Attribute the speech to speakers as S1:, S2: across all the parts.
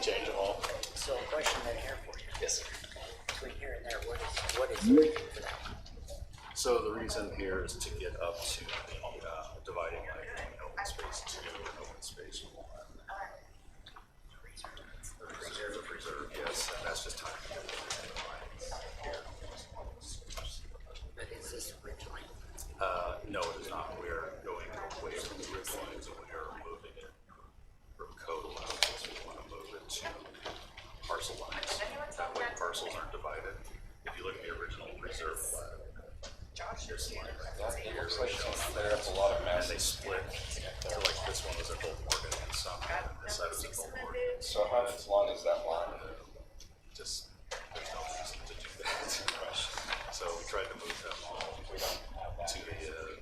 S1: change them all.
S2: So a question then here for you.
S1: Yes, sir.
S2: Between here and there, what is the reason for that one?
S1: So the reason here is to get up to the dividing line between open space 2 and open space 1. The preserve, yes, and that's just time.
S2: But is this ridge line?
S1: No, it is not. We're going away from the ridge lines and we're moving it from code allowances. We want to move it to parcel lines. That way parcels aren't divided. If you look at the original preserve plat, here's the line right
S3: It
S1: here.
S3: looks like it's cleared up a lot of
S1: And they
S3: messes.
S1: split, so like this one was at Gold Morgan and some, and this side was at Gold Morgan.
S3: So how long is that line?
S1: Just, there's no reason to do that. So we tried to move them all to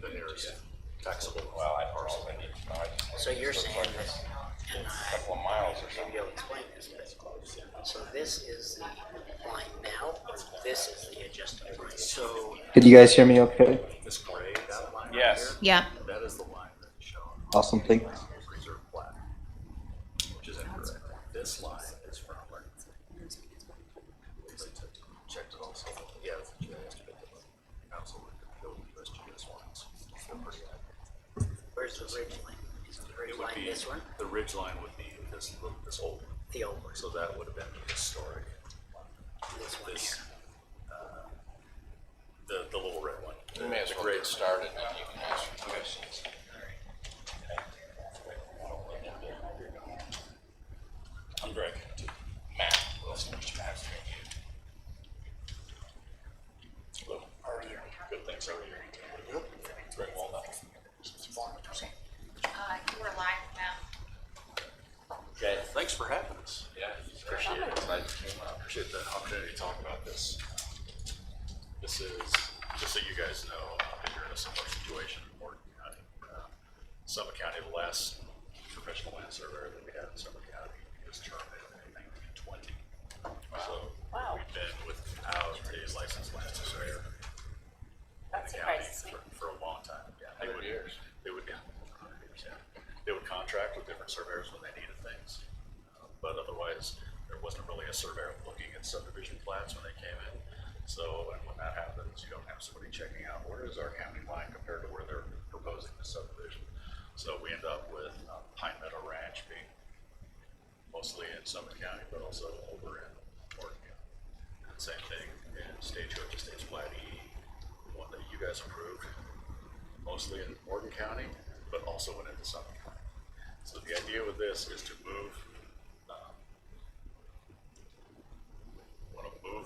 S1: the nearest taxable parcel.
S2: So you're saying that, and
S3: A couple of miles or
S2: maybe
S3: something.
S2: you'll explain this, but, so this is the line now, or this is the adjusted line? So,
S4: Did you guys hear me okay?
S1: This gray, that line right
S3: Yes.
S1: here,
S5: Yeah.
S1: that is the line that is shown on
S4: Awesome, thanks.
S1: the reserve plat, which is incorrect. This line is from where? Checked it also. Yeah, it's a GIS bit. Council would go with USGS ones. They're pretty accurate.
S2: where's the ridge line? Is the ridge
S1: It would
S2: line
S1: be,
S2: this one?
S1: the ridge line would be this old one.
S2: The old one,
S1: So that would have been the historic.
S2: this one
S1: This,
S2: here.
S1: the little red one.
S3: You may as well get started and you can ask your questions.
S1: I'm Greg.
S3: Matt, let's meet you, Matt.
S1: Hello. How are you? Good, thanks. How are you? Good. Greg Walnut.
S5: You were live now.
S1: Okay, thanks for having us.
S3: Yeah.
S1: Appreciate it.
S3: Glad you came up.
S1: Appreciate the opportunity to talk about this. This is, just so you guys know, you're in a similar situation in Morgan County. Summit County, the last professional land surveyor that we had in Summit County was terminated in 1920. So we've been without a licensed land surveyor in the county for a long time. Yeah, they would,
S3: years.
S1: they would, yeah, 100 years, yeah. They would contract with different surveyors when they needed things. But otherwise, there wasn't really a surveyor looking at subdivision plats when they came in. So, and when that happens, you don't have somebody checking out where is our county line compared to where they're proposing the subdivision. So we end up with Pine Meadow Ranch being mostly in Summit County, but also over in Morgan County. And same thing in Stagecoach Estates Plat E, the one that you guys approved, mostly in Morgan County, but also went into Summit County. So the idea with this is to move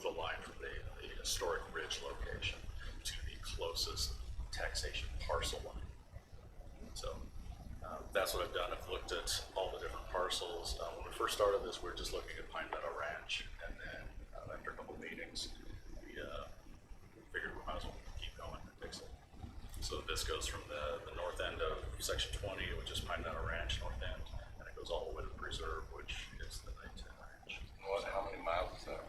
S1: the line from the historic ridge location to the closest taxation parcel line. So that's what I've done. I've looked at all the different parcels. When we first started this, we were just looking at Pine Meadow Ranch, and then after a couple of meetings, we figured we might as well keep going and fix it. So this goes from the north end of section 20, which is Pine Meadow Ranch, north end, and it goes all the way to the preserve, which is the Nighton Ranch.
S3: How many miles is that?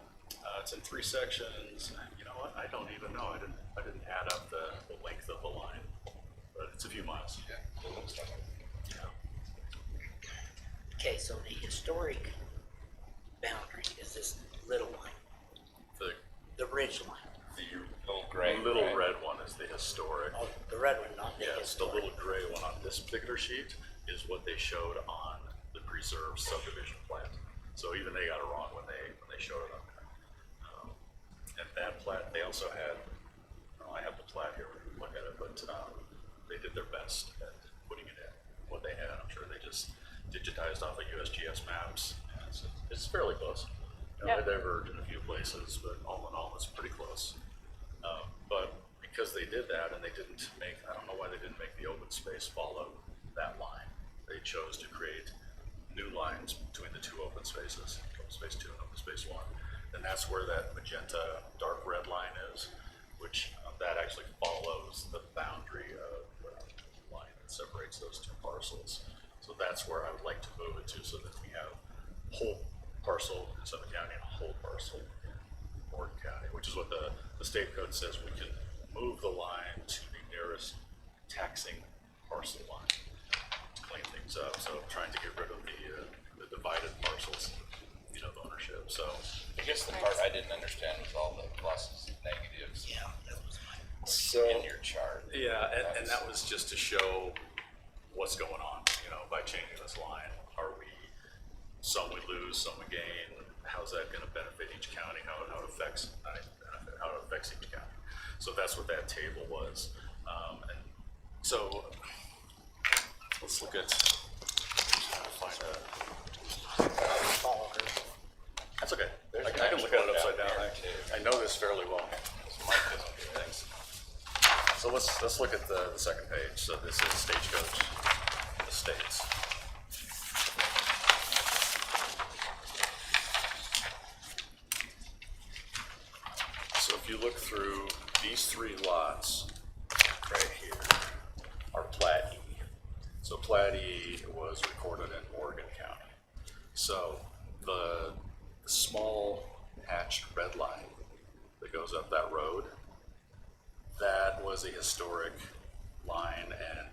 S1: It's in 3 sections. You know what? I don't even know. I didn't add up the length of the line, but it's a few miles.
S3: Yeah, it looks like it.
S1: Yeah.
S2: Okay, so the historic boundary is this little line, the ridge line.
S1: The
S3: Little gray.
S1: little
S3: right?
S1: red one is the historic.
S2: Oh, the red one, not the
S1: Yes, the
S2: historic.
S1: little gray one on this particular sheet is what they showed on the preserve subdivision plat. So even they got it wrong when they showed it up there. And that plat, they also had, I have the plat here, we can look at it, but they did their best at putting it in what they had. I'm sure they just digitized off of USGS maps. And it's fairly close. They diverge in a few places, but all in all, it's pretty close. But because they did that and they didn't make, I don't know why they didn't make the open space follow that line. They chose to create new lines between the 2 open spaces, open space 2 and open space 1. And that's where that magenta dark red line is, which that actually follows the boundary of the line that separates those 2 parcels. So that's where I would like to move it to, so that we have whole parcel in Summit County and a whole parcel in Morgan County, which is what the state code says. We can move the line to the nearest taxing parcel line to clean things up. So trying to get rid of the divided parcels And that was just to show what's going on, you know, by changing this line. Are we, some we lose, some we gain? How's that gonna benefit each county? How it affects each county? So that's what that table was. And so let's look at, find a,
S2: Follow her.
S1: that's okay.
S3: There's
S1: I
S3: an
S1: can look at it
S3: actual
S1: upside
S3: down
S1: down.
S3: here, too.
S1: I know this fairly well.
S3: This mic isn't good.
S1: Thanks. So let's look at the second page. So this is Stagecoach Estates. So if you look through these three lots right here are Plat E. So Plat E was recorded in Morgan County. So the small hatched red line that goes up that road, that was a historic line, and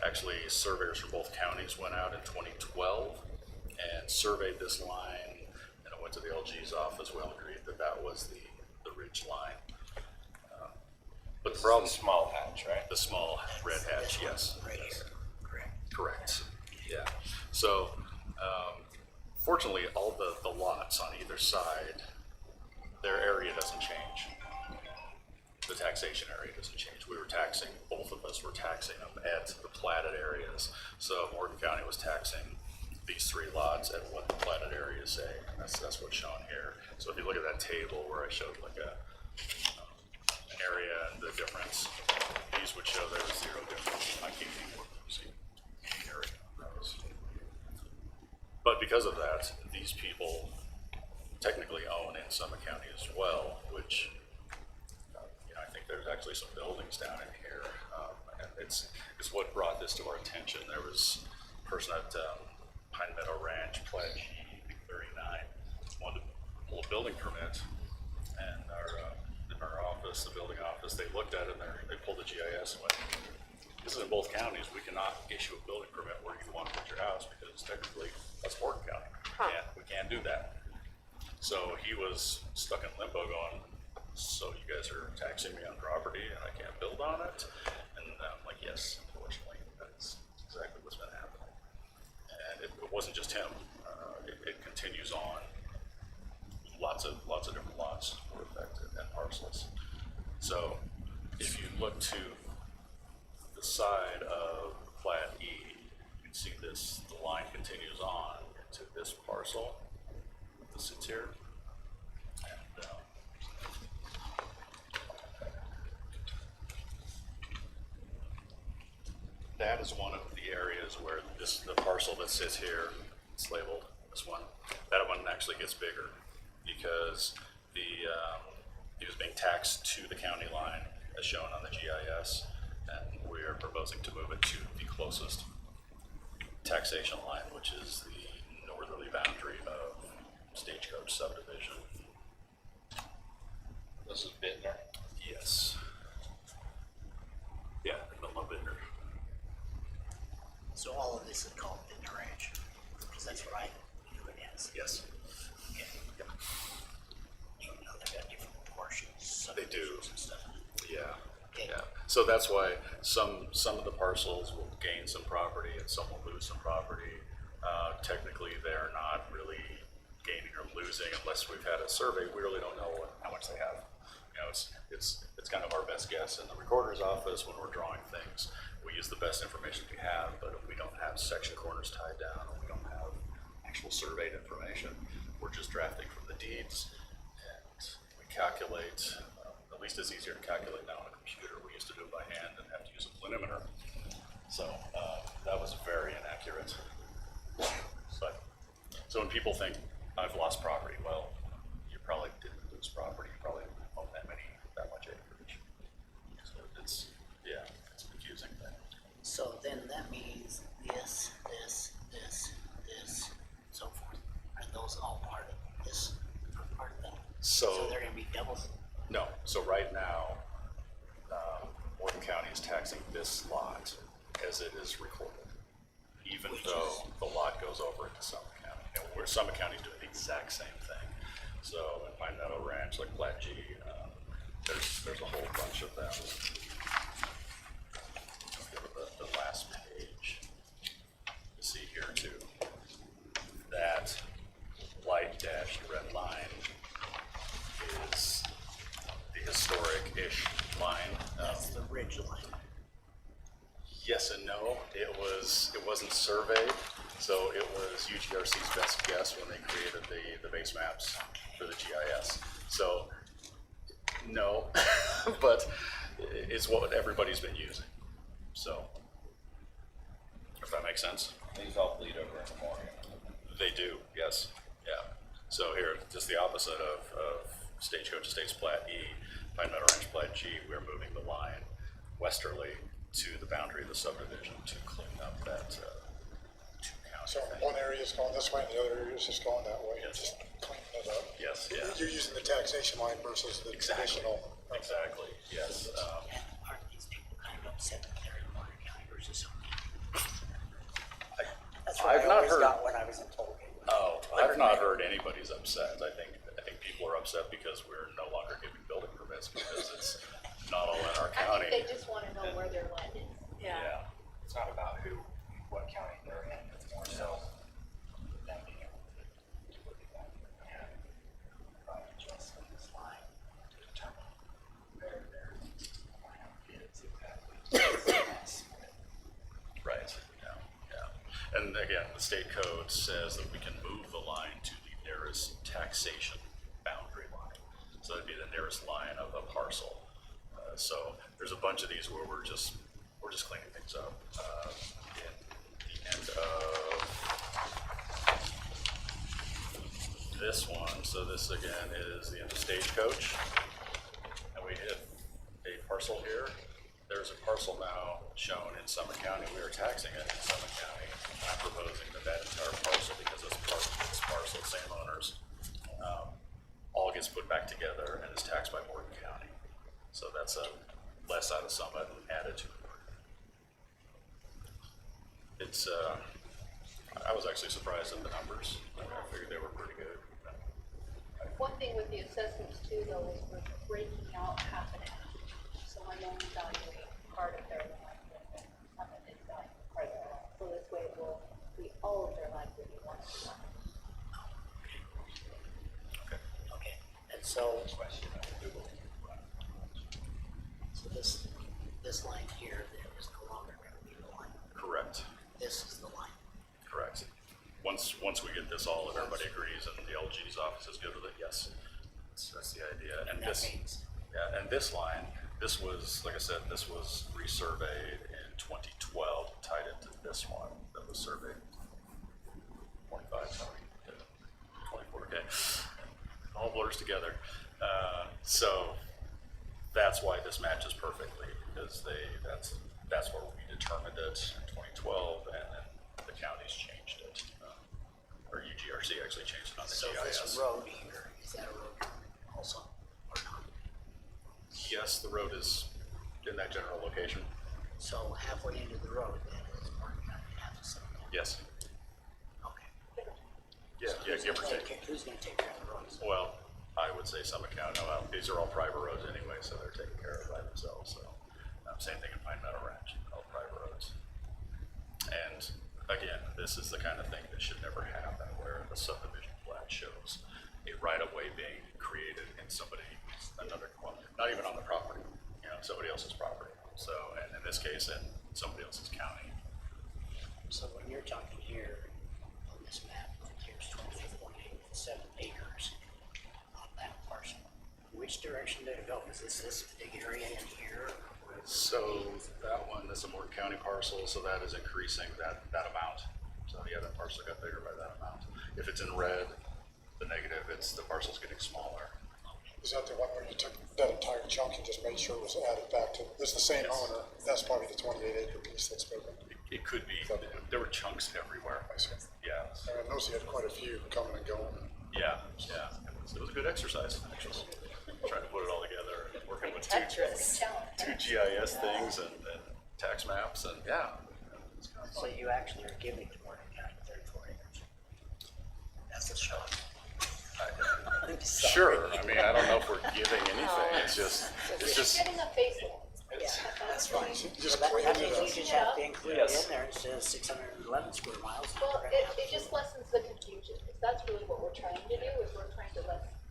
S1: actually surveyors from both counties went out in 2012 and surveyed this line, and it went to the LG's office. We all agreed that that was the ridge line. But the problem,
S3: Small hatch, right?
S1: the small red hatch, yes.
S2: Right here, correct.
S1: Correct, yeah. So, fortunately, all the lots on either side, their area doesn't change. The taxation area doesn't change. We were taxing, both of us were taxing them at the platted areas. So Morgan County was taxing these three lots at what the platted areas say. That's what's shown here. So if you look at that table where I showed like an area and the difference, these would show there was zero difference. I can't even see the area on those. But because of that, these people technically own in Summit County as well, which I think there's actually some buildings down in here, and it's what brought this to our attention. There was a person at Pine Meadow Ranch, Plat G 39, wanted to pull a building permit, and in our office, the building office, they looked at it and they pulled the GIS and went, "This is in both counties. We cannot issue a building permit where you want to put your house because technically that's Morgan County. We can't do that." So he was stuck in limbo going, "So you guys are taxing me on property and I can't build on it?" And I'm like, "Yes, unfortunately, that's exactly what's been happening." And it wasn't just him. It continues on. Lots of different lots were affected and parcels. So if you look to the side of Plat E, you can see this, the line continues on into this parcel that sits here. And that is one of the areas where the parcel that sits here, it's labeled, this one, that one actually gets bigger because he was being taxed to the county line as shown on the GIS, and we are proposing to move it to the closest taxation line, which is the northerly boundary of Stagecoach subdivision.
S3: This is Bittner.
S1: Yes. Yeah, Bittner.
S2: So all of this is called Bittner Ranch, because that's what I knew it as.
S1: Yes.
S2: Okay.
S1: Yep.
S2: Even though they've got different portions,
S1: They do.
S2: subdivisions and stuff.
S1: Yeah.
S2: Okay.
S1: Yeah. So that's why some of the parcels will gain some property and some will lose some property. Technically, they're not really gaining or losing unless we've had a survey. We really don't know how much they have. You know, it's kind of our best guess in the recorder's office when we're drawing things. We use the best information we have, but if we don't have section corners tied down, or we don't have actual surveyed information, we're just drafting from the deeds, and we calculate. At least it's easier to calculate now on a computer. We used to do it by hand and have to use a planimeter. So that was very inaccurate. But so when people think I've lost property, well, you probably didn't lose property. You probably own that much acreage. So it's a confusing thing.
S2: So then that means this, so forth. Are those all part of this, part of that? So they're gonna be doubles?
S1: No, so right now, Morgan County is taxing this lot as it is recorded, even though the lot goes over into Summit County. And where Summit County is doing the exact same thing. So in Pine Meadow Ranch, like Plat G, there's a whole bunch of them. dashed red line is the historic-ish line.
S2: That's the ridge line.
S1: Yes and no. It wasn't surveyed, so it was UGRC's best guess when they created the base maps for the GIS. So, no, but it's what everybody's been using. So, if that makes sense.
S3: These all bleed over into Morgan.
S1: They do, yes, yeah. So here, just the opposite of Stagecoach Estates Plat E, Pine Meadow Ranch Plat G, we're moving the line westerly to the boundary of the subdivision to clean up that two-county
S4: So
S1: thing.
S4: one area is going this way and the other area is just going that way,
S1: Yes.
S4: just cleaning it up.
S1: Yes, yeah,
S4: You're using the taxation line versus the
S1: Exactly.
S4: traditional.
S1: exactly, yes.
S2: And aren't these people kind of upset that they're in Morgan County versus something? That's what
S1: I've
S2: I
S1: not
S2: always
S1: heard-
S2: got when I was in Tolkien.
S1: Oh, I've not heard anybody's upset. I think people are upset because we're no longer giving building permits because it's not all in our
S5: I
S1: county.
S5: think they just wanna know where their land is.
S1: Yeah,
S3: It's not about what county they're in, it's more so them being able to do what they got in their county. By adjusting this line to determine where their land is exactly.
S1: right, yeah. And again, the state code says that we can move the line to the nearest taxation boundary line. So that'd be the nearest line of a parcel. So there's a bunch of these where we're just cleaning things up. In the end of this one, so this again is the end of Stagecoach. And we hit a parcel here. There's a parcel now shown in Summit County. We are taxing it in Summit County. I'm proposing that entire parcel, because it's part of this parcel, same owners, all gets put back together and is taxed by Morgan County. So that's a less out of Summit and added to it. It's, I was actually surprised at the numbers. I figured they were pretty good.
S6: One thing with the assessments too, though, is we're breaking out half and half. So I only evaluate part of their land, and some of it evaluate part of their land. So this way it will be all of their land will be one to one.
S1: Okay.
S2: Okay, and so,
S3: Question of Google.
S2: so this line here, there is no longer gonna be the line.
S1: Correct.
S2: This is the line.
S1: Correct. Once we get this all, and everybody agrees, and the LG's office is good with it, yes. That's the idea. And
S2: That
S1: this,
S2: means,
S1: yeah, and this line, this was, like I said, this was resurveyed in 2012, tied into this one that was surveyed 25, 24, okay. All blurs together. So that's why this matches perfectly, because that's where we determined it in 2012, and then the counties changed it. Or UGRC actually changed it on the
S2: so
S1: GIS.
S2: this road here, is that a road also, or not?
S1: Yes, the road is in that general location.
S2: So halfway into the road, then is Morgan County, half is Summit County.
S1: Yes.
S2: Okay.
S1: Yeah, yeah, give or take.
S2: Who's gonna take care of the roads?
S1: Well, I would say Summit County, well, these are all private roads anyway, so they're taken care of by themselves, so. Same thing in Pine Meadow Ranch, all private roads. And again, this is the kind of thing that should never happen, where the subdivision plat shows a right-of-way being created in another, well, not even on the property, somebody else's property. So, and in this case, in somebody else's county.
S2: So when you're talking here on this map, here's 28.87 acres on that parcel. Which direction did it go? Is this big area in here?
S1: So that one is a Morgan County parcel, so that is increasing that amount. So yeah, that parcel got bigger by that amount. If it's in red, the negative, the parcel's getting smaller.
S4: Is that the one where you took that entire chunk and just made sure it was added back to, it's the same
S1: Yes.
S4: owner, that's probably the 28-acre piece that's bigger.
S1: It could be, there were chunks everywhere.
S4: I see.
S1: Yeah,
S4: And I noticed you had quite a few coming and going.
S1: yeah. It was a good exercise, actually. Trying to put it all together, and working with
S6: Tetris.
S1: two GIS things and tax maps, and yeah. It's kind of
S2: So
S1: fun.
S2: you actually are giving to Morgan County 34 acres. That's a shock. I'm sorry.
S1: Sure, I mean, I don't know if we're giving anything, it's just,
S6: Getting a facelift.
S2: That's fine.
S4: Just
S2: That
S4: clean
S2: means
S4: it
S2: you
S4: up.
S2: just have to include it
S1: Yes.
S2: in there instead of 611 square miles.
S6: Well, it just lessens the confusion, because that's really what we're trying to do, is we're trying to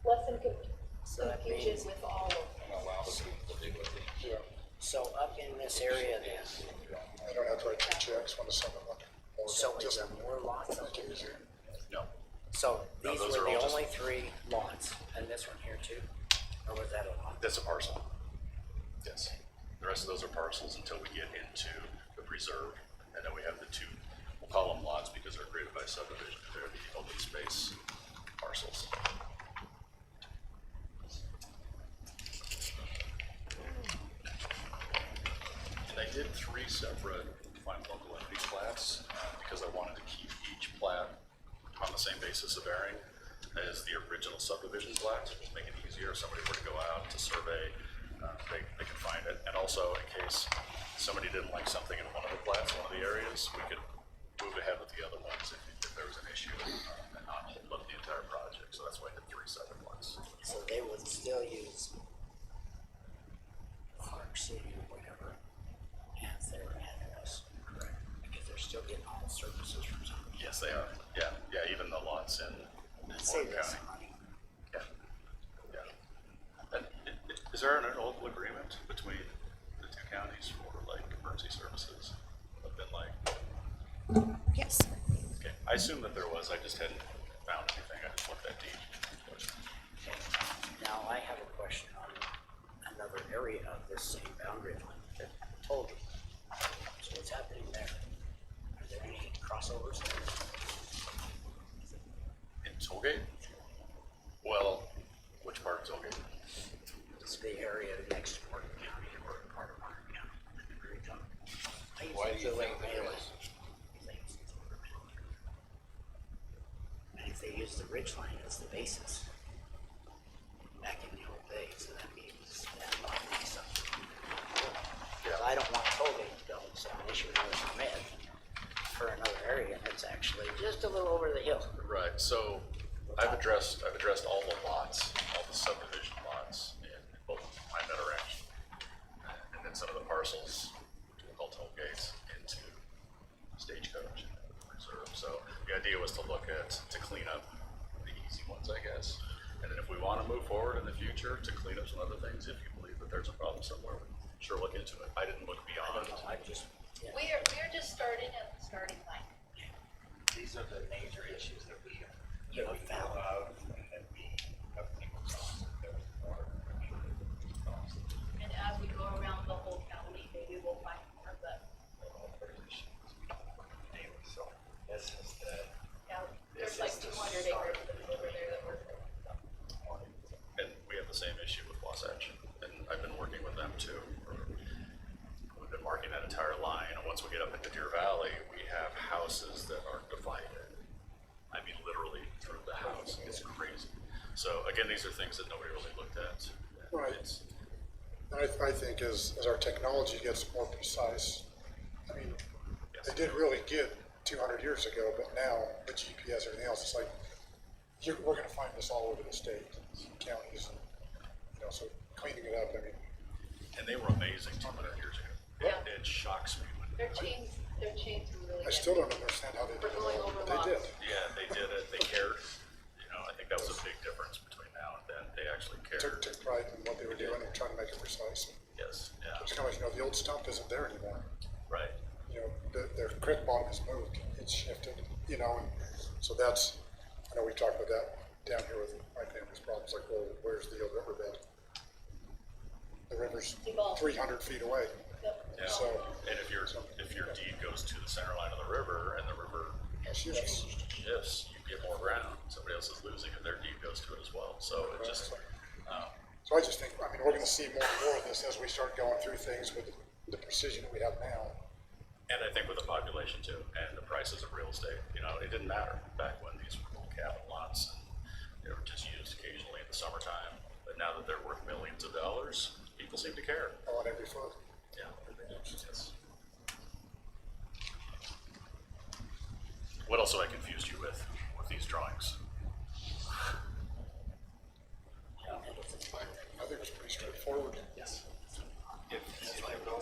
S6: lessen
S2: So that
S6: confusion
S2: means-
S6: with all of them.
S3: Allow the people to do what they
S4: Yeah,
S2: So up in this area then,
S4: I don't have to write two checks when the summer one.
S2: so is
S4: Just
S2: there more lots up in here?
S1: No,
S2: So
S1: No,
S2: these
S1: those
S2: were
S1: are
S2: the
S1: all just-
S2: only 3 lots, and this one here too? Or was that a lot?
S1: that's a parcel. Yes. The rest of those are parcels until we get into the preserve. And then we have the 2, we'll call them lots because they're graded by subdivision. They're the open space parcels. And I did 3 separate final local entity plats because I wanted to keep each plat on the same basis of airing as the original subdivision plat, to make it easier if somebody were to go out to survey, they can find it. And also in case somebody didn't like something in one of the plats, one of the areas, we could move ahead with the other ones if there was an issue and not hold up the entire project. So that's why I did 3 separate plats.
S2: So they would still use Park City or whatever as their address, correct? Because they're still getting all the services from somebody.
S1: Yes, they are. Yeah, yeah, even the lots in
S2: Save
S1: Warren
S2: us
S1: County.
S2: some money.
S1: Yeah, yeah. And is there an local agreement between the 2 counties for like emergency services? I've been like,
S5: Yes.
S1: okay, I assume that there was, I just hadn't found anything, I just looked that deep.
S2: Okay. Now I have a question on another area of this same boundary line that I told you. So what's happening there? Are there any crossovers there?
S1: In Tollgate? Well, which part of Tollgate?
S2: It's the area next to Morgan County or part of Morgan County. at the very top. I used
S3: Why
S2: to
S3: do you
S2: feel
S3: think
S2: like
S3: there
S2: Baylor.
S3: is?
S2: I think it's over there. And if they use the ridge line as the basis, back in the old days, then that means that might be something. Because I don't want Tollgate to build some issue with a permit for another area that's actually just a little over the hill.
S1: Right, so I've addressed all the lots, all the subdivision lots in both my Meadow Ranch. And then some of the parcels, which we call toll gates, into Stagecoach Reserve. So the idea was to look at, to clean up the easy ones, I guess. And then if we want to move forward in the future to clean up some other things, if you believe that there's a problem somewhere, we'll sure look into it. I didn't look beyond.
S2: I just, yeah.
S6: We are just starting at the starting line.
S3: These are the major issues that we
S2: You have
S3: know
S2: found.
S3: of and that we have people from. There's more.
S6: And as we go around the whole county, maybe we'll find more, but,
S3: So this is the,
S6: yeah, there's like 200 acres over there that we're.
S1: And we have the same issue with Wasatch, and I've been working with them too. We've been marking that entire line, and once we get up into Deer Valley, we have houses that are divided. I mean, literally through the house, it's crazy. So again, these are things that nobody really looked at.
S4: Right.
S1: It's-
S4: And I think as our technology gets more precise, I mean,
S1: Yes.
S4: they did really get 200 years ago, but now the GPS, everything else, it's like, we're gonna find this all over the state, counties, and, so cleaning it up, I mean,
S1: And they were amazing 200 years ago.
S6: Yeah.
S1: It shocks me when,
S6: Their chains were really
S4: I
S6: good.
S4: still don't understand how they did it
S6: going
S4: all,
S6: over
S4: but they did.
S6: lots.
S1: yeah, they did it, they cared. I think that was a big difference between now and then. They actually cared.
S4: Took pride in what they were doing and trying to make it precise.
S1: Yes, yeah,
S4: It's kind of like, the old stump isn't there anymore.
S1: right.
S4: Their creek bottom has moved, it's shifted, and so that's, I know we talked about that down here with my family's problems, like, well, where's the old riverbed? The river's
S6: Evolved.
S4: 300 feet away,
S6: Yep.
S1: Yeah.
S4: so,
S1: And if your deed goes to the center line of the river and the river
S4: it's usually,
S1: shifts, you get more ground. Somebody else is losing and their deed goes to it as well. So it just,
S4: so I just think, we're gonna see more and more of this as we start going through things with the precision that we have now.
S1: and I think with the population too, and the prices of real estate, it didn't matter back when these were little cabin lots and they were just used occasionally in the summertime. But now that they're worth millions of dollars, people seem to care.
S4: On every foot.
S1: Yeah. Yes. What else have I confused you with these drawings?
S4: I think it's pretty straightforward.
S1: Yes.
S3: if you go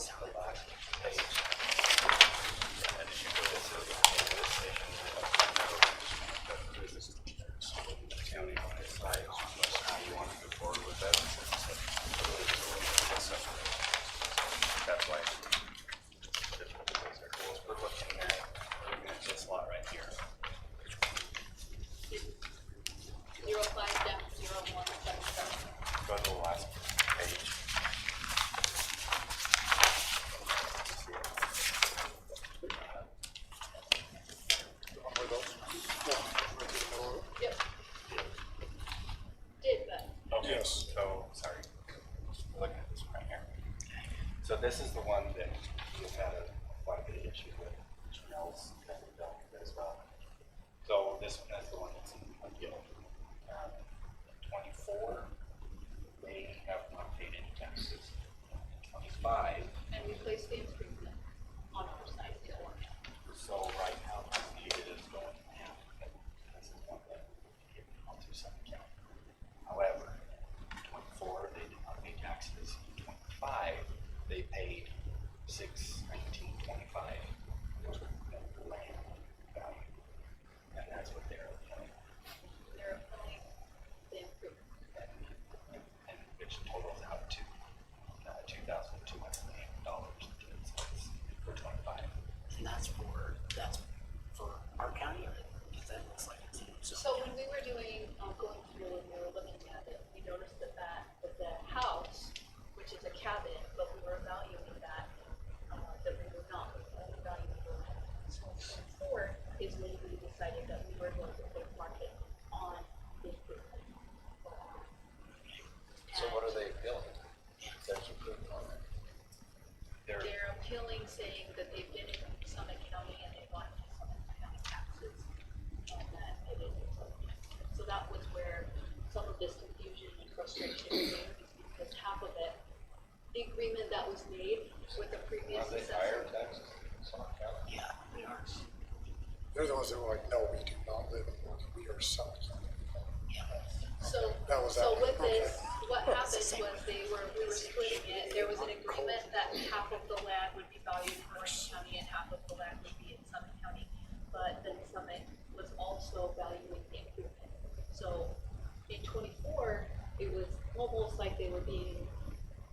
S4: Yes.
S3: So, sorry, just looking at this right here. So this is the one that we've had quite a bit of issue with, Janelle's kind of dealt with as well. So this one is the one that's in appeal. In 24, they have not paid any taxes. In 25,
S6: And we placed the improvement on our side too.
S3: so right now, what's needed is going to happen. This is one that we get on through Suffolk County. However, in 24, they did not pay taxes. In 25, they paid $619.25 for the land value. And that's what they're appealing.
S6: They're applying the improvement.
S3: And which totals out to $2,280 for 25.
S2: And that's for our county, or because that looks like it's.
S6: So when we were doing, going through and we were looking at it, we noticed that the house, which is a cabin, but we were evaluating that, that we were not evaluating the land. So in 24 is when we decided that we were going to put market on the improvement.
S7: So what are they appealing? There's improvement on it.
S6: They're appealing, saying that they've been in Summit County and they want to Summit County taxes, and that it is in Summit County. So that was where some of this confusion and frustration came, is because half of it, the agreement that was made with the previous
S7: Are they higher
S6: assessor.
S7: taxes in Summit County?
S2: Yeah, we are.
S4: They're the ones that were like, no, we do not live in Milwaukee, we are Summit County.
S2: Yeah.
S6: So,
S4: That was
S6: so
S4: that.
S6: with this,
S4: Okay.
S6: what happened was we were splitting it, there was an agreement that half of the land would be valued in Orange County and half of the land would be in Summit County. But then Summit was also valuing the improvement. So in 24, it was almost like they were being,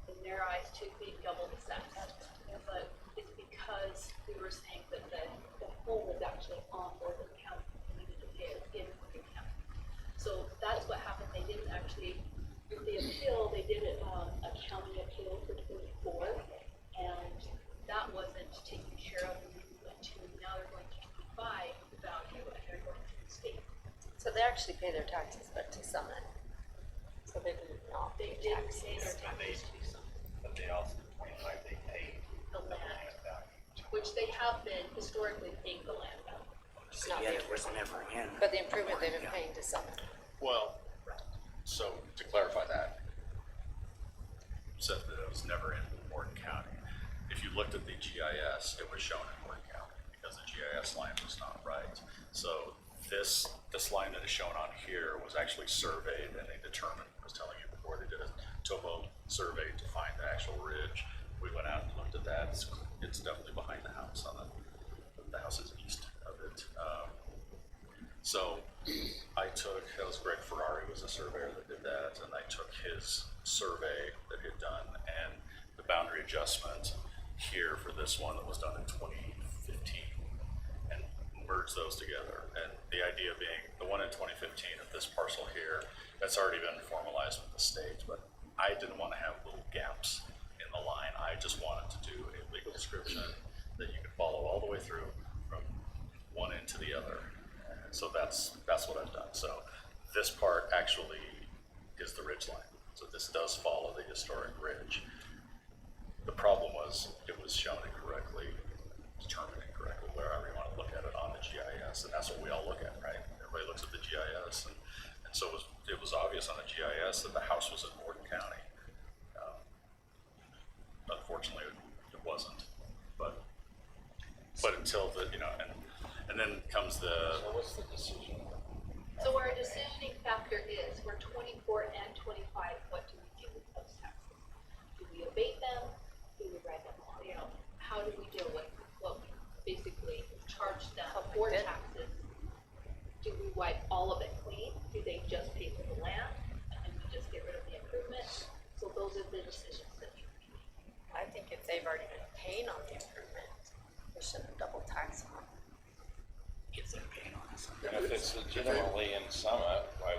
S6: in their eyes, being double assessed. But it's because we were saying that the home was actually on Morgan County, and we needed to pay it in Morgan County. So that's what happened. They didn't actually, with the appeal, they did a county appeal for 24, and that wasn't taken care of. We went to, now they're going to 25 value, and they're going to the state.
S5: So they actually pay their taxes, but to Summit. So they did not
S6: They
S5: pay
S6: did pay
S5: taxes.
S6: their taxes to some,
S3: But they also, 25, they paid
S6: the
S3: the
S6: land,
S3: land value.
S6: which they have been historically paying the land value.
S5: It's not
S2: Yet
S5: the
S2: it was never in.
S5: But the improvement they've been
S2: Yeah.
S5: paying to Summit.
S1: Well, so to clarify that, said that it was never in Morton County. If you looked at the GIS, it was shown in Morton County because the GIS line was not right. So this line that is shown on here was actually surveyed, and they determined, I was telling you before, they did a topo survey to find the actual ridge. We went out and looked at that. It's definitely behind the house. The house is east of it. So I took, that was Greg Ferrari was a surveyor that did that, and I took his survey that he had done and the boundary adjustment here for this one that was done in 2015 and merged those together. And the idea being the one in 2015 of this parcel here, that's already been formalized with the state, but I didn't want to have little gaps in the line. I just wanted to do a legal description that you could follow all the way through from one end to the other. So that's what I've done. So this part actually is the ridge line. So this does follow the historic ridge. The problem was it was shown incorrectly, determined incorrectly, wherever you want to look at it on the GIS, and that's what we all look at, right? Everybody looks at the GIS, and so it was obvious on the GIS that the house was in Morton County. Unfortunately, it wasn't, but until the, and then comes the.
S7: So what's the decision?
S6: So our decisioning factor is for 24 and 25, what do we do with those taxes? Do we abate them? Do we write them off? How do we deal with what we basically charge them for taxes? Do we wipe all of it clean? Do they just pay for the land and we just get rid of the improvement? So those are the decisions that need to be made.
S5: I think if they've already been paying on the improvement, we shouldn't double tax them.
S2: If they're paying on us.
S7: And if it's legitimately in Summit, why,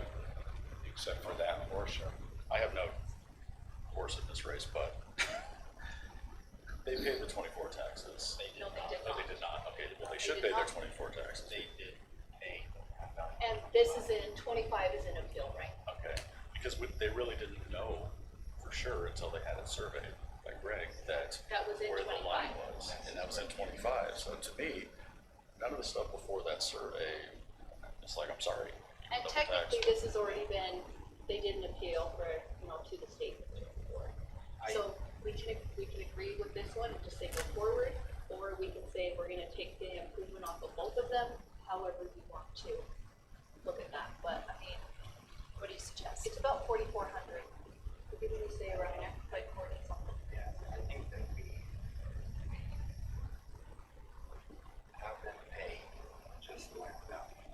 S7: except for that portion?
S1: I have no horse in this race, but they paid the 24 taxes.
S6: No, they did
S1: No,
S6: not.
S1: they did not. Okay, well, they
S6: They
S1: should
S6: did
S1: pay their
S6: not.
S1: 24 taxes.
S3: They did pay.
S6: And this is in, 25 is in appeal, right?
S1: Okay, because they really didn't know for sure until they had it surveyed by Greg that
S6: That was in
S1: where the line
S6: 25.
S1: was, and that was in 25. So to me, none of the stuff before that survey, it's like, I'm sorry.
S6: And
S1: double tax.
S6: technically, this has already been, they did an appeal for, to the state court. So we can agree with this one and just say go forward, or we can say we're gonna take the improvement off of both of them, however you want to look at that. But I mean,
S5: What do you suggest?
S6: it's about 4,400. What did we say around there, like 40 something?
S3: Yeah, I think that we have them pay just the land value.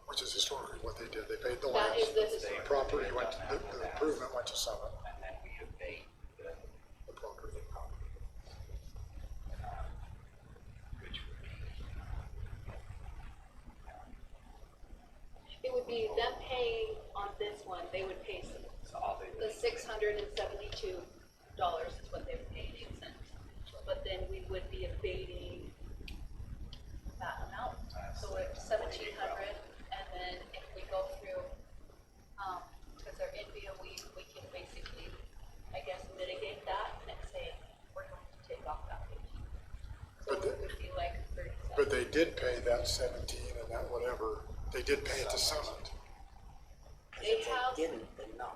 S4: Which is historically what they did. They paid the
S6: That
S4: land.
S6: is the historic.
S4: Property went, the improvement went to Summit,
S3: And then we abate the
S4: the property.
S3: which would be,
S6: It would be them paying on this one, they would pay
S3: so all they
S6: the $672 is what they would pay in 8 cents. But then we would be abating that amount, so it's 1,700, and then if we go through, because they're in BOE, we can basically, I guess, mitigate that and say, we're going to take off that 15. So
S4: But
S6: it would be like 37.
S4: But they did pay that 17 and that whatever, they did pay it to Summit.
S6: They
S2: If
S6: have,
S2: they didn't, then no.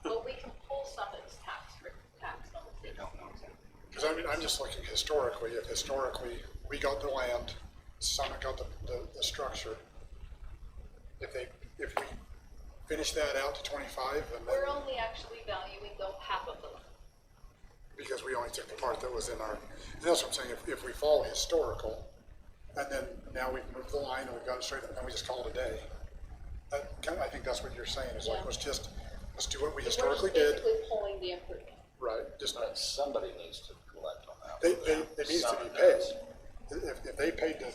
S6: but we can pull some of this tax on the city.
S4: Because I'm just looking historically, if historically we got the land, Summit got the structure. If we finish that out to 25 and then,
S6: We're only actually valuing though half of the land.
S4: because we only took the part that was in our, and that's what I'm saying, if we follow historical, and then now we've moved the line and we've got it straight up, and then we just call it a day. I think that's what you're saying, is like,
S6: Yeah.
S4: let's do what we
S6: We're just
S4: historically did,
S6: basically pulling the improvement.
S4: right, just not,
S7: But somebody needs to collect on that.
S4: it needs to be
S7: Summit
S4: paid.
S7: does.
S4: If they paid the,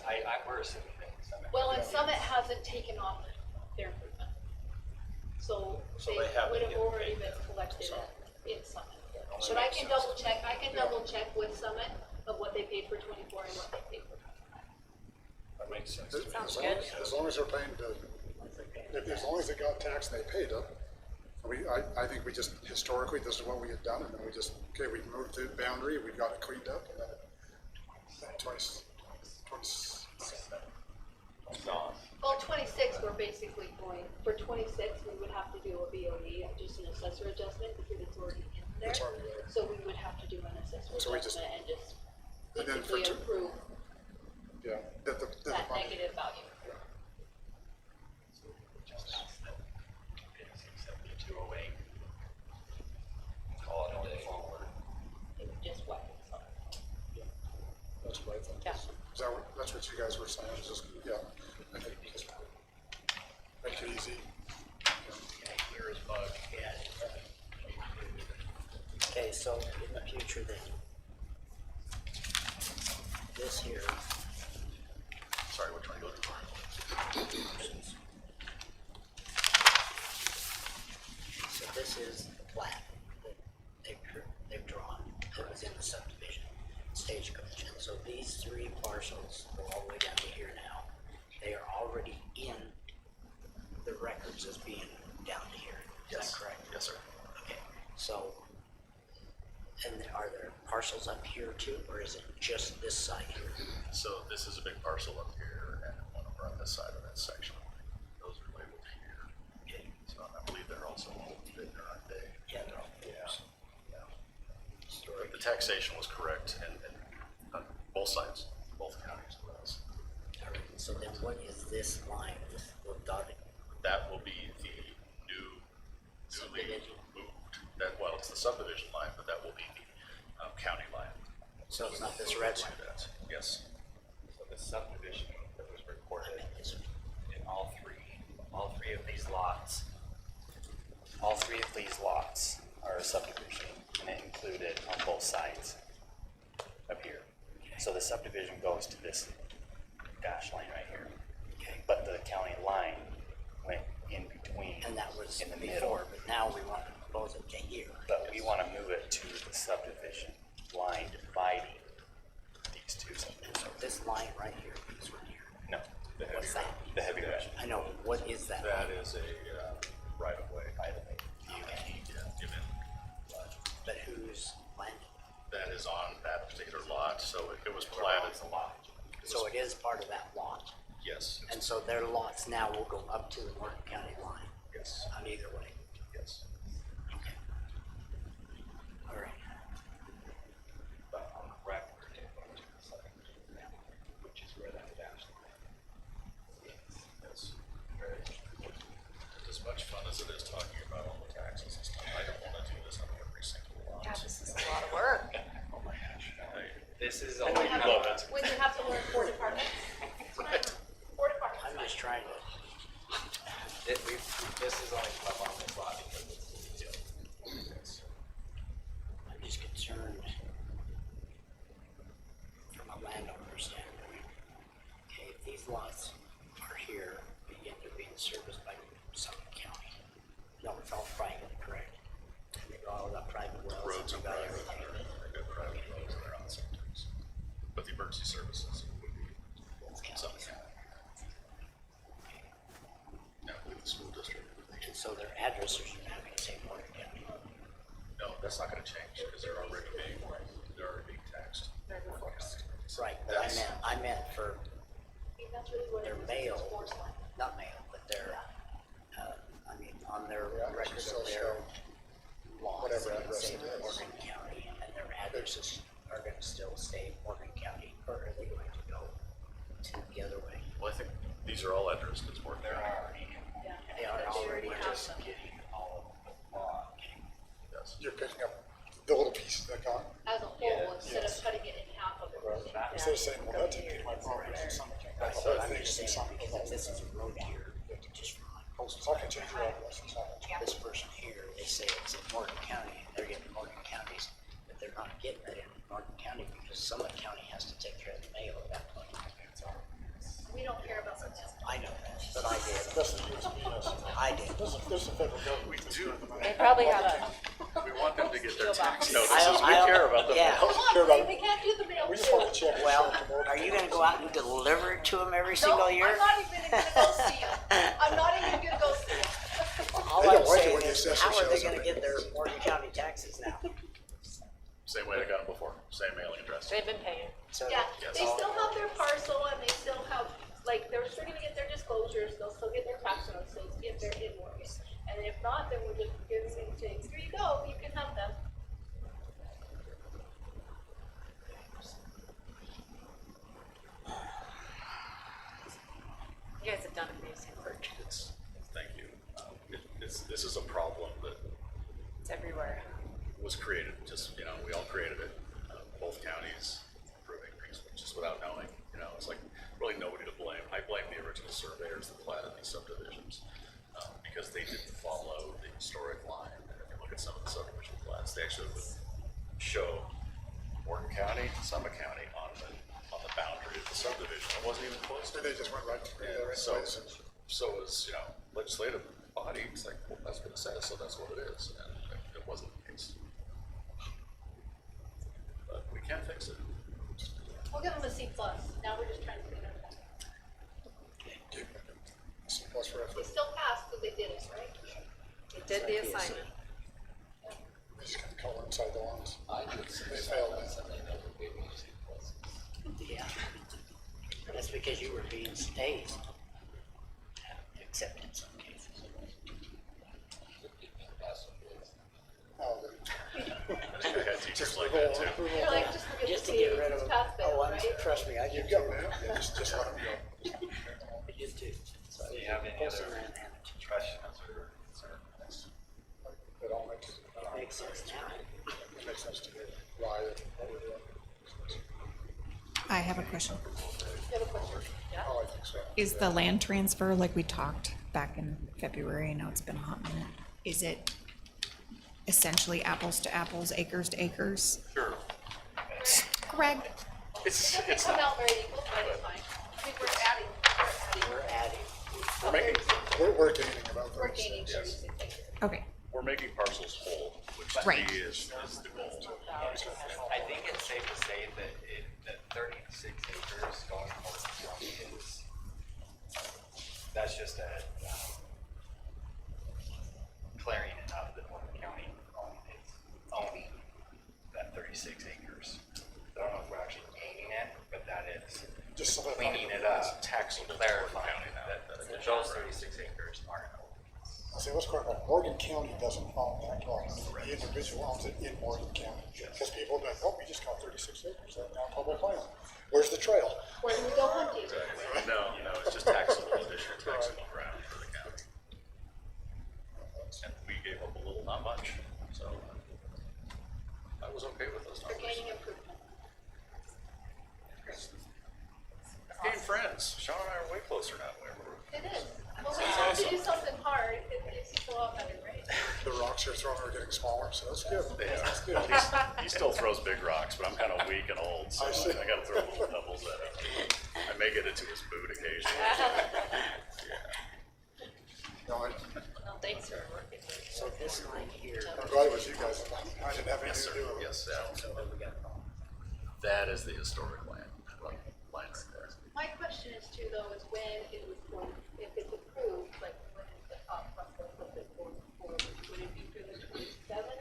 S3: we're assuming that Summit.
S6: Well, and Summit hasn't taken off their improvement. So
S7: So
S6: they
S7: they haven't
S6: would have
S7: given
S6: already been
S7: anything.
S6: collected in Summit.
S7: Only
S6: But I
S7: makes
S6: can
S7: sense.
S6: double check, with Summit of what they paid for 24 and what they paid for 25.
S7: That makes sense.
S4: as long as they're paying the, as long as they got taxed and they paid it, I think we just, historically, this is what we had done, and then we just, okay, we've moved the boundary, we've got it cleaned up, and then 20.
S7: Gone.
S6: Well, 26, we're basically going, for 26, we would have to do a BOE, just an assessor adjustment, because it's already in there.
S4: It's already there.
S6: So we would have to do an assessor
S4: So we just-
S6: adjustment and just
S4: And then for
S6: basically improve
S4: Yeah, that the
S6: that
S4: money,
S6: negative value.
S3: Just ask that it's 7208.
S7: Call it a day.
S3: Forward.
S6: It would just wipe it out.
S4: that's what I think.
S6: Yeah.
S4: Is that what, that's what you guys were saying, is just, yeah, I think just make it easy.
S3: Clear as mud.
S2: Yeah. Okay, so in the future then, this here,
S1: Sorry, which one are you looking for?
S2: so this is the plat that they've drawn, that was in the subdivision stagecoach. And so these three parcels go all the way down to here now. They are already in the records as being down to here. Is
S1: Yes.
S2: that correct?
S1: Yes, sir.
S2: Okay, so, and are there parcels up here too, or is it just this side here?
S1: So this is a big parcel up here and one over on this side of that section. Those are labeled here.
S2: Okay.
S1: So I believe they're also in there, aren't they?
S2: Yeah, they're all
S1: Yeah. But the taxation was correct and on both sides, both counties was.
S2: all right, so then what is this line, this little dotted?
S1: That will be the newly
S2: Subdivision.
S1: moved, that, well, it's the subdivision line, but that will be the county line.
S2: So it's not this red
S1: To
S2: one?
S1: that. Yes.
S3: So the subdivision that was
S2: I
S3: recorded
S2: meant this one.
S3: in all three of these lots, are a subdivision, and it included on both sides up here. So the subdivision goes to this dash line right here,
S2: Okay,
S3: but the county line went in between.
S2: and that was
S3: in the middle.
S2: before, but now we want to propose it to here.
S3: But we want to move it to the subdivision line dividing these two subdivisions.
S2: So this line right here, this one here,
S3: No, the heavy,
S2: What's that?
S3: the heavy line.
S2: I know, what is that?
S1: That is a right of way.
S3: By the way.
S2: Okay, it is part of that lot.
S1: Yes,
S2: And so their lots now will go up to the Morgan County line
S1: yes,
S2: on either way.
S1: yes.
S2: Okay. All right.
S3: But on the right, we're taking it to the side, which is where that dash line is.
S1: Yes. As much fun as it is talking about all the taxes and stuff, I don't wanna do this on every single lot.
S5: God, this is a lot of work.
S1: Oh my gosh.
S3: This is
S6: When
S3: only
S6: you have,
S1: love it.
S6: when you have to learn 4 departments,
S1: Right.
S6: 4 departments.
S2: I'm just trying to,
S3: this is only come on this lot because it's,
S1: Yes.
S2: I'm just concerned from a landowner standpoint. Okay, if these lots are here, but yet they're being serviced by Summit County. No, it's all private, correct? And they've all got private wells.
S1: Roads
S2: and
S1: are
S2: they've got
S1: private,
S2: everything.
S1: they've got private roads that are on sometimes. But the emergency services would be
S2: It's
S1: some
S2: counties.
S1: county. Now, with the school district,
S2: And so their addresses are now gonna say Morgan County.
S1: no, that's not gonna change, because they're already being taxed.
S2: Right, but I meant for
S6: I mean, that's really what it
S2: their
S6: is.
S2: mail,
S6: It's force line.
S2: not mail, but their, I mean, on their
S4: Yeah,
S2: record
S4: it's still
S2: of their lots,
S4: whatever
S2: they
S4: address
S2: say
S4: it is.
S2: Morgan County, and their addresses are gonna still say Morgan County, or are they going to go to the other way?
S1: Well, I think these are all addressed as Morgan
S3: they're
S1: County.
S3: already,
S6: Yeah.
S2: They are already
S3: we're
S2: just,
S3: just getting all of the lot.
S1: Yes.
S4: You're picking up the little piece that got,
S6: As a whole,
S3: Yeah.
S6: instead of cutting it in half of it.
S4: instead of saying, well, that's into my property, it's something.
S2: that's
S4: That's
S2: what
S4: other
S2: I'm
S4: things
S2: just
S4: in
S2: saying,
S4: some.
S2: because if this is a road here, just from my postal.
S4: So I can change your address, it's not.
S2: This person here, they say it's in Morgan County, and they're getting Morgan County's, but they're not getting it in Morgan County because Summit County has to take care of the mail at that point.
S6: We don't care about the mail.
S2: I know that, but I did,
S4: That's the USPS.
S2: I did.
S4: This is the federal government. We do.
S5: They probably have a,
S1: We want them to get their
S5: Skill
S1: tax
S5: box.
S1: notices, we care about them.
S2: Yeah,
S4: Care about
S6: They
S4: it.
S6: can't do the mail
S4: We just
S6: too.
S4: want to check.
S2: well, are you gonna go out and deliver it to them every
S6: No,
S2: single year?
S6: I'm not even gonna go see them. I'm not even gonna go see them.
S2: All
S4: They
S2: I'm
S4: don't like it
S2: saying
S4: when the
S2: is,
S4: assessor
S2: how are they
S4: shows
S2: gonna
S4: up.
S2: get their Morgan County taxes now?
S1: Same way I got them before, same mailing address.
S5: they've been paying.
S2: So,
S6: Yeah,
S1: Yes.
S6: they still have their parcel and they still have, like, they're still gonna get their disclosures, they'll still get their tax notices if they're in Morgan. And if not, then we're just giving them things, here you go, you can have them.
S5: You guys have done amazing work.
S1: It's, thank you. This is a problem that
S5: It's everywhere.
S1: was created, just, we all created it, both counties approving things, just without knowing, it's like, really nobody to blame. I blame the original surveyors that platted these subdivisions, because they didn't follow the historic line. And if you look at some of the subdivision plats, they actually would show Morgan County, Summit County on the boundary of the subdivision. It wasn't even close to
S4: They just went right through there
S1: and so,
S4: anyways.
S1: so as, legislative body, it's like, well, that's what it says, so that's what it is, and it wasn't the case. But we can fix it.
S6: We'll give them a C plus, now we're just trying to clean it up.
S4: C plus for
S6: They
S4: effort.
S6: still passed because they did it, right?
S5: They did the assignment.
S4: We just can color inside the lines.
S3: I would say
S4: They failed it.
S3: they never gave me C plus.
S2: yeah. That's because you were being stayed. Except in some cases.
S3: That's what it is.
S4: Oh,
S1: I think I had teachers like that too.
S6: They're like, just forget
S2: Just
S6: the
S2: to
S6: C,
S2: get rid of
S6: just
S2: them.
S6: pass fail,
S2: Oh,
S6: right?
S2: trust me, I
S4: you
S2: did
S4: go,
S2: too.
S4: man. Yeah, just let them go.
S2: I did too. So
S3: Do you have any
S2: close
S3: other
S2: around and it
S3: questions or concerns?
S4: It all makes
S2: makes sense now.
S4: it makes sense to me. Why, what we're doing.
S8: I have a question.
S6: You have a question?
S4: Oh, I think so.
S8: Is the land transfer, like we talked back in February, I know it's been a hot minute, is it essentially apples to apples, acres to acres?
S1: Sure.
S8: Greg,
S6: It doesn't come out very equal, but it's fine. I think we're adding.
S2: We're adding.
S1: We're making,
S4: We're gaining about
S6: We're
S4: 36.
S6: gaining 36 acres.
S8: okay,
S1: we're making parcels whole, which to
S8: Right.
S1: me is the goal.
S3: I think it's safe to say that 36 acres going to Morgan County is, that's just a, clearing it out that Morgan County is owning that 36 acres. I don't know if we're actually gaining it, but that is
S4: Just so that.
S3: cleaning
S1: little bit to Morgan
S3: clarify
S1: County now.
S3: that
S1: that
S3: those
S1: additional
S3: 36 acres aren't open.
S4: I say, let's clarify, Morgan County doesn't own that property. The individual owns it in Morgan County. Because people have been, oh, we just got 36 acres, that's now public land. Where's the trail?
S6: Where do we go hunting?
S1: No, it's just taxable, additional taxable ground for the county. And we gave up a little, not much, so I was okay with those
S6: We're
S1: numbers.
S6: gaining improvement.
S1: Gain friends. Sean and I are way closer now than we ever were.
S6: It is. Well, we have to do something hard, it makes people all better, right?
S4: The rocks you're throwing are getting smaller, so that's good.
S1: They are.
S4: That's good.
S1: He still throws big rocks, but I'm kind of weak and old, so
S4: I see.
S1: I gotta throw little pebbles at him. I may get into his boot occasionally.
S4: No,
S5: Well, thanks for working with me.
S2: So this line here.
S4: I'm glad it was you guys. I didn't have
S1: Yes,
S4: anything
S1: sir.
S4: to do with it.
S1: Yes,
S2: So what we got?
S1: that is the historic line right there.
S6: My question is too, though, is when it was going, if it's approved, like, when is the top process of this going forward? Would it be through the 27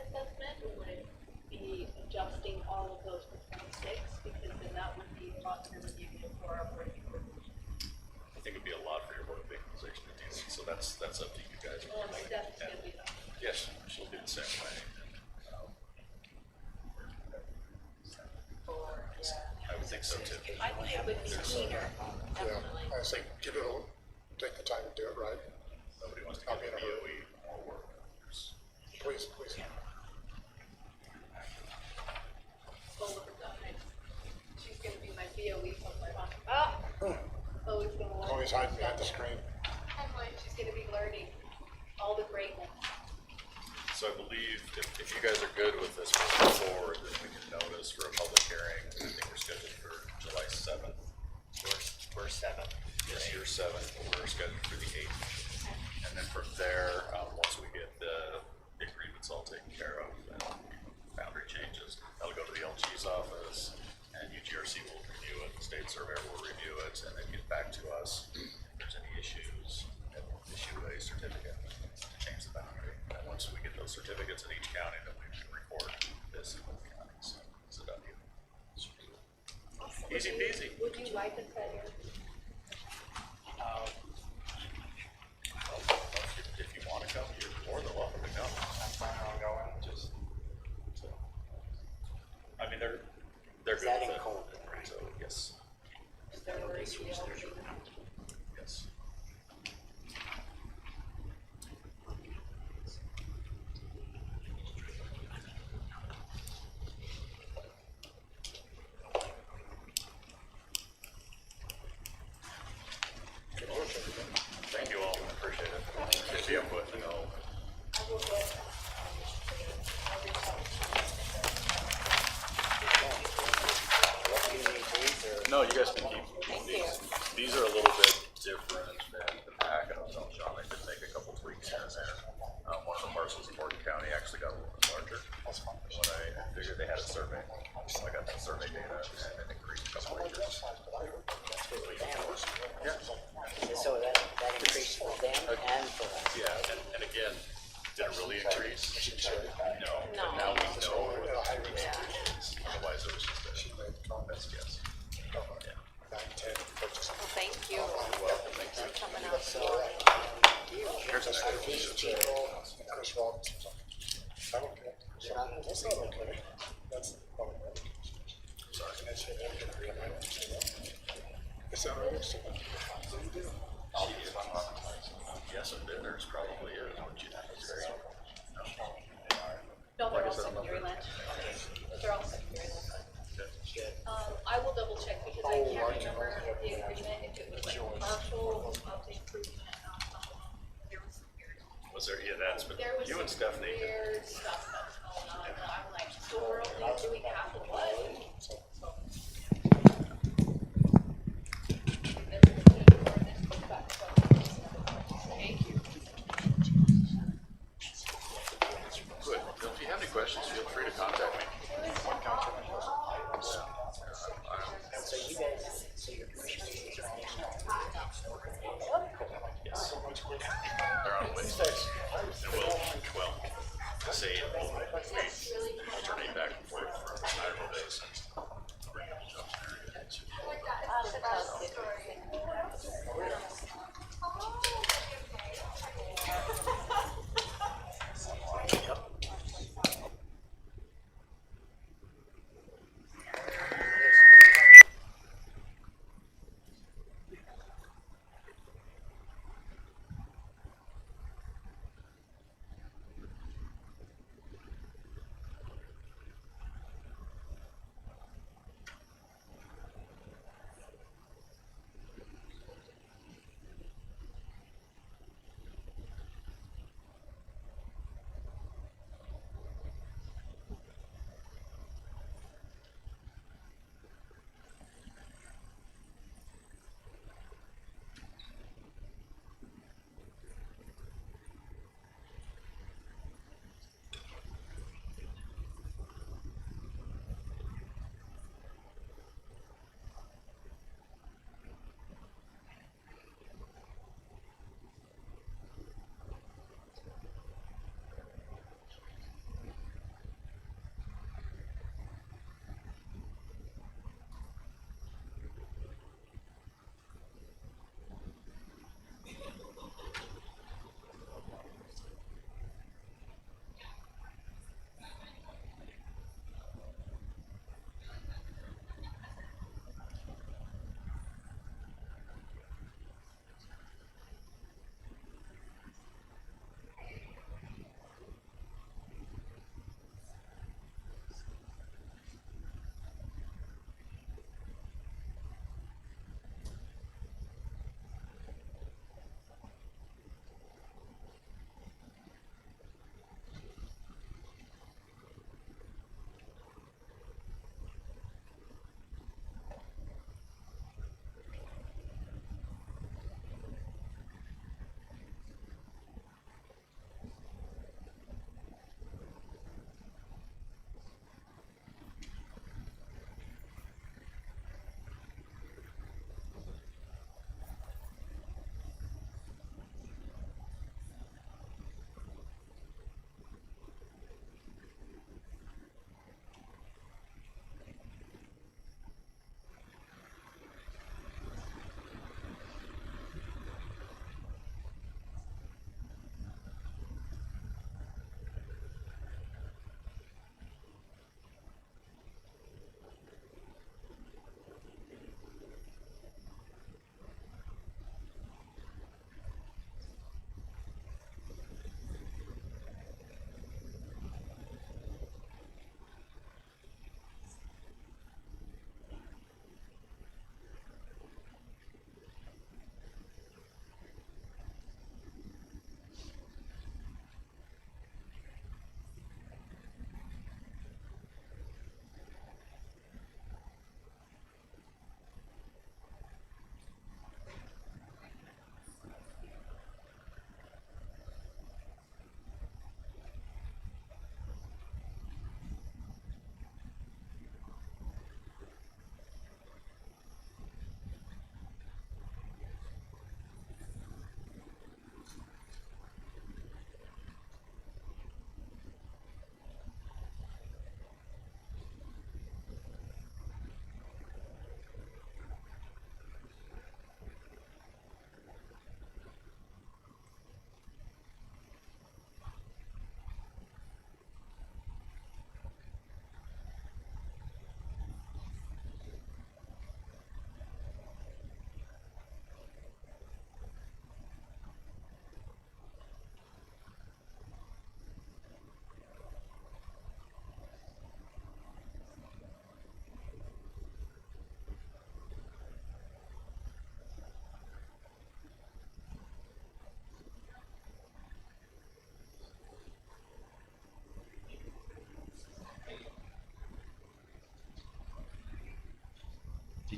S6: assessment, or would it be adjusting all of those for 26? Because then that would be a lot to review for our board of equalization.
S1: I think it'd be a lot for your board of equalization to deal with, so that's up to you guys.
S6: Well, Steph's gonna be done.
S1: Yes, she'll do the same way. I would think so too.
S6: I think it would be cleaner,
S4: Yeah,
S6: definitely.
S4: I say, give it a, take the time to do it right.
S1: Nobody wants to
S4: I'll
S1: give
S4: be
S1: the
S4: in a hurry.
S1: BOE more work.
S4: Please, please.
S6: Oh, look at that, nice. She's gonna be my BOE from my mom. Ah! Oh, it's gonna learn.
S4: Always hide behind the screen.
S6: I'm like, she's gonna be learning all the greatness.
S1: So I believe if you guys are good with this moving forward, then we can notice for a public hearing. I think we're scheduled for July 7th.
S3: We're 7.
S1: Yes, you're 7th, but we're scheduled for the 8th. And then from there, once we get the agreements all taken care of and boundary changes, that'll go to the LG's office and UGRC will review it, the state surveyor will review it, and then get back to us. If there's any issues, and we'll issue a certificate to change the boundary. And once we get those certificates in each county, then we can record this in both counties. It's a done deal. Easy peasy.
S6: Would you like us that here?
S1: If you want to come, you're more than welcome to come.
S3: I'm planning on going, just,
S1: I mean, they're
S2: Is
S1: good
S2: that
S1: with
S2: in
S1: it.
S2: Colton, right?
S1: So, yes,
S6: Is there a
S2: They
S6: ratio?
S2: switched theirs around.
S1: yes. Thank you all, I appreciate it. Appreciate the input, you know.
S6: I will get.
S2: What do you need these or?
S1: No, you guys can keep these. These are a little bit different than the packet. I was telling Sean, I did make a couple tweaks here and there. One of the parcels in Morgan County actually got a little bit larger. When I figured they had a survey, so I got that survey data and it increased a couple acres. Yeah,
S2: So that increased for them and for us.
S1: yeah, and again, did it really increase? No, but now we know what the increase is. Otherwise it was just a best guess. Yeah.
S4: 9, 10, purchase.
S5: Well, thank you
S1: You're welcome, thank you.
S5: for coming out.
S1: Here's a nice
S2: These
S1: picture.
S2: people,
S4: Chris Robinson. I'm okay.
S2: they're not in this
S4: That's not
S2: either.
S4: okay. That's probably right.
S1: Sorry.
S4: That's it. Is that right? So, what do you do?
S1: Yes, and then there's probably is, what you think is very.
S6: No, they're all secondary land. They're all secondary land. I will double check because I can't remember the agreement, if it was like partial of the improvement. There was some weird,
S1: Was there, yeah, that's been,
S6: there was
S1: you
S6: some
S1: and Stephanie.
S6: weird stuff that was going on, and I'm like, so we're only doing half of what? So. Thank you.
S1: Good. Well, if you have any questions, feel free to contact me.
S2: So you guys, so your commission meetings are all.
S1: Yes. They're on Wednesdays. And well, say, we alternate back and forth from Idaho Basin. Bring up Jobs area.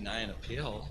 S9: deny an appeal.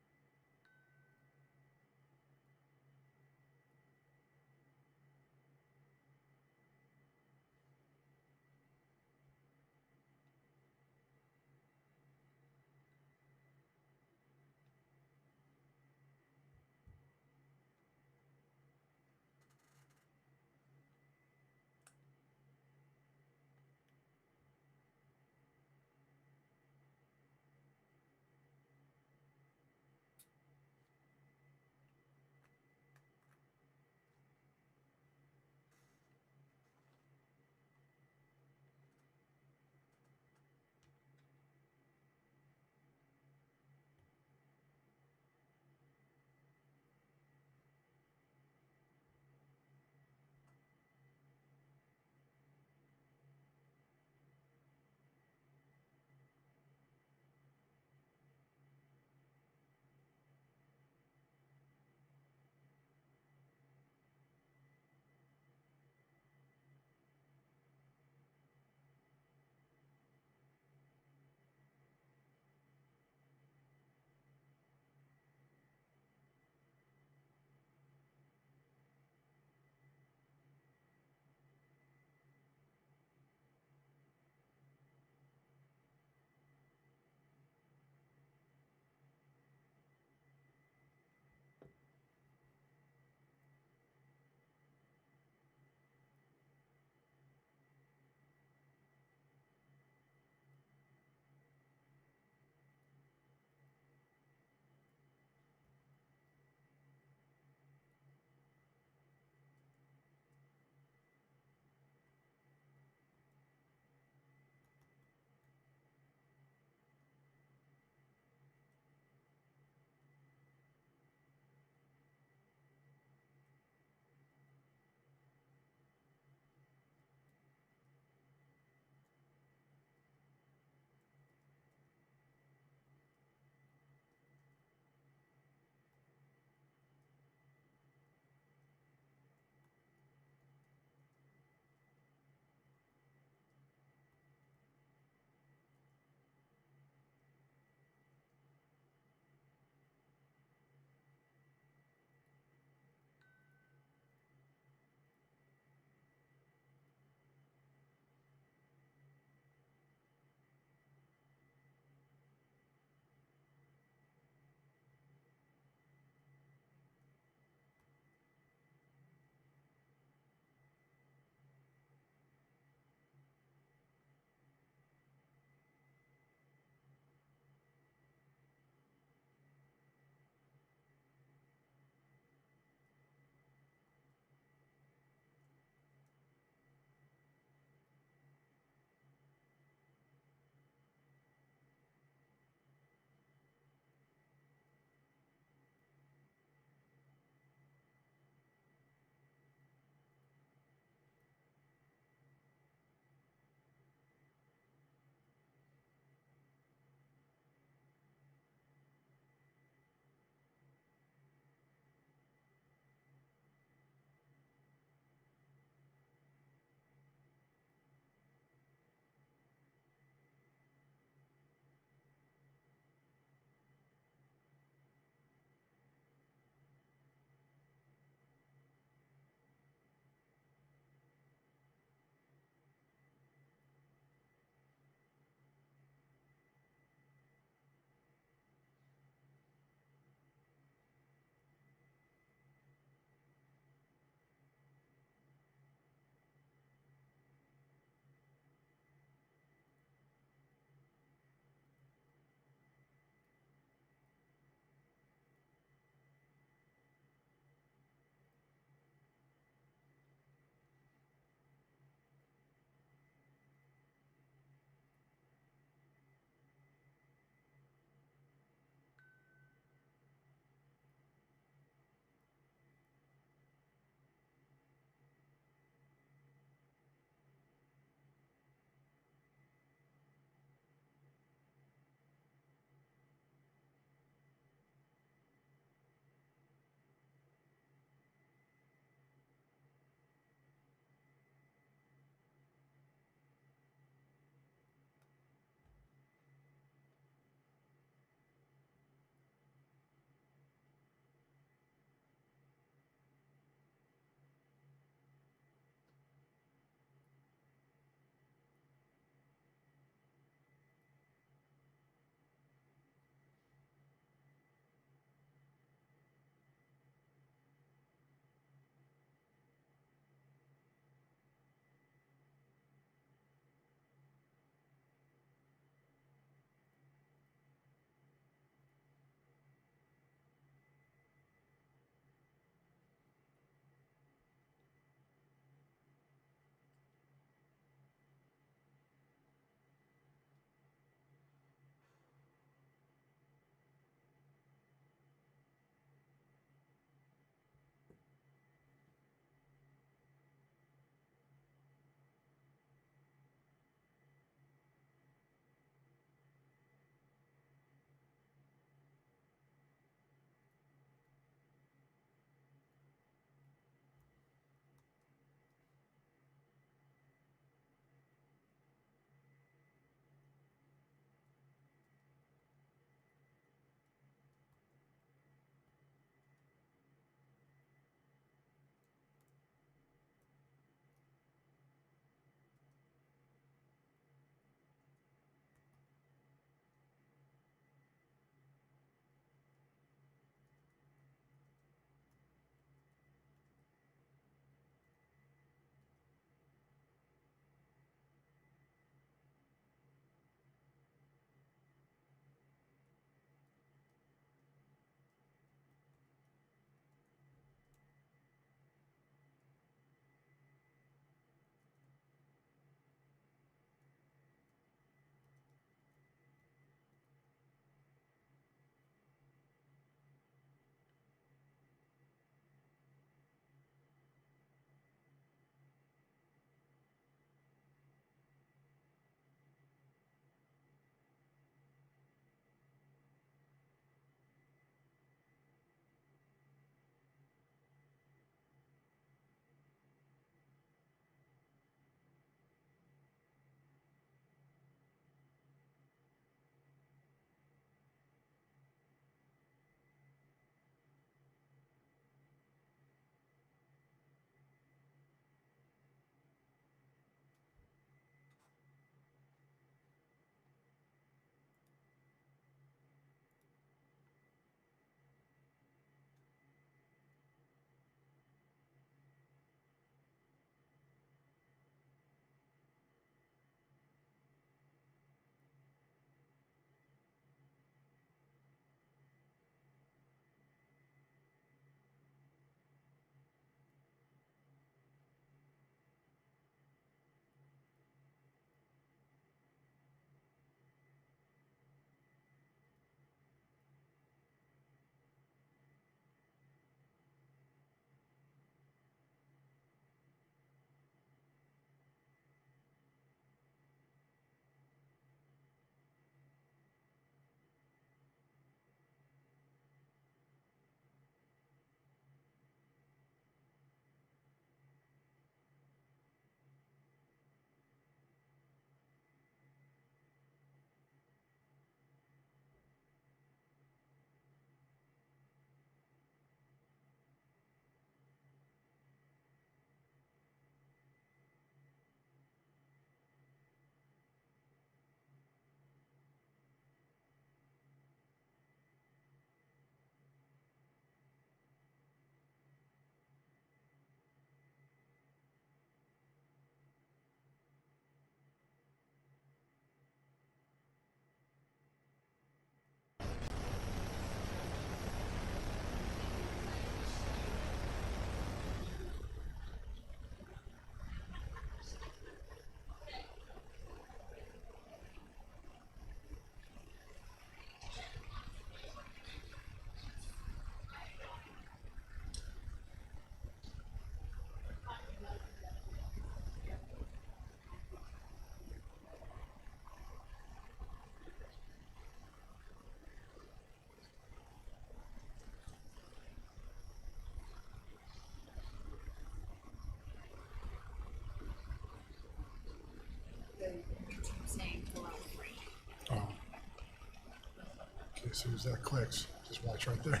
S4: As soon as that clicks, just watch right there.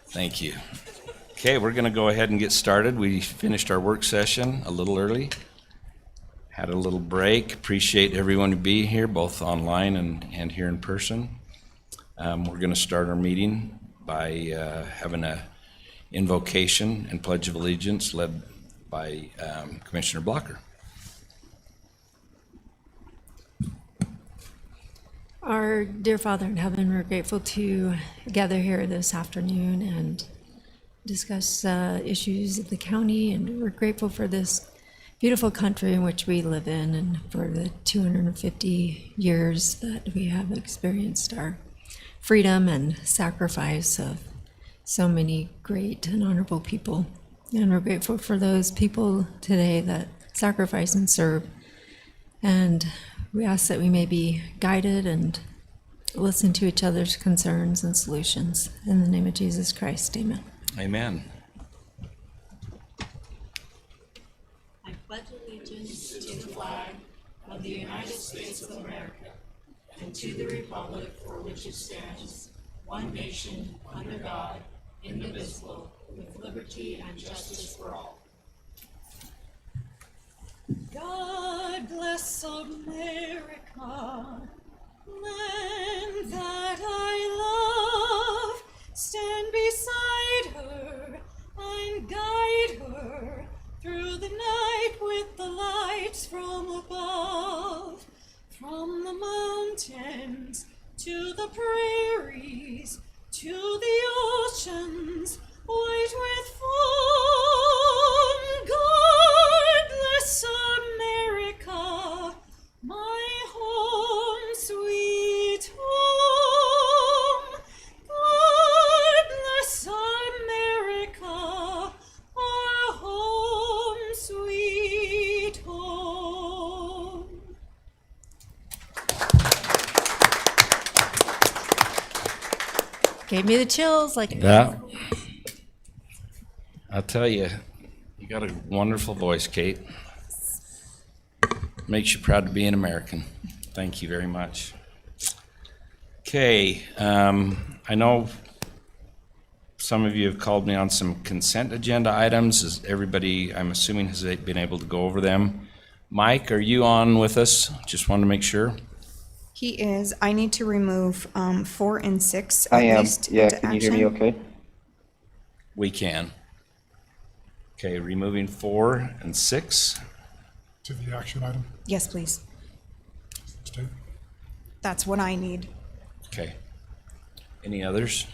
S7: Thank you. Okay, we're going to go ahead and get started. We finished our work session a little early. Had a little break. Appreciate everyone to be here, both online and here in person. We're going to start our meeting by having a invocation and pledge of allegiance led by Commissioner Blocker.
S9: Our dear Father in heaven, we're grateful to gather here this afternoon and discuss issues of the county, and we're grateful for this beautiful country in which we live in and for the 250 years that we have experienced our freedom and sacrifice of so many great and honorable people. And we're grateful for those people today that sacrifice and serve. And we ask that we may be guided and listen to each other's concerns and solutions. In the name of Jesus Christ, amen.
S7: Amen.
S9: I pledge allegiance to the flag of the United States of America and to the republic for which it stands, one nation, under God, indivisible, with liberty and justice for all. God bless America, land that I love. Stand beside her and guide her through the night with the lights from above. From the mountains to the prairies to the oceans white with foam. God bless America, my home, sweet home. God bless America, our home, sweet home. Gave me the chills like
S7: Yeah. I'll tell you, you got a wonderful voice, Kate. Makes you proud to be an American. Thank you very much. Okay, I know some of you have called me on some consent agenda items. Is everybody, I'm assuming, has been able to go over them? Mike, are you on with us? Just wanted to make sure.
S8: He is. I need to remove 4 and 6
S10: I
S8: at
S10: am.
S8: least
S10: Yeah,
S8: into
S10: can you hear me
S8: action.
S10: okay?
S7: We can. Okay, removing 4 and 6.
S4: To the action item,
S8: Yes, please.
S4: Steve?
S8: That's what I need.
S7: Okay. Any others?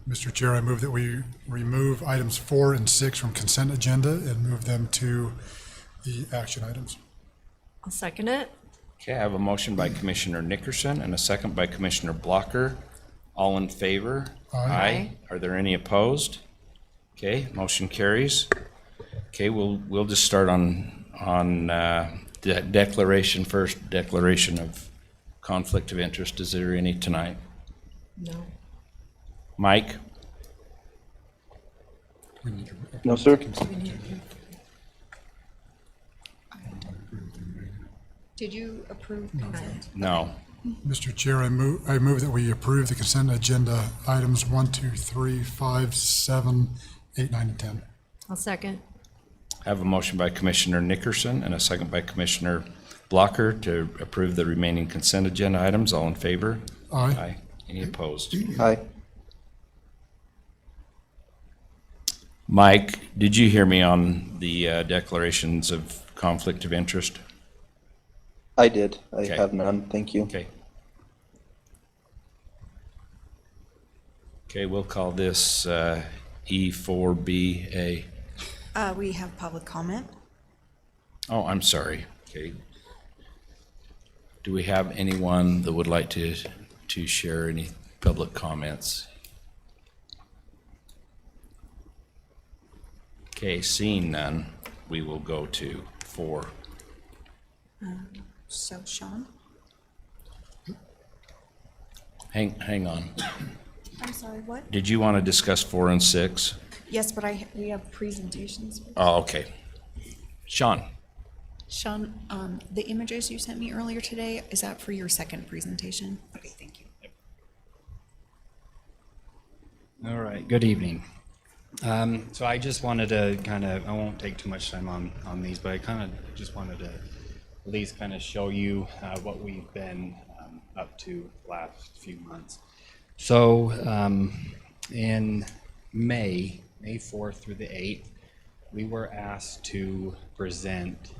S4: Mr. Chair, I move that we remove items 4 and 6 from consent agenda and move them to the action items.
S9: I'll second it.
S7: Okay, I have a motion by Commissioner Nickerson and a second by Commissioner Blocker. All in favor?
S4: Aye.
S7: Are there any opposed? Okay, motion carries. Okay, we'll just start on the declaration first, declaration of conflict of interest. Is there any tonight?
S9: No.
S7: Mike?
S4: We need to-
S10: No, sir.
S8: Did you approve consent?
S7: No.
S4: Mr. Chair, I move that we approve the consent agenda items 1, 2, 3, 5, 7, 8, 9, and 10.
S9: I'll second.
S7: I have a motion by Commissioner Nickerson and a second by Commissioner Blocker to approve the remaining consent agenda items. All in favor?
S4: Aye.
S7: Any opposed?
S10: Aye.
S7: Mike, did you hear me on the declarations of conflict of interest?
S10: I did. I
S7: Okay.
S10: have none. Thank you.
S7: Okay. Okay, we'll call this E4BA.
S8: We have public comment.
S7: Oh, I'm sorry. Okay. Do we have anyone that would like to share any public comments? Okay, seeing none, we will go to 4.
S8: So Sean?
S7: Hang on.
S8: I'm sorry, what?
S7: Did you want to discuss 4 and 6?
S8: Yes, but we have presentations.
S7: Oh, okay. Sean?
S8: Sean, the images you sent me earlier today, is that for your second presentation? Okay, thank you.
S11: All right, good evening. So I just wanted to I won't take too much time on these, but I kind of just wanted to at least kind of show you what we've been up to the last few months. So in May 4th through the 8th, we were asked to present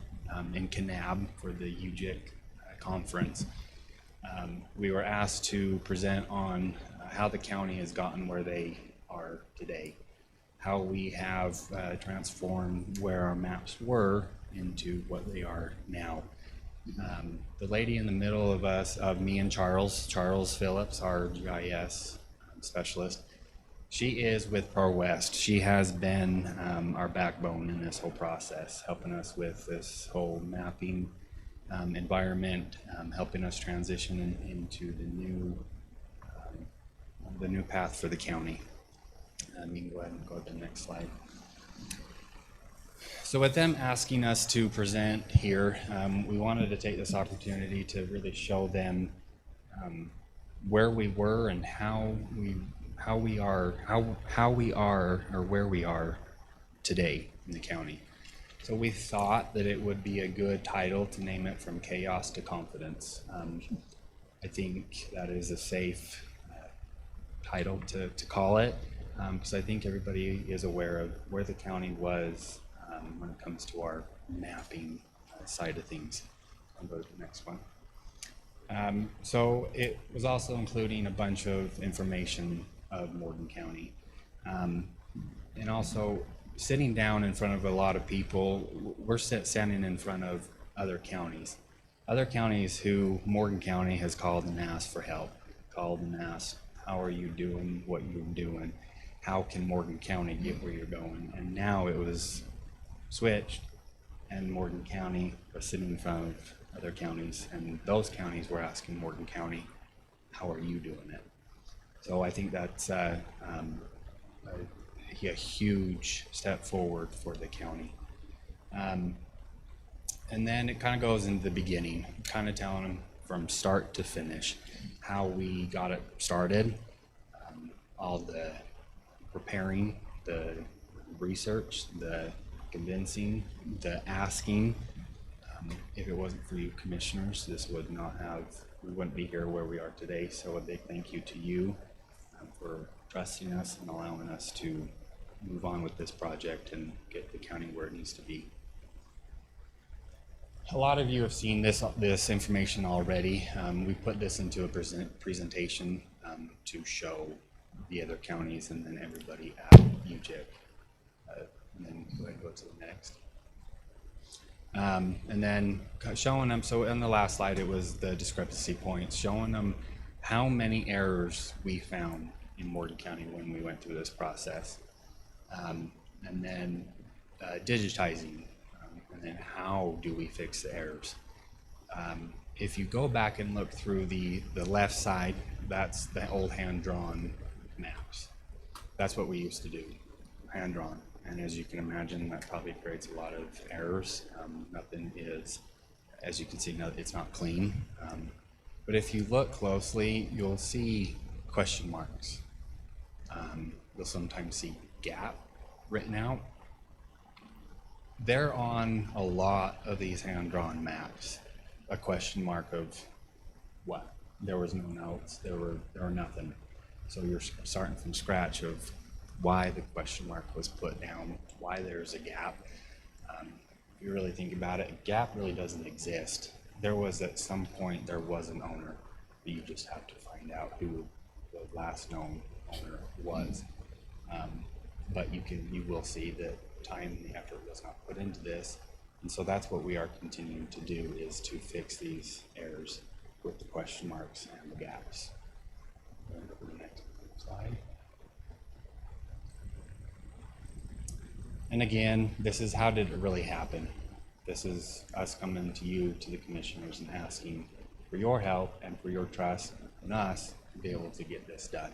S11: in Kanab for the UJIC conference. We were asked to present on how the county has gotten where they are today, how we have transformed where our maps were into what they are now. The lady in the middle of us, of me and Charles Phillips, our GIS specialist, she is with ProWest. She has been our backbone in this whole process, helping us with this whole mapping environment, helping us transition into the new path for the county. You can go ahead and go to the next slide. So with them asking us to present here, we wanted to take this opportunity to really show them where we were and how we are or where we are today in the county. So we thought that it would be a good title to name it From Chaos to Confidence. I think that is a safe title to call it, because I think everybody is aware of where the county was when it comes to our mapping side of things. I'll go to the next one. So it was also including a bunch of information of Morgan County, and also sitting down in front of a lot of people. We're standing in front of other counties who Morgan County has called and asked for help, called and asked, how are you doing what you're doing? How can Morgan County get where you're going? And now it was switched, and Morgan County was sitting in front of other counties, and those counties were asking Morgan County, how are you doing it? So I think that's a huge step forward for the county. And then it kind of goes into the beginning, kind of telling them from start to finish how we got it started, all the preparing, the research, the convincing, the asking. If it wasn't for you commissioners, we wouldn't be here where we are today. So a big thank you to you for trusting us and allowing us to move on with this project and get the county where it needs to be. A lot of you have seen this information already. We put this into a presentation to show the other counties and then everybody at UJIC. And then go ahead and go to the next. And then showing them, so on the last slide it was the discrepancy points, showing them how many errors we found in Morgan County when we went through this process. And then digitizing, and then how do we fix the errors. If you go back and look through the left side, that's the old hand-drawn maps. That's what we used to do, hand-drawn. And as you can imagine, that probably creates a lot of errors. Nothing is, as you can see, it's not clean. But if you look closely, you'll see question marks. You'll sometimes see gap written out. They're on a lot of these hand-drawn maps. A question mark of what? There was no notes, there were nothing. So you're starting from scratch of why the question mark was put down, why there's a gap. If you really think about it, a gap really doesn't exist. There was, at some point, there was an owner, but you just have to find out who the last known owner was. But you will see that time and the effort was not put into this, and so that's what we are continuing to do, is to fix these errors. with the question marks and the gaps. Going to the next slide. And again, this is how did it really happen? This is us coming to you, to the commissioners, and asking for your help and for your trust in us to be able to get this done.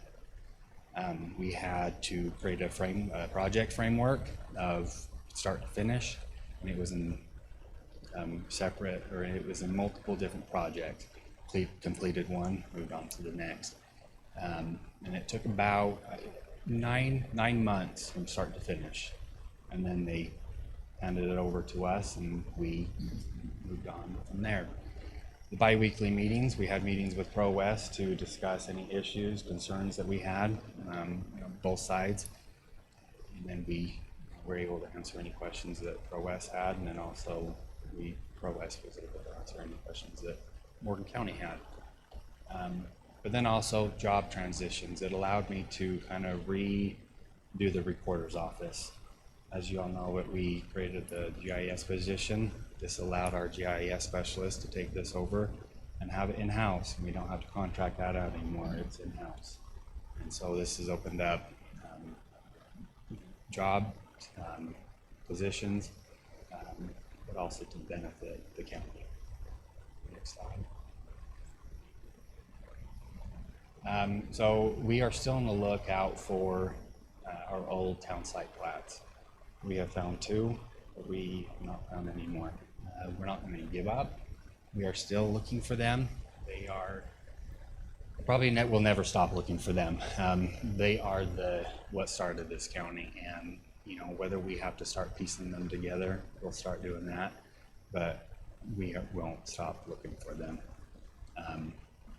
S11: We had to create a project framework of start to finish, and it was in it was in multiple different projects. Completed one, moved on to the next, and it took about nine months from start to finish, and then they handed it over to us, and we moved on from there. The bi-weekly meetings, we had meetings with Pro West to discuss any issues, concerns that we had, both sides. And then we were able to answer any questions that Pro West had, and then also Pro West was able to answer any questions that Morgan County had. But then also job transitions. It allowed me to kind of redo the recorder's office. As you all know, we created the GIS position. This allowed our GIS specialist to take this over and have it in-house. We don't have to contract that out anymore. It's in-house. And so this has opened up job positions, but also to benefit the county. Next slide. So we are still on the lookout for our old town site plats. We have found 2, but we have not found any more. We're not going to give up. We are still looking for them. They are probably we'll never stop looking for them. They are what started this county, and whether we have to start piecing them together, we'll start doing that. But we won't stop looking for them.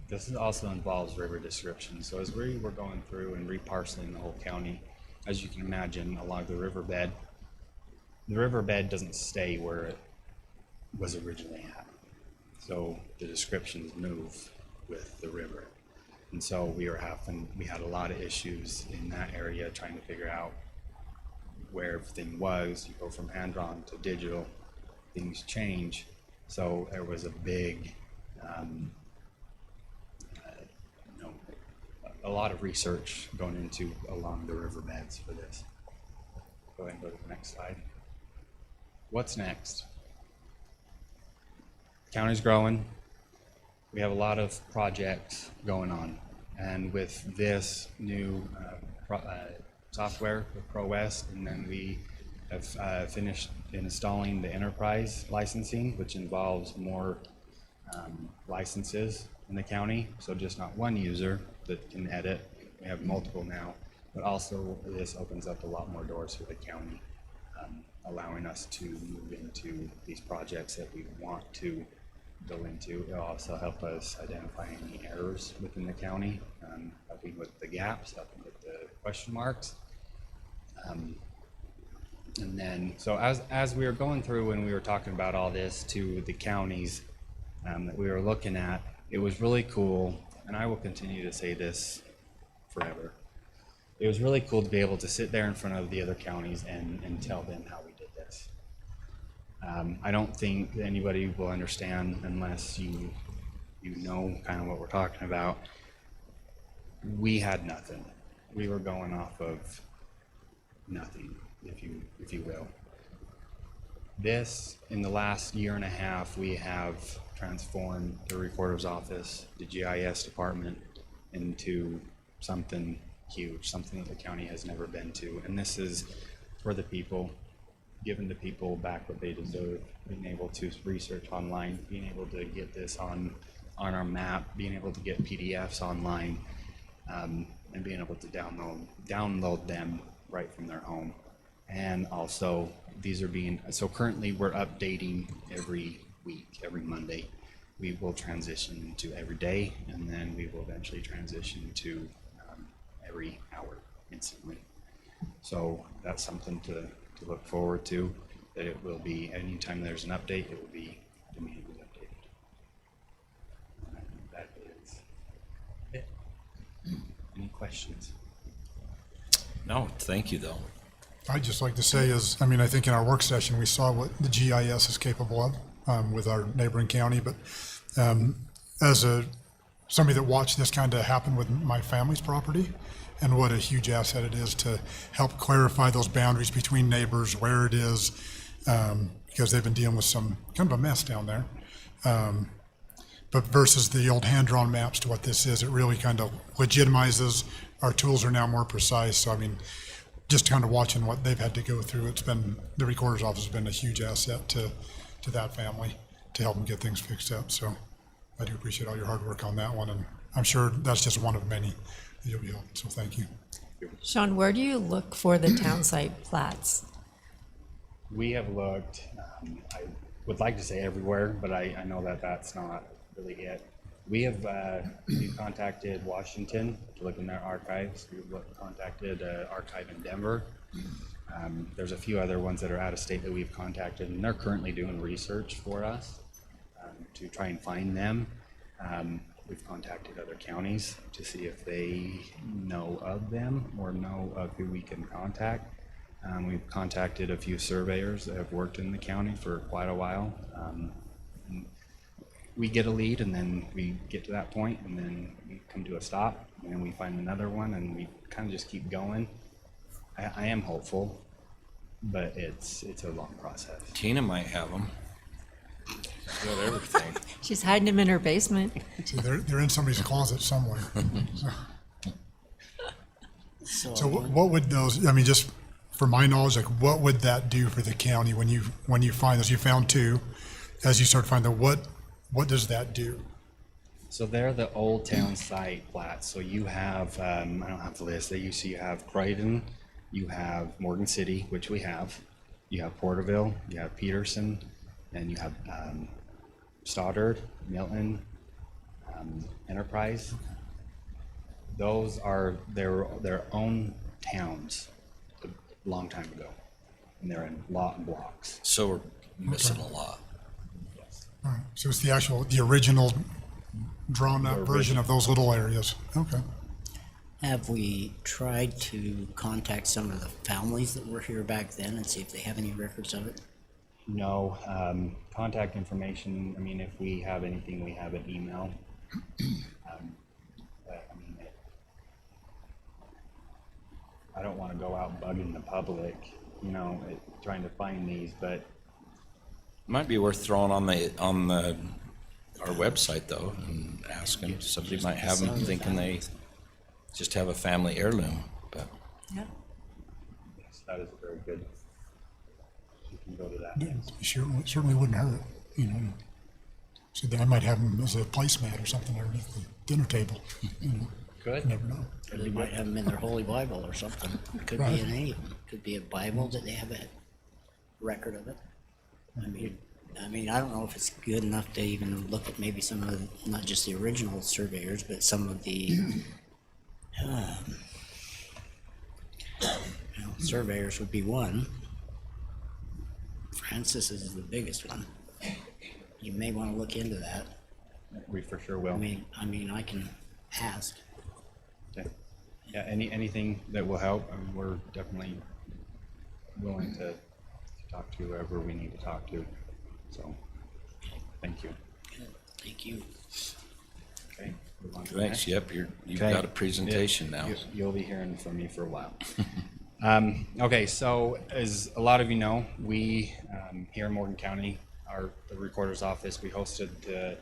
S11: This also involves river description. So as we were going through and reparceling the whole county, as you can imagine, along the riverbed doesn't stay where it was originally at. So the descriptions move with the river. And so we had a lot of issues in that area trying to figure out where everything was. You go from hand-drawn to digital, things change. So there was a big, a lot of research going into along the riverbeds for this. Go ahead and go to the next slide. What's next? County's growing. We have a lot of projects going on, and with this new software with Pro West, and then we have finished installing the enterprise licensing, which involves more licenses in the county. So just not one user that can edit. We have multiple now, but also this opens up a lot more doors for the county, allowing us to move into these projects that we want to go into. It'll also help us identify any errors within the county, helping with the gaps, helping with the question marks. And then, so as we were going through and we were talking about all this to the counties that we were looking at, it was really cool, and I will continue to say this forever. It was really cool to be able to sit there in front of the other counties and tell them how we did this. I don't think anybody will understand unless you know kind of what we're talking about. We had nothing. We were going off of nothing, if you will. This, in the last year and a half, we have transformed the recorder's office, the GIS department, into something huge, something that the county has never been to. And this is for the people, giving the people back what they deserve, being able to research online, being able to get this on our map, being able to get PDFs online, and being able to download them right from their home. And also these are so currently we're updating every week, every Monday. We will transition to every day, and then we will eventually transition to every hour instantly. So that's something to look forward to, that it will be, anytime there's an update, it will be immediately updated. That is it. Any questions?
S7: No, thank you though.
S4: I'd just like to say I think in our work session, we saw what the GIS is capable of with our neighboring county, but as somebody that watched this kind of happen with my family's property, and what a huge asset it is to help clarify those boundaries between neighbors, where it is, because they've been dealing with some kind of a mess down there. But versus the old hand-drawn maps to what this is, it really kind of legitimizes. Our tools are now more precise. So, I mean, just kind of watching what they've had to go through, it's been, the recorder's office has been a huge asset to that family to help them get things fixed up. So I do appreciate all your hard work on that one. And I'm sure that's just one of many that you'll be helping. So thank you.
S9: Sean, where do you look for the town site plats?
S11: We have looked, I would like to say everywhere, but I know that that's not really it. We have we've contacted Washington to look in their archives. We've contacted archive in Denver. There's a few other ones that are out of state that we've contacted, and they're currently doing research for us to try and find them. We've contacted other counties to see if they know of them or know of who we can contact. We've contacted a few surveyors that have worked in the county for quite a while. We get a lead, and then we get to that point, and then we come to a stop, and then we find another one, and we kind of just keep going. I am hopeful, but it's a long process.
S7: Tina might have them. She's got everything.
S9: She's hiding them in her basement.
S4: See, they're in somebody's closet somewhere. So what would those, I mean, just for my knowledge, like what would that do for the county when you find those? You found two. As you start finding them, what does that do?
S11: So they're the old town site plats. So you have, I don't have the list. You have Croydon, you have Morgan City, which we have. You have Porterville, you have Peterson, and you have Stoddard, Milton, Enterprise. Those are their own towns a long time ago, and they're in lot blocks.
S7: So we're missing a lot.
S4: All right. So it's the original drawn up version of those little areas. Okay.
S2: Have we tried to contact some of the families that were here back then and see if they have any records of it?
S11: No, contact information, I mean, if we have anything, we have an email. But I mean, I don't want to go out bugging the public, trying to find these, but
S7: Might be worth throwing on our website though, and asking. Somebody might have them thinking they just have a family heirloom, but.
S9: Yeah.
S11: yes, that is very good. You can go to that.
S4: Certainly wouldn't hurt, So then I might have them as a placemat or something underneath the dinner table.
S11: Good.
S4: Never know.
S2: Or they might have them in their Holy Bible or something. It could be in any of them. Could be a Bible that they have a record of it. I mean, I don't know if it's good enough to even look at maybe some of the, not just the original surveyors, but some of the surveyors would be one. Francis is the biggest one. You may want to look into that.
S11: We for sure will.
S2: I mean, I can ask.
S11: Okay. Yeah, anything that will help, we're definitely willing to talk to whoever we need to talk to. So, thank you.
S2: Good. Thank you.
S11: Okay. move on to the
S7: Thanks,
S11: next.
S7: yep, you've
S11: Okay.
S7: got a presentation now.
S11: You'll be hearing from me for a while. Okay, so as a lot of you know, we here in Morgan County, the Recorder's Office, we hosted the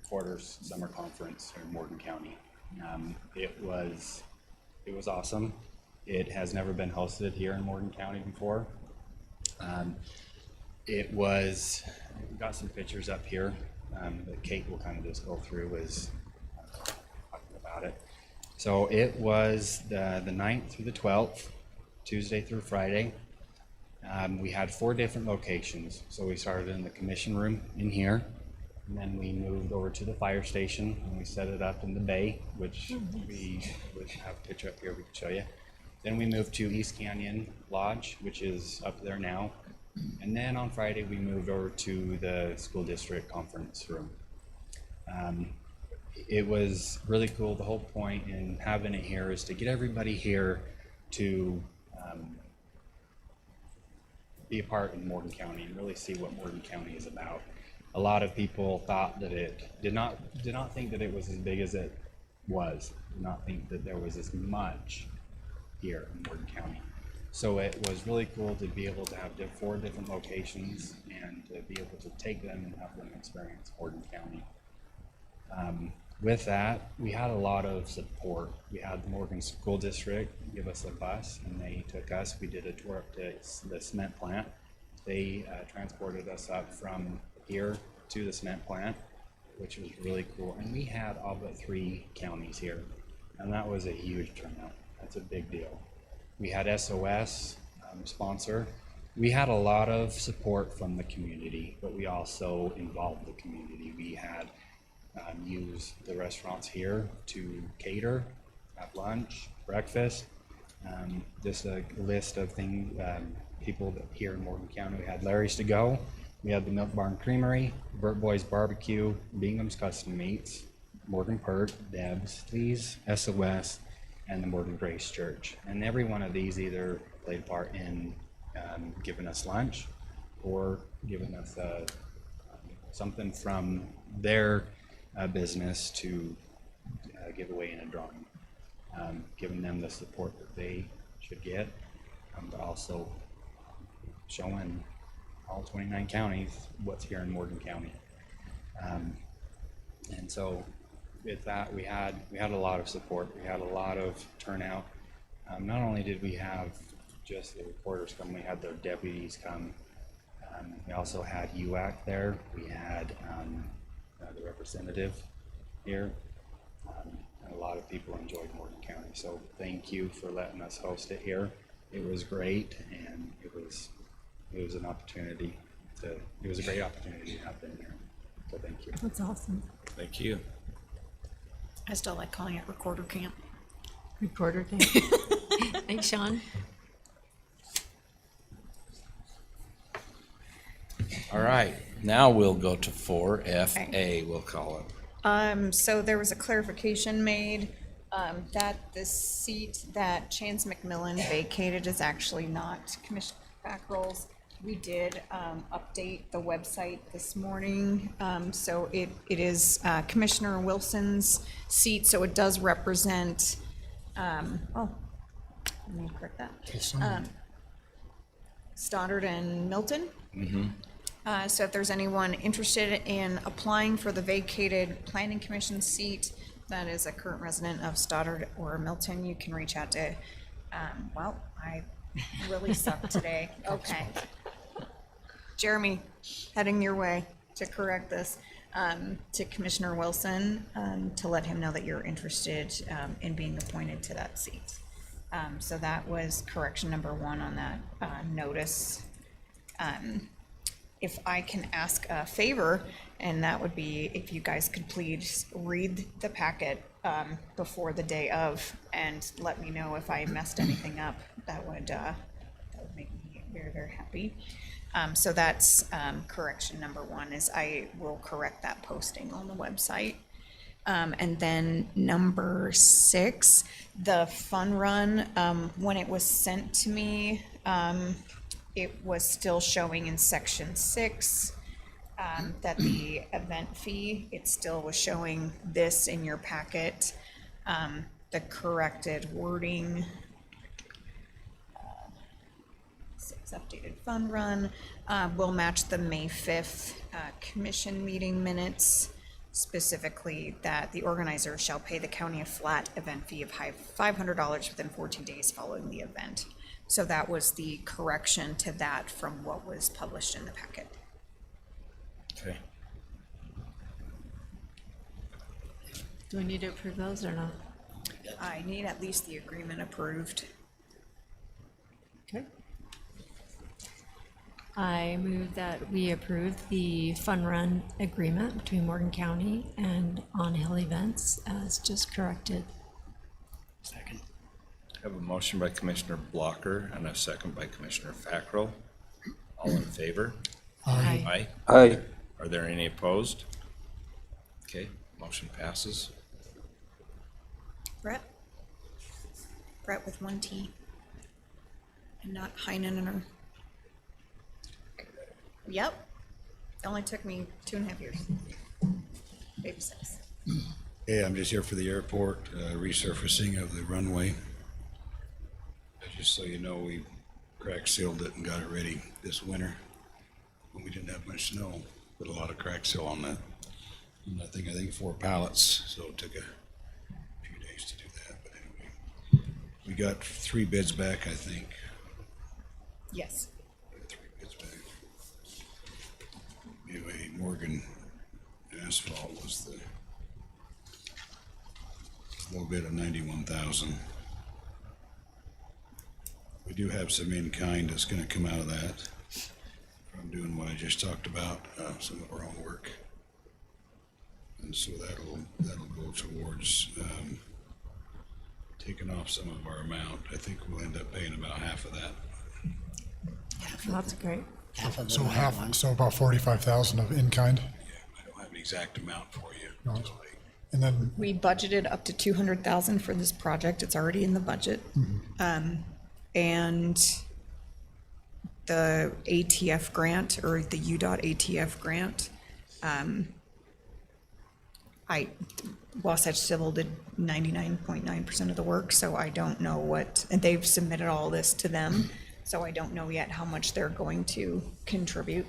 S11: Recorder's Summer Conference here in Morgan County. It was awesome. It has never been hosted here in Morgan County before. We got some pictures up here that Kate will kind of just go through as talking about it. So it was the 9th through the 12th, Tuesday through Friday. We had 4 different locations. So we started in the commission room in here, and then we moved over to the fire station, and we set it up in the bay, which we would have a picture up here we could show you. Then we moved to East Canyon Lodge, which is up there now. And then on Friday, we moved over to the school district conference room. It was really cool. The whole point in having it here is to get everybody here to be a part in Morgan County and really see what Morgan County is about. a lot of people thought that it did not think that it was as big as it was. Did not think that there was as much here in Morgan County. So it was really cool to be able to have 4 different locations and to be able to take them and have them experience Morgan County. With that, we had a lot of support. We had the Morgan School District give us a bus, and they took us. We did a tour up to the cement plant. They transported us up from here to the cement plant, which was really cool. And we had all but 3 counties here, and that was a huge turnout. That's a big deal. We had SOS sponsor. We had a lot of support from the community, but we also involved the community. We had used the restaurants here to cater, have lunch, breakfast, just a list of things, people that here in Morgan County. We had Larry's to Go, we had the Milk Barn Creamery, Burt Boys Barbecue, Bingham's Custom Meats, Morgan Pert, Deb's, Lee's, SOS, and the Morgan Grace Church. And every one of these either played a part in giving us lunch or giving us something from their business to give away in a drawing, giving them the support that they should get, but also showing all 29 counties what's here in Morgan County. And so with that, we had a lot of support. We had a lot of turnout. Not only did we have just the reporters come, we had their deputies come. We also had UAC there. We had the representative here. And a lot of people enjoyed Morgan County. So thank you for letting us host it here. It was great, and it was an opportunity it was a great opportunity to have been here. So thank you.
S9: That's awesome.
S7: Thank you.
S8: I still like calling it recorder camp.
S9: Reporter thing. Thanks, Sean.
S7: All right, now we'll go to 4FA, we'll call it.
S8: So there was a clarification made, that the seat that Chance McMillan vacated is actually not Commissioner Fackrell's. We did, update the website this morning, so it is, Commissioner Wilson's seat, so it does represent, let me correct that. Stoddard and Milton. So if there's anyone interested in applying for the vacated planning commission seat that is a current resident of Stoddard or Milton, you can reach out to, I really suck today. Okay. Jeremy, heading your way to correct this, to Commissioner Wilson, to let him know that you're interested, in being appointed to that seat. So that was correction number 1 on that, notice. If I can ask a favor, and that would be if you guys could please read the packet before the day of and let me know if I messed anything up. That would make me very, very happy. So that's correction number 1 is I will correct that posting on the website. And then number 6, the fun run, when it was sent to me, it was still showing in section 6 that the event fee, it still was showing this in your packet. The corrected wording, 6 updated fund run, will match the May 5th commission meeting minutes, specifically that the organizer shall pay the county a flat event fee of $500 within 14 days following the event. So that was the correction to that from what was published in the packet.
S7: Okay.
S9: Do we need to approve those or not?
S8: I need at least the agreement approved.
S9: Okay. I move that we approve the fun run agreement between Morgan County and On Hill Events as just corrected.
S2: Second.
S7: I have a motion by Commissioner Blocker and a second by Commissioner Fackrell. All in favor?
S9: Aye.
S7: Aye.
S10: Aye.
S7: Are there any opposed? Okay, motion passes.
S8: Brett? Brett with 1 T. And not Heinen or. Yep. It only took me 2.5 years. Baby steps.
S12: Hey, I'm just here for the airport, resurfacing of the runway. Just so you know, we crack sealed it and got it ready this winter. When we didn't have much snow, put a lot of crack seal on that. And I think 4 pallets, so it took a few days to do that, but anyway. We got 3 bids back, I think.
S8: Yes.
S12: 3 bids back. Anyway, Morgan Asphalt was the low bid of 91,000. We do have some in-kind that's gonna come out of that from doing what I just talked about, some of our own work. And so that'll go towards, taking off some of our amount. I think we'll end up paying about half of that.
S9: That's great.
S2: Half of
S4: So
S2: the
S4: half,
S2: one.
S4: so about 45,000 of in-kind.
S12: I don't have an exact amount for you.
S4: No.
S12: So
S4: And then,
S8: We budgeted up to 200,000 for this project. It's already in the budget. And the ATF grant, or the UDOT ATF grant, Wasatch Civil did 99.9% of the work, so I don't know what, and they've submitted all this to them, so I don't know yet how much they're going to contribute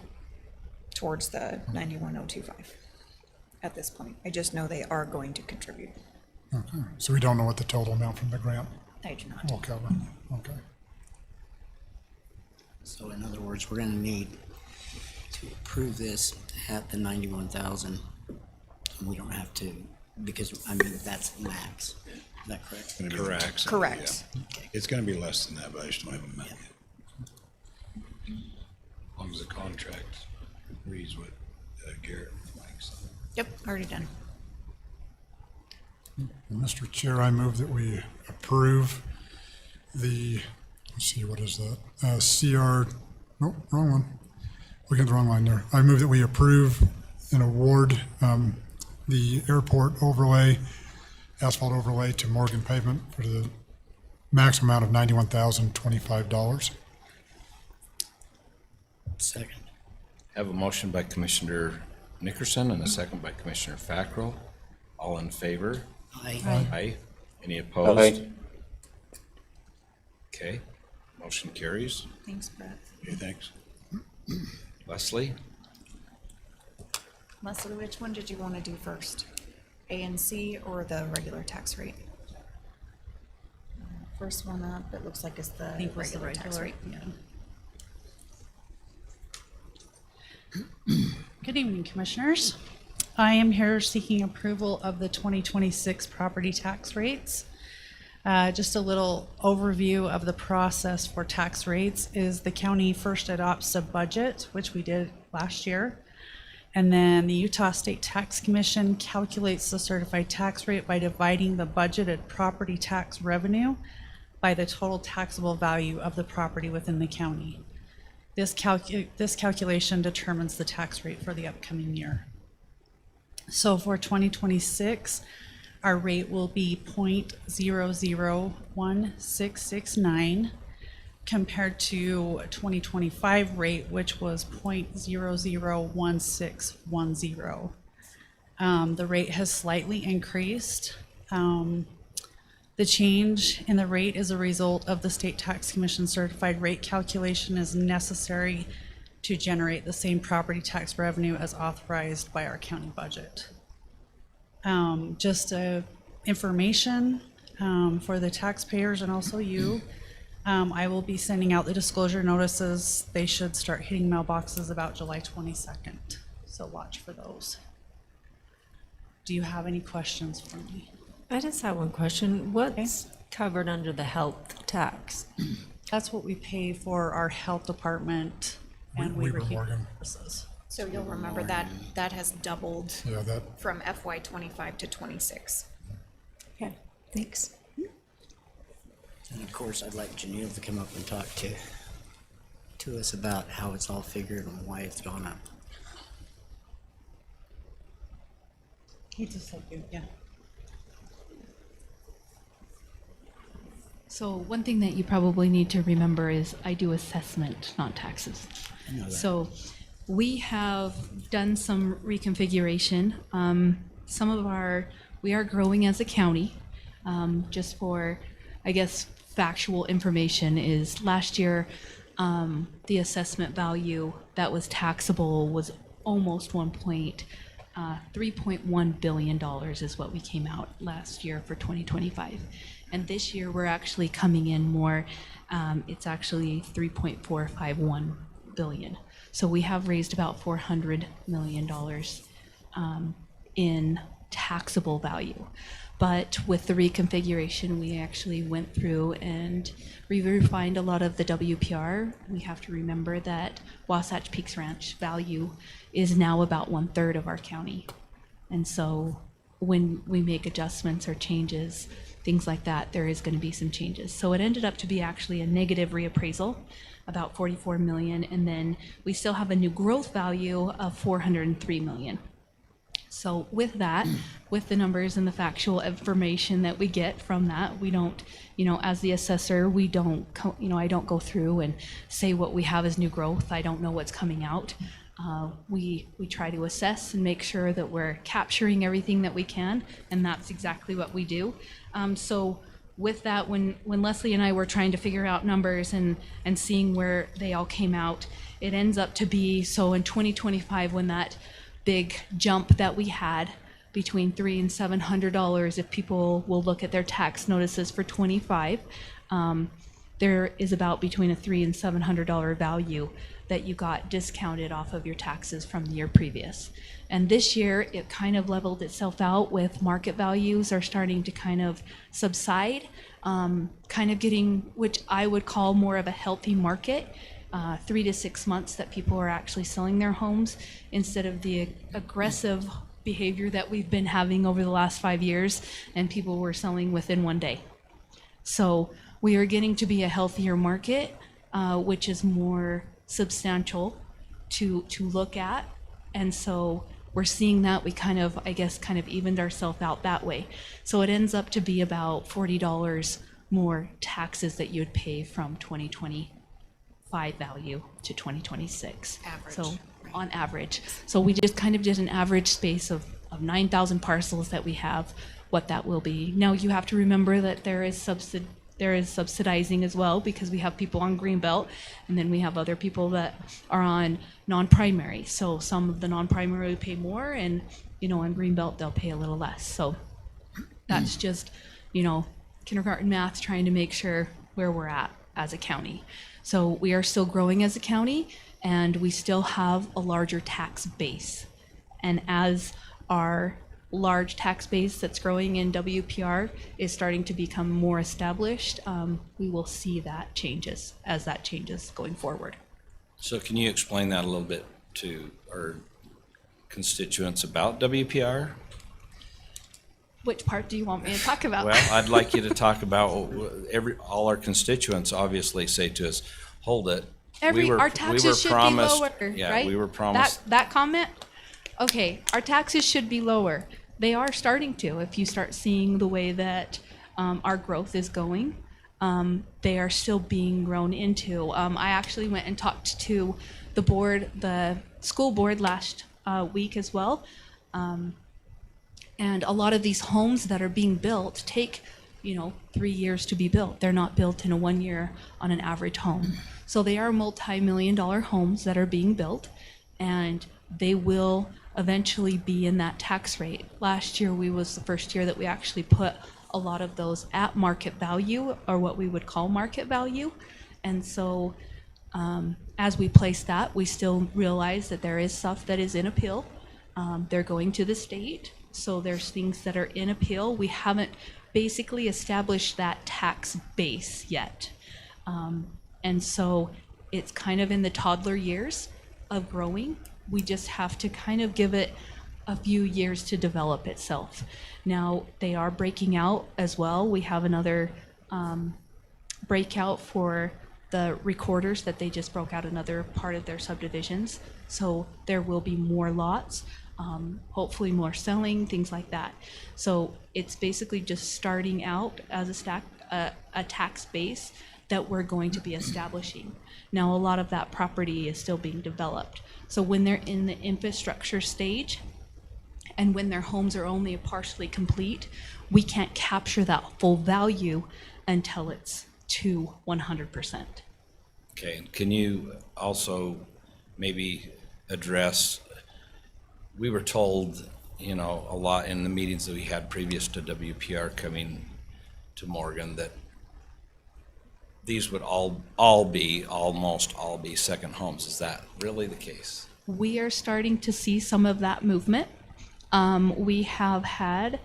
S8: towards the 91,025 at this point. I just know they are going to contribute.
S4: okay, so we don't know what the total amount from the grant
S8: I do not.
S4: will cover. Okay.
S2: So in other words, we're gonna need to approve this at the 91,000. And we don't have to, because, I mean, that's max. Is that correct?
S12: it's gonna be-
S7: Correct.
S8: Correct.
S12: Yeah. It's gonna be less than that, but I just don't have a amount yet. As long as the contract reads what Garrett likes.
S8: Yep, already done.
S4: Mr. Chair, I move that we approve the, let's see, what is that? Nope, wrong one. Looking at the wrong line there. I move that we approve and award the airport overlay, asphalt overlay to Morgan Pavement for the maximum amount of $91,025.
S2: Second.
S7: Have a motion by Commissioner Nickerson and a second by Commissioner Fackrell. All in favor?
S2: Aye.
S7: Aye. Any opposed?
S10: Aye.
S7: Okay, motion carries.
S8: Thanks, Brett.
S12: Okay, thanks.
S7: Leslie?
S8: Leslie, which one did you want to do first? A and C or the regular tax rate? First one up, it looks like it's the
S6: think was the
S8: regular tax rate.
S6: regular, Good evening, Commissioners. I am here seeking approval of the 2026 property tax rates. Just a little overview of the process for tax rates is the county first adopts a budget, which we did last year. And then the Utah State Tax Commission calculates the certified tax rate by dividing the budgeted property tax revenue by the total taxable value of the property within the county. This calculation determines the tax rate for the upcoming year. So for 2026, our rate will be 0.001669 compared to a 2025 rate, which was 0.001610. The rate has slightly increased. The change in the rate is a result of the State Tax Commission certified rate calculation is necessary to generate the same property tax revenue as authorized by our county budget. Just information for the taxpayers and also you. I will be sending out the disclosure notices. They should start hitting mailboxes about July 22nd, so watch for those. Do you have any questions for me?
S9: I just have one question. What's covered under the health tax?
S6: That's what we pay for our health department and
S4: Weaver
S6: Weaver Human
S4: Morgan.
S6: Services.
S8: So you'll remember that has doubled
S4: Yeah, that,
S8: from FY 25 to 26.
S9: Okay, thanks.
S2: And of course, I'd like Janelle to come up and talk to us about how it's all figured and why it's gone up.
S6: He just like you, yeah.
S13: So one thing that you probably need to remember is I do assessment, not taxes.
S2: I know that.
S13: So we have done some reconfiguration. We are growing as a county. Just for, I guess, factual information is last year, the assessment value that was taxable was almost $3.1 billion is what we came out last year for 2025. And this year we're actually coming in more, it's actually 3.451 billion. So we have raised about $400 million in taxable value. But with the reconfiguration, we actually went through and we refined a lot of the WPR. We have to remember that Wasatch Peaks Ranch value is now about 1/3 of our county. And so when we make adjustments or changes, things like that, there is going to be some changes. So it ended up to be actually a negative reappraisal, about 44 million. And then we still have a new growth value of 403 million. So with that, with the numbers and the factual information that we get from that, we don't, as the assessor, we don't, I don't go through and say what we have as new growth. I don't know what's coming out. We try to assess and make sure that we're capturing everything that we can, and that's exactly what we do. So with that, when Leslie and I were trying to figure out numbers and seeing where they all came out, it ends up to be, so in 2025, when that big jump that we had between $300 and $700, if people will look at their tax notices for 25, there is about between a $300 and $700 value that you got discounted off of your taxes from the year previous. And this year, it kind of leveled itself out with market values are starting to kind of subside, kind of getting, which I would call more of a healthy market. 3 to 6 months that people are actually selling their homes instead of the aggressive behavior that we've been having over the last 5 years, and people were selling within 1 day. So we are getting to be a healthier market, which is more substantial to look at. And so we're seeing that we kind of evened ourselves out that way. So it ends up to be about $40 more taxes that you would pay from 2025 value to 2026.
S8: Average.
S13: So on average. So we just kind of did an average space of 9,000 parcels that we have, what that will be. Now you have to remember that there is subsidizing as well, because we have people on Greenbelt, and then we have other people that are on non-primary. So some of the non-primary pay more, and on Greenbelt they'll pay a little less. So that's just kindergarten math, trying to make sure where we're at as a county. So we are still growing as a county, and we still have a larger tax base. And as our large tax base that's growing in WPR is starting to become more established, we will see that changes going forward.
S7: So can you explain that a little bit to our constituents about WPR?
S13: Which part do you want me to talk about?
S7: Well, I'd like you to talk about all our constituents obviously say to us, hold it.
S13: Our taxes should be lower,
S7: yeah,
S13: right?
S7: We were promised.
S13: That comment? Okay, our taxes should be lower. They are starting to. If you start seeing the way that our growth is going, they are still being grown into. I actually went and talked to the school board last week as well. And a lot of these homes that are being built take 3 years to be built. They're not built in a 1 year on an average home. So they are multi-million-dollar homes that are being built, and they will eventually be in that tax rate. Last year was the first year that we actually put a lot of those at market value, or what we would call market value. And so as we place that, we still realize that there is stuff that is in appeal. They're going to the state. So there's things that are in appeal. We haven't basically established that tax base yet. And so it's kind of in the toddler years of growing. We just have to kind of give it a few years to develop itself. Now, they are breaking out as well. We have another breakout for the recorders that they just broke out another part of their subdivisions. So there will be more lots. Hopefully more selling, things like that. So it's basically just starting out as a tax base that we're going to be establishing. Now, a lot of that property is still being developed. So when they're in the infrastructure stage and when their homes are only partially complete, we can't capture that full value until it's to 100%.
S7: Okay, and can you also maybe address, we were told, you know, a lot in the meetings that we had previous to WPR coming to Morgan, that these would almost all be second homes. Is that really the case?
S13: We are starting to see some of that movement. We have had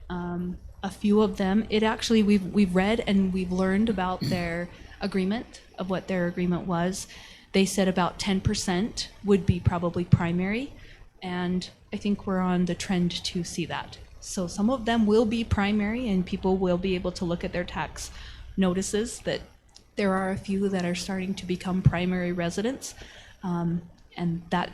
S13: a few of them. It actually, we've read and we've learned about their agreement, of what their agreement was. They said about 10% would be probably primary, and I think we're on the trend to see that. So some of them will be primary, and people will be able to look at their tax notices that there are a few that are starting to become primary residents, and that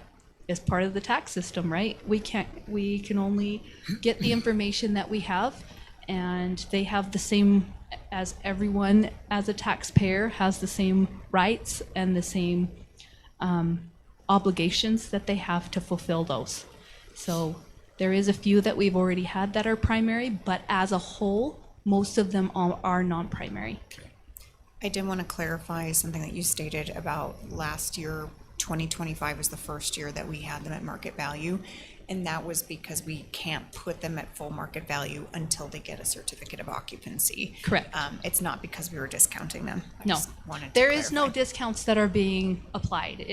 S13: is part of the tax system, right? We can only get the information that we have, and they have the same as everyone as a taxpayer has the same rights and the same obligations that they have to fulfill those. So there is a few that we've already had that are primary, but as a whole, most of them are non-primary.
S8: I did want to clarify something that you stated about last year. 2025 was the first year that we had them at market value, and that was because we can't put them at full market value until they get a certificate of occupancy.
S13: Correct.
S8: It's not because we were discounting them. I
S13: No,
S8: just wanted to
S13: there is no
S8: clarify.
S13: discounts that are being applied.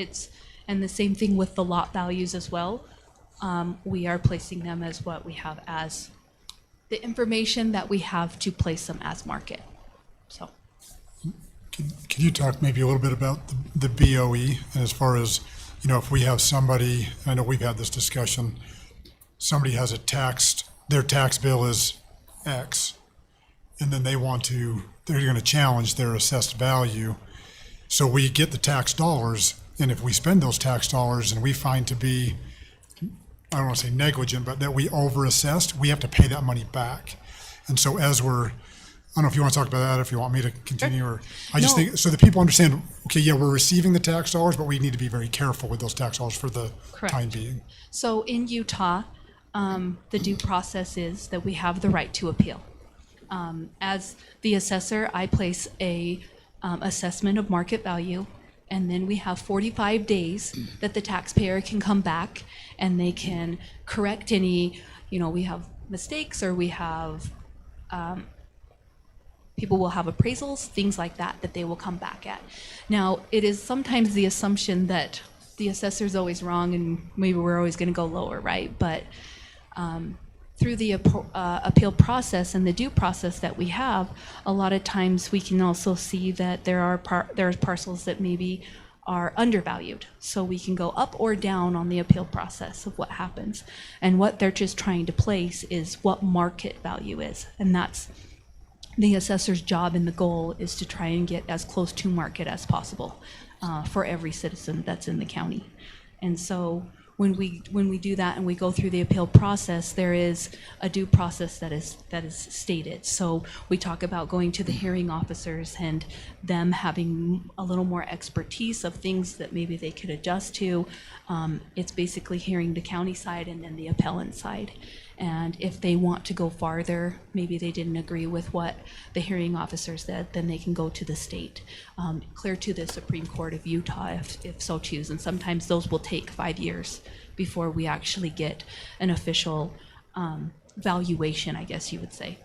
S13: And the same thing with the lot values as well. We are placing them as what we have as the information that we have to place them as market. So.
S4: Can you talk maybe a little bit about the BOE, and as far as, you know, if we have somebody, I know we've had this discussion, somebody has their tax bill is X, and then they're going to challenge their assessed value. So we get the tax dollars, and if we spend those tax dollars and we find to be, I don't want to say negligent, but that we overassessed, we have to pay that money back. And so I don't know if you want to talk about that, if you want me to continue, or I just
S13: No.
S4: think, so that people understand, okay, yeah, we're receiving the tax dollars, but we need to be very careful with those tax dollars for the
S13: Correct.
S4: time being.
S13: So in Utah, the due process is that we have the right to appeal. As the assessor, I place a assessment of market value, and then we have 45 days that the taxpayer can come back and they can correct any, we have mistakes, or we have, people will have appraisals, things like that they will come back at. Now, it is sometimes the assumption that the assessor's always wrong and maybe we're always going to go lower, right? But through the appeal process and the due process that we have, a lot of times we can also see that there's parcels that maybe are undervalued. So we can go up or down on the appeal process of what happens. And what they're just trying to place is what market value is. And that's the assessor's job, and the goal is to try and get as close to market as possible for every citizen that's in the county. And so when we do that and we go through the appeal process, there is a due process that is stated. So we talk about going to the hearing officers and them having a little more expertise of things that maybe they could adjust to. It's basically hearing the county side and then the appellant side. And if they want to go farther, maybe they didn't agree with what the hearing officer said, then they can go to the state, clear to the Supreme Court of Utah if so choose. And sometimes those will take 5 years before we actually get an official valuation, I guess you would say.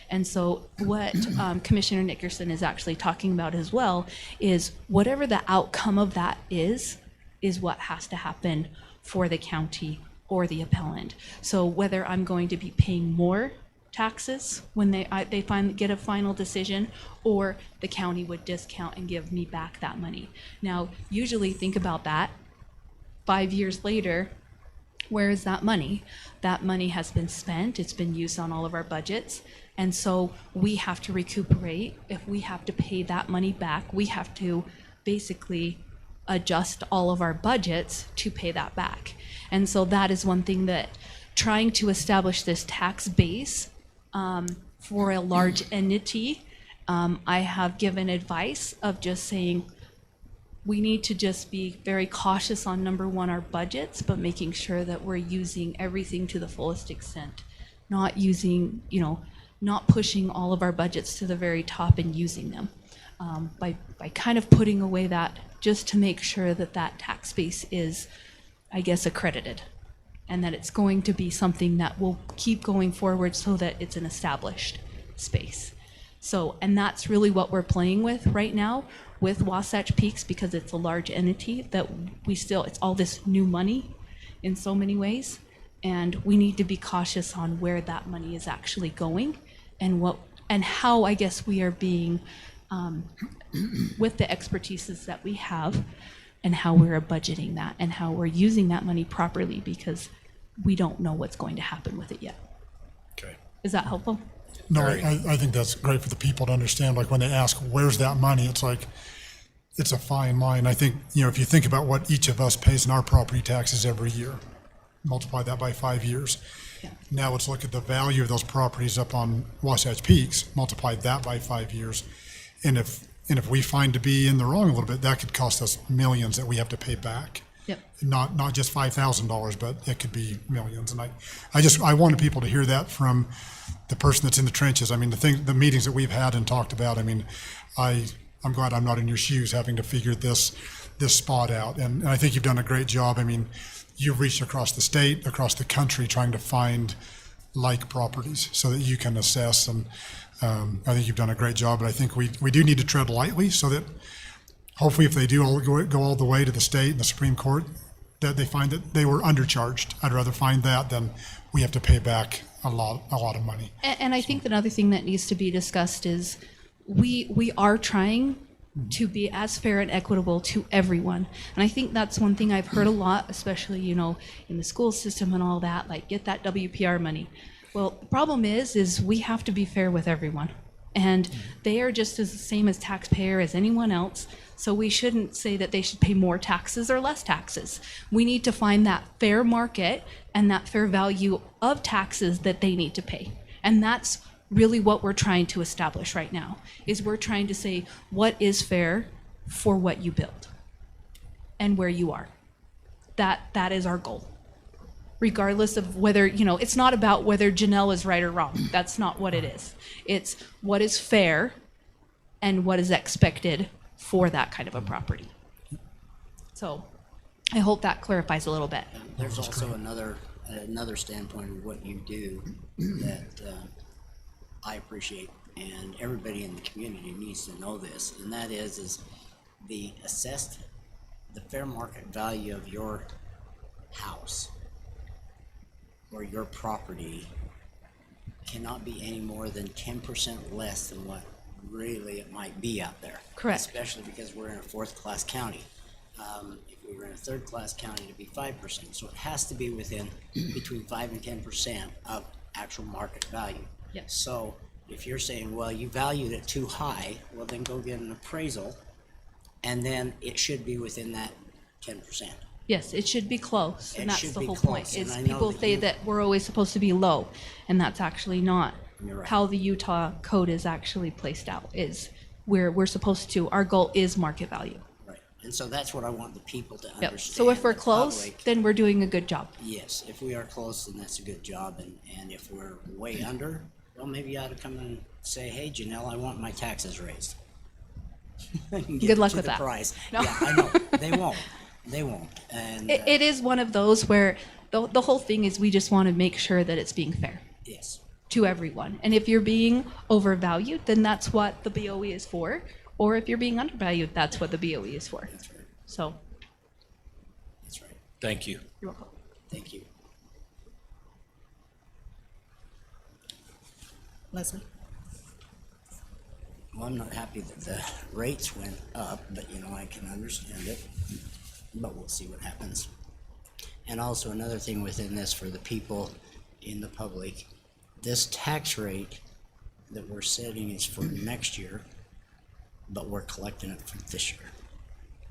S13: And so what Commissioner Nickerson is actually talking about as well is whatever the outcome of that is what has to happen for the county or the appellant. So whether I'm going to be paying more taxes when they get a final decision, or the county would discount and give me back that money. Now, usually think about that. 5 years later, where is that money? That money has been spent. It's been used on all of our budgets. And so we have to recuperate. If we have to pay that money back, we have to basically adjust all of our budgets to pay that back. And so that is one thing that trying to establish this tax base for a large entity I have given advice of just saying, we need to just be very cautious on number one, our budgets, but making sure that we're using everything to the fullest extent. Not using, not pushing all of our budgets to the very top and using them. By kind of putting away that, just to make sure that that tax base is, I guess, accredited. And that it's going to be something that will keep going forward so that it's an established space. So, and that's really what we're playing with right now with Wasatch Peaks, because it's a large entity that it's all this new money in so many ways. And we need to be cautious on where that money is actually going and how, I guess, we are being, with the expertises that we have, and how we're budgeting that and how we're using that money properly, because we don't know what's going to happen with it yet.
S12: Okay.
S13: Is that helpful?
S4: No, I think that's great for the people to understand, like when they ask, where's that money? It's like, it's a fine line. I think, if you think about what each of us pays in our property taxes every year, multiply that by 5 years.
S13: Yeah.
S4: Now let's look at the value of those properties up on Wasatch Peaks, multiply that by 5 years. And if we find to be in the wrong a little bit, that could cost us millions that we have to pay back.
S13: Yep.
S4: Not just $5,000, but it could be millions. And I wanted people to hear that from the person that's in the trenches. I mean, the meetings that we've had and talked about, I mean, I'm glad I'm not in your shoes having to figure this spot out. And I think you've done a great job. I mean, you've reached across the state, across the country, trying to find like properties so that you can assess. And I think you've done a great job. But I think we do need to tread lightly so that hopefully if they do go all the way to the state and the Supreme Court, that they find that they were undercharged. I'd rather find that than we have to pay back a lot of money.
S13: And I think another thing that needs to be discussed is we are trying to be as fair and equitable to everyone. And I think that's one thing I've heard a lot, especially, in the school system and all that, like get that WPR money. Well, the problem is we have to be fair with everyone. And they are just as the same as taxpayer as anyone else. So we shouldn't say that they should pay more taxes or less taxes. We need to find that fair market and that fair value of taxes that they need to pay. And that's really what we're trying to establish right now, is we're trying to say what is fair for what you build and where you are. That is our goal. Regardless of whether, it's not about whether Janelle is right or wrong. That's not what it is. It's what is fair and what is expected for that kind of a property. So I hope that clarifies a little bit.
S2: There's also another standpoint of what you do that I appreciate, and everybody in the community needs to know this, and that is the fair market value of your house or your property cannot be any more than 10% less than what really it might be out there.
S13: Correct.
S2: Especially because we're in a fourth-class county. If we were in a third-class county, it'd be 5%. So it has to be within between 5 and 10% of actual market value.
S13: Yes.
S2: So if you're saying, well, you valued it too high, well, then go get an appraisal, and then it should be within that 10%.
S13: Yes, it should be close, and
S2: It
S13: that's
S2: should
S13: the
S2: be
S13: whole
S2: close,
S13: point,
S2: and
S13: is
S2: I know
S13: people
S2: that
S13: say
S2: you-
S13: that we're always supposed to be low, and that's actually not
S2: You're right.
S13: how the Utah code is actually placed out, is we're supposed to, our goal is market value.
S2: Right. And so that's what I want the people to
S13: Yep.
S2: understand.
S13: So if we're
S2: the
S13: close,
S2: public.
S13: then we're doing a good job.
S2: Yes, if we are close, then that's a good job, and if we're way under, well, maybe you ought to come and say, hey, Janelle, I want my taxes raised. And get
S13: Good luck
S2: to
S13: with
S2: the
S13: that.
S2: price.
S13: No.
S2: Yeah, I know, they won't, and,
S13: It is one of those where the whole thing is we just want to make sure that it's being fair
S2: yes,
S13: to everyone. And if you're being overvalued, then that's what the BOE is for. Or if you're being undervalued, that's what the BOE is for.
S2: that's right,
S13: So,
S2: that's right,
S7: Thank you.
S13: you're welcome.
S2: thank you.
S5: Leslie?
S2: Well, I'm not happy that the rates went up, but I can understand it, but we'll see what happens. And also another thing within this for the people in the public, this tax rate that we're setting is for next year, but we're collecting it for this year.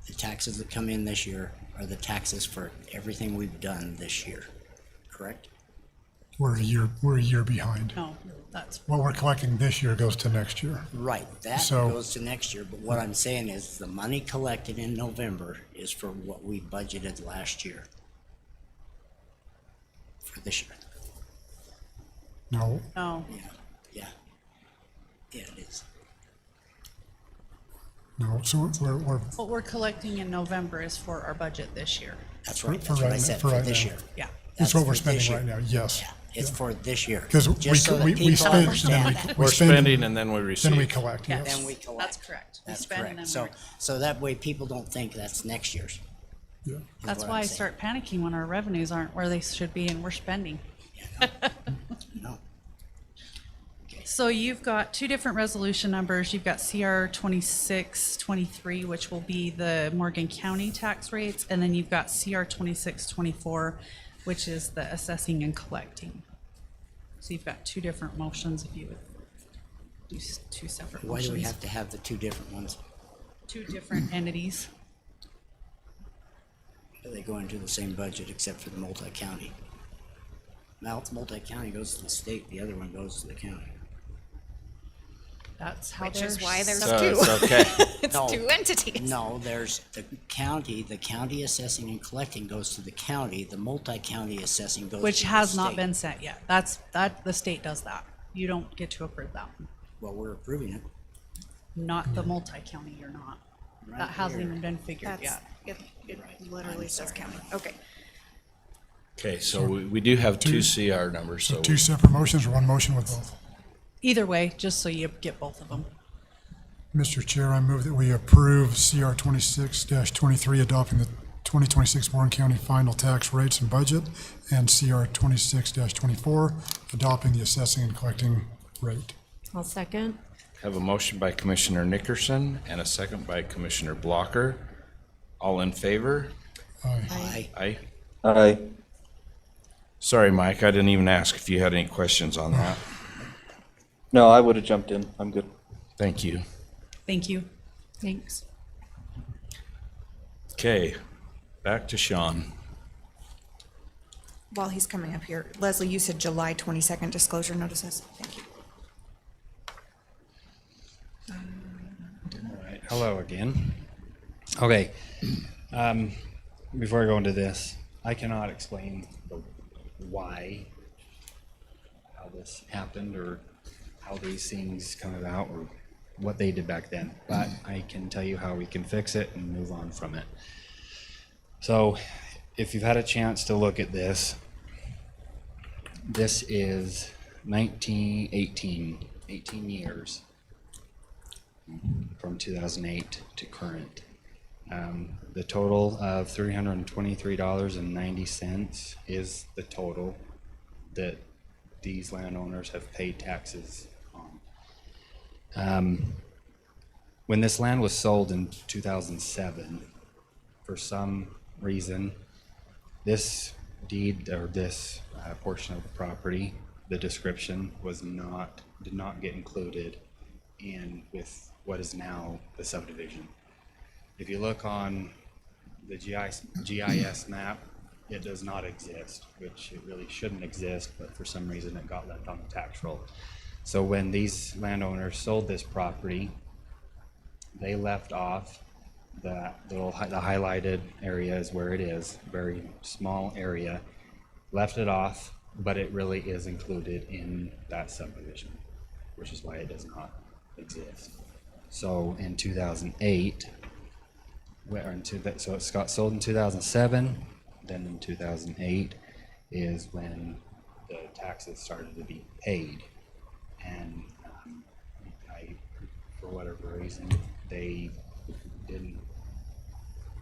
S2: The taxes that come in this year are the taxes for everything we've done this year, correct?
S4: we're a year behind.
S14: No, that's,
S4: What we're collecting this year goes to next year.
S2: Right, that
S4: So-
S2: goes to next year, but what I'm saying is the money collected in November is for what we budgeted last year. For this year,
S4: No,
S14: no,
S2: yeah. Yeah, it is.
S4: no, so we're,
S14: what we're collecting in November is for our budget this year.
S2: That's
S4: For-
S2: right,
S4: for
S2: that's what I
S4: right now-
S2: said,
S4: for
S2: for
S4: right
S2: this
S4: now.
S2: year.
S14: Yeah.
S4: that's what
S2: for
S4: we're
S2: this
S4: spending
S2: year.
S4: right now, yes.
S2: Yeah, it's for this year.
S4: Because
S2: Just so that
S4: we
S2: people
S4: spend, and
S2: understand
S4: then
S2: that.
S4: we
S7: We're
S4: spend,
S7: spending and then we receive.
S4: then we collect,
S14: Yeah.
S4: yes.
S2: Then we collect.
S14: That's correct. We
S2: That's
S14: spend and
S2: correct.
S14: then
S2: So, so that way people don't think that's next year's.
S4: Yeah.
S2: is
S14: That's
S2: what
S14: why
S2: I'm
S14: I
S2: saying.
S14: start panicking when our revenues aren't where they should be and we're spending.
S2: No,
S14: So you've got two different resolution numbers. You've got CR 2623, which will be the Morgan County tax rates, and then you've got CR 2624, which is the assessing and collecting. So you've got two different motions if you would do two separate
S2: why
S14: motions.
S2: do we have to have the two different ones?
S14: Two different entities.
S2: They go into the same budget except for the multi-county. Now, it's multi-county goes to the state, the other one goes to the county.
S14: That's how
S8: Which
S14: they're
S8: is why there's
S7: So
S8: two.
S7: it's okay.
S8: It's
S2: No.
S8: two entities.
S2: No, there's the county assessing and collecting goes to the county, the multi-county assessing goes to the
S14: Which has not
S2: state.
S14: been sent yet. That the state does that. You don't get to approve that one.
S2: Well, we're approving it.
S14: Not the multi-county, you're not.
S2: Right
S14: That hasn't
S2: here.
S14: even been figured
S8: That's,
S14: yet.
S8: it literally says county. Okay.
S7: Okay, so we do have two CR numbers, so
S4: Two separate motions or one motion with both?
S14: Either way, just so you get both of them.
S4: Mr. Chair, I move that we approve CR 26-23 adopting the 2026 Warren County final tax rates and budget, and CR 26-24 adopting the assessing and collecting rate.
S9: I'll second.
S7: have a motion by Commissioner Nickerson and a second by Commissioner Blocker. All in favor?
S2: Aye.
S7: Aye.
S10: Aye.
S7: Sorry, Mike, I didn't even ask if you had any questions on that.
S10: No, I would have jumped in. I'm good.
S7: Thank you.
S14: Thank you.
S9: Thanks.
S7: Okay, back to Sean.
S8: While he's coming up here, Leslie, you said July 22nd disclosure notices. Thank you.
S11: All right, hello again. Okay, before I go into this, I cannot explain the why, how this happened, or how these things come about, or what they did back then, but I can tell you how we can fix it and move on from it. So, if you've had a chance to look at this, this is 18 years from 2008 to current. The total of $323.90 is the total that these landowners have paid taxes on. When this land was sold in 2007, for some reason, this deed or this portion of the property, the description did not get included in with what is now the subdivision. If you look on the GIS map, it does not exist, which it really shouldn't exist, but for some reason it got left on the tax roll. So when these landowners sold this property, they left off the highlighted area is where it is, very small area, left it off, but it really is included in that subdivision, which is why it does not exist. So in 2008, so it got sold in 2007, then in 2008 is when the taxes started to be paid. And for whatever reason, they didn't,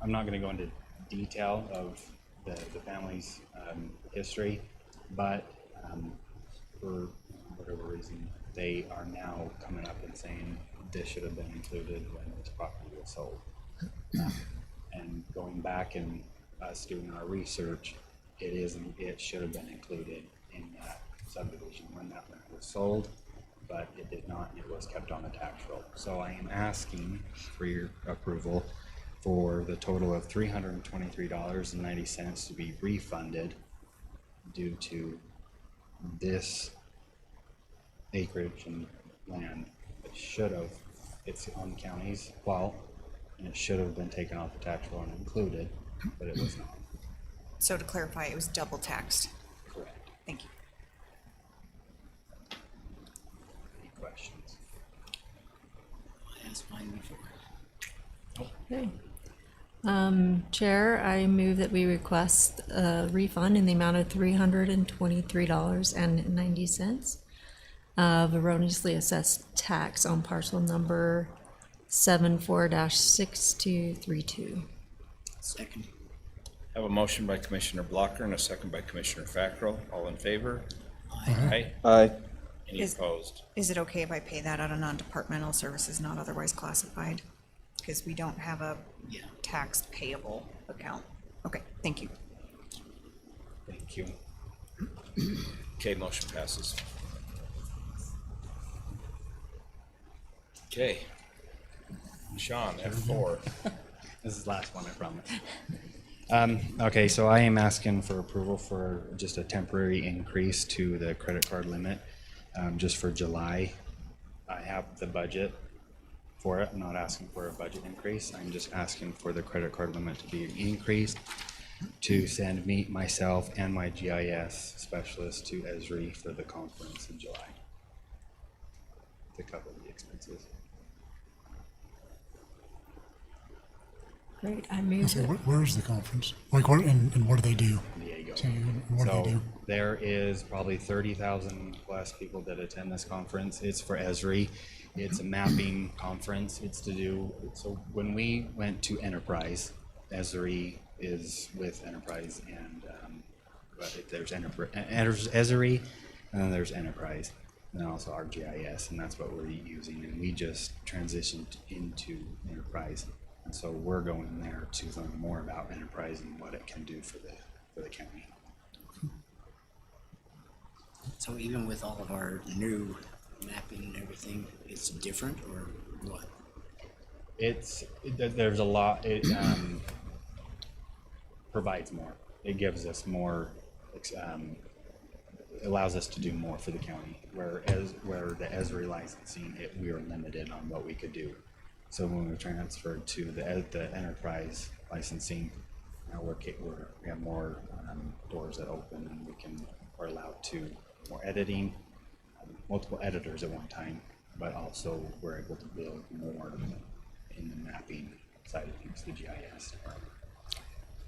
S11: I'm not gonna go into detail of the family's history, but for whatever reason, they are now coming up and saying this should have been included when this property was sold. And going back and us doing our research, it should have been included in that subdivision when that land was sold, but it did not, it was kept on the tax roll. So I am asking for your approval for the total of $323.90 to be refunded due to this acreage and land, it should have, it's on the county's fault, and it should have been taken off the tax roll and included, but it was not.
S8: So to clarify, it was double taxed.
S11: Correct.
S8: Thank you.
S11: Any questions?
S2: I asked mine before.
S9: Okay. Chair, I move that we request a refund in the amount of $323.90 of erroneously assessed tax on parcel number 74-6232.
S2: Second.
S7: Have a motion by Commissioner Blocker and a second by Commissioner Fackrell. All in favor? Aye.
S10: Aye.
S7: Any
S8: Is-
S7: opposed?
S8: Is it okay if I pay that out of non-departmental services not otherwise classified? Because we don't have a
S2: Yeah.
S8: tax payable account. Okay, thank you.
S11: Thank you.
S7: Okay, motion passes. Okay. Sean, F4.
S11: This is the last one, I promise. Okay, so I am asking for approval for just a temporary increase to the credit card limit, just for July. I have the budget for it. I'm not asking for a budget increase. I'm just asking for the credit card limit to be increased to send myself and my GIS specialist to Esri for the conference in July to cover the expenses.
S9: Great, I move
S4: So
S9: that,
S4: where is the conference? Like, what, and what do they do?
S11: Diego.
S4: So what do they
S11: So
S4: do?
S11: there is probably 30,000 plus people that attend this conference. It's for Esri. It's a mapping conference. It's to do, so when we went to Enterprise, Esri is with Enterprise, and but there's Esri, and then there's Enterprise, and then also ArcGIS, and that's what we're using. And we just transitioned into Enterprise, and so we're going there to learn more about Enterprise and what it can do for the county.
S2: So even with all of our new mapping and everything, it's different or what?
S11: There's a lot. It provides more. It gives us more. Allows us to do more for the county. Where the Esri licensing, we were limited on what we could do. So when we transferred to the enterprise licensing, now we have more doors that open, and we're allowed to more editing, multiple editors at one time, but also we're able to build more in the mapping side of things, the GIS department.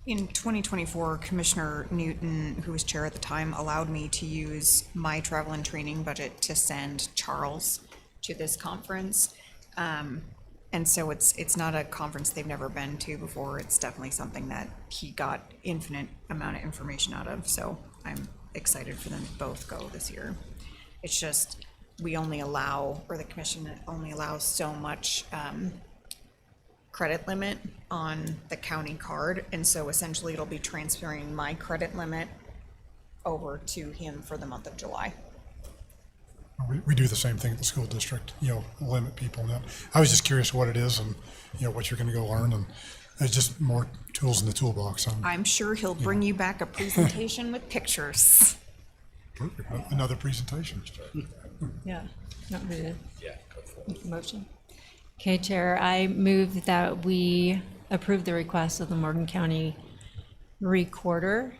S8: In 2024, Commissioner Newton, who was chair at the time, allowed me to use my travel and training budget to send Charles to this conference. And so it's not a conference they've never been to before. It's definitely something that he got infinite amount of information out of. So I'm excited for them to both go this year. It's just, we only allow, or the commission only allows so much credit limit on the county card. And so essentially it'll be transferring my credit limit over to him for the month of July.
S4: We do the same thing at the school district, limit people and that. I was just curious what it is and, what you're gonna go learn, and it's just more tools in the toolbox.
S8: I'm sure he'll bring you back a presentation with pictures.
S4: Perfect. Another presentation.
S9: yeah, not really.
S7: Yeah, go for it.
S9: Make a motion. Okay, Chair, I move that we approve the request of the Morgan County Recorder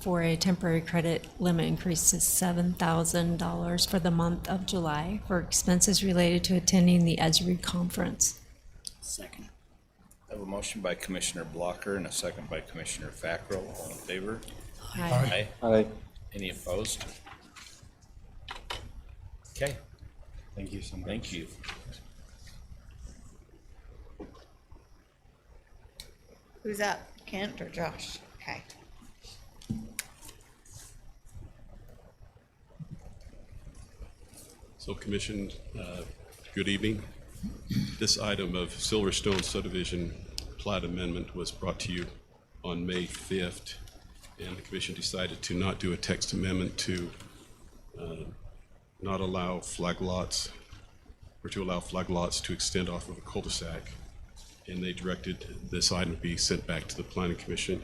S9: for a temporary credit limit increase to $7,000 for the month of July for expenses related to attending the Esri conference.
S2: Second.
S7: I have a motion by Commissioner Blocker and a second by Commissioner Fackrell. All in favor?
S9: Aye.
S10: Aye.
S7: Any opposed? Okay,
S11: Thank you so much.
S7: thank you.
S8: Who's that? Kent or Josh? Okay.
S15: So Commission, good evening. This item of Silverstone subdivision plat amendment was brought to you on May 5th, and the Commission decided to not do a text amendment to not allow flag lots, or to allow flag lots to extend off of a cul-de-sac. And they directed this item to be sent back to the Planning Commission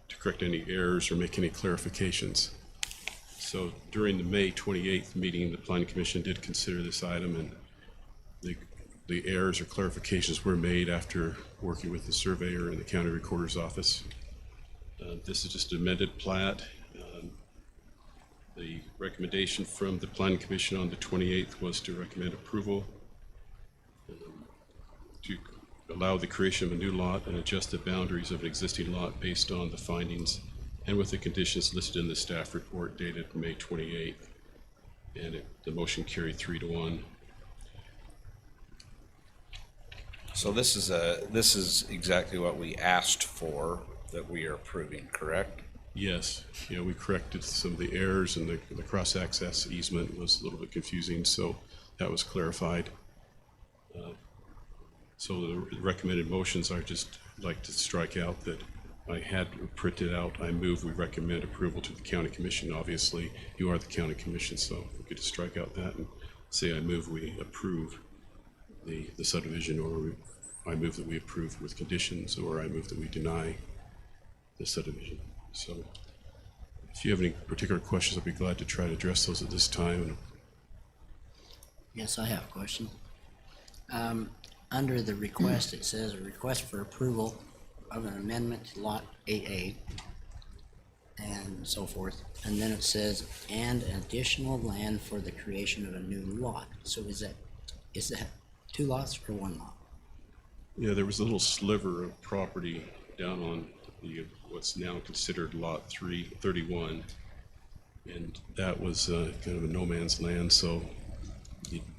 S15: to correct any errors or make any clarifications. So during the May 28th meeting, the Planning Commission did consider this item, and the errors or clarifications were made after working with the surveyor and the county recorder's office. This is just an amended plat. The recommendation from the Planning Commission on the 28th was to recommend approval to allow the creation of a new lot and adjust the boundaries of an existing lot based on the findings and with the conditions listed in the staff report dated May 28th. And the motion carried 3-1.
S7: So this is exactly what we asked for that we are approving, correct?
S15: Yes, yeah, we corrected some of the errors, and the cross-access easement was a little bit confusing, so that was clarified. So the recommended motions are just like to strike out that I had printed out. I move we recommend approval to the county commission. Obviously, you are the county commission, so we could just strike out that and say I move we approve the subdivision, or I move that we approve with conditions, or I move that we deny the subdivision. So if you have any particular questions, I'd be glad to try to address those at this time.
S2: Yes, I have a question. Under the request, it says a request for approval of an amendment to lot 8A and so forth. And then it says, and additional land for the creation of a new lot. So is that 2 lots or 1 lot?
S15: Yeah, there was a little sliver of property down on the what's now considered lot 31, and that was kind of a no man's land. So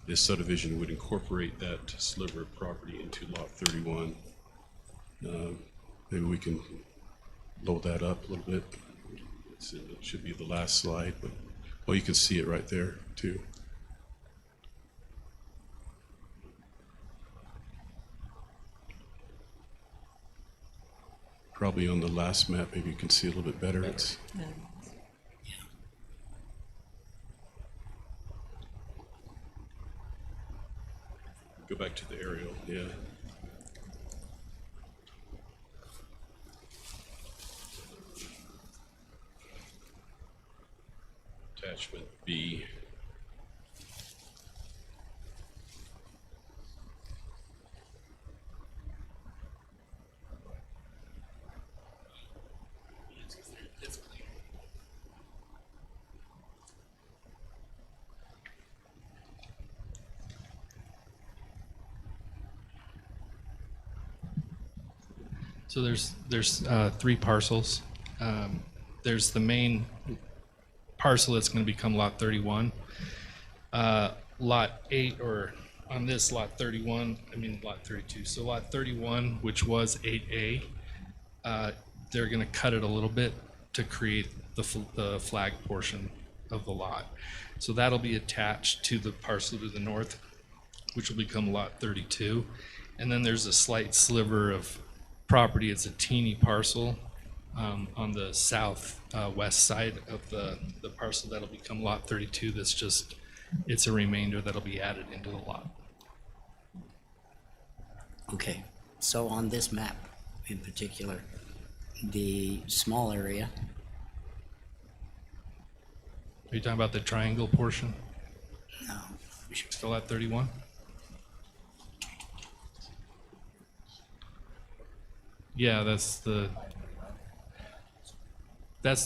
S15: this subdivision would incorporate that sliver of property into lot 31. Maybe we can load that up a little bit. It should be the last slide, but you can see it right there too. Probably on the last map, maybe you can see a little bit better. It's go back to the aerial, yeah. Attachment B.
S16: So there's 3 parcels. There's the main parcel that's going to become lot 31. Lot 8, or on this lot 31, I mean lot 32. So lot 31, which was 8A, they're going to cut it a little bit to create the flag portion of the lot. So that'll be attached to the parcel to the north, which will become lot 32. And then there's a slight sliver of property. It's a teeny parcel on the south west side of the parcel that'll become lot 32. It's a remainder that'll be added into the lot.
S2: Okay, so on this map in particular, the small area.
S16: Are you talking about the triangle portion?
S2: No.
S16: Still at 31? Yeah, that's the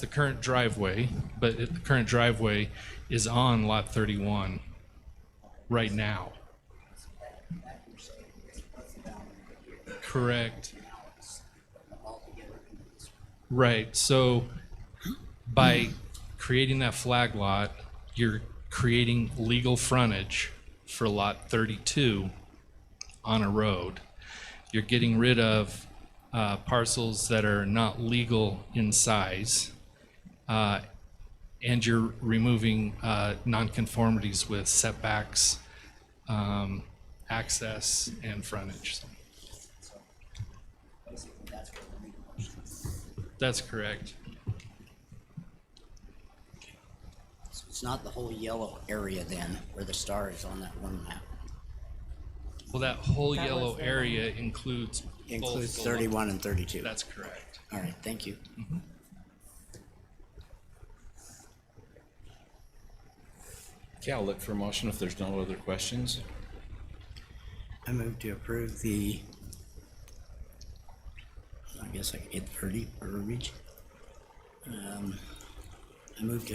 S16: current driveway, but the current driveway is on lot 31 right now. Correct. Right, so by creating that flag lot, you're creating legal frontage for lot 32 on a road. You're getting rid of parcels that are not legal in size, and you're removing nonconformities with setbacks, access, and frontage. That's correct.
S2: So it's not the whole yellow area then, where the star is on that one map.
S16: Well, that whole yellow area includes
S2: Includes
S16: both
S2: 31 and 32.
S16: That's correct.
S2: All right, thank you.
S7: Okay, I'll look for a motion if there's no other questions.
S2: I move to approve the, I guess I can get the verbiage. I move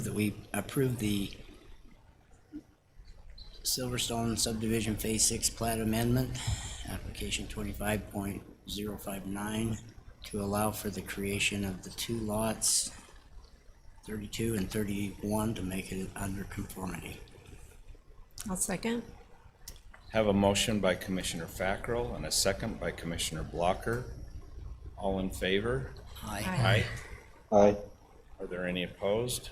S2: that we approve the Silverstone subdivision Phase 6 plat amendment, application 25.059, to allow for the creation of the two lots, 32 and 31, to make it under conformity.
S9: I'll second.
S7: Have a motion by Commissioner Fackrell and a second by Commissioner Blocker. All in favor?
S2: Aye.
S7: Aye.
S10: Aye.
S7: Are there any opposed?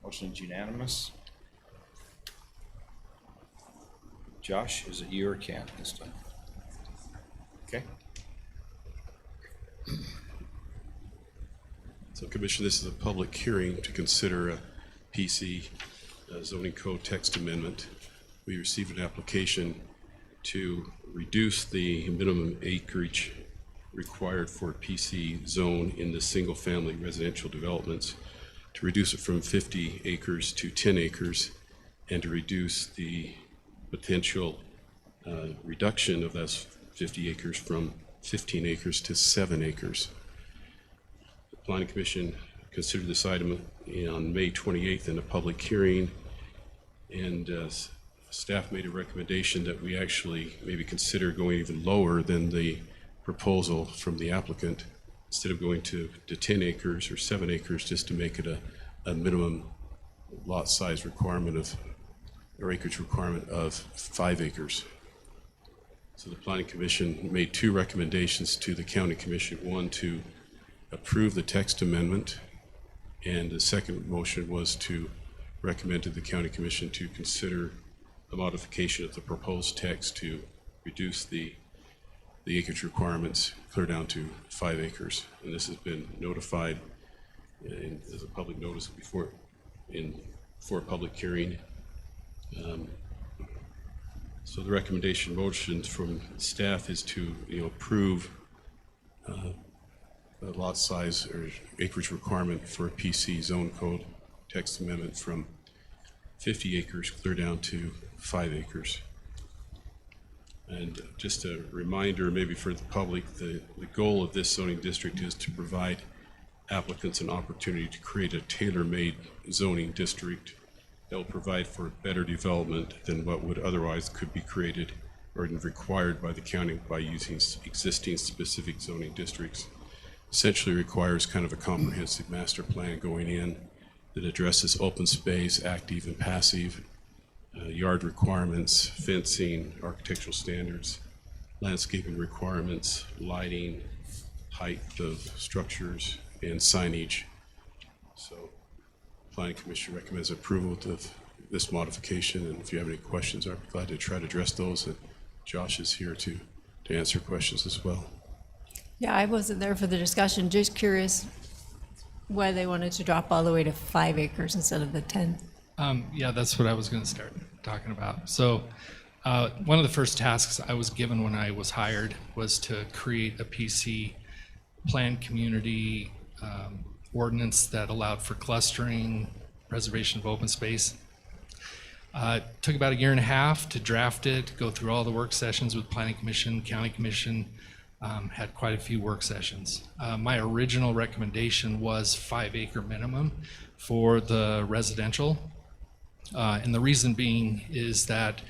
S7: Motion is unanimous. Josh, is it you or Ken this time? Okay.
S15: So Commissioner, this is a public hearing to consider a PC zoning code text amendment. We received an application to reduce the minimum acreage required for a PC zone in the single-family residential developments, to reduce it from 50 acres to 10 acres, and to reduce the potential reduction of those 50 acres from 15 acres to 7 acres. The Planning Commission considered this item on May 28th in a public hearing, and staff made a recommendation that we actually maybe consider going even lower than the proposal from the applicant, instead of going to 10 acres or 7 acres, just to make it a minimum lot size requirement of, or acreage requirement of 5 acres. So the Planning Commission made two recommendations to the County Commission. One, to approve the text amendment, and the second motion was to recommend to the County Commission to consider a modification of the proposed text to reduce the acreage requirements clear down to 5 acres. And this has been notified as a public notice before for a public hearing. So the recommendation motion from staff is to approve the lot size or acreage requirement for a PC zone code text amendment from 50 acres clear down to 5 acres. And just a reminder, maybe for the public, the goal of this zoning district is to provide applicants an opportunity to create a tailor-made zoning district that will provide for better development than what would otherwise could be created or required by the county by using existing specific zoning districts. Essentially requires kind of a comprehensive master plan going in that addresses open space, active and passive, yard requirements, fencing, architectural standards, landscaping requirements, lighting, height of structures, and signage. So Planning Commission recommends approval of this modification, and if you have any questions, I'd be glad to try to address those, and Josh is here to answer questions as well.
S9: Yeah, I wasn't there for the discussion. Just curious why they wanted to drop all the way to 5 acres instead of the 10.
S16: Yeah, that's what I was going to start talking about. So one of the first tasks I was given when I was hired was to create a PC planned community ordinance that allowed for clustering, preservation of open space. Took about a year and a half to draft it, go through all the work sessions with Planning Commission, County Commission, had quite a few work sessions. My original recommendation was 5 acre minimum for the residential. And the reason being is that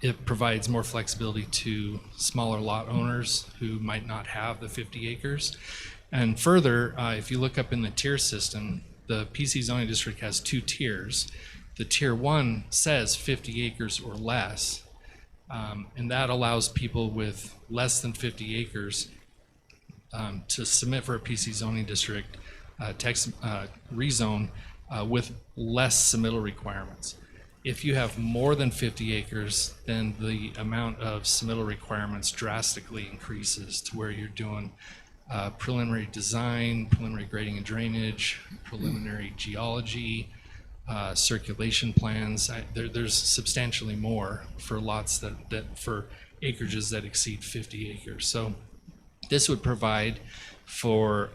S16: it provides more flexibility to smaller lot owners who might not have the 50 acres. And further, if you look up in the tier system, the PC zoning district has 2 tiers. The tier 1 says 50 acres or less, and that allows people with less than 50 acres to submit for a PC zoning district text rezone with less submittal requirements. If you have more than 50 acres, then the amount of submittal requirements drastically increases to where you're doing preliminary design, preliminary grading and drainage, preliminary geology, circulation plans. There's substantially more for lots that for acreages that exceed 50 acres. So this would provide for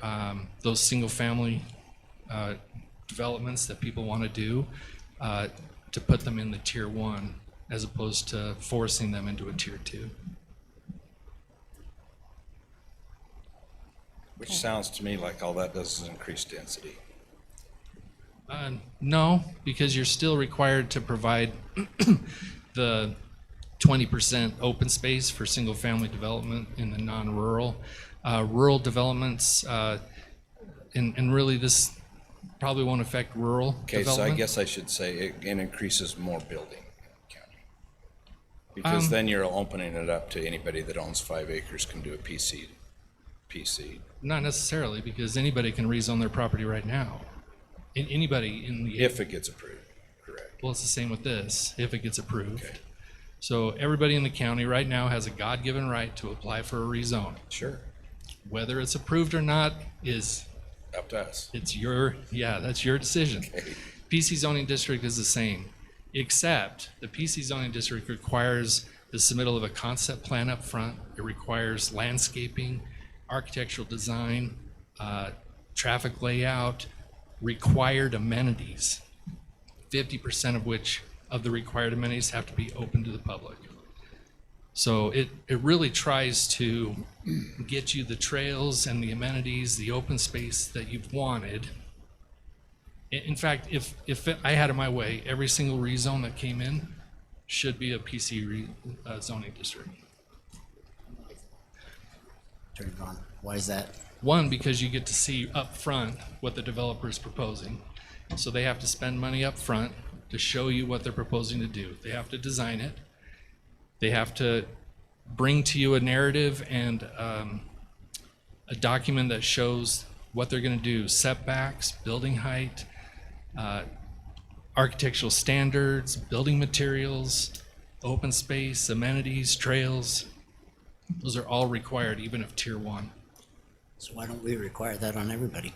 S16: those single family developments that people want to do, to put them in the tier 1 as opposed to forcing them into a tier 2.
S7: Which sounds to me like all that does is increase density.
S16: No, because you're still required to provide the 20% open space for single-family development in the non-rural. Rural developments, and really this probably won't affect rural
S7: Okay, so I
S16: development.
S7: guess I should say it increases more building in the county. Because then you're opening it up to anybody that owns 5 acres can do a PC.
S16: Not necessarily, because anybody can rezone their property right now. Anybody in the...
S7: If it gets approved, correct.
S16: Well, it's the same with this, if it gets approved. Okay. So everybody in the county right now has a God-given right to apply for a rezone.
S7: Sure.
S16: Whether it's approved or not is...
S7: Up to us.
S16: It's your, that's your decision.
S7: Okay.
S16: PC zoning district is the same, except the PC zoning district requires the submittal of a concept plan up front. It requires landscaping, architectural design, traffic layout, required amenities, 50% of which of the required amenities have to be open to the public. So it really tries to get you the trails and the amenities, the open space that you've wanted. In fact, if I had it my way, every single rezone that came in should be a PC zoning district.
S2: Turn it on. Why is that?
S16: One, because you get to see up front what the developer is proposing. So they have to spend money up front to show you what they're proposing to do. They have to design it. They have to bring to you a narrative and a document that shows what they're going to do, setbacks, building height, architectural standards, building materials, open space, amenities, trails. Those are all required, even if tier 1.
S2: So why don't we require that on everybody?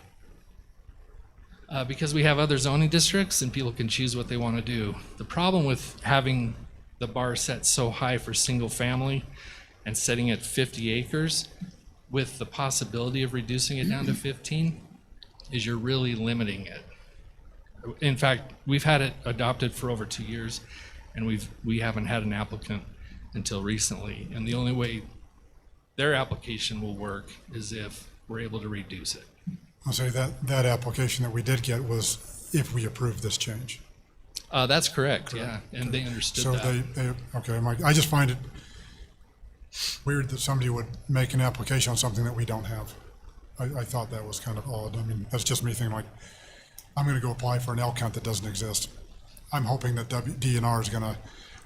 S16: Because we have other zoning districts and people can choose what they want to do. The problem with having the bar set so high for single family and setting it 50 acres with the possibility of reducing it down to 15 is you're really limiting it. In fact, we've had it adopted for over 2 years and we haven't had an applicant until recently. And the only way their application will work is if we're able to reduce it.
S4: I'll say that application that we did get was if we approve this change.
S16: That's correct, yeah, and they understood
S4: So
S16: that.
S4: Okay, I just find it weird that somebody would make an application on something that we don't have. I thought that was kind of odd. I mean, that's just me thinking like, I'm gonna go apply for an L count that doesn't exist. I'm hoping that DNR is gonna,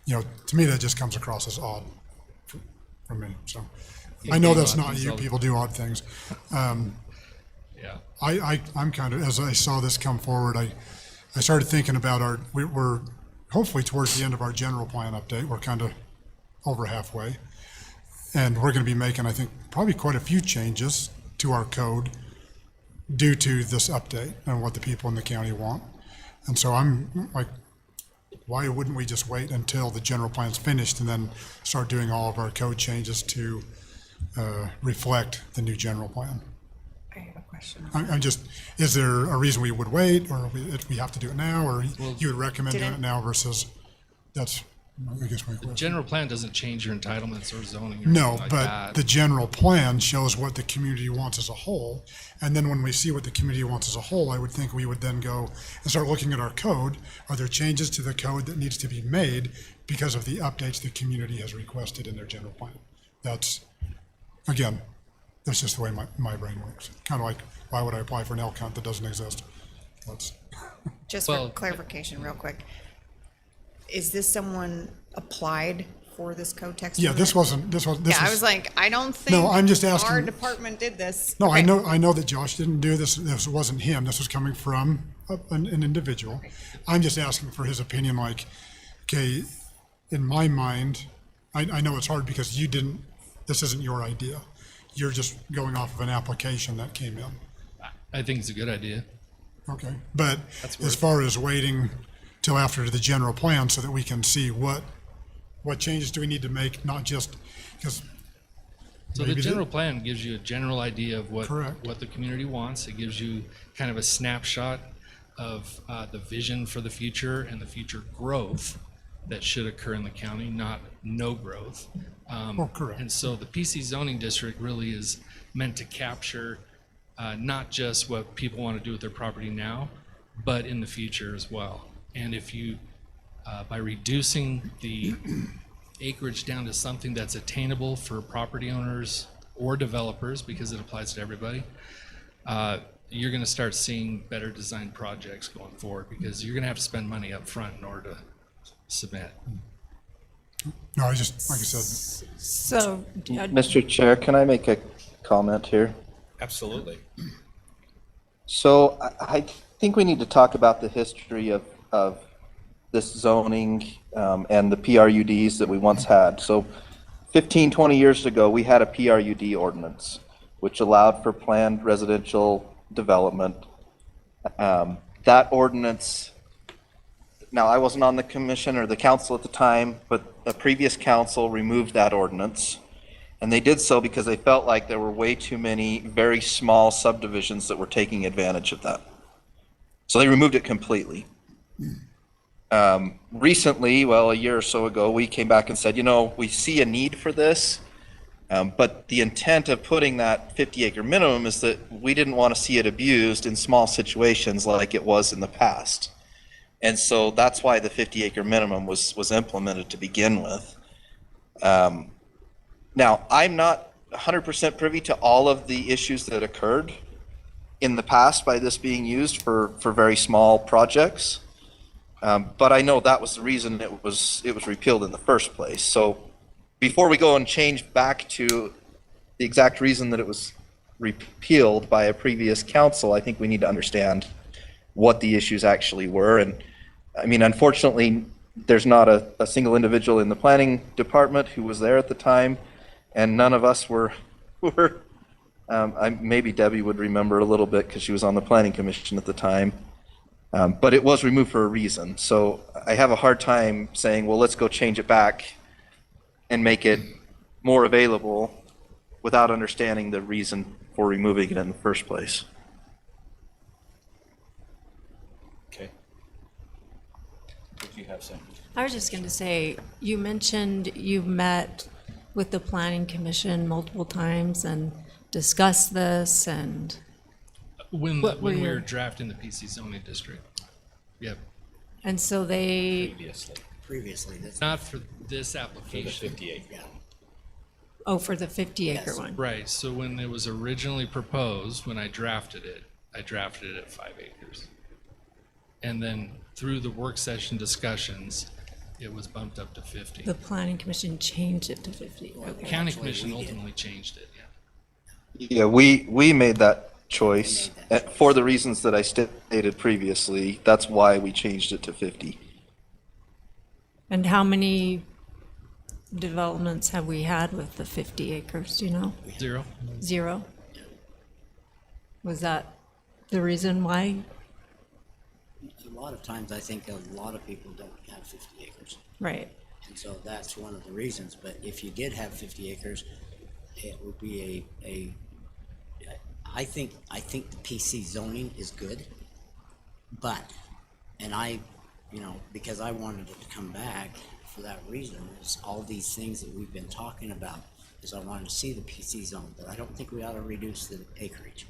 S4: to me, that just comes across as odd for me, so.
S16: Yeah,
S4: I know
S16: do
S4: that's
S16: odd
S4: not
S16: things
S4: you,
S16: all the
S4: people do odd things.
S16: Yeah.
S4: I'm kind of, as I saw this come forward, I started thinking about we're hopefully towards the end of our general plan update. We're kind of over halfway. And we're going to be making, I think, probably quite a few changes to our code due to this update and what the people in the county want. And so I'm like, why wouldn't we just wait until the general plan's finished and then start doing all of our code changes to reflect the new general plan?
S8: I have a question.
S4: I'm just, is there a reason we would wait, or we have to do it now, or you would recommend doing it now versus, that's, I guess my question.
S16: General plan doesn't change your entitlements or zoning or
S4: No,
S16: anything like
S4: but
S16: that.
S4: the general plan shows what the community wants as a whole. And then when we see what the community wants as a whole, I would think we would then go and start looking at our code. Are there changes to the code that needs to be made because of the updates the community has requested in their general plan? That's, again, that's just the way my brain works. Kind of like, why would I apply for an L count that doesn't exist? That's,
S8: Just for clarification, real quick. Is this someone applied for this code text?
S4: yeah, this was.
S8: Yeah, I was like, I don't think
S4: No, I'm just asking-
S8: our department did this.
S4: No,
S8: Okay.
S4: I know that Josh didn't do this. This wasn't him. This was coming from an individual. I'm just asking for his opinion. Like, okay, in my mind, I know it's hard because this isn't your idea. You're just going off of an application that came in.
S16: I think it's a good idea.
S4: Okay, but
S16: That's
S4: as far as waiting till after the general plan so that we can see what changes do we need to make, not just because.
S16: So the general plan gives you a general idea of what
S4: Correct.
S16: what the community wants. It gives you kind of a snapshot of the vision for the future and the future growth that should occur in the county, not no growth.
S4: Correct.
S16: And so the PC zoning district really is meant to capture not just what people want to do with their property now, but in the future as well. And if you, by reducing the acreage down to something that's attainable for property owners or developers, because it applies to everybody, you're going to start seeing better designed projects going forward, because you're going to have to spend money up front in order to submit.
S4: No, I just, like I said,
S8: So,
S10: Mr. Chair, can I make a comment here?
S7: Absolutely.
S10: So I think we need to talk about the history of this zoning and the PRUDs that we once had. So 15, 20 years ago, we had a PRUD ordinance, which allowed for planned residential development. That ordinance, now I wasn't on the commission or the council at the time, but a previous council removed that ordinance. And they did so because they felt like there were way too many very small subdivisions that were taking advantage of that. So they removed it completely. Recently, well, a year or so ago, we came back and said, you know, we see a need for this, but the intent of putting that 50-acre minimum is that we didn't want to see it abused in small situations like it was in the past. And so that's why the 50-acre minimum was implemented to begin with. Now, I'm not 100% privy to all of the issues that occurred in the past by this being used for very small projects. But I know that was the reason it was repealed in the first place. So before we go and change back to the exact reason that it was repealed by a previous council, I think we need to understand what the issues actually were. And I mean, unfortunately, there's not a single individual in the planning department who was there at the time, and none of us were maybe Debbie would remember a little bit because she was on the planning commission at the time. But it was removed for a reason. So I have a hard time saying, well, let's go change it back and make it more available without understanding the reason for removing it in the first place.
S7: Okay. Did you have something?
S9: I was just going to say, you mentioned you've met with the planning commission multiple times and discussed this, and
S16: When
S9: What were
S16: we
S9: your-
S16: were drafting the PC zoning district. Yep.
S9: and so they,
S2: Previously, that's.
S16: Not for this application.
S7: 58.
S2: Yeah.
S9: oh, for the 50-acre
S2: Yes.
S9: one.
S16: Right, so when it was originally proposed, when I drafted it at 5 acres. And then through the work session discussions, it was bumped up to 50.
S9: The planning commission changed it to 50. Okay.
S16: County
S2: Actually,
S16: commission
S2: we did.
S16: ultimately changed it, yeah.
S10: Yeah, we made that choice for the reasons that I stated previously. That's why we changed it to 50.
S9: And how many developments have we had with the 50 acres, do you know?
S16: 0?
S9: 0? Was that the reason why?
S2: A lot of times, I think a lot of people don't have 50 acres.
S9: Right.
S2: And so that's one of the reasons. But if you did have 50 acres, it would be I think the PC zoning is good. But, and I, you know, because I wanted it to come back for that reason, is all these things that we've been talking about, is I wanted to see the PC zone, but I don't think we ought to reduce the acreage.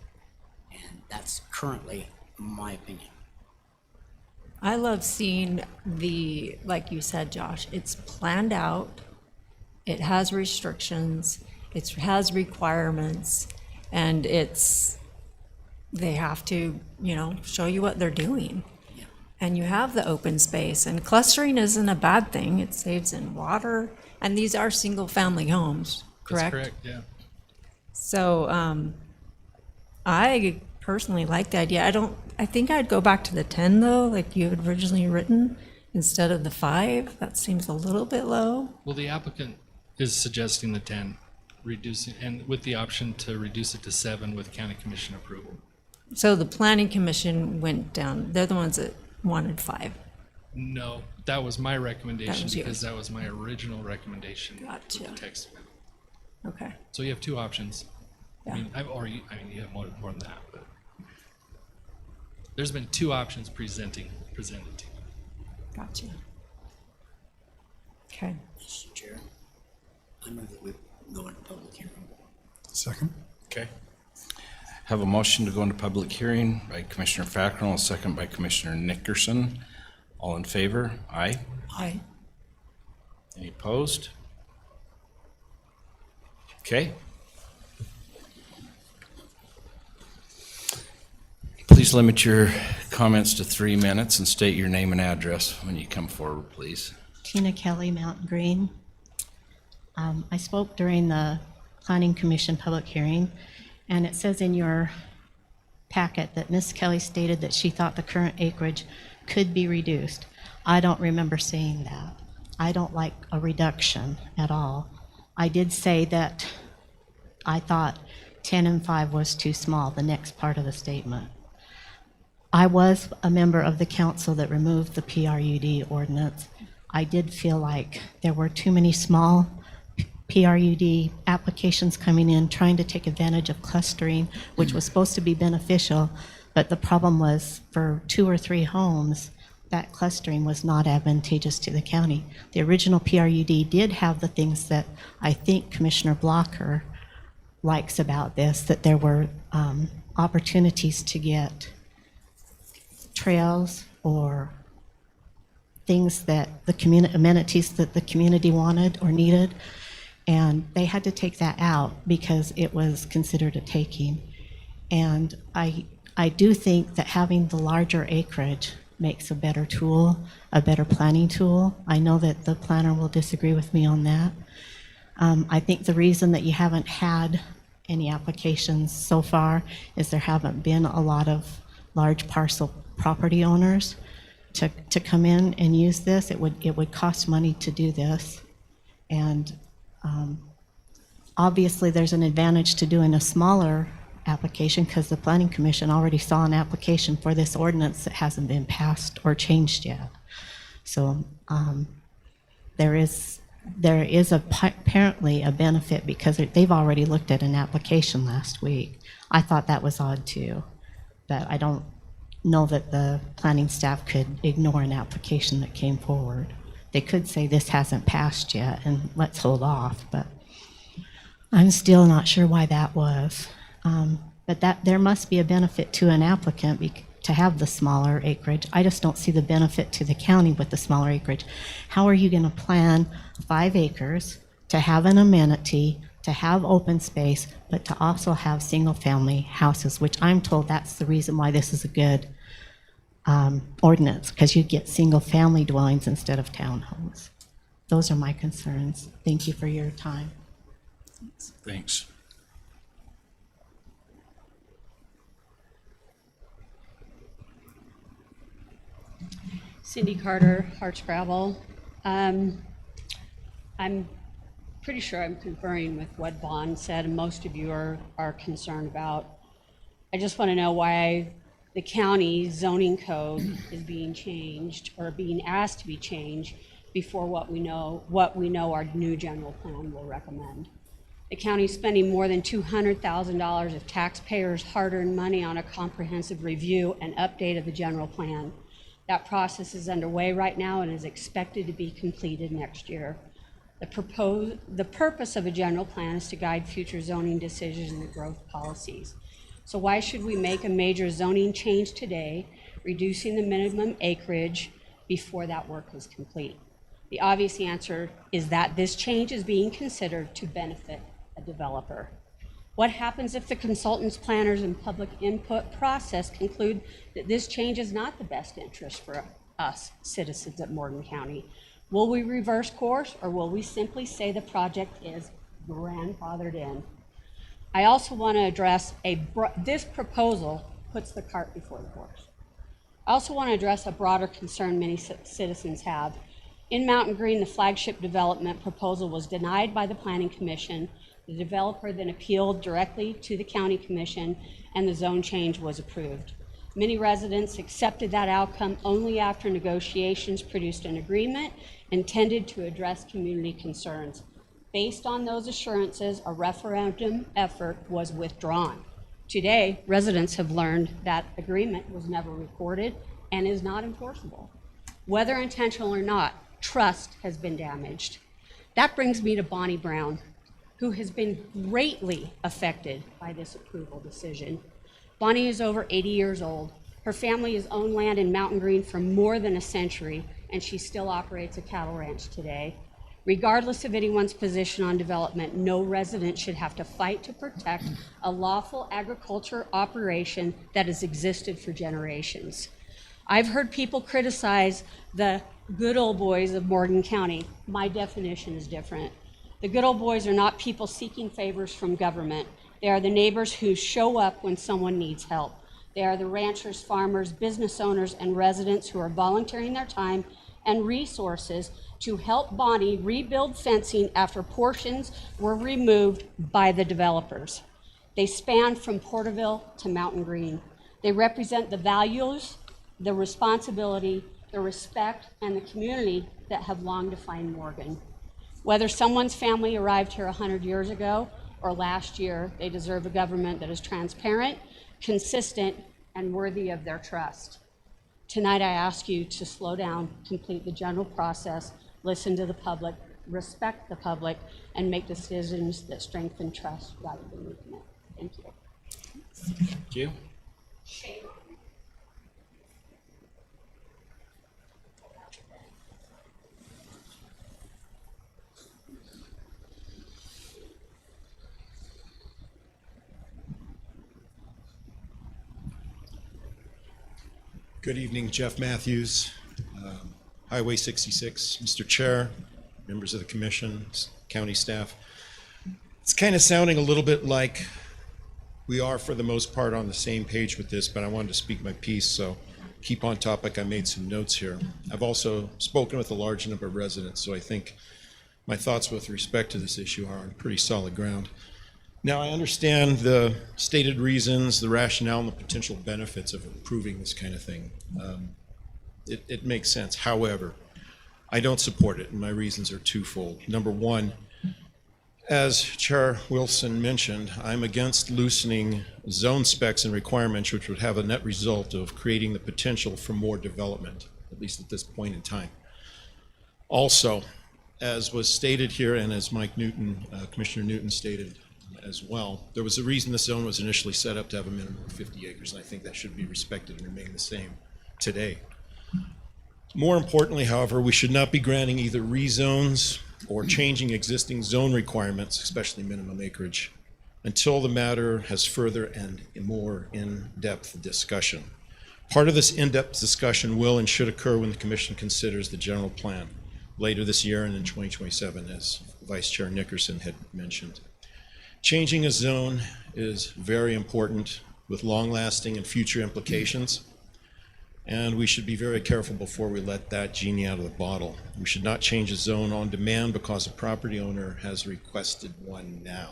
S2: And that's currently my opinion.
S9: I love seeing like you said, Josh, it's planned out, it has restrictions, it has requirements, and they have to, you know, show you what they're doing.
S2: Yeah.
S9: And you have the open space, and clustering isn't a bad thing. It saves in water, and these are single-family homes, correct?
S16: That's correct, yeah.
S9: So, I personally like the idea. I think I'd go back to the 10 though, like you had originally written, instead of the 5. That seems a little bit low.
S16: Well, the applicant is suggesting the 10, reducing, and with the option to reduce it to 7 with county commission approval.
S9: So the planning commission went down. They're the ones that wanted 5.
S16: No, that was my recommendation
S9: That was yours.
S16: because that was my original recommendation for
S9: Gotcha.
S16: the text amendment.
S9: Okay.
S16: So you have 2 options.
S9: Yeah.
S16: You have more than that, but there's been two options presented to you.
S9: Gotcha. Okay.
S2: Mr. Chair, I move that we go into public hearing.
S4: Second?
S7: Okay. Have a motion to go into public hearing by Commissioner Fackrell, a second by Commissioner Nickerson. All in favor? Aye.
S9: Aye.
S7: Any opposed? Okay. Please limit your comments to 3 minutes and state your name and address when you come forward, please.
S17: Tina Kelly, Mountain Green. I spoke during the Planning Commission public hearing, and it says in your packet that Ms. Kelly stated that she thought the current acreage could be reduced. I don't remember saying that. I don't like a reduction at all. I did say that I thought 10 and 5 was too small, the next part of the statement. I was a member of the council that removed the PRUD ordinance. I did feel like there were too many small PRUD applications coming in, trying to take advantage of clustering, which was supposed to be beneficial, but the problem was for 2 or 3 homes, that clustering was not advantageous to the county. The original PRUD did have the things that I think Commissioner Blocker likes about this, that there were opportunities to get trails or things that the community, amenities that the community wanted or needed. And they had to take that out because it was considered a taking. And I do think that having the larger acreage makes a better tool, a better planning tool. I know that the planner will disagree with me on that. I think the reason that you haven't had any applications so far is there haven't been a lot of large parcel property owners to come in and use this. It would cost money to do this. And obviously there's an advantage to doing a smaller application because the Planning Commission already saw an application for this ordinance that hasn't been passed or changed yet. So there is apparently a benefit because they've already looked at an application last week. I thought that was odd too, but I don't know that the planning staff could ignore an application that came forward. They could say this hasn't passed yet and let's hold off, but I'm still not sure why that was. But that there must be a benefit to an applicant to have the smaller acreage. I just don't see the benefit to the county with the smaller acreage. How are you going to plan 5 acres to have an amenity, to have open space, but to also have single-family houses, which I'm told that's the reason why this is a good ordinance, because you get single-family dwellings instead of townhomes. Those are my concerns. Thank you for your time.
S7: Thanks.
S18: Cindy Carter, Hartscrabble. I'm pretty sure I'm conferring with what Vaughn said, and most of you are concerned about. I just want to know why the county zoning code is being changed or being asked to be changed before what we know our new general plan will recommend. The county's spending more than $200,000 of taxpayers' hard-earned money on a comprehensive review and update of the general plan. That process is underway right now and is expected to be completed next year. The purpose of a general plan is to guide future zoning decisions and growth policies. So why should we make a major zoning change today, reducing the minimum acreage before that work is complete? The obvious answer is that this change is being considered to benefit a developer. What happens if the consultants, planners, and public input process conclude that this change is not the best interest for us citizens of Morgan County? Will we reverse course, or will we simply say the project is grandfathered in? I also want to address this proposal puts the cart before the horse. I also want to address a broader concern many citizens have. In Mountain Green, the flagship development proposal was denied by the Planning Commission. The developer then appealed directly to the County Commission, and the zone change was approved. Many residents accepted that outcome only after negotiations produced an agreement intended to address community concerns. Based on those assurances, a referendum effort was withdrawn. Today, residents have learned that agreement was never recorded and is not enforceable. Whether intentional or not, trust has been damaged. That brings me to Bonnie Brown, who has been greatly affected by this approval decision. Bonnie is over 80 years old. Her family has owned land in Mountain Green for more than a century, and she still operates a cattle ranch today. Regardless of anyone's position on development, no resident should have to fight to protect a lawful agriculture operation that has existed for generations. I've heard people criticize the good old boys of Morgan County. My definition is different. The good old boys are not people seeking favors from government. They are the neighbors who show up when someone needs help. They are the ranchers, farmers, business owners, and residents who are volunteering their time and resources to help Bonnie rebuild fencing after portions were removed by the developers. They span from Porterville to Mountain Green. They represent the values, the responsibility, the respect, and the community that have long defined Morgan. Whether someone's family arrived here 100 years ago or last year, they deserve a government that is transparent, consistent, and worthy of their trust. Tonight, I ask you to slow down, complete the general process, listen to the public, respect the public, and make decisions that strengthen trust rather than weaken it. Thank you.
S7: Thank you.
S18: Shame.
S19: Good evening, Jeff Matthews, Highway 66, Mr. Chair, members of the commission, county staff. It's kind of sounding a little bit like we are, for the most part, on the same page with this, but I wanted to speak my piece, so keep on topic. I made some notes here. I've also spoken with a large number of residents, so I think my thoughts with respect to this issue are on pretty solid ground. Now, I understand the stated reasons, the rationale, and the potential benefits of approving this kind of thing. It makes sense. However, I don't support it, and my reasons are twofold. Number one, as Chair Wilson mentioned, I'm against loosening zone specs and requirements, which would have a net result of creating the potential for more development, at least at this point in time. Also, as was stated here, and as Mike Newton, Commissioner Newton stated as well, there was a reason the zone was initially set up to have a minimum of 50 acres, and I think that should be respected and remain the same today. More importantly, however, we should not be granting either rezones or changing existing zone requirements, especially minimum acreage, until the matter has further and more in-depth discussion. Part of this in-depth discussion will and should occur when the Commission considers the general plan later this year and in 2027, as Vice Chair Nickerson had mentioned. Changing a zone is very important with long-lasting and future implications, and we should be very careful before we let that genie out of the bottle. We should not change a zone on demand because a property owner has requested one now.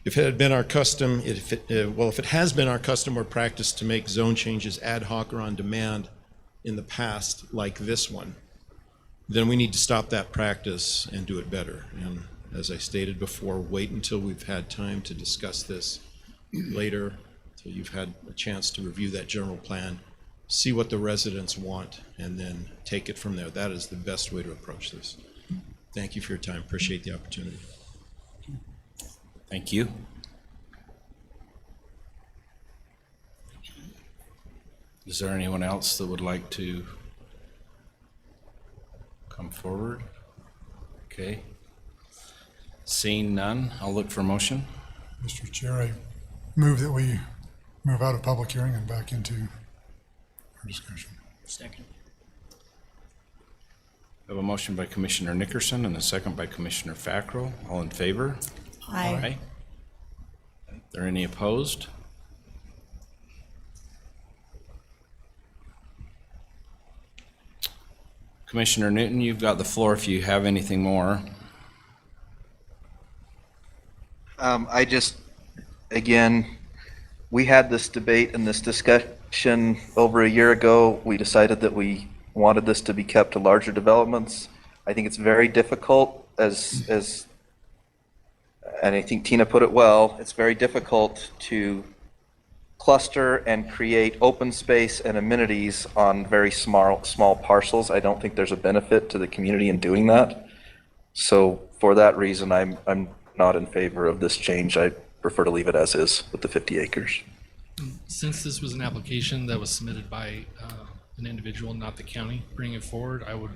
S19: If it had been our custom, if it has been our custom or practice to make zone changes ad hoc or on demand in the past, like this one, then we need to stop that practice and do it better. And as I stated before, wait until we've had time to discuss this later, until you've had a chance to review that general plan, see what the residents want, and then take it from there. That is the best way to approach this. Thank you for your time. Appreciate the opportunity.
S7: Thank you. Is there anyone else that would like to come forward? Okay. Seeing none, I'll look for a motion.
S4: Mr. Chair, I move that we move out of public hearing and back into our discussion.
S2: Second.
S7: We have a motion by Commissioner Nickerson and a second by Commissioner Fackrell. All in favor?
S8: Aye.
S7: Are there any opposed? Commissioner Newton, you've got the floor if you have anything more.
S10: Again, we had this debate and this discussion over a year ago. We decided that we wanted this to be kept to larger developments. I think it's very difficult, and I think Tina put it well, it's very difficult to cluster and create open space and amenities on very small parcels. I don't think there's a benefit to the community in doing that. So for that reason, I'm not in favor of this change. I prefer to leave it as is with the 50 acres.
S16: Since this was an application that was submitted by an individual, not the county, bringing it forward, I would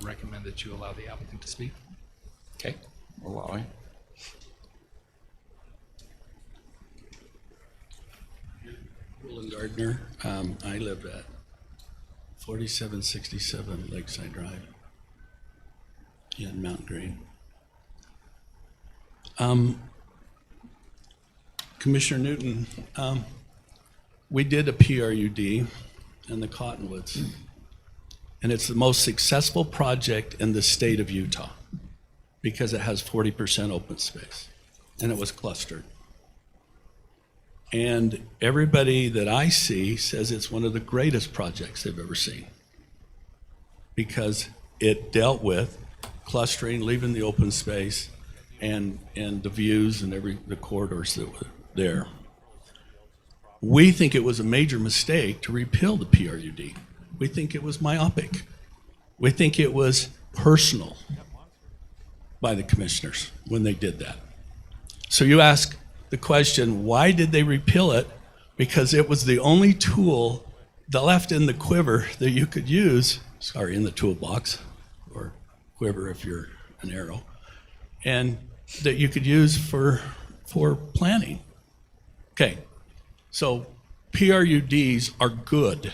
S16: recommend that you allow the applicant to speak.
S7: Okay, allowing.
S12: Roland Gardner. I live at 4767 Lakeside Drive in Mount Green. Commissioner Newton, we did a PRUD in the Cottonwoods, and it's the most successful project in the state of Utah because it has 40% open space, and it was clustered. And everybody that I see says it's one of the greatest projects they've ever seen because it dealt with clustering, leaving the open space, and the views and the corridors that were there. We think it was a major mistake to repeal the PRUD. We think it was myopic. We think it was personal by the commissioners when they did that. So you ask the question, why did they repeal it? Because it was the only tool that left in the quiver that you could use, sorry, in the toolbox, or quiver if you're an arrow, and that you could use for planning. Okay, so PRUDs are good,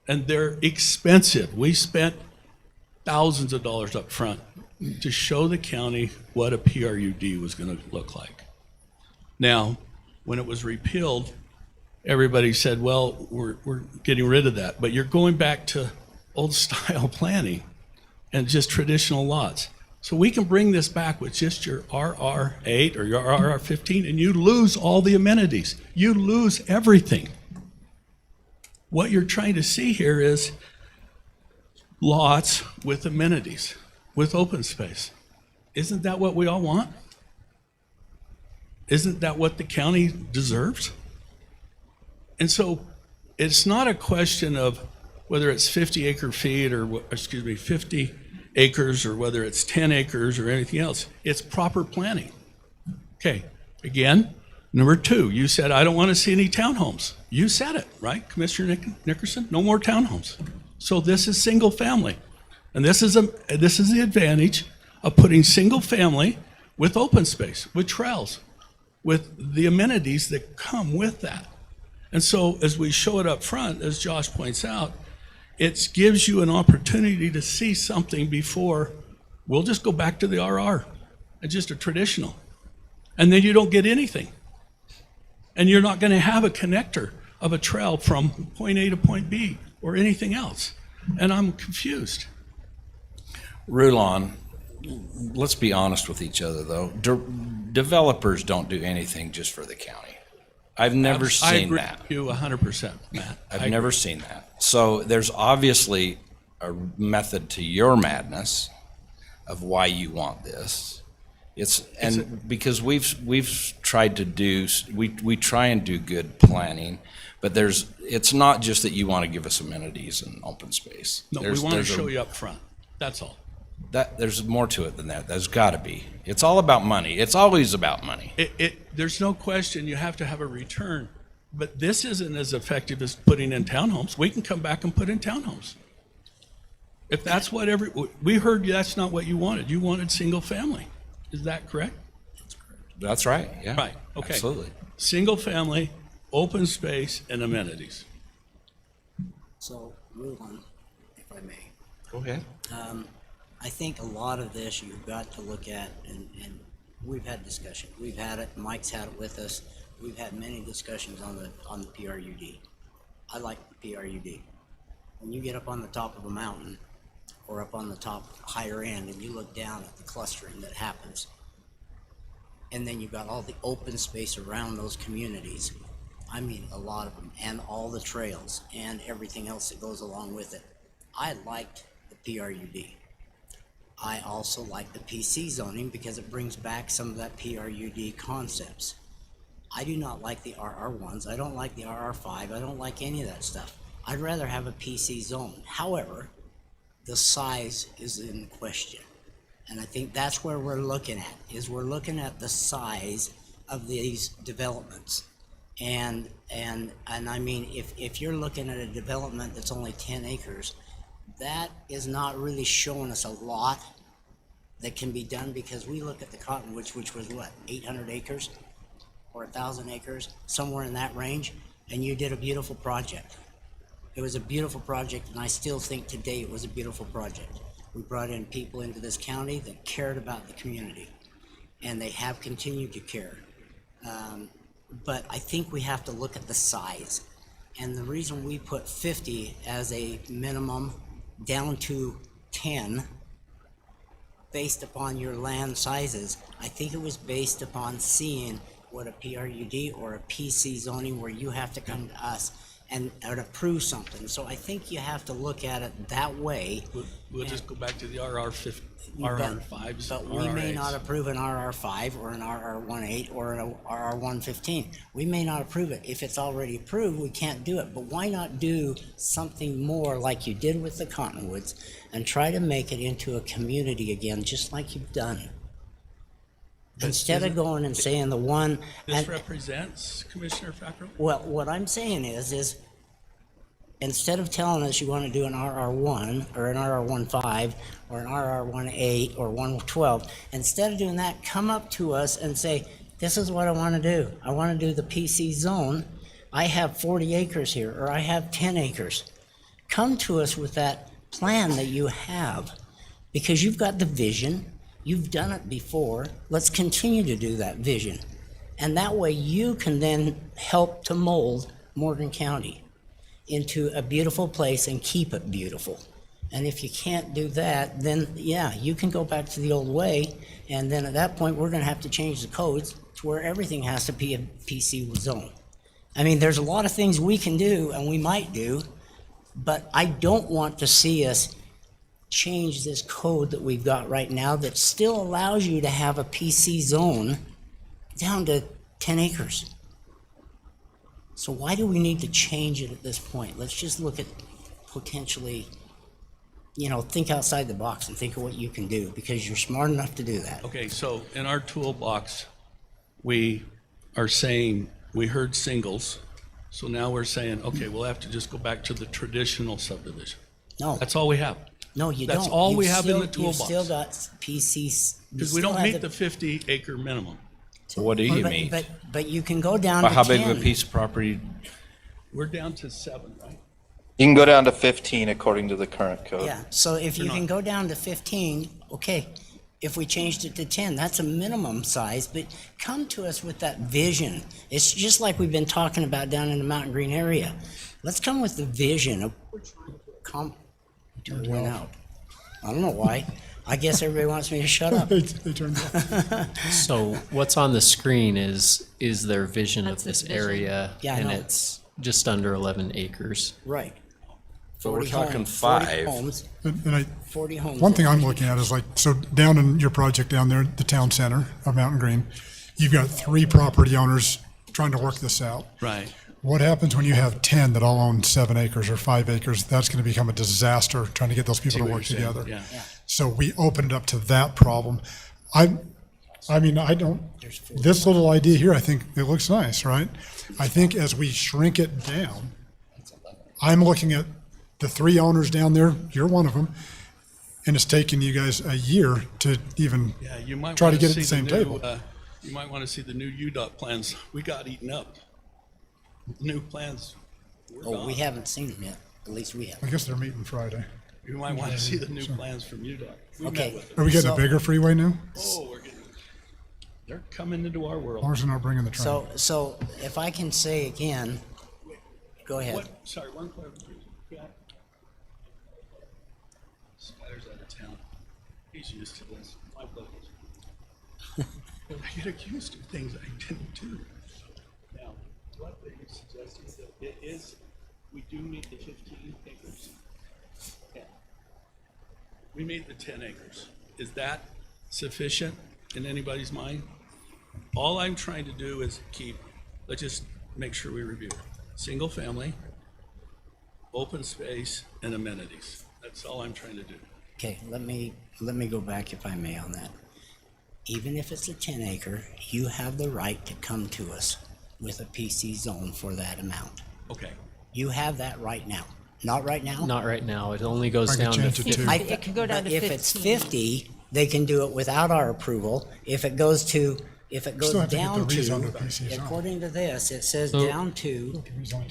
S12: and they're expensive. We spent thousands of dollars up front to show the county what a PRUD was going to look like. Now, when it was repealed, everybody said, well, we're getting rid of that. But you're going back to old style planning and just traditional lots. So we can bring this back with just your RR8 or your RR15, and you lose all the amenities. You lose everything. What you're trying to see here is lots with amenities, with open space. Isn't that what we all want? Isn't that what the county deserves? And so it's not a question of whether it's 50 acre feet or, 50 acres or whether it's 10 acres or anything else. It's proper planning. Okay, again, number two, you said, I don't want to see any townhomes. You said it, right, Commissioner Nickerson? No more townhomes. So this is single family. And this is the advantage of putting single family with open space, with trails, with the amenities that come with that. And so as we show it up front, as Josh points out, it gives you an opportunity to see something before we'll just go back to the RR and just a traditional. And then you don't get anything. And you're not going to have a connector of a trail from point A to point B or anything else. And I'm confused.
S7: Rulon, let's be honest with each other, though. Developers don't do anything just for the county. I've never seen that.
S12: I agree with you 100%, Matt.
S7: I've never seen that. So there's obviously a method to your madness of why you want this. Because we've tried to do, we try and do good planning, but it's not just that you want to give us amenities and open space.
S12: No, we want to show you up front. That's all.
S7: There's more to it than that. There's got to be. It's all about money. It's always about money.
S12: There's no question you have to have a return, but this isn't as effective as putting in townhomes. We can come back and put in townhomes. If that's what we heard that's not what you wanted. You wanted single family. Is that correct?
S7: That's right. Yeah.
S12: Right. Okay.
S7: Absolutely.
S12: Single family, open space, and amenities.
S2: So, move on, if I may.
S7: Go ahead.
S2: I think a lot of this you've got to look at, and we've had discussion. We've had it. Mike's had it with us. We've had many discussions on the PRUD. I like the PRUD. When you get up on the top of a mountain, or up on the top higher end, and you look down at the clustering that happens, and then you've got all the open space around those communities. I mean, a lot of them, and all the trails and everything else that goes along with it. I liked the PRUD. I also like the PC zoning because it brings back some of that PRUD concepts. I do not like the RR ones. I don't like the RR5. I don't like any of that stuff. I'd rather have a PC zone. However, the size is in question. And I think that's where we're looking at, is we're looking at the size of these developments. And I mean, if you're looking at a development that's only 10 acres, that is not really showing us a lot that can be done, because we look at the Cottonwoods, which was what, 800 acres or 1,000 acres, somewhere in that range, and you did a beautiful project. It was a beautiful project, and I still think today it was a beautiful project. We brought in people into this county that cared about the community, and they have continued to care. But I think we have to look at the size. And the reason we put 50 as a minimum down to 10, based upon your land sizes, I think it was based upon seeing what a PRUD or a PC zoning where you have to come to us and approve something. So I think you have to look at it that way.
S20: We'll just go back to the RR5s.
S2: But we may not approve an RR5 or an RR18 or an RR115. We may not approve it. If it's already approved, we can't do it. But why not do something more like you did with the Cottonwoods and try to make it into a community again, just like you've done? Instead of going and saying the one.
S20: This represents, Commissioner Fackrell?
S2: Well, what I'm saying is instead of telling us you want to do an RR1 or an RR15 or an RR18 or 112, instead of doing that, come up to us and say, this is what I want to do. I want to do the PC zone. I have 40 acres here, or I have 10 acres. Come to us with that plan that you have, because you've got the vision. You've done it before. Let's continue to do that vision. And that way you can then help to mold Morgan County into a beautiful place and keep it beautiful. And if you can't do that, then yeah, you can go back to the old way. And then at that point, we're going to have to change the codes to where everything has to be a PC zone. I mean, there's a lot of things we can do and we might do, but I don't want to see us change this code that we've got right now that still allows you to have a PC zone down to 10 acres. So why do we need to change it at this point? Let's just look at potentially, think outside the box and think of what you can do, because you're smart enough to do that.
S20: Okay, so in our toolbox, we are saying, we heard singles, so now we're saying, okay, we'll have to just go back to the traditional subdivision.
S2: No.
S20: That's all we have.
S2: No, you
S20: That's
S2: don't.
S20: all we
S2: You've
S20: have in
S2: still-
S20: the toolbox.
S2: You've still got PCs.
S20: Because we don't meet the 50 acre minimum.
S7: So what do you
S2: But-
S7: mean?
S2: But you can go down
S7: Well,
S2: to
S7: how big of
S2: 10.
S7: a piece of property?
S20: We're down to 7, right?
S10: You can go down to 15 according to the current code.
S2: Yeah, so if you can go down to 15, okay. If we changed it to 10, that's a minimum size, but come to us with that vision. It's just like we've been talking about down in the Mountain Green area. Let's come with the vision of it went out. I don't know why. I guess everybody wants me to shut up.
S4: They turned off.
S21: So what's on the screen is their vision
S2: That's
S21: of this
S2: his vision.
S21: area,
S2: Yeah, I
S21: and
S2: know.
S21: it's just under 11 acres.
S2: Right.
S7: So we're
S2: 40
S7: talking
S2: homes, 40
S7: 5.
S2: homes,
S4: And
S2: 40 homes.
S4: one thing I'm looking at is like, so down in your project down there, the town center of Mountain Green, you've got 3 property owners trying to work this out.
S20: Right.
S4: What happens when you have 10 that all own 7 acres or 5 acres? That's going to become a disaster trying to get those people
S20: See
S4: to
S20: what
S4: work
S20: you're saying,
S4: together.
S20: yeah.
S4: So we opened it up to that problem. I mean, I don't, this little idea here, I think it looks nice, right? I think as we shrink it down, I'm looking at the 3 owners down there, you're one of them, and it's taken you guys a year to even
S20: Yeah, you might
S4: try to
S20: wanna
S4: get at
S20: see
S4: the same
S20: new,
S4: table.
S20: You might want to see the new UDOT plans. We got eaten up. New plans. were
S2: Oh, we
S20: gone.
S2: haven't seen them yet. At least we
S4: I
S2: haven't.
S4: guess they're meeting Friday.
S20: You might want to see the new plans from UDOT. We
S2: Okay.
S20: met with them.
S4: Are we getting a
S2: So-
S4: bigger freeway now?
S20: Oh, we're getting, they're coming into our world.
S4: As long as they're not bringing the train.
S2: So if I can say again, go ahead.
S20: Sorry, one clarification. Yeah. Skyler's out of town. He's used to this. My buddies. I get accused of things I didn't do. Now, what they suggested is that it is, we do meet the 15 acres. Yeah. We meet the 10 acres. Is that sufficient in anybody's mind? All I'm trying to do is keep let's just make sure we review it. Single family, open space, and amenities. That's all I'm trying to do.
S2: Okay, let me go back if I may on that. Even if it's a 10 acre, you have the right to come to us with a PC zone for that amount.
S20: Okay.
S2: You have that right now. Not right now?
S21: Not right now. It only goes down to 50.
S2: It could go down to 15. If it's 50, they can do it without our approval. If it goes down to, according to this, it says
S16: So-
S2: down to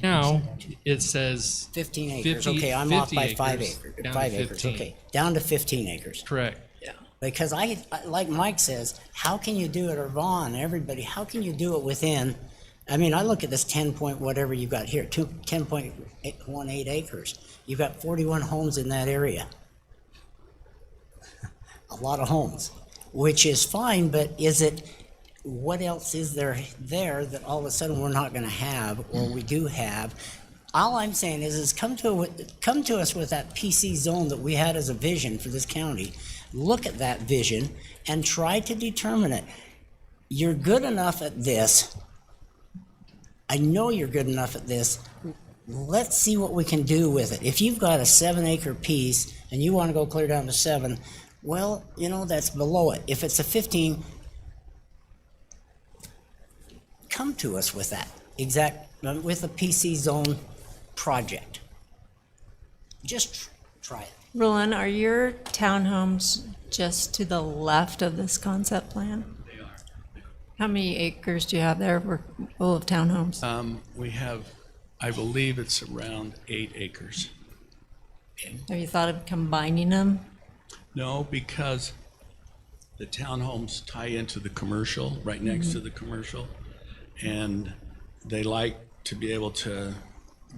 S16: Now, it says
S2: 15 acres.
S16: 50
S2: Okay, I'm off
S16: 50
S2: by 5
S16: acres,
S2: acres.
S16: down to
S2: 5 acres,
S16: 15.
S2: okay. Down to 15 acres.
S16: Correct.
S2: Yeah. Because like Mike says, how can you do it, or Vaughn, everybody, how can you do it within, I mean, I look at this 10 point whatever you got here, 10.18 acres. You've got 41 homes in that area. A lot of homes, which is fine, but what else is there that all of a sudden we're not gonna have, or we do have? All I'm saying is come to us with that PC zone that we had as a vision for this county. Look at that vision and try to determine it. You're good enough at this. I know you're good enough at this. Let's see what we can do with it. If you've got a 7 acre piece and you want to go clear down to 7, well, that's below it. If it's a 15, come to us with that with a PC zone project. Just try it.
S9: Roland, are your townhomes just to the left of this concept plan?
S20: They are.
S9: How many acres do you have there? We're full of townhomes.
S20: We have, I believe it's around 8 acres.
S9: Have you thought of combining them?
S20: No, because the townhomes tie into the commercial, right next to the commercial, and they like to be able to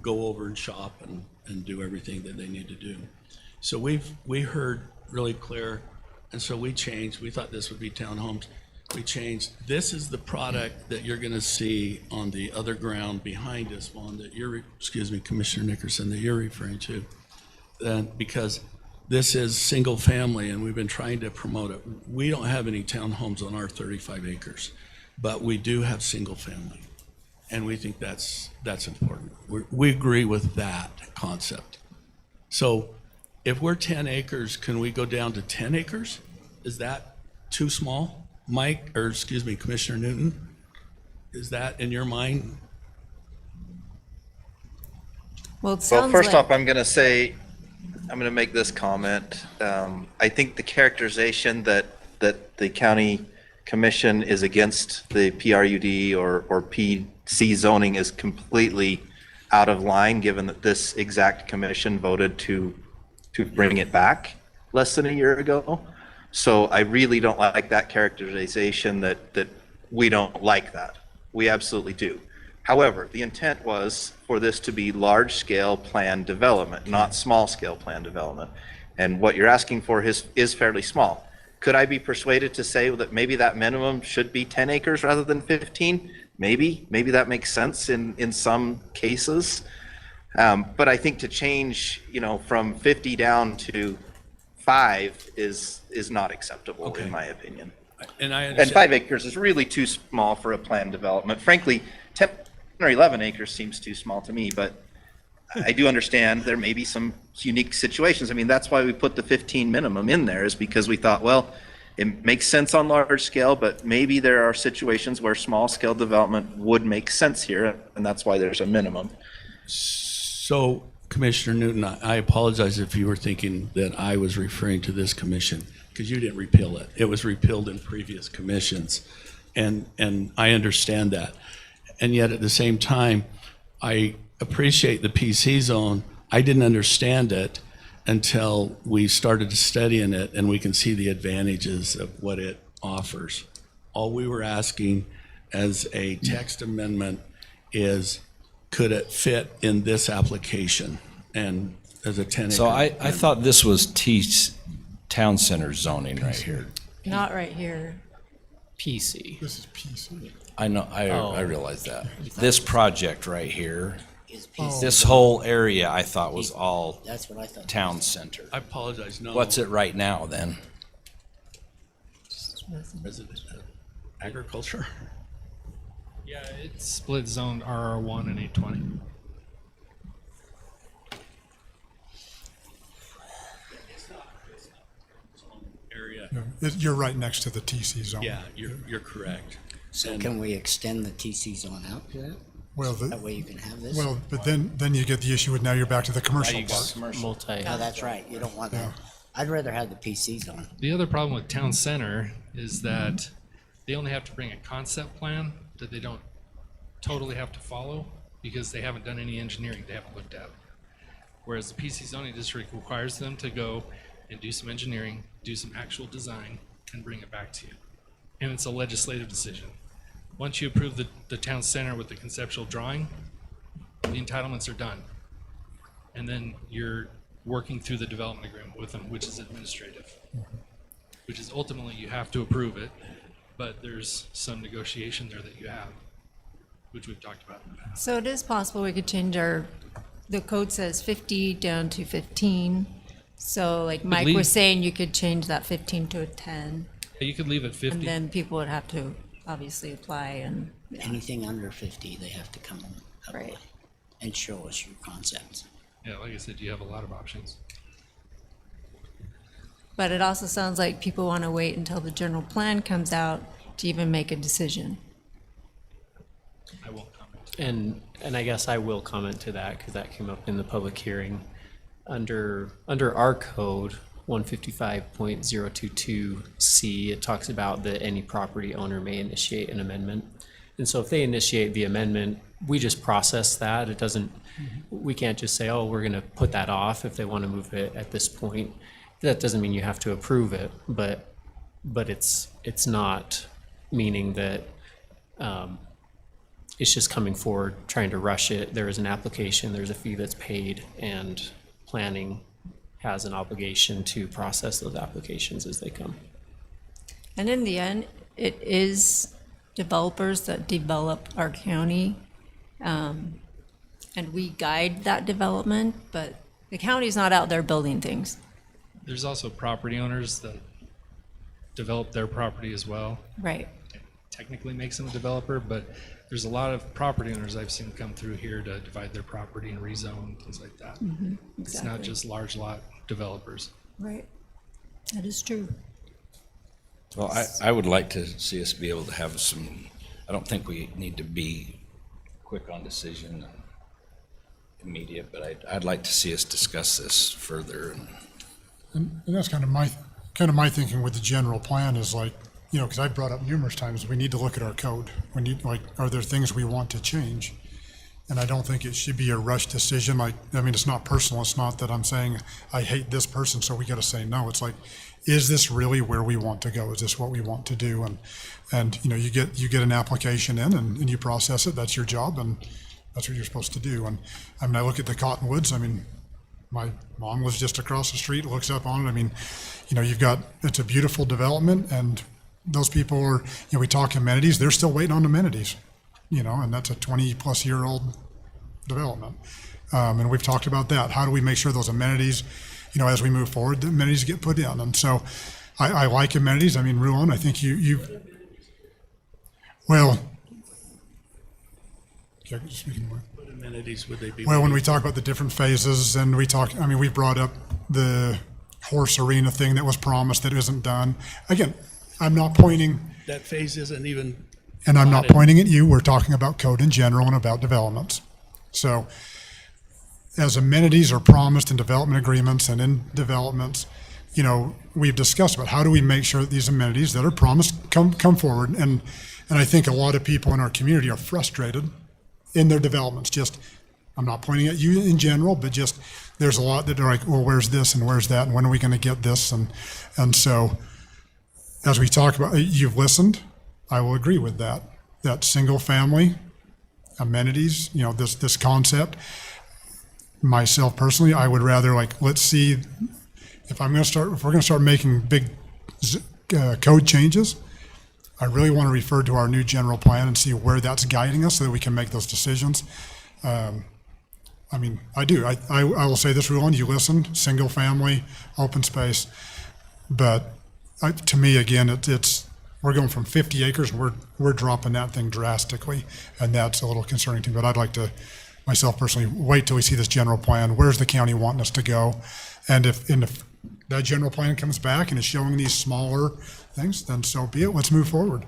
S20: go over and shop and do everything that they need to do. So we heard really clear, and so we changed. We thought this would be townhomes. We changed. This is the product that you're going to see on the other ground behind us, one that Commissioner Nickerson, that you're referring to, because this is single family, and we've been trying to promote it. We don't have any townhomes on our 35 acres, but we do have single family, and we think that's important. We agree with that concept. So if we're 10 acres, can we go down to 10 acres? Is that too small? Commissioner Newton, is that in your mind?
S9: Well, it sounds
S10: first
S9: like
S10: off, I'm going to make this comment. I think the characterization that the county commission is against the PRUD or PC zoning is completely out of line, given that this exact commission voted to bring it back less than a year ago. So I really don't like that characterization that we don't like that. We absolutely do. However, the intent was for this to be large-scale plan development, not small-scale plan development. And what you're asking for is fairly small. Could I be persuaded to say that maybe that minimum should be 10 acres rather than 15? Maybe that makes sense in some cases. But I think to change, from 50 down to 5 is not acceptable, in my opinion.
S20: And I
S10: And
S20: understand.
S10: 5 acres is really too small for a planned development. Frankly, 10 or 11 acres seems too small to me, but I do understand there may be some unique situations. I mean, that's why we put the 15 minimum in there, is because we thought, well, it makes sense on large scale, but maybe there are situations where small scale development would make sense here, and that's why there's a minimum.
S20: So, Commissioner Newton, I apologize if you were thinking that I was referring to this commission, because you didn't repeal it. It was repealed in previous commissions, and I understand that. And yet, at the same time, I appreciate the PC zone. I didn't understand it until we started studying it, and we can see the advantages of what it offers. All we were asking as a text amendment is, could it fit in this application? And as a 10 acre.
S7: So I thought this was town center zoning right here.
S9: not right here.
S21: PC.
S4: This is PC.
S7: I know, I realize that. This project right here,
S2: Is PC.
S7: this whole area I thought was all
S2: That's what I thought.
S7: town center.
S20: I apologize, no.
S7: What's it right now then?
S20: Is it agriculture?
S16: Yeah, it's split zoned RR1 and 820.
S3: Area.
S4: You're right next to the TC zone.
S3: Yeah, you're correct.
S2: So can we extend the TC zone out to that?
S4: Well,
S2: That way you can have this?
S4: well, but then you get the issue with now you're back to the commercial
S21: you got
S4: part.
S21: multi.
S2: Oh, that's right. You don't want that. I'd rather have the PC zone.
S16: The other problem with town center is that they only have to bring a concept plan that they don't totally have to follow because they haven't done any engineering, they haven't looked at. Whereas the PC zoning district requires them to go and do some engineering, do some actual design, and bring it back to you. And it's a legislative decision. Once you approve the town center with the conceptual drawing, the entitlements are done. And then you're working through the development agreement with them, which is administrative. Which is ultimately you have to approve it, but there's some negotiation there that you have, which we've talked about in the past.
S9: So it is possible we could change the code says 50 down to 15. So like Mike
S16: leave-
S9: was saying, you could change that 15 to a 10.
S16: Yeah, you could leave it 50.
S9: And then people would have to obviously apply and.
S2: Anything under 50, they have to come up
S9: Right.
S2: with and show us your concepts.
S16: Yeah, like I said, you have a lot of options.
S9: But it also sounds like people want to wait until the general plan comes out to even make a decision.
S16: I won't comment.
S21: And I guess I will comment to that because that came up in the public hearing. Under our code, 155.022C, it talks about that any property owner may initiate an amendment. And so if they initiate the amendment, we just process that. It doesn't, we can't just say, oh, we're going to put that off if they want to move it at this point. That doesn't mean you have to approve it, but it's not meaning that it's just coming forward, trying to rush it. There is an application, there's a fee that's paid, and planning has an obligation to process those applications as they come.
S9: And in the end, it is developers that develop our county. And we guide that development, but the county's not out there building things.
S16: There's also property owners that develop their property as well.
S9: Right.
S16: Technically makes them a developer, but there's a lot of property owners I've seen come through here to divide their property and rezone, things like that. It's not
S9: Exactly.
S16: just large lot developers.
S9: Right. That is true.
S7: Well, I would like to see us be able to have some, I don't think we need to be quick on decision and immediate, but I'd like to see us discuss this further.
S4: And that's kind of my thinking with the general plan is like, you know, because I've brought up numerous times, we need to look at our code. We need, like, are there things we want to change? And I don't think it should be a rush decision. Like, I mean, it's not personal. It's not that I'm saying I hate this person, so we got to say no. It's like, is this really where we want to go? Is this what we want to do? And you know, you get an application in and you process it. That's your job, and that's what you're supposed to do. And I mean, I look at the Cottonwoods. I mean, my mom lives just across the street, looks up on it. I mean, you know, it's a beautiful development, and those people are, you know, we talk amenities, they're still waiting on amenities, you know, and that's a 20-plus-year-old development. And we've talked about that. How do we make sure those amenities, you know, as we move forward, the amenities get put in? And so I like amenities. I mean, Ruan, I think well, speaking more.
S20: What amenities would they be?
S4: Well, when we talk about the different phases, and I mean, we brought up the horse arena thing that was promised that isn't done. Again, I'm not pointing,
S20: That phase isn't even.
S4: and I'm not
S20: plotted.
S4: pointing at you. We're talking about code in general and about developments. So as amenities are promised in development agreements and in developments, you know, we've discussed about how do we make sure that these amenities that are promised come forward. And I think a lot of people in our community are frustrated in their developments. Just, I'm not pointing at you in general, but just there's a lot that are like, well, where's this and where's that, and when are we going to get this? And so as we talk about, you've listened, I will agree with that. That single family amenities, you know, this concept. Myself personally, I would rather, like, let's see if we're going to start making big code changes. I really want to refer to our new general plan and see where that's guiding us so that we can make those decisions. I mean, I do. I will say this, Ruan, you listened, single family, open space, but to me, again, it's we're going from 50 acres, and we're dropping that thing drastically, and that's a little concerning to me. But I'd like to, myself personally, wait till we see this general plan. Where's the county wanting us to go? And if that general plan comes back and is showing these smaller things, then so be it. Let's move forward.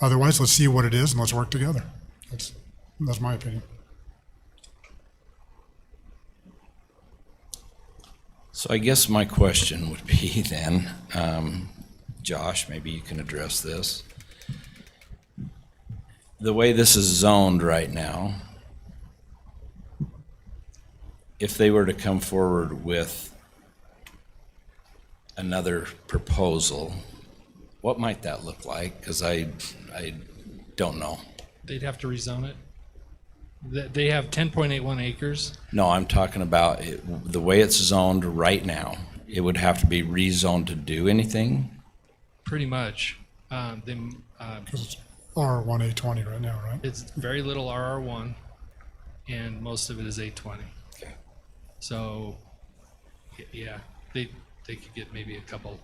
S4: Otherwise, let's see what it is and let's work together. That's my opinion.
S7: So I guess my question would be then, Josh, maybe you can address this. The way this is zoned right now, if they were to come forward with another proposal, what might that look like? Because I don't know.
S16: They'd have to rezone it. They have 10.81 acres.
S7: No, I'm talking about the way it's zoned right now. It would have to be rezoned to do anything?
S16: Pretty much.
S4: Because it's R1 A20 right now, right?
S16: It's very little RR1, and most of it is A20.
S7: Okay.
S16: So, yeah, they could get maybe a couple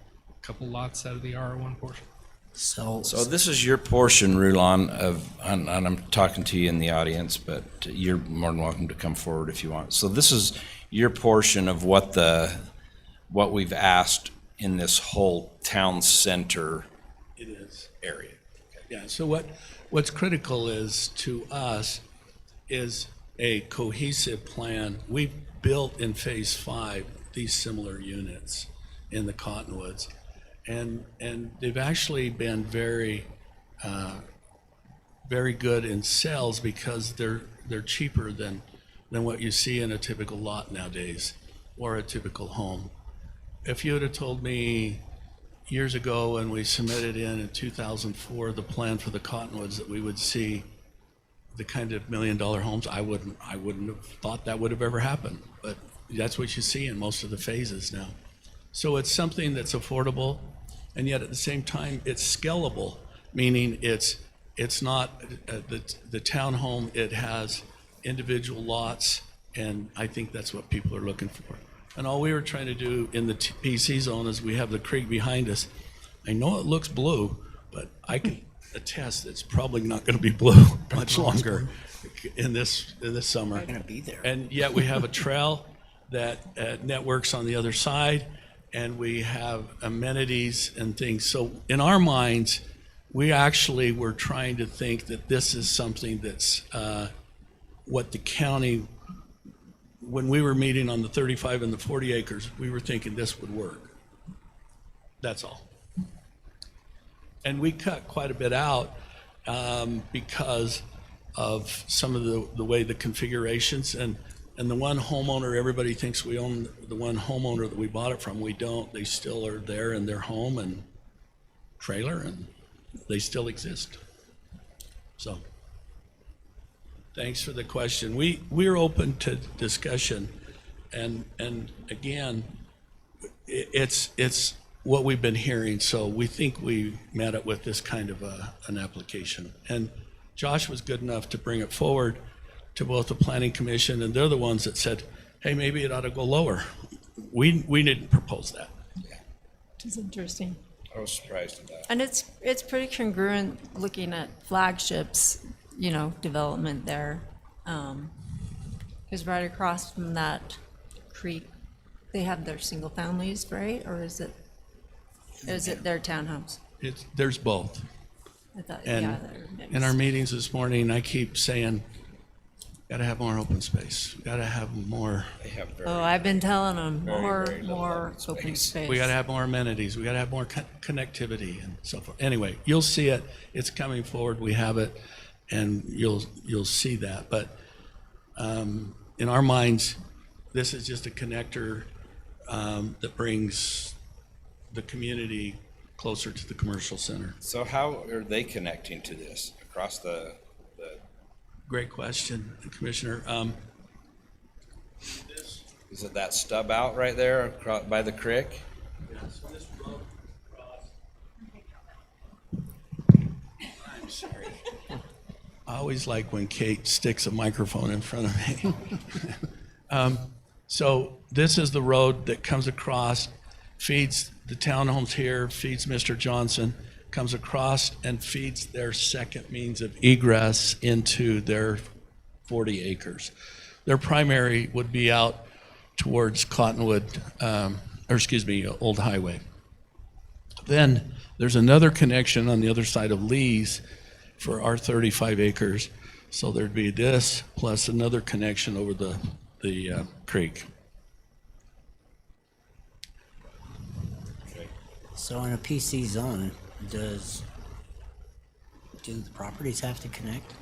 S16: lots out of the RR1 portion.
S7: So this is your portion, Rulon, and I'm talking to you in the audience, but you're more than welcome to come forward if you want. So this is your portion of what we've asked in this whole town center
S20: It is.
S7: area.
S20: Yeah, so what's critical is to us is a cohesive plan. We built in phase 5 these similar units in the Cottonwoods. And they've actually been very good in sales because they're cheaper than what you see in a typical lot nowadays or a typical home. If you would have told me years ago when we submitted in 2004 the plan for the Cottonwoods that we would see the kind of $1 million homes, I wouldn't have thought that would have ever happened. But that's what you see in most of the phases now. So it's something that's affordable, and yet at the same time, it's scalable, meaning it's not the townhome, it has individual lots, and I think that's what people are looking for. And all we were trying to do in the PC zone is we have the creek behind us. I know it looks blue, but I can attest it's probably not going to be blue much longer in this summer.
S2: They're going to be there.
S20: And yet we have a trail that networks on the other side, and we have amenities and things. So in our minds, we actually were trying to think that this is something that's what the county, when we were meeting on the 35 and the 40 acres, we were thinking this would work. That's all. And we cut quite a bit out because of some of the way the configurations and the one homeowner, everybody thinks we own the one homeowner that we bought it from. We don't. They still are there in their home and trailer, and they still exist. So thanks for the question. We're open to discussion, and again, it's what we've been hearing. So we think we met it with this kind of an application. And Josh was good enough to bring it forward to both the Planning Commission, and they're the ones that said, hey, maybe it ought to go lower. We didn't propose that.
S9: Which is interesting.
S7: I was surprised at that.
S9: And it's pretty congruent looking at Flagship's, development there. Because right across from that creek, they have their single families, right? Or is it their townhomes?
S20: There's both.
S9: I thought,
S20: And
S9: yeah, they're mixed.
S20: in our meetings this morning, I keep saying, gotta have more open space. Gotta have more.
S9: I've been telling them more open space.
S20: We gotta have more amenities. We gotta have more connectivity and so forth. Anyway, you'll see it. It's coming forward. We have it, and you'll see that. But in our minds, this is just a connector that brings the community closer to the commercial center.
S7: So how are they connecting to this across the?
S20: Great question, Commissioner.
S7: Is it that stub out right there by the creek?
S20: This road across. I'm sorry. I always like when Kate sticks a microphone in front of me. So this is the road that comes across, feeds the townhomes here, feeds Mr. Johnson, comes across and feeds their second means of egress into their 40 acres. Their primary would be out towards Cottonwood, Old Highway. Then there's another connection on the other side of Lee's for our 35 acres. So there'd be this plus another connection over the creek.
S2: So in a PC zone, do the properties have to connect?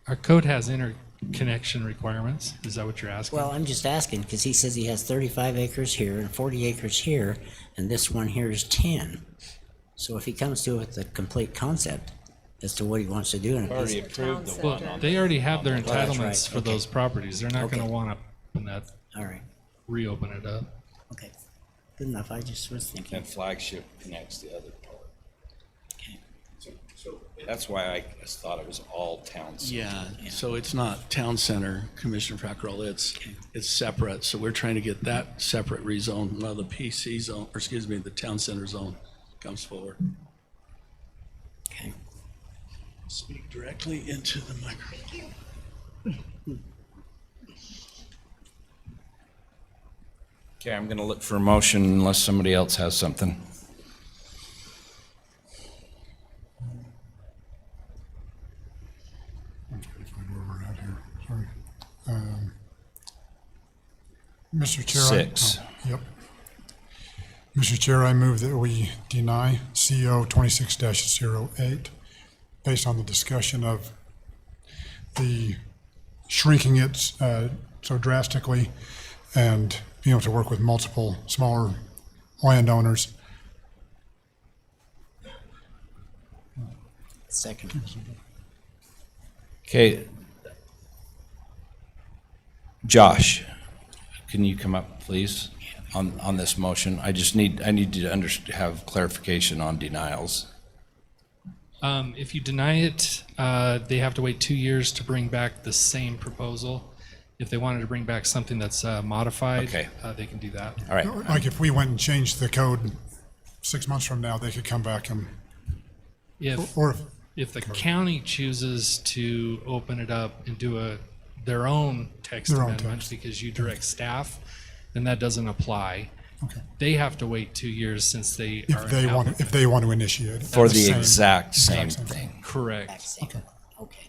S16: Our code has interconnection requirements. Is that what you're asking?
S2: Well, I'm just asking because he says he has 35 acres here and 40 acres here, and this one here is 10. So if he comes to it with the complete concept as to what he wants to do in a
S7: Already
S2: PC.
S7: approved the
S16: Well,
S7: one.
S16: they already have their
S2: Well, that's
S16: entitlements
S2: right.
S16: for
S2: Okay.
S16: those properties. They're not
S2: Okay.
S16: gonna wanna open that,
S2: All right,
S16: reopen it up.
S2: okay. Good enough, I just was thinking.
S7: And Flagship connects the other part.
S2: Okay.
S7: So that's why I just thought it was all town center.
S20: Yeah, so it's not town center, Commissioner Fackrell, it's separate. So we're trying to get that separate rezone while the PC zone, or excuse me, the town center zone comes forward.
S2: Okay.
S20: Speak directly into the microphone.
S7: Okay, I'm gonna look for a motion unless somebody else has something.
S4: Find where we're at here, sorry. Mr. Chair.
S7: 6.
S4: Yep. Mr. Chair, I move that we deny CO 26-08 based on the discussion of the shrinking it so drastically and being able to work with multiple smaller landowners.
S2: Second.
S7: Okay. Josh, can you come up, please, on this motion? I need to have clarification on denials.
S16: If you deny it, they have to wait 2 years to bring back the same proposal. If they wanted to bring back something that's modified,
S7: Okay.
S16: They can do that.
S7: All right.
S4: Like if we went and changed the code 6 months from now, they could come back and,
S16: If,
S4: or
S16: if the county chooses to open it up and do their own text
S4: Their own
S16: amendment
S4: text.
S16: because you direct staff, then that doesn't apply.
S4: Okay.
S16: They have to wait 2 years since they are.
S4: if they
S16: an
S4: want,
S16: applicant.
S4: if they want to initiate it.
S7: For
S4: The
S7: the
S4: same-
S7: exact same
S4: exact
S7: thing.
S16: Correct.
S2: Okay.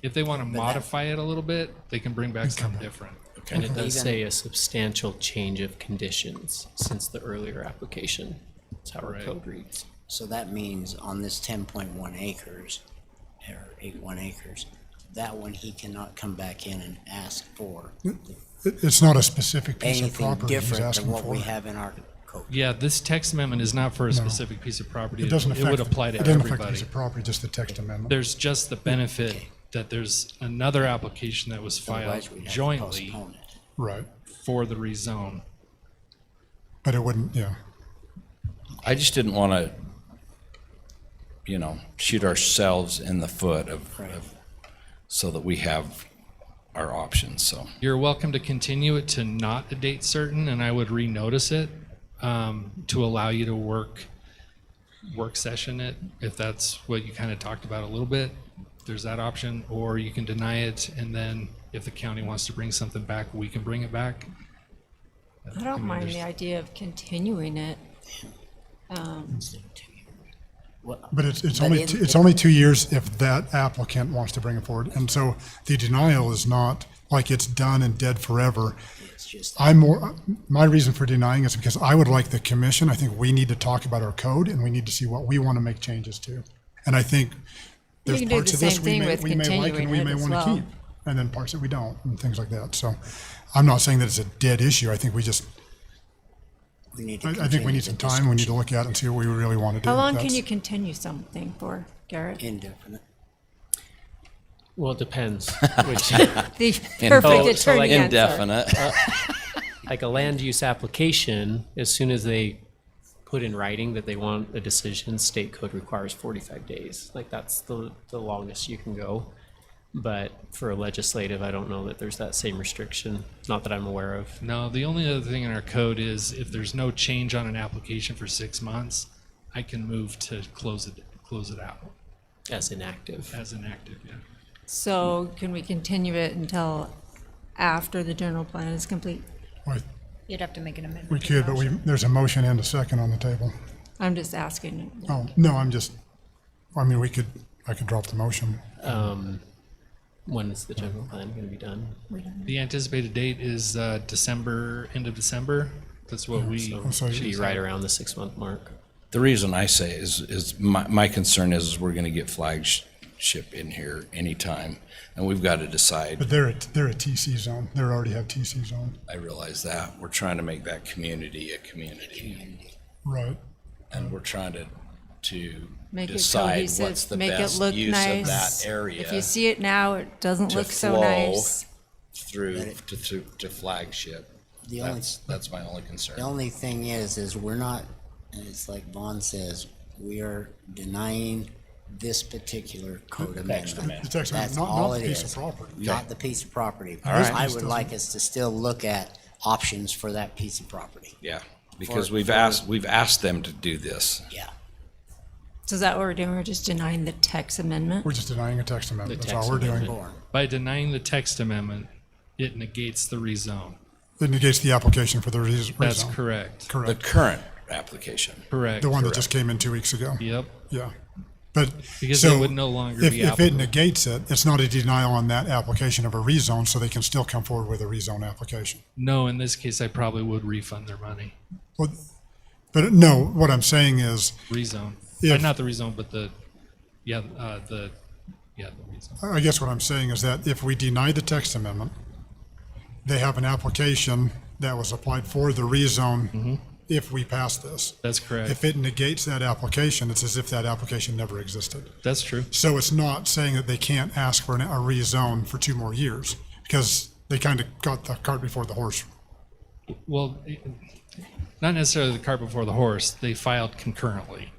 S16: If they want to modify it a little bit, they can bring back something different.
S21: And it does
S2: Even-
S21: say a substantial change of conditions since the earlier application. That's how our
S16: Right.
S21: code reads.
S2: So that means on this 10.1 acres, or 81 acres, that one he cannot come back in and ask for
S4: It's not a specific piece of
S2: anything
S4: property he's
S2: different
S4: asking
S2: than what
S4: for.
S2: we have in our code.
S16: Yeah, this text amendment is not for a
S4: No.
S16: specific piece of property.
S4: It doesn't
S16: It
S4: affect.
S16: would apply to
S4: It doesn't affect the
S16: everybody.
S4: piece of property, just the text amendment.
S16: There's just the benefit that there's another application that was filed
S2: Otherwise, we'd have to
S16: jointly
S2: postpone it.
S4: Right,
S16: for the rezone.
S4: but it wouldn't, yeah.
S7: I just didn't want to, shoot ourselves in the foot so that we have our options, so.
S16: You're welcome to continue it to not a date certain, and I would renotice it to allow you to work session it, if that's what you kind of talked about a little bit. There's that option, or you can deny it, and then if the county wants to bring something back, we can bring it back.
S9: I don't mind the idea of continuing it.
S4: But it's
S2: But
S4: only,
S2: in-
S4: it's only 2 years if that applicant wants to bring it forward. And so the denial is not like it's done and dead forever.
S2: It's just,
S4: My reason for denying is because I would like the commission, I think we need to talk about our code and we need to see what we want to make changes to. And I think there's
S9: can do
S4: parts
S9: the
S4: of this
S9: same
S4: we
S9: thing
S4: may,
S9: with
S4: we may like and we
S9: continuing
S4: may
S9: it as
S4: want to
S9: well.
S4: keep. And then parts that we don't and things like that. So I'm not saying that it's a dead issue. I think we just,
S2: we need to
S4: I think we
S2: continue
S4: need
S2: the
S4: some time. We need to
S2: discussion.
S4: look at it and see what we really want to do.
S9: How long can
S4: That's-
S9: you continue something for, Garrett?
S2: Indefinite.
S21: Well, it depends. Which,
S9: The
S7: In-
S9: perfect
S21: so like
S9: attorney answer.
S7: Indefinite.
S21: like a land use application, as soon as they put in writing that they want a decision, state code requires 45 days. Like that's the longest you can go. But for a legislative, I don't know that there's that same restriction, not that I'm aware of.
S16: No, the only other thing in our code is if there's no change on an application for 6 months, I can move to close it out.
S21: As inactive.
S16: As inactive, yeah.
S9: So can we continue it until after the general plan is complete?
S8: You'd have to make an amendment.
S4: We
S8: to the
S4: could, but
S8: motion.
S4: there's a motion and a second on the table.
S9: I'm just asking.
S4: Oh, no, I mean, I could drop the motion.
S21: When is the general plan going to be done?
S16: The anticipated date is December, end of December. That's what we
S21: Should be right around the 6-month mark.
S7: The reason I say is my concern is we're gonna get flagship in here anytime, and we've got to decide.
S4: But they're a TC zone. They already have TC zone.
S7: I realize that. We're trying to make that community a community.
S4: Right.
S7: And we're trying to
S9: Make it
S7: decide what's
S9: cohesive,
S7: the
S9: make it
S7: best
S9: look
S7: use
S9: nice.
S7: of that area.
S9: If you see it now, it doesn't
S7: to
S9: look so
S7: flow
S9: nice.
S7: Through to flagship.
S2: The only-
S7: That's my only concern.
S2: The only thing is we're not, and it's like Vaughn says, we are denying this particular code
S4: Text
S2: amendment.
S4: amendment. The text amendment,
S2: That's
S4: not
S2: all
S4: the
S2: it
S4: piece
S2: is.
S4: of property.
S2: Not the piece of property.
S7: All right.
S2: I would like us to still look at options for that piece of property.
S7: Yeah, because
S2: For-
S7: we've
S2: for-
S7: asked them to do this.
S2: Yeah.
S9: So is that what we're doing? We're just denying the text amendment?
S4: We're just denying a text amendment.
S16: The
S4: That's all
S16: text
S4: we're doing.
S16: amendment. By denying the text amendment, it negates the rezone.
S4: It negates the application for the rezone.
S16: That's correct.
S7: The
S4: Correct.
S7: current application.
S16: Correct.
S4: The one that just came in 2 weeks ago.
S16: Yep.
S4: Yeah. But
S16: Because
S4: so
S16: it would no longer
S4: if
S16: be
S4: it
S16: applicable.
S4: negates it, it's not a denial on that application of a rezone, so they can still come forward with a rezone application.
S16: No, in this case, I probably would refund their money.
S4: Well, but no, what I'm saying is,
S16: Rezone.
S4: If-
S16: Not the rezone, but the rezone.
S4: I guess what I'm saying is that if we deny the text amendment, they have an application that was applied for the rezone if we pass this.
S16: That's correct.
S4: If it negates that application, it's as if that application never existed.
S16: That's true.
S4: So it's not saying that they can't ask for a rezone for 2 more years, because they kind of got the cart before the horse.
S16: Well, not necessarily the cart before the horse. They filed concurrently.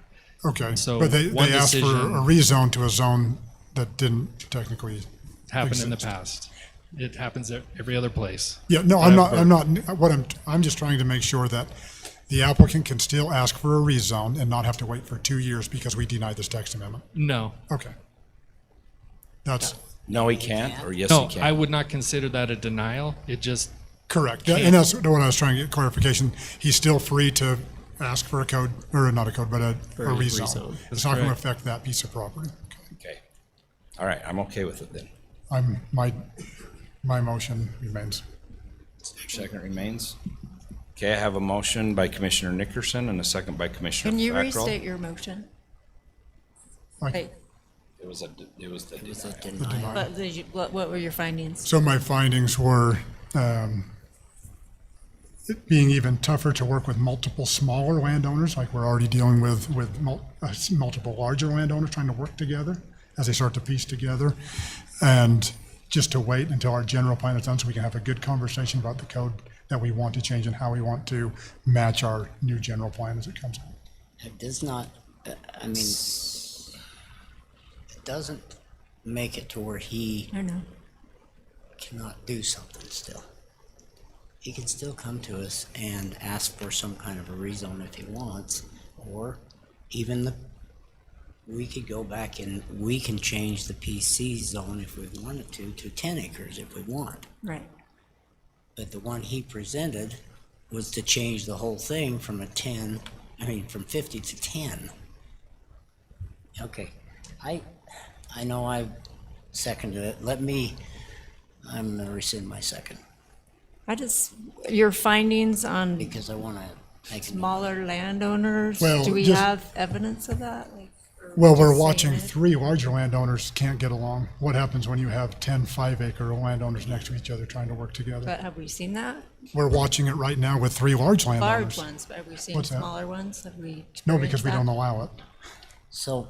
S4: Okay,
S16: So
S4: but they
S16: one
S4: asked for
S16: decision-
S4: a rezone to a zone that didn't technically
S16: Happened in the
S4: exist.
S16: past. It happens every other place.
S4: Yeah, no, I'm not, I'm just trying to make sure that the applicant can still ask for a rezone and not have to wait for 2 years because we denied this text amendment.
S16: No.
S4: Okay. That's
S7: No, he can't, or yes,
S16: No,
S7: he can.
S16: I would not consider that a denial. It just.
S4: correct.
S16: Can't.
S4: And that's what I was trying to get clarification. He's still free to ask for a code, or not a code, but a
S21: For a
S4: rezone.
S21: rezone.
S4: It's
S16: That's
S4: not going to
S16: correct.
S4: affect that piece of property.
S7: Okay. All right, I'm okay with it then.
S4: My motion remains.
S7: Second remains. Okay, I have a motion by Commissioner Nickerson and a second by Commissioner
S9: Can you
S7: Fackrell.
S9: restate your motion? Like,
S7: It was the
S2: denial.
S9: what were your findings?
S4: So my findings were it being even tougher to work with multiple smaller landowners, like we're already dealing with multiple larger landowners trying to work together as they start to piece together. And just to wait until our general plan is done so we can have a good conversation about the code that we want to change and how we want to match our new general plan as it comes out.
S2: It does not, I mean, it doesn't make it to where he
S9: I know.
S2: cannot do something still. He can still come to us and ask for some kind of a rezone if he wants, or even we could go back and we can change the PC zone if we wanted to 10 acres if we want.
S9: Right.
S2: But the one he presented was to change the whole thing from from 50 to 10. Okay, I know I seconded it. I'm gonna rescind my second.
S9: Your findings on
S2: Because I wanna make a
S9: smaller landowners,
S4: Well,
S9: do we
S4: just-
S9: have evidence of that? Like, or
S4: Well, we're
S9: just saying
S4: watching
S9: it?
S4: 3 larger landowners can't get along. What happens when you have 10 5-acre landowners next to each other trying to work together?
S9: But have we seen that?
S4: We're watching it right now with 3 large landowners.
S9: Large ones, but have we seen
S4: What's that?
S9: smaller ones? Have we?
S4: No, because we
S9: experienced
S4: don't
S9: that?
S4: allow it.
S2: So,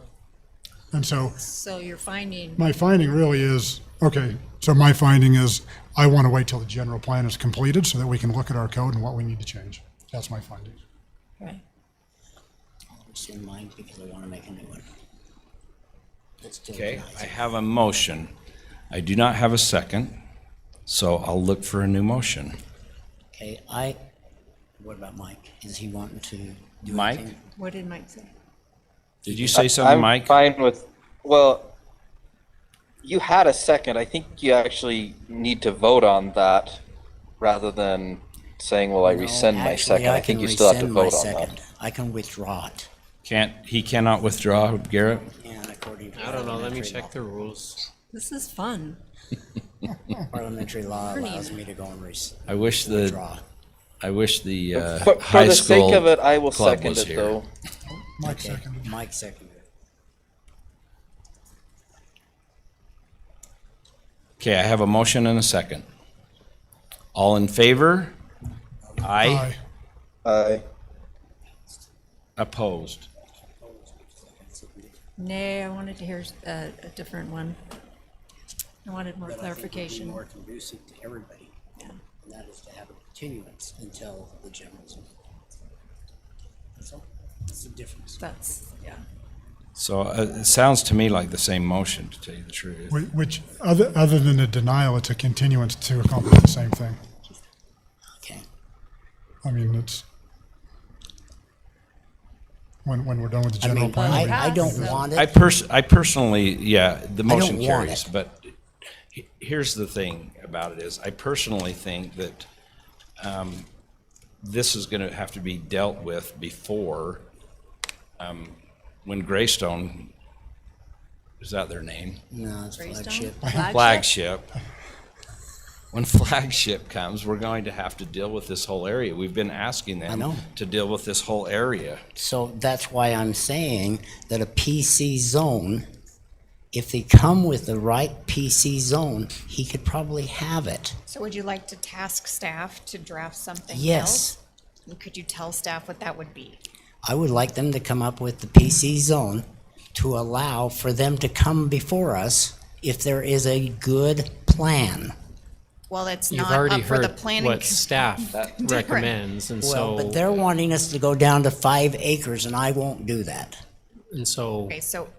S4: And so
S9: So your finding,
S4: my finding really is, okay, so my finding is I want to wait till the general plan is completed so that we can look at our code and what we need to change. That's my finding.
S9: right?
S2: I'll rescind mine because I wanna make a new one. Let's do it
S7: Okay,
S2: tonight.
S7: I have a motion I do not have a second, so I'll look for a new motion.
S2: Okay, what about Mike? Is he wanting to do
S7: Mike?
S2: anything?
S8: What did Mike say?
S7: Did you say something,
S10: I'm
S7: Mike?
S10: fine with, well, you had a second. I think you actually need to vote on that rather than saying, well, I
S2: No,
S10: rescind my
S2: actually,
S10: second. I
S2: can
S10: think you still have to
S2: rescind my
S10: vote on
S2: second.
S10: that.
S2: I can withdraw it.
S7: He cannot withdraw, Garrett?
S2: Yeah, according to
S21: I don't know, let me
S2: parliamentary
S21: check
S2: law.
S21: the rules.
S5: This is fun.
S2: Parliamentary law
S5: Ernie.
S2: allows me to go and
S7: I wish the
S2: withdraw.
S10: For
S7: high
S10: the
S7: school
S10: sake of it, I will
S7: club
S10: second
S7: was
S10: it,
S7: here.
S10: though.
S4: Mike
S2: Okay,
S4: seconded.
S2: Mike seconded.
S7: Okay, I have a motion and a second. All in favor? Aye.
S10: Aye.
S7: Opposed?
S17: Nay, I wanted to hear a different one. I wanted more
S2: But I think it would be
S17: clarification.
S2: more conducive to everybody. And that is to have a continuance until the general's. That's all. That's the difference.
S17: That's, yeah.
S7: So it sounds to me like the same motion, to tell you the truth.
S4: Which, other than a denial, it's a continuance to accomplish the same thing.
S2: Okay.
S4: I mean, it's, when we're done with the
S2: I
S4: general
S2: mean,
S4: plan.
S2: I don't want it.
S7: I personally, yeah, the
S2: I don't
S7: motion
S2: want
S7: carries,
S2: it.
S7: but here's the thing about it is, I personally think that this is gonna have to be dealt with before, when Greystone, is that their name?
S2: No, it's
S5: Greystone?
S2: flagship.
S7: Flagship. When Flagship comes, we're going to have to deal with this whole area. We've been asking
S2: I know.
S7: them to deal with this whole area.
S2: So that's why I'm saying that a PC zone, if they come with the right PC zone, he could probably have it.
S8: So would you like to task staff to draft something else?
S2: Yes.
S8: And could you tell staff what that would be?
S2: I would like them to come up with the PC zone to allow for them to come before us if there is a good plan.
S8: Well, it's
S21: You've
S8: not
S21: already
S8: up for the
S21: heard
S8: planning.
S21: what staff recommends, and
S2: Well, but
S21: so,
S2: they're wanting us to go down to 5 acres, and I won't do that.
S21: and so,
S8: Okay, so,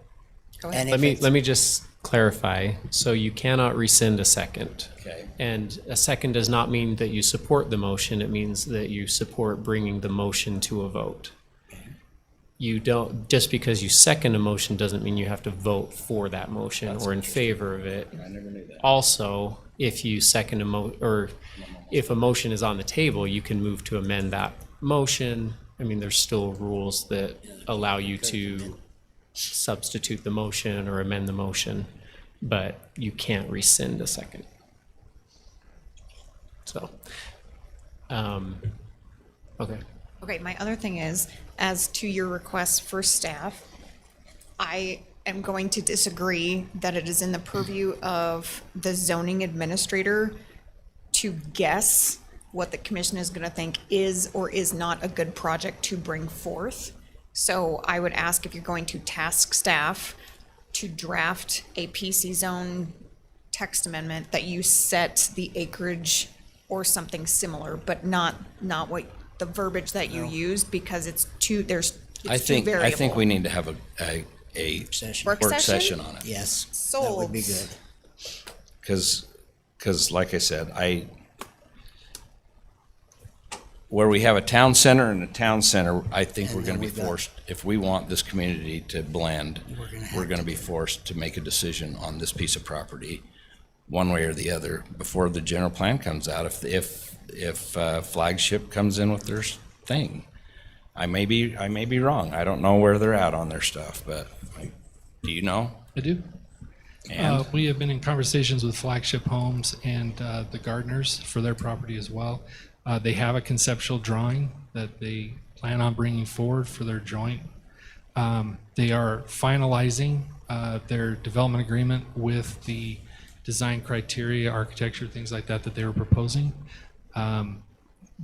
S8: go ahead.
S2: And
S21: let
S2: if
S21: me,
S2: it's-
S21: let me just clarify. So you cannot rescind a second.
S7: Okay.
S21: And a second does not mean that you support the motion, it means that you support bringing the motion to a vote. You don't, just because you second a motion doesn't mean you have to vote for that motion or in favor of it.
S7: I never knew that.
S21: Also, if you second or if a motion is on the table, you can move to amend that motion. I mean, there's still rules that allow you to substitute the motion or amend the motion, but you can't rescind a second. So, okay.
S8: Okay, my other thing is, as to your request for staff, I am going to disagree that it is in the purview of the zoning administrator to guess what the commission is gonna think is or is not a good project to bring forth. So I would ask if you're going to task staff to draft a PC zone text amendment, that you set the acreage or something similar, but not what the verbiage that you used, because it's too variable.
S7: I think we need to have a
S2: Session.
S8: Work session?
S7: on it.
S2: Yes, that
S8: Sold.
S2: would be good.
S7: Because like I said, where we have a town center and a town center, I think
S2: And
S7: we're
S2: then
S7: gonna be
S2: we've got-
S7: forced, if we want this community to blend,
S2: have
S7: we're gonna
S2: to
S7: be forced to make a decision on this piece of property, one way or the other, before the general plan comes out, if Flagship comes in with their thing. I may be wrong. I don't know where they're at on their stuff, but do you know?
S16: I do.
S7: And
S16: We have been in conversations with Flagship Homes and the Gardeners for their property as well. They have a conceptual drawing that they plan on bringing forward for their joint. They are finalizing their development agreement with the design criteria, architecture, things like that they were proposing.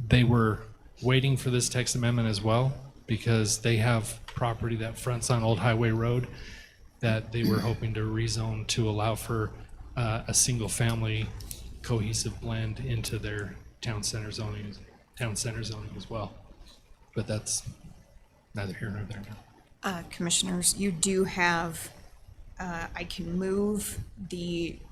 S16: They were waiting for this text amendment as well, because they have property that fronts on Old Highway Road that they were hoping to rezone to allow for a single-family cohesive blend into their town center zoning as well. But that's neither here nor there now.
S8: Commissioners, you do have I can move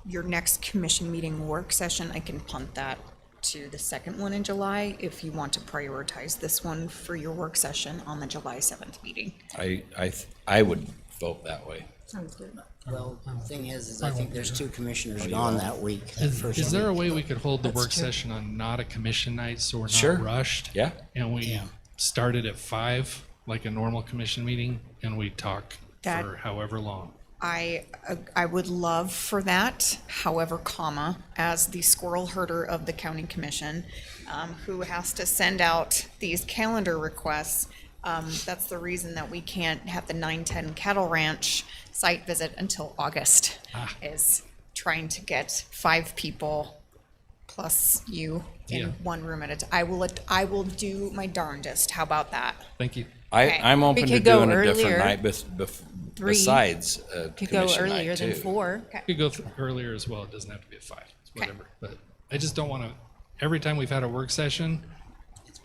S8: your next commission meeting work session. I can punt that to the second one in July if you want to prioritize this one for your work session on the July 7th meeting.
S7: I would vote that way.
S8: Sounds good.
S2: Well, the thing is I think there's 2 commissioners gone that week. that first
S16: Is there a
S2: week.
S16: way we could hold the
S2: That's
S16: work
S2: true.
S16: session on not a commission night, so we're
S7: Sure.
S16: not rushed?
S7: Yeah.
S16: And we started at 5, like a normal commission meeting, and we talk
S8: That-
S16: for however long.
S8: I would love for that, however, as the squirrel herder of the county commission, who has to send out these calendar requests. That's the reason that we can't have the 910 Cattle Ranch site visit until August, is trying to get 5 people plus you in
S16: Yeah.
S8: one room at a time. I will do my darndest. How about that?
S16: Thank you.
S8: Okay.
S7: I'm
S8: We
S7: open to
S8: could go
S7: doing a different
S8: earlier.
S7: night
S8: 3.
S7: besides
S8: Could go
S7: commission
S8: earlier
S7: night
S8: than
S7: too.
S8: 4.
S16: You could go earlier as well. It doesn't have to be at 5. It's whatever. But I just don't want to. Every time we've had a work session,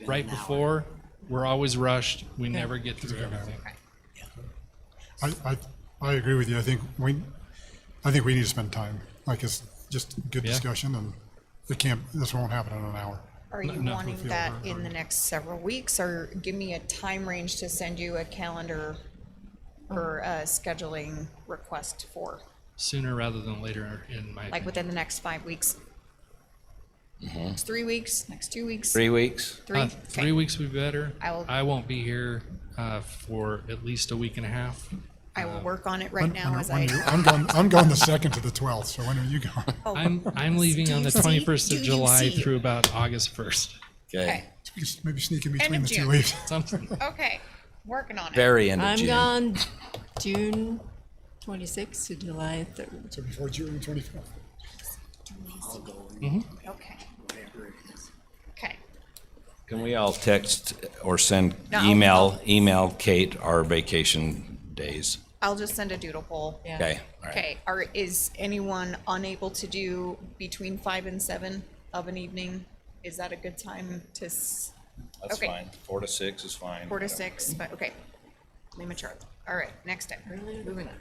S16: right before, we're always rushed. We never get through everything.
S4: I agree with you. I think we need to spend time. Like, it's just good discussion, and this won't happen in an hour.
S8: Are you wanting that in the next several weeks, or give me a time range to send you a calendar or a scheduling request for?
S16: Sooner rather than later, in my
S8: Like
S16: opinion.
S8: within the next 5 weeks? Next 3 weeks, next 2 weeks?
S7: 3 weeks?
S8: 3?
S16: 3 weeks would be better.
S8: I will-
S16: I won't be here for at least a week and a half.
S8: I will work on it right now as
S4: I'm going the 2nd to the 12th, so when are you going?
S16: I'm leaving on the
S8: Do you see?
S16: 21st
S8: Do
S16: of
S8: you
S16: July
S8: see?
S16: through about August 1st.
S7: Okay.
S4: Maybe sneak in
S8: End
S4: between
S8: of
S4: the 2
S8: June.
S4: leaves.
S16: Something.
S8: Okay, working on it.
S7: Very end of
S9: I'm
S7: June.
S9: gone June 26th to July 3rd.
S4: So before June 25th.
S2: I'll go
S8: Okay,
S2: whatever it is.
S8: okay.
S7: Can we all text or send
S8: No,
S7: email Kate our vacation days?
S8: I'll just send a doodle poll.
S7: Okay, all right.
S8: Okay, is anyone unable to do between 5 and 7 of an evening? Is that a good time to?
S7: That's
S8: Okay.
S7: fine. 4 to 6 is fine.
S8: 4 to 6, but okay. Lima Charles. All right, next step. Moving on.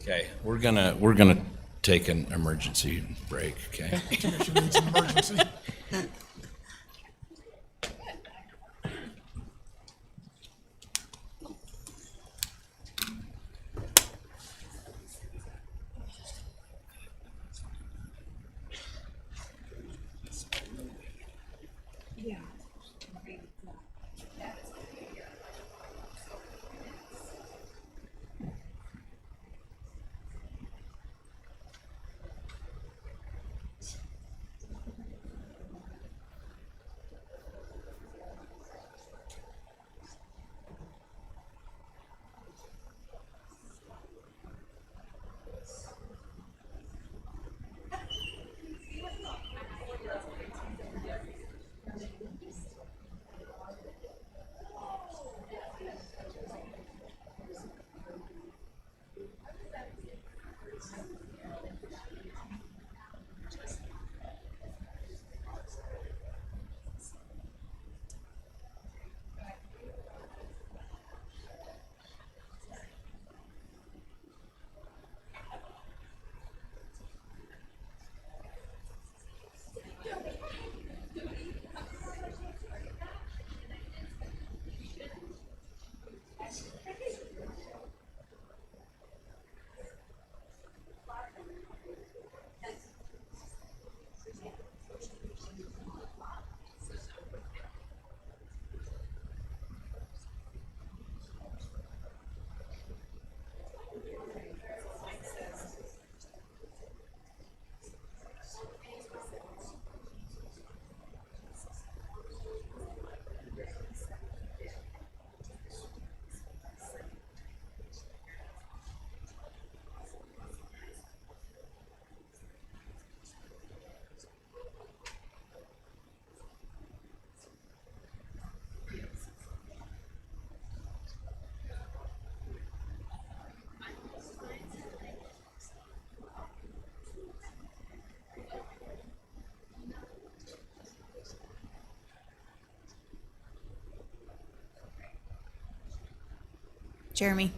S7: Okay, we're gonna take an emergency break, okay?
S4: Commission needs an emergency.
S8: Yeah. Jeremy,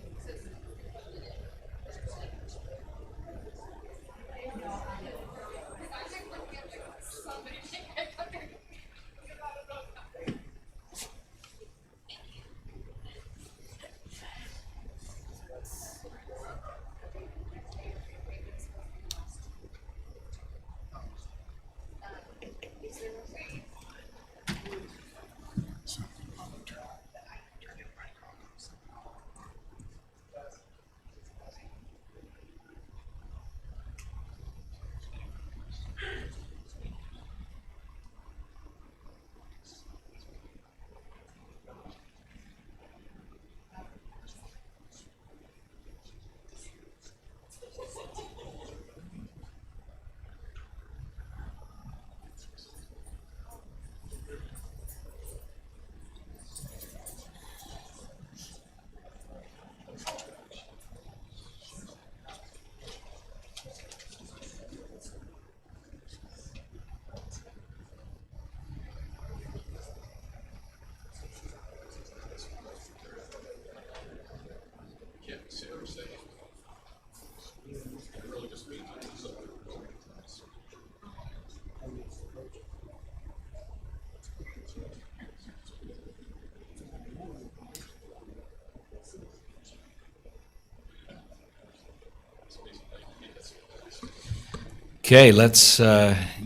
S7: Okay, let's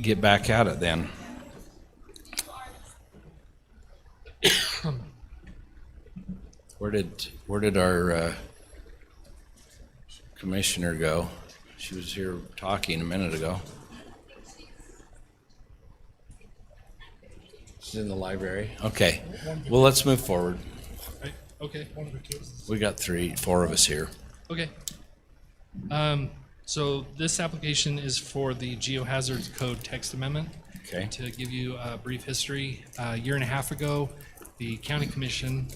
S7: get back at it then. Where did our commissioner go? She was here talking a minute ago. She's in the library. Okay, well, let's move forward.
S16: Right, okay.
S7: We got 4 of us here.
S16: Okay. So this application is for the Geohazards Code text amendment.
S7: Okay.
S16: To give you a brief history, a year and a half ago, the county commission,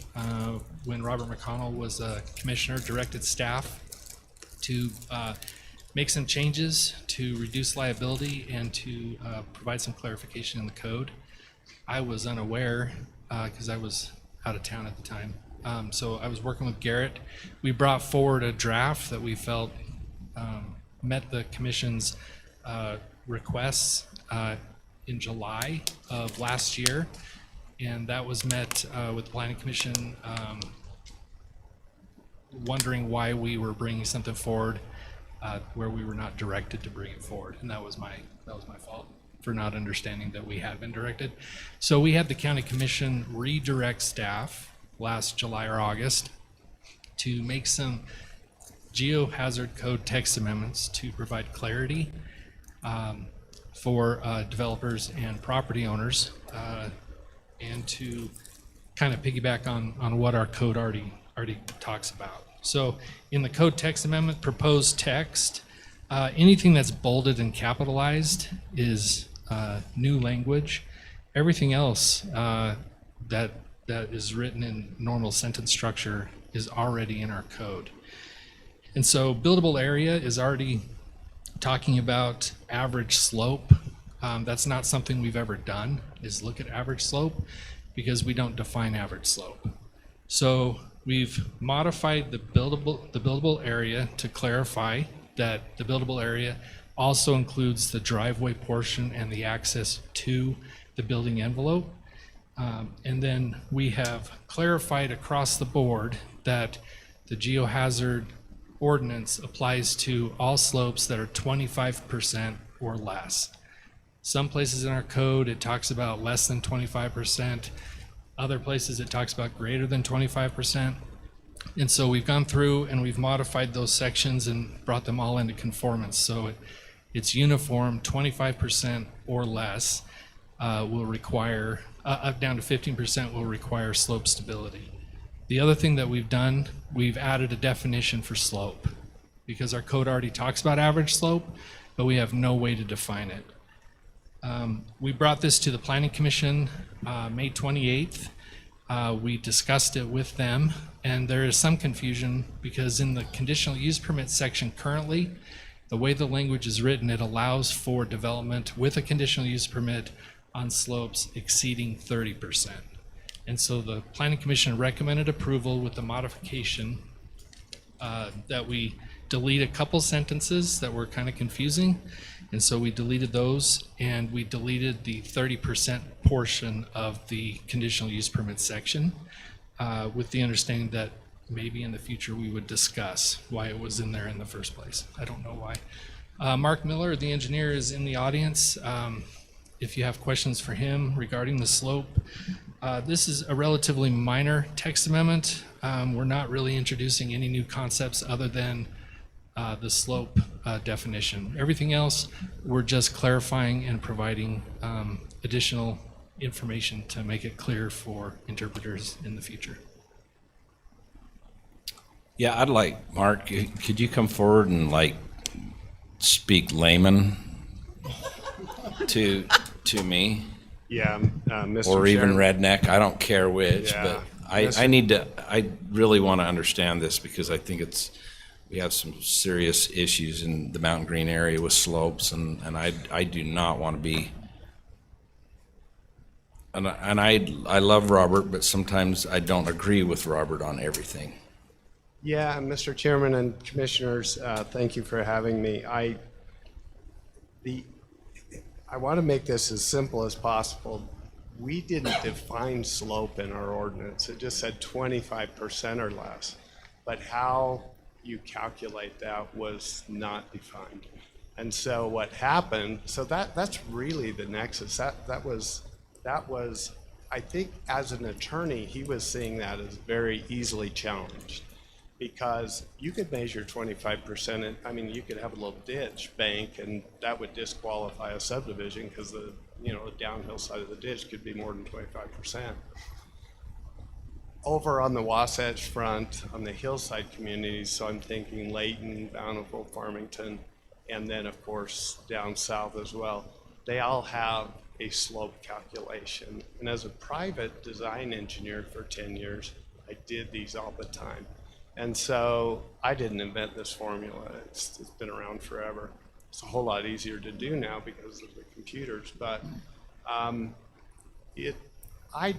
S16: when Robert McConnell was a commissioner, directed staff to make some changes to reduce liability and to provide some clarification in the code. I was unaware because I was out of town at the time. So I was working with Garrett. We brought forward a draft that we felt met the commission's requests in July of last year. And that was met with the Planning Commission wondering why we were bringing something forward where we were not directed to bring it forward. And that was my fault for not understanding that we had been directed. So we had the County Commission redirect staff last July or August to make some geohazard code text amendments to provide clarity for developers and property owners and to kind of piggyback on what our code already talks about. So in the code text amendment, proposed text, anything that's bolded and capitalized is new language. Everything else that is written in normal sentence structure is already in our code. And so buildable area is already talking about average slope. That's not something we've ever done, is look at average slope, because we don't define average slope. So we've modified the buildable area to clarify that the buildable area also includes the driveway portion and the access to the building envelope. And then we have clarified across the board that the geohazard ordinance applies to all slopes that are 25% or less. Some places in our code, it talks about less than 25%. Other places, it talks about greater than 25%. And so we've gone through and we've modified those sections and brought them all into conformance. So it's uniform. 25% or less will require, up down to 15% will require slope stability. The other thing that we've done, we've added a definition for slope, because our code already talks about average slope, but we have no way to define it. We brought this to the Planning Commission May 28th. We discussed it with them, and there is some confusion because in the conditional use permit section currently, the way the language is written, it allows for development with a conditional use permit on slopes exceeding 30%. And so the Planning Commission recommended approval with the modification that we delete a couple sentences that were kind of confusing. And so we deleted those, and we deleted the 30% portion of the conditional use permit section with the understanding that maybe in the future we would discuss why it was in there in the first place. I don't know why. Mark Miller, the engineer, is in the audience. If you have questions for him regarding the slope, this is a relatively minor text amendment. We're not really introducing any new concepts other than the slope definition. Everything else, we're just clarifying and providing additional information to make it clear for interpreters in the future.
S7: Yeah, I'd like, Mark, could you come forward and like speak layman to me?
S1: Yeah, Mr.
S7: Or even
S1: Chair.
S7: redneck, I don't care which,
S1: Yeah.
S7: but I really want to understand this because I think we have some serious issues in the Mountain Green area with slopes, and I do not want to be, and I love Robert, but sometimes I don't agree with Robert on everything.
S1: Yeah, Mr. Chairman and Commissioners, thank you for having me. I want to make this as simple as possible. We didn't define slope in our ordinance. It just said 25% or less. But how you calculate that was not defined. And so what happened, so that's really the nexus. That was, I think as an attorney, he was seeing that as very easily challenged, because you could measure 25%, and I mean, you could have a little ditch bank and that would disqualify a subdivision because the downhill side of the ditch could be more than 25%. Over on the Wasatch Front, on the hillside communities, so I'm thinking Layton, Bountiful, Farmington, and then of course down south as well, they all have a slope calculation. And as a private design engineer for 10 years, I did these all the time. And so I didn't invent this formula. It's been around forever. It's a whole lot easier to do now because of the computers, but I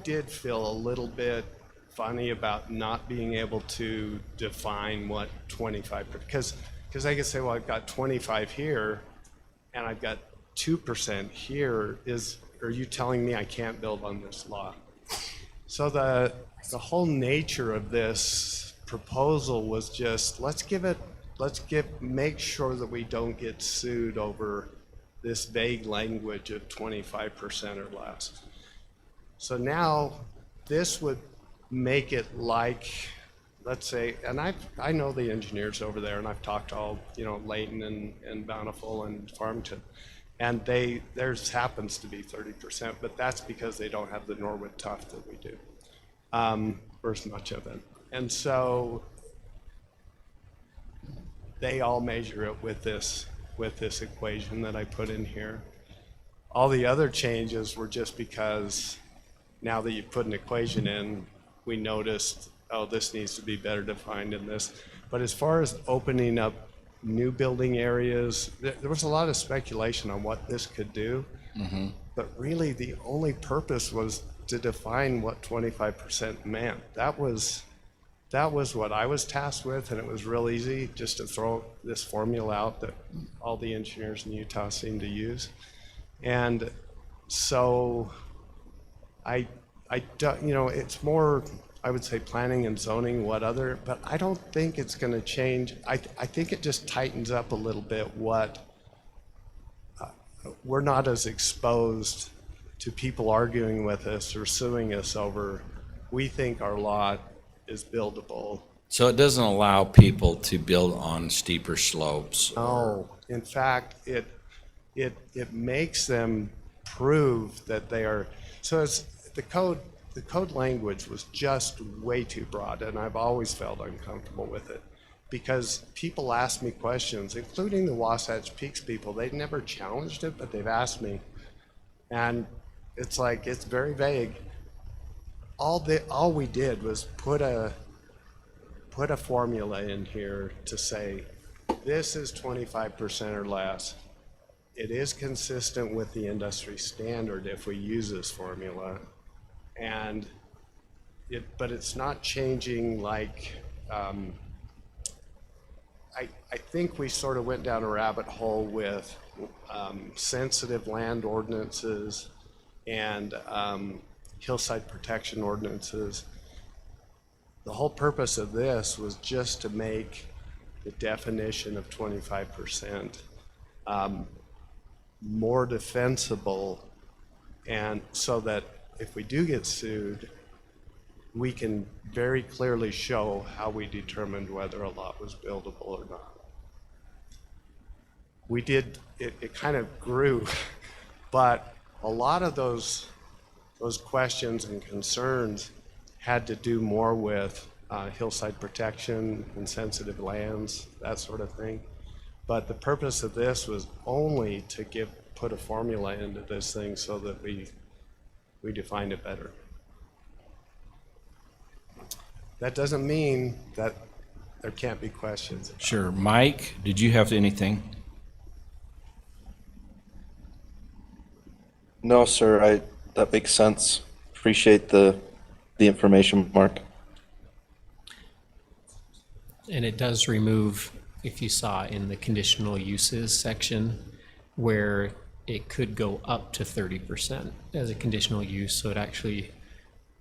S1: did feel a little bit funny about not being able to define what 25%, because I could say, well, I've got 25 here and I've got 2% here. Are you telling me I can't build on this lot? So the whole nature of this proposal was just, make sure that we don't get sued over this vague language of 25% or less. So now this would make it like, let's say, and I know the engineers over there, and I've talked to all, Layton and Bountiful and Farmington, and theirs happens to be 30%, but that's because they don't have the Norwood tuff that we do, or as much of it. And so they all measure it with this equation that I put in here. All the other changes were just because now that you put an equation in, we noticed, oh, this needs to be better defined in this. But as far as opening up new building areas, there was a lot of speculation on what this could do. Mm-hmm. But really the only purpose was to define what 25% meant. That was what I was tasked with, and it was real easy just to throw this formula out that all the engineers in Utah seem to use. And so it's more, I would say, planning and zoning, but I don't think it's going to change. I think it just tightens up a little bit what, we're not as exposed to people arguing with us or suing us over, we think our lot is buildable.
S7: So it doesn't allow people to build on steeper slopes?
S1: No, in fact, it makes them prove that they are, so it's, the code language was just way too broad, and I've always felt uncomfortable with it because people ask me questions, including the Wasatch Peaks people. They've never challenged it, but they've asked me, and it's like, it's very vague. All we did was put a formula in here to say this is 25% or less. It is consistent with the industry standard if we use this formula. And but it's not changing like, I think we sort of went down a rabbit hole with sensitive land ordinances and hillside protection ordinances. The whole purpose of this was just to make the definition of 25% more defensible, and so that if we do get sued, we can very clearly show how we determined whether a lot was buildable or not. We did, it kind of grew, but a lot of those questions and concerns had to do more with hillside protection and sensitive lands, that sort of thing. But the purpose of this was only to put a formula into this thing so that we defined it better. That doesn't mean that there can't be questions.
S7: Sure. Mike, did you have anything?
S10: No, sir. That makes sense. Appreciate the information, Mark.
S21: And it does remove, if you saw in the conditional uses section, where it could go up to 30% as a conditional use. So it actually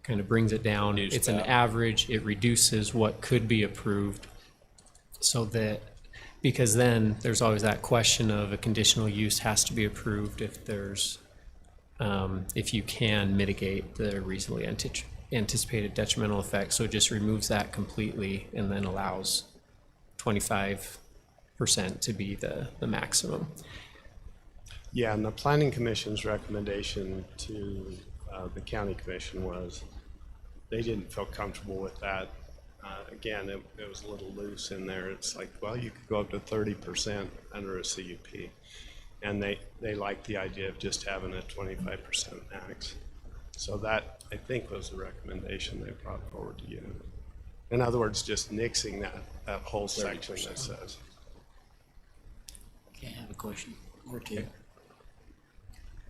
S21: kind of brings it down. It's an average. It reduces what could be approved so that Because then there's always that question of a conditional use has to be approved if there's, if you can mitigate the reasonably anticipated detrimental effect. So it just removes that completely and then allows 25% to be the maximum.
S1: Yeah, and the Planning Commission's recommendation to the County Commission was they didn't feel comfortable with that. Again, it was a little loose in there. It's like, well, you could go up to 30% under a CUP. And they liked the idea of just having a 25% max. So that, I think, was the recommendation they brought forward to you. In other words, just nixing that whole section that says.
S2: Okay, I have a question or two.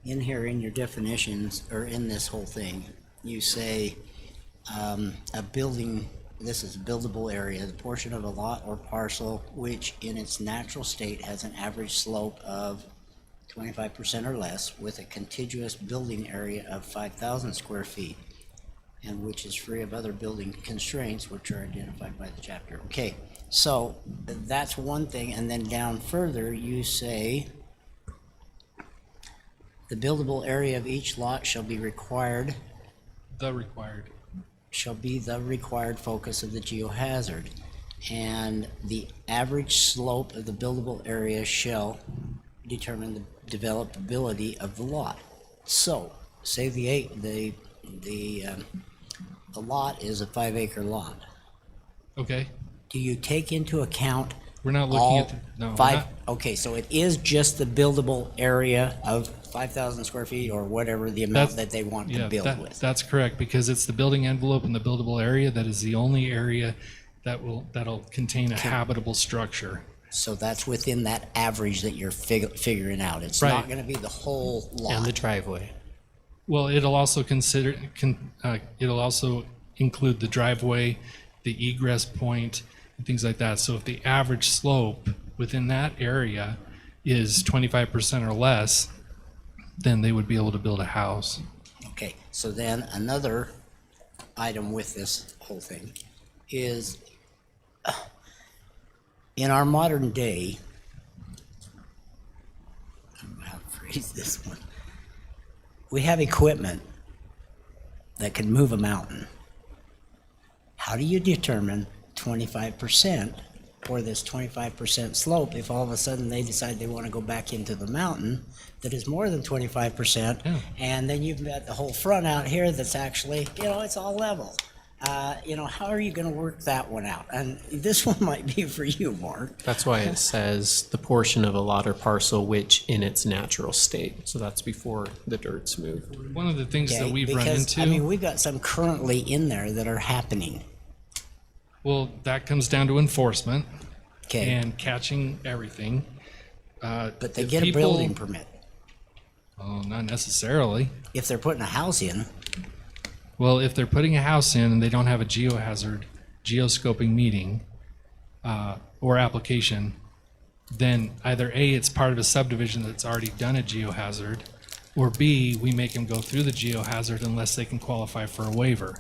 S2: In here, in your definitions, or in this whole thing, you say a building, this is a buildable area, the portion of a lot or parcel which in its natural state has an average slope of 25% or less with a contiguous building area of 5,000 square feet and which is free of other building constraints which are identified by the chapter. Okay, so that's one thing, and then down further you say the buildable area of each lot shall be required. Shall be the required focus of the geohazard, and the average slope of the buildable area shall determine the developability of the lot. So, say the lot is a 5-acre lot.
S16: Okay.
S2: Do you take into account?
S16: We're not looking at no.
S2: Five. Okay, so it is just the buildable area of 5,000 square feet or whatever the amount that they want to build with.
S16: That's correct, because it's the building envelope and the buildable area that is the only area that'll contain a habitable structure.
S2: So that's within that average that you're figuring out. It's not going to be the whole lot.
S21: And the driveway.
S16: Well, it'll also it'll also include the driveway, the egress point, and things like that. So if the average slope within that area is 25% or less, then they would be able to build a house.
S2: Okay, so then another item with this whole thing is in our modern day, I don't know how to phrase this one, we have equipment that can move a mountain. How do you determine 25% or this 25% slope if all of a sudden they decide they want to go back into the mountain that is more than 25%, and then you've got the whole front out here that's actually, it's all level. How are you going to work that one out? And this one might be for you, Mark.
S21: That's why it says the portion of a lot or parcel which in its natural state. So that's before the dirt's moved.
S16: One of the things that we've run into.
S2: I mean, we've got some currently in there that are happening.
S16: Well, that comes down to enforcement and catching everything.
S2: But they get a building permit.
S16: Oh, not necessarily.
S2: If they're putting a house in.
S16: Well, if they're putting a house in and they don't have a geohazard, geoscoping meeting or application, then either A, it's part of a subdivision that's already done a geohazard, or B, we make them go through the geohazard unless they can qualify for a waiver.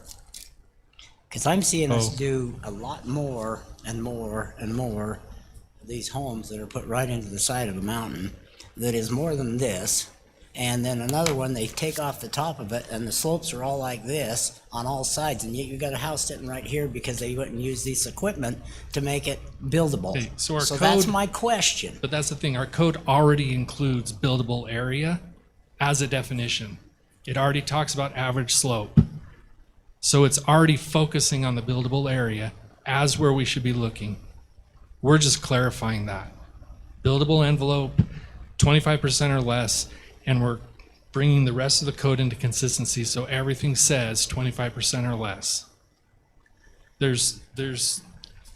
S2: Because I'm seeing us do a lot more and more and more of these homes that are put right into the side of a mountain that is more than this. And then another one, they take off the top of it and the slopes are all like this on all sides. And yet you got a house sitting right here because they wouldn't use this equipment to make it buildable.
S16: Okay, so
S2: that's my question.
S16: But that's the thing, our code already includes buildable area as a definition. It already talks about average slope. So it's already focusing on the buildable area as where we should be looking. We're just clarifying that. Buildable envelope, 25% or less, and we're bringing the rest of the code into consistency so everything says 25% or less. There's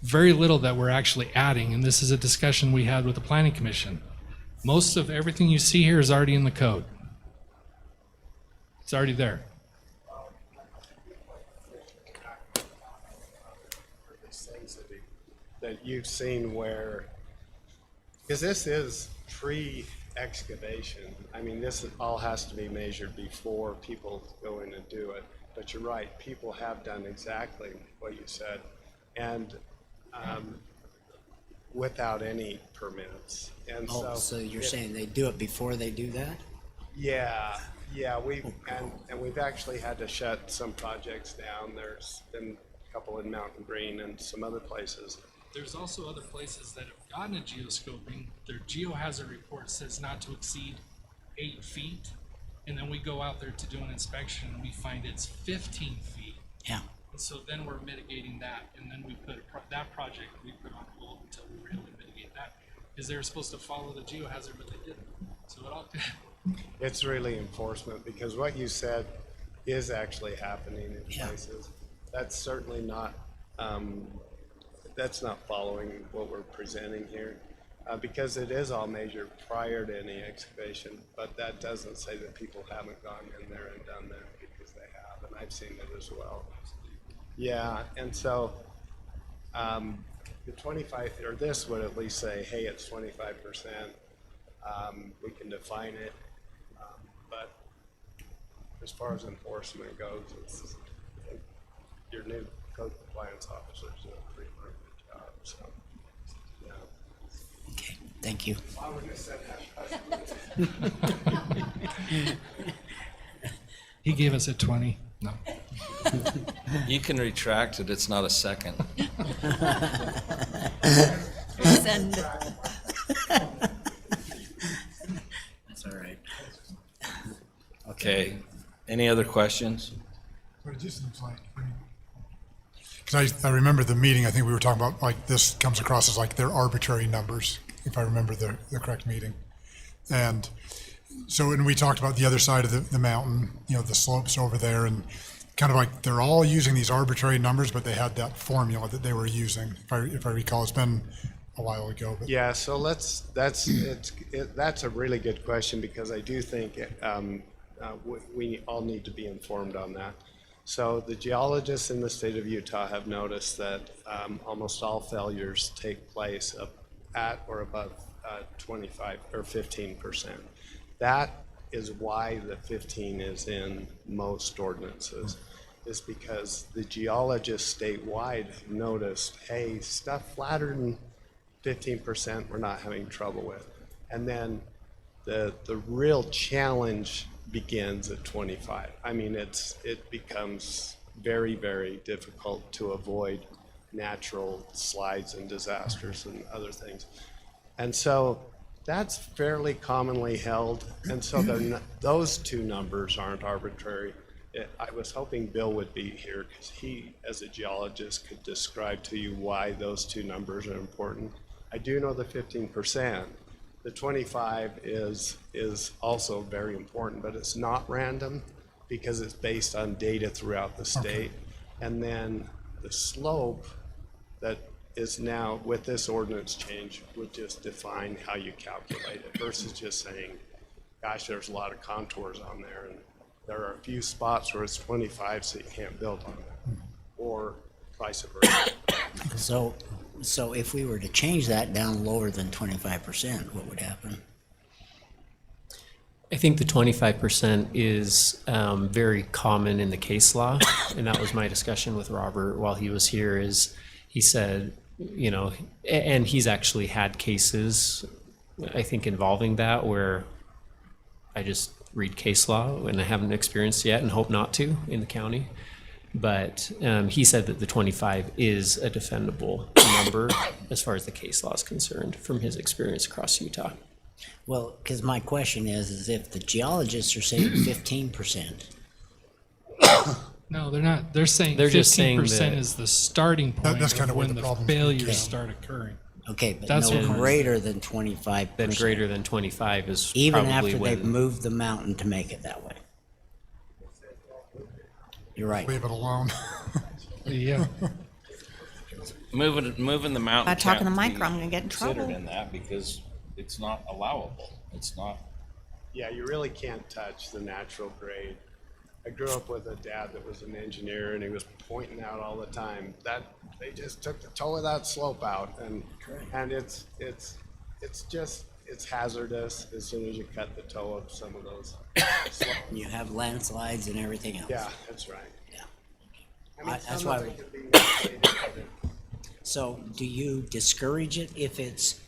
S16: very little that we're actually adding, and this is a discussion we had with the Planning Commission. Most of everything you see here is already in the code. It's already there.
S1: That you've seen where, because this is pre-excavation. I mean, this all has to be measured before people go in and do it. But you're right, people have done exactly what you said. And without any permits. And
S2: Oh, so you're saying they do it before they do that?
S1: Yeah, and we've actually had to shut some projects down. There's been a couple in Mountain Green and some other places.
S16: There's also other places that have gotten a geoscoping. Their geohazard report says not to exceed 8 feet. And then we go out there to do an inspection and we find it's 15 feet.
S2: Yeah.
S16: And so then we're mitigating that. And then we put that project we put on hold until we were able to mitigate that. Because they were supposed to follow the geohazard, but they didn't. So it all.
S1: It's really enforcement, because what you said is actually happening in places. That's certainly not, that's not following what we're presenting here, because it is all measured prior to any excavation, but that doesn't say that people haven't gone in there and done that, because they have, and I've seen it as well. Yeah, and so the 25, or this would at least say, hey, it's 25%. We can define it. But as far as enforcement goes, your new code compliance officer is doing a pretty good job. So, yeah.
S2: Okay, thank you.
S1: I wouldn't have said that.
S16: He gave us a 20. No.
S7: You can retract it, it's not a second.
S2: Send. That's all right.
S7: Okay, any other questions?
S4: But it just seems like, because I remember the meeting, I think we were talking about, like, this comes across as like they're arbitrary numbers, if I remember the correct meeting. And so, and we talked about the other side of the mountain, you know, the slopes over there, and kind of like they're all using these arbitrary numbers, but they had that formula that they were using, if I recall. It's been a while ago. But.
S1: Yeah, so that's a really good question, because I do think we all need to be informed on that. So the geologists in the state of Utah have noticed that almost all failures take place at or above 25 or 15%. That is why the 15 is in most ordinances, is because the geologists statewide have noticed, hey, stuff flatter than 15% we're not having trouble with. And then the real challenge begins at 25. I mean, it becomes very, very difficult to avoid natural slides and disasters and other things. And so that's fairly commonly held. And so those two numbers aren't arbitrary. I was hoping Bill would be here, because he, as a geologist, could describe to you why those two numbers are important. I do know the 15%. The 25 is also very important, but it's not random, because it's based on data throughout the state. Okay. And then the slope that is now, with this ordinance change, would just define how you calculate it, versus just saying, gosh, there's a lot of contours on there, and there are a few spots where it's 25, so you can't build on it, or vice versa.
S2: So if we were to change that down lower than 25%, what would happen?
S21: I think the 25% is very common in the case law, and that was my discussion with Robert while he was here. Is he said, you know, and he's actually had cases, I think, involving that, where I just read case law and I haven't experienced yet, and hope not to in the county. But he said that the 25 is a defendable number as far as the case law is concerned, from his experience across Utah.
S2: Well, because my question is if the geologists are saying 15%.
S16: No, they're not. They're saying 15% is the starting point. That's kind of when the failures start occurring.
S2: Okay, but
S21: That's
S2: no
S21: when-
S2: greater than 25%.
S21: Then greater than 25 is
S2: Even
S21: probably
S2: after they've
S21: when,
S2: moved the mountain to make it that way. You're right.
S4: Leave it alone.
S16: Yeah.
S7: Moving the mountain.
S8: By talking to
S7: can't
S8: Mike,
S7: be
S8: I'm gonna get in
S7: considered
S8: trouble.
S7: in that, because it's not allowable. It's not.
S1: Yeah, you really can't touch the natural grade. I grew up with a dad that was an engineer, and he was pointing out all the time that they just took the toe of that slope out, and it's hazardous as soon as you cut the toe of some of those slopes.
S2: You have landslides and everything else.
S1: Yeah, that's right.
S2: Yeah.
S1: I mean,
S2: That's
S1: some
S2: why
S1: of it could be mitigated,
S2: So do you discourage it if it's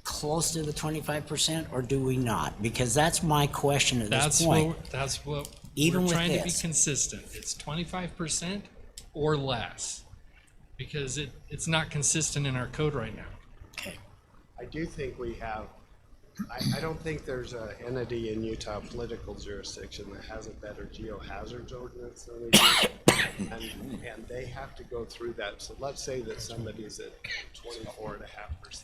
S2: close to the 25%, or do we not? Because that's my question at this point.
S16: That's what
S2: Even
S16: we're
S2: with
S16: trying to be
S2: this.
S16: consistent. It's 25% or less, because it's not consistent in our code right now.
S1: I do think we have, I don't think there's an entity in Utah political jurisdiction that has a better geohazards ordinance than we do. And they have to go through that. So let's say that somebody's at 24.5%.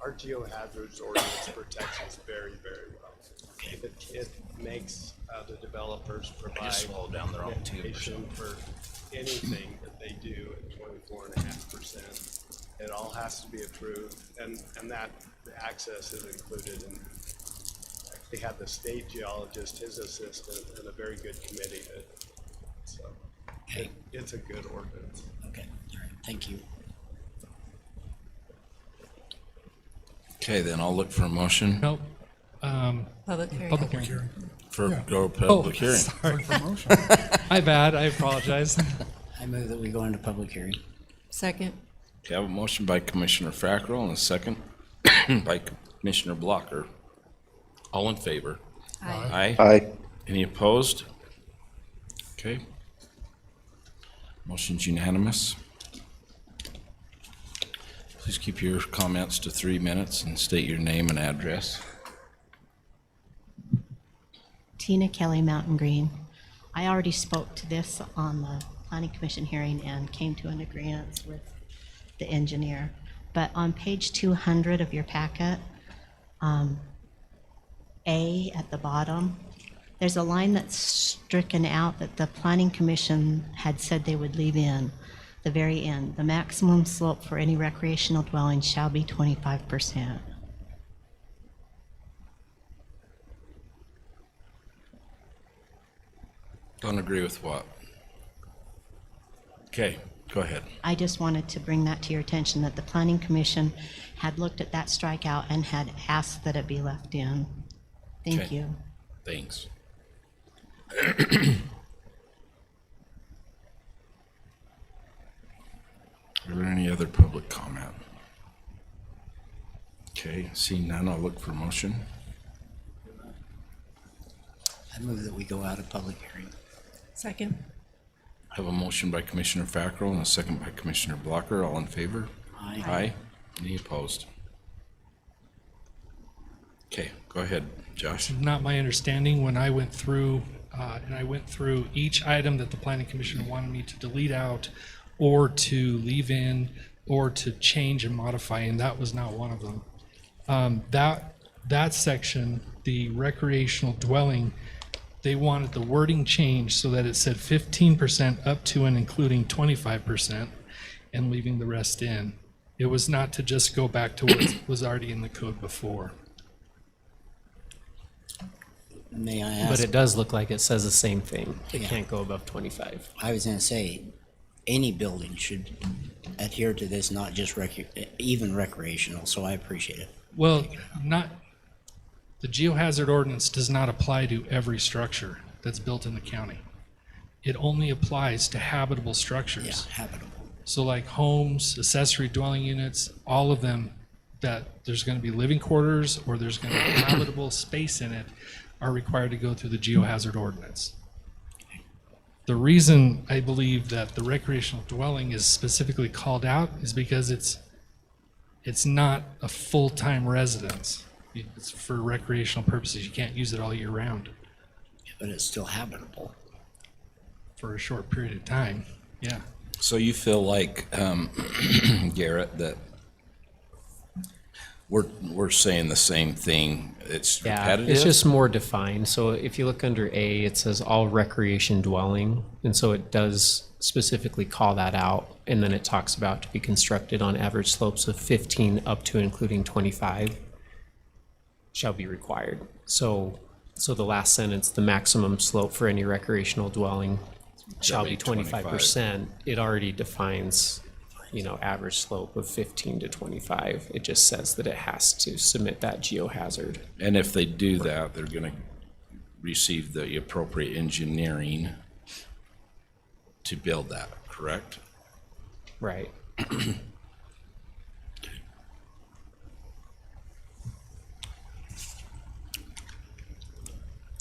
S1: Our geohazards ordinance protects us very, very well. It makes the developers provide
S7: slow down their own too, or
S1: mitigation for anything that they do at 24.5%. It all has to be approved, and that the access is included. And they had the state geologist, his assistant, and a very good committee. So it's a good ordinance.
S2: Okay, all right, thank you.
S7: Okay, then I'll look for a motion.
S16: Nope.
S9: Public hearing.
S16: Public hearing.
S7: For go public hearing.
S16: Sorry. My bad, I apologize.
S2: I move that we go into public hearing.
S9: Second.
S7: Okay, I have a motion by Commissioner Fackrell and a second by Commissioner Blocker. All in favor?
S9: Aye.
S7: Aye.
S10: Aye.
S7: Any opposed? Okay. Motion's unanimous. Please keep your comments to 3 minutes and state your name and address.
S17: Tina Kelly, Mountain Green. I already spoke to this on the Planning Commission hearing and came to an agreement with the engineer. But on page 200 of your packet, A at the bottom, there's a line that's stricken out that the Planning Commission had said they would leave in, the very end. The maximum slope for any recreational dwelling shall be 25%.
S7: Don't agree with what? Okay, go ahead.
S17: I just wanted to bring that to your attention, that the Planning Commission had looked at that strikeout and had asked that it be left in. Thank
S7: Okay.
S17: you.
S7: Thanks. Are there any other public comment? Okay, seeing none, I'll look for a motion.
S2: I move that we go out of public hearing.
S9: Second.
S7: I have a motion by Commissioner Fackrell and a second by Commissioner Blocker. All in favor?
S2: Aye.
S7: Aye. Any opposed? Okay, go ahead, Josh.
S16: Not my understanding when I went through, each item that the planning commission wanted me to delete out or to leave in or to change and modify, and that was not one of them. That section, the recreational dwelling, they wanted the wording changed so that it said 15% up to and including 25% and leaving the rest in. It was not to just go back to what was already in the code before.
S2: May I ask?
S21: But it does look like it says the same thing. It
S2: Yeah.
S21: can't go above 25.
S2: I was gonna say, any building should adhere to this, not just even recreational, so I appreciate it.
S16: Well, the geohazard ordinance does not apply to every structure that's built in the county. It only applies to habitable structures.
S2: Yeah, habitable.
S16: So like homes, accessory dwelling units, all of them that there's gonna be living quarters or there's gonna be habitable space in it are required to go through the geohazard ordinance. The reason I believe that the recreational dwelling is specifically called out is because it's not a full-time residence. It's for recreational purposes. You can't use it all year round.
S2: But it's still habitable.
S16: For a short period of time, yeah.
S7: So you feel like, Garrett, that we're saying the same thing? It's
S21: Yeah,
S7: repetitive?
S21: it's just more defined. So if you look under A, it says all recreation dwelling. And so it does specifically call that out. And then it talks about to be constructed on average slopes of 15 up to and including 25 shall be required. So the last sentence, the maximum slope for any recreational dwelling shall be 25%. It already defines, average slope of 15 to 25. It just says that it has to submit that geohazard.
S7: And if they do that, they're gonna receive the appropriate engineering to build that, correct?
S21: Right.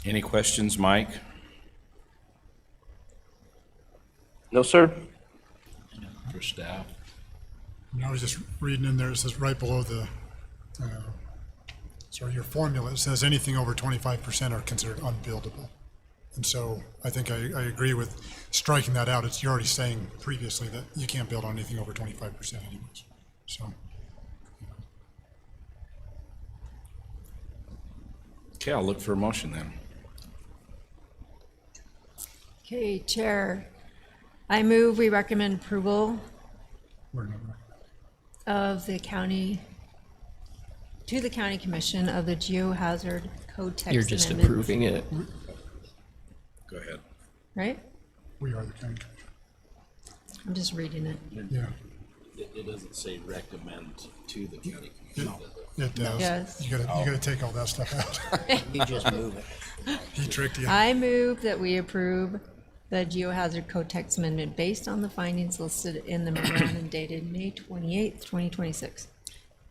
S7: Any questions, Mike?
S10: No, sir.
S7: For staff?
S4: I was just reading in there, it says right below the, your formula, it says anything over 25% are considered unbuildable. And so I think I agree with striking that out. You're already saying previously that you can't build on anything over 25% anyways. So,
S7: Okay, I'll look for a motion then.
S9: Okay, Chair. I move we recommend approval of the county, to the county commission of the geohazard code text
S21: You're just
S9: amendment.
S21: approving it.
S7: Go ahead.
S9: Right?
S4: we are the county commission.
S9: I'm just reading it.
S4: Yeah.
S7: It doesn't say recommend to the county
S4: commission. It does.
S9: Yes.
S4: You gotta take all that stuff out.
S2: You just move it.
S4: He tricked you.
S9: I move that we approve the geohazard code text amendment based on the findings listed in the memorandum dated May 28th, 2026.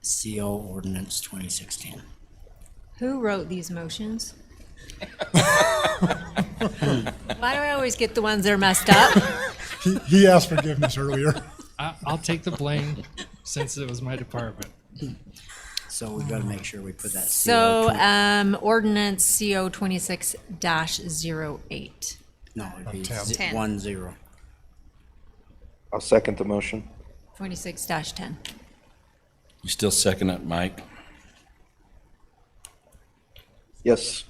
S2: CO Ordinance 2016.
S9: Who wrote these motions? Why do I always get the ones that are messed up?
S4: He asked forgiveness earlier.
S16: I'll take the blame since it was my department.
S2: So we gotta make sure we put that CO.
S9: So, ordinance CO 26-08.
S2: No, it'd be
S9: 10.
S2: 10.
S10: I'll second the motion.
S9: 26-10.
S7: You still second it, Mike?
S10: Yes.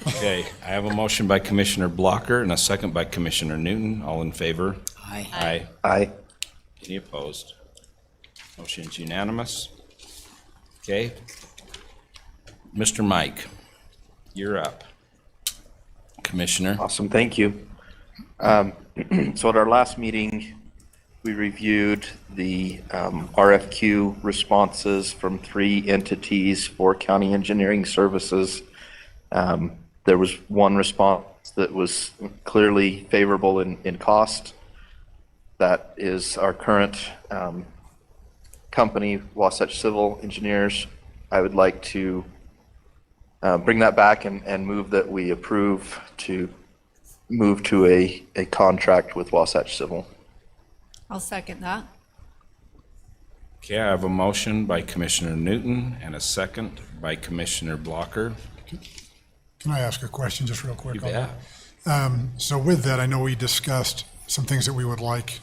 S7: Okay, I have a motion by Commissioner Blocker and a second by Commissioner Newton. All in favor?
S2: Aye.
S7: Aye.
S10: Aye.
S7: Any opposed? Motion's unanimous. Okay. Mr. Mike, you're up. Commissioner.
S10: Awesome, thank you. So at our last meeting, we reviewed the RFQ responses from 3 entities for county engineering services. There was one response that was clearly favorable in cost. That is our current company, Wasatch Civil Engineers. I would like to bring that back and move that we approve to move to a contract with Wasatch Civil.
S8: I'll second that.
S7: Okay, I have a motion by Commissioner Newton and a second by Commissioner Blocker.
S4: Can I ask a question just real quick?
S7: You
S4: on
S7: bet.
S4: that? So with that, I know we discussed some things that we would like,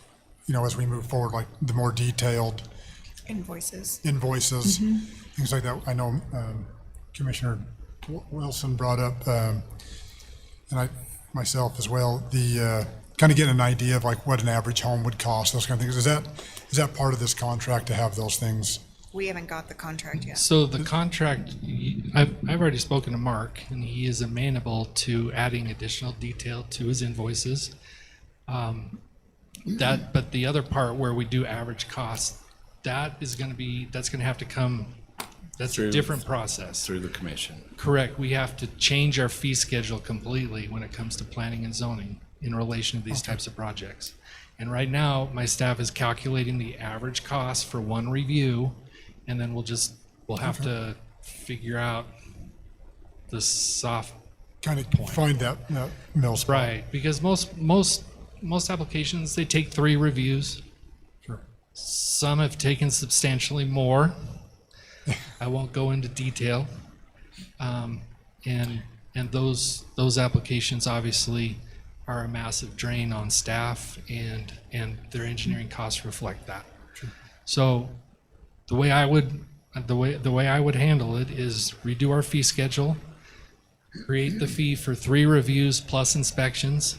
S4: as we move forward, like the more detailed
S8: Invoices.
S4: Things like that. I know Commissioner Wilson brought up, and I myself as well, the kind of getting an idea of like what an average home would cost, those kind of things. Is that part of this contract to have those things?
S8: We haven't got the contract yet.
S16: So the contract, I've already spoken to Mark, and he is amenable to adding additional detail to his invoices. But the other part where we do average costs, that's going to have to come. That's a different process.
S7: Through the commission.
S16: Correct. We have to change our fee schedule completely when it comes to planning and zoning in relation to these types of projects. And right now, my staff is calculating the average cost for one review, and then we'll have to figure out the soft
S4: Kind of
S16: point.
S4: find that middle spot.
S16: Right, because most applications, they take 3 reviews.
S4: Sure.
S16: Some have taken substantially more. I won't go into detail. And those applications obviously are a massive drain on staff, and their engineering costs reflect that. So the way I would handle it is redo our fee schedule, create the fee for 3 reviews plus inspections,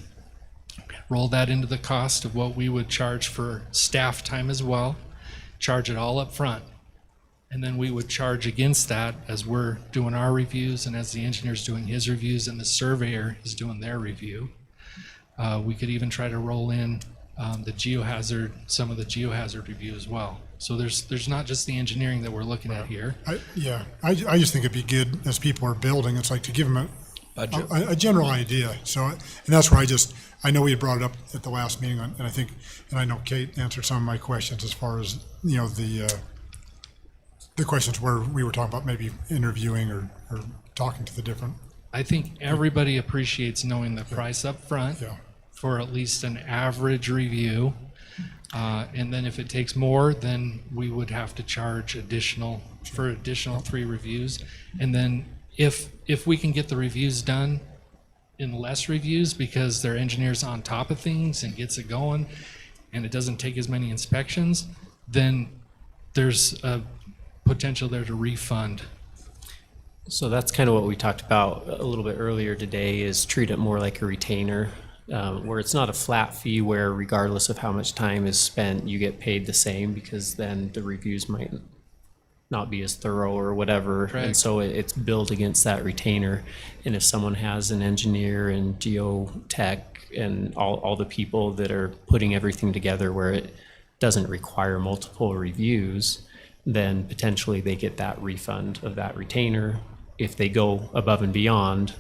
S16: roll that into the cost of what we would charge for staff time as well, charge it all up front. And then we would charge against that as we're doing our reviews and as the engineer's doing his reviews and the surveyor is doing their review. We could even try to roll in some of the geohazard review as well. So there's not just the engineering that we're looking at here.
S4: I just think it'd be good as people are building, it's like to give them a general idea. So, and that's where I know we had brought it up at the last meeting, and I know Kate answered some of my questions as far as, the questions where we were talking about maybe interviewing or talking to the different
S16: I think everybody appreciates knowing the price up front for at least an average review. And then if it takes more, then we would have to charge additional 3 reviews. And then if we can get the reviews done in less reviews because their engineer's on top of things and gets it going and it doesn't take as many inspections, then there's a potential there to refund.
S21: So that's kind of what we talked about a little bit earlier today, is treat it more like a retainer, where it's not a flat fee where regardless of how much time is spent, you get paid the same, because then the reviews might not be as thorough or whatever. And
S16: Correct.
S21: so it's built against that retainer. And if someone has an engineer and geotech and all the people that are putting everything together where it doesn't require multiple reviews, then potentially they get that refund of that retainer. If they go above and beyond,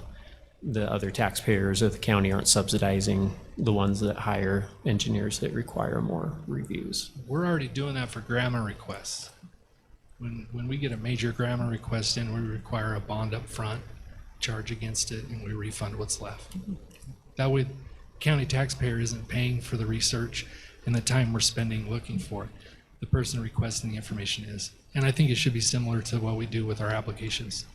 S21: the other taxpayers or the county aren't subsidizing the ones that hire engineers that require more reviews.
S16: We're already doing that for grammar requests. When we get a major grammar request in, we require a bond up front, charge against it, and we refund what's left. That way, county taxpayer isn't paying for the research and the time we're spending looking for it. The person requesting the information is. And I think it should be similar to what we do with our applications.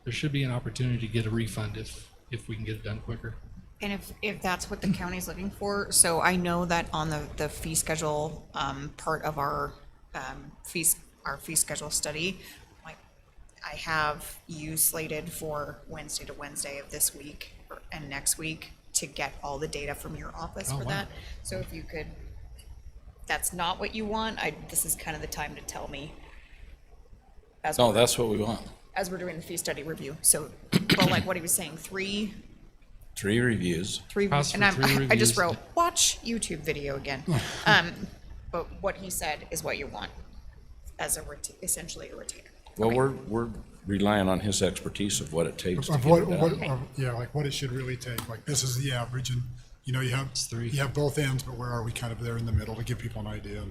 S16: There should be an opportunity to get a refund if we can get it done quicker.
S8: And if that's what the county's looking for, so I know that on the fee schedule, part of our fee schedule study, like, I have you slated for Wednesday to Wednesday of this week and next week to get all the data from your office
S16: Oh,
S8: for
S16: wow.
S8: that. So if you could, that's not what you want, this is kind of the time to tell me. As
S7: No,
S8: we're-
S7: that's what we want.
S8: As we're doing the fee study review, so, well, like what he was saying, three,
S7: 3 reviews.
S16: Cost
S8: and
S16: for 3
S8: I just
S16: reviews.
S8: wrote, watch YouTube video again. But what he said is what you want as essentially a retainer.
S7: Well, we're relying on his expertise of what it takes to
S4: Of
S7: get
S4: what,
S7: it done.
S4: yeah, like what it should really take, like this is the average, and, you know, you have both ends, but where are we kind of there in the middle to give people an idea?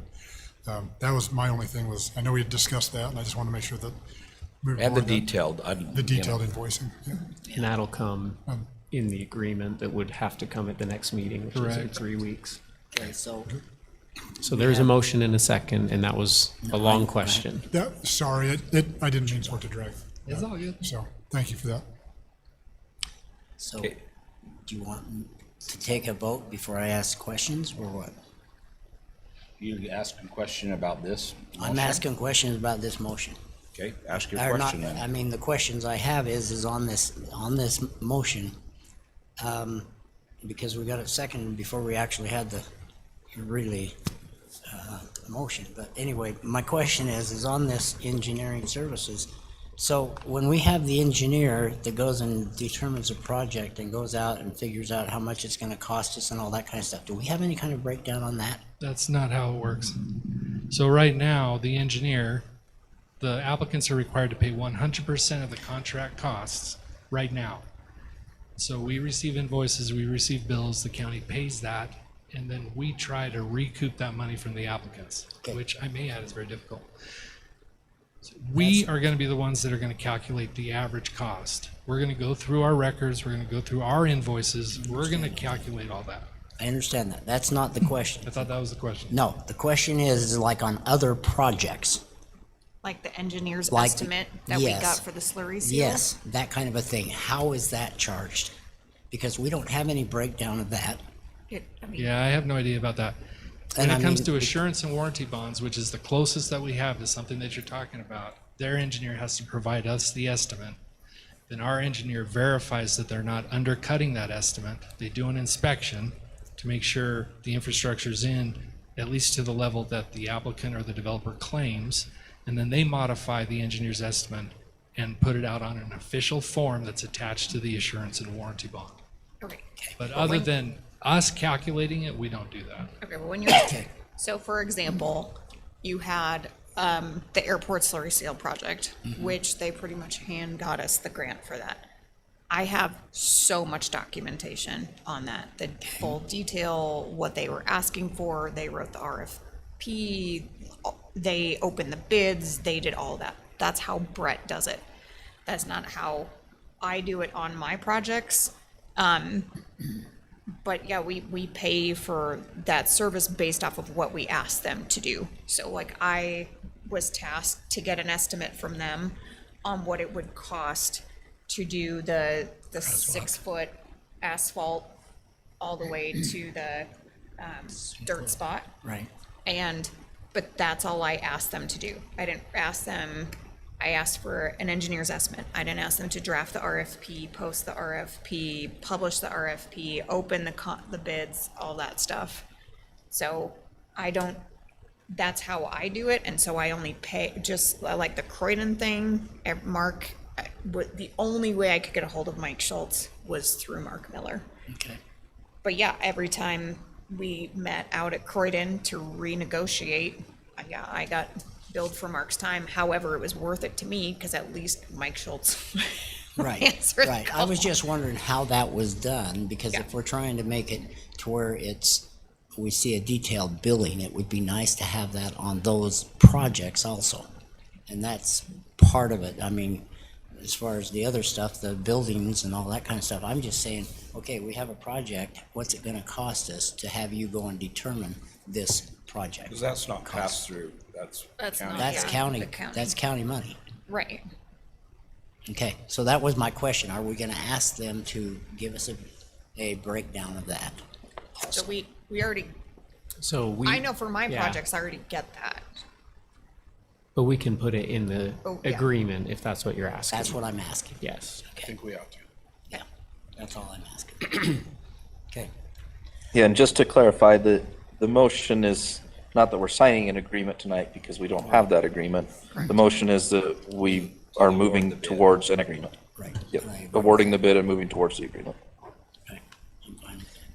S4: And that was my only thing was, I know we had discussed that, and I just want to make sure that. moving
S7: And the
S4: forward, that-
S7: detailed.
S4: The detailed invoicing, yeah.
S21: And that'll come in the agreement that would have to come at the next meeting, which is in
S16: Correct.
S21: 3 weeks.
S2: Okay, so
S21: So there's a motion and a second, and that was a long question.
S4: Sorry, I didn't mean for it to drag.
S16: It's all good.
S4: So, thank you for that.
S2: So, do you want to take a vote before I ask questions, or what?
S7: You ask a question about this?
S2: I'm
S7: motion?
S2: asking questions about this motion.
S7: Okay, ask your
S2: Or not,
S7: question
S2: I
S7: then.
S2: mean, the questions I have is on this motion. Because we got it seconded before we actually had the really motion. But anyway, my question is on this engineering services. So when we have the engineer that goes and determines a project and goes out and figures out how much it's gonna cost us and all that kind of stuff, do we have any kind of breakdown on that?
S16: That's not how it works. So right now, the engineer, the applicants are required to pay 100% of the contract costs right now. So we receive invoices, we receive bills, the county pays that, and then we try to recoup that money from the applicants, which I may add is very difficult. So we are going to be the ones that are going to calculate the average cost. We're going to go through our records, we're going to go through our invoices, we're going to calculate all that.
S2: I understand that. That's not the question.
S16: I thought that was the question.
S2: No, the question is like on other projects.
S8: Like the engineer's
S2: Like-
S8: estimate that we
S2: yes.
S8: got for the slurry seal?
S2: Yes, that kind of a thing. How is that charged? Because we don't have any breakdown of that.
S16: Yeah, I have no idea about that. When
S2: And
S16: it
S2: I
S16: comes
S2: mean,
S16: to assurance and warranty bonds, which is the closest that we have to something that you're talking about, their engineer has to provide us the estimate. Then our engineer verifies that they're not undercutting that estimate. They do an inspection to make sure the infrastructure's in at least to the level that the applicant or the developer claims. And then they modify the engineer's estimate and put it out on an official form that's attached to the assurance and warranty bond.
S8: Okay.
S16: But other than us calculating it, we don't do that.
S8: Okay, well, when you're, so for example, you had the airport slurry seal project, which they pretty much hand got us the grant for that. I have so much documentation on that, the full detail, what they were asking for. They wrote the RFP, they opened the bids, they did all that. That's how Brett does it. That's not how I do it on my projects. But yeah, we pay for that service based off of what we ask them to do. So like I was tasked to get an estimate from them on what it would cost to do the 6-foot asphalt all the way to the dirt spot.
S2: Right.
S8: But that's all I asked them to do. I didn't ask them, I asked for an engineer's estimate. I didn't ask them to draft the RFP, post the RFP, publish the RFP, open the bids, all that stuff. So that's how I do it. And so I only pay, just like the Croydon thing, Mark, the only way I could get a hold of Mike Schultz was through Mark Miller.
S2: Okay.
S8: But yeah, every time we met out at Croydon to renegotiate, yeah, I got billed for Mark's time. However, it was worth it to me because at least Mike Schultz
S2: Right,
S8: answered the
S2: right. I was
S8: call.
S2: just wondering how that was done, because if we're trying to make it to where we see a detailed billing, it would be nice to have that on those projects also. And that's part of it. I mean, as far as the other stuff, the buildings and all that kind of stuff, I'm just saying, okay, we have a project, what's it gonna cost us to have you go and determine this project?
S7: Because that's not passed through, that's county.
S2: That's county, that's county money.
S8: Right.
S2: Okay, so that was my question. Are we gonna ask them to give us a breakdown of that?
S8: So we already,
S21: So we.
S8: I know for my
S21: yeah.
S8: projects, I already get that.
S21: But we can put it in the
S8: Oh, yeah.
S21: agreement if that's what you're asking.
S2: That's what I'm asking.
S21: Yes.
S7: I think we ought to.
S2: Yeah, that's all I'm asking. Okay.
S10: Yeah, and just to clarify, the motion is not that we're signing an agreement tonight because we don't have that agreement. The motion is that we are moving towards an agreement.
S2: Right.
S10: Yep, awarding the bid and moving towards the agreement.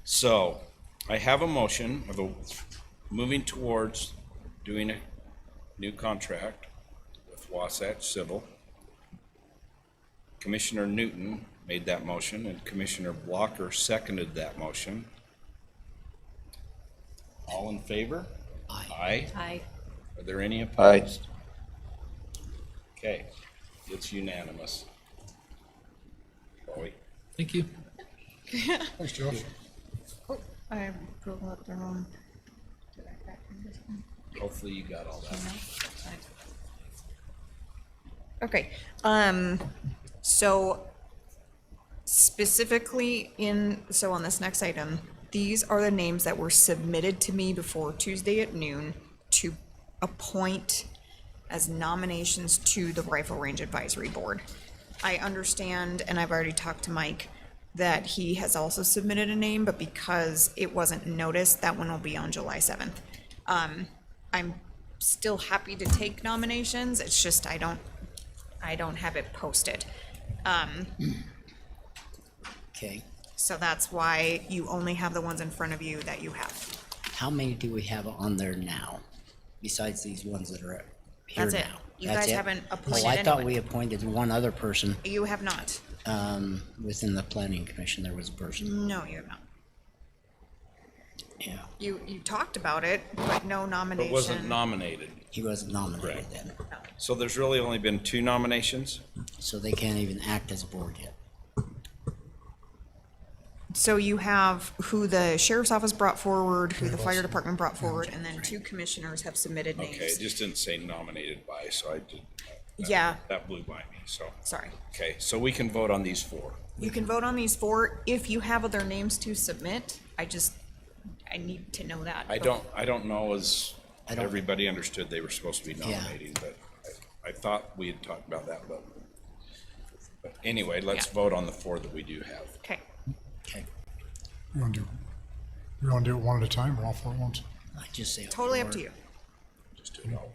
S7: So, I have a motion of moving towards doing a new contract with Wasatch Civil. Commissioner Newton made that motion and Commissioner Blocker seconded that motion. All in favor? Aye.
S5: Aye.
S7: Are there any opposed? Okay, it's unanimous. Chloe?
S16: Thank you.
S4: Thanks, Josh.
S8: Oh, I pulled up the wrong.
S7: Hopefully you got all that.
S8: Okay, so specifically so on this next item, these are the names that were submitted to me before Tuesday at noon to appoint as nominations to the Rifle Range Advisory Board. I understand, and I've already talked to Mike, that he has also submitted a name, but because it wasn't noticed, that one will be on July 7th. I'm still happy to take nominations, it's just I don't have it posted.
S2: Okay.
S8: So that's why you only have the ones in front of you that you have.
S2: How many do we have on there now, besides these ones that are here now?
S8: That's it. You
S2: That's
S8: guys
S2: it?
S8: haven't appointed
S2: Oh, I thought
S8: anyone.
S2: we appointed one other person,
S8: You have not.
S2: within the planning commission, there was a person.
S8: No, you have not.
S2: Yeah.
S8: You talked about it, but no
S7: But
S8: nomination.
S7: wasn't nominated.
S2: He wasn't nominated
S7: Correct.
S2: then,
S7: So there's really only been 2 nominations?
S2: so they can't even act as a board yet.
S8: So you have who the sheriff's office brought forward, who the fire department brought forward, and then 2 commissioners have submitted names.
S7: Okay, it just didn't say nominated by, so I did.
S8: Yeah.
S7: That blew by me, so.
S8: Sorry.
S7: Okay, so we can vote on these 4.
S8: You can vote on these 4 if you have other names to submit. I need to know that.
S7: I don't know as everybody understood they were supposed to be
S2: Yeah.
S7: nominating, but I thought we had talked about that, but anyway, let's vote on the 4 that we do have.
S8: Okay.
S2: Okay.
S4: You want to do it one at a time or all 4 at once?
S2: I just say.
S8: Totally up to you.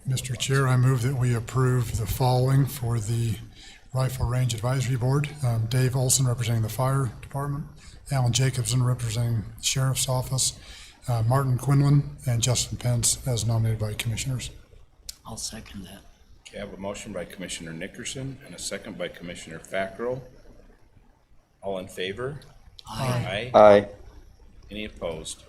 S4: Mr. Chair, I move that we approve the following for the Rifle Range Advisory Board. Dave Olson representing the Fire Department, Alan Jacobson representing the Sheriff's Office, Martin Quinlan, and Justin Pence as nominated by commissioners.
S2: I'll second that.
S7: Okay, I have a motion by Commissioner Nickerson and a second by Commissioner Fackrell. All in favor?
S2: Aye.
S10: Aye.
S7: Any opposed?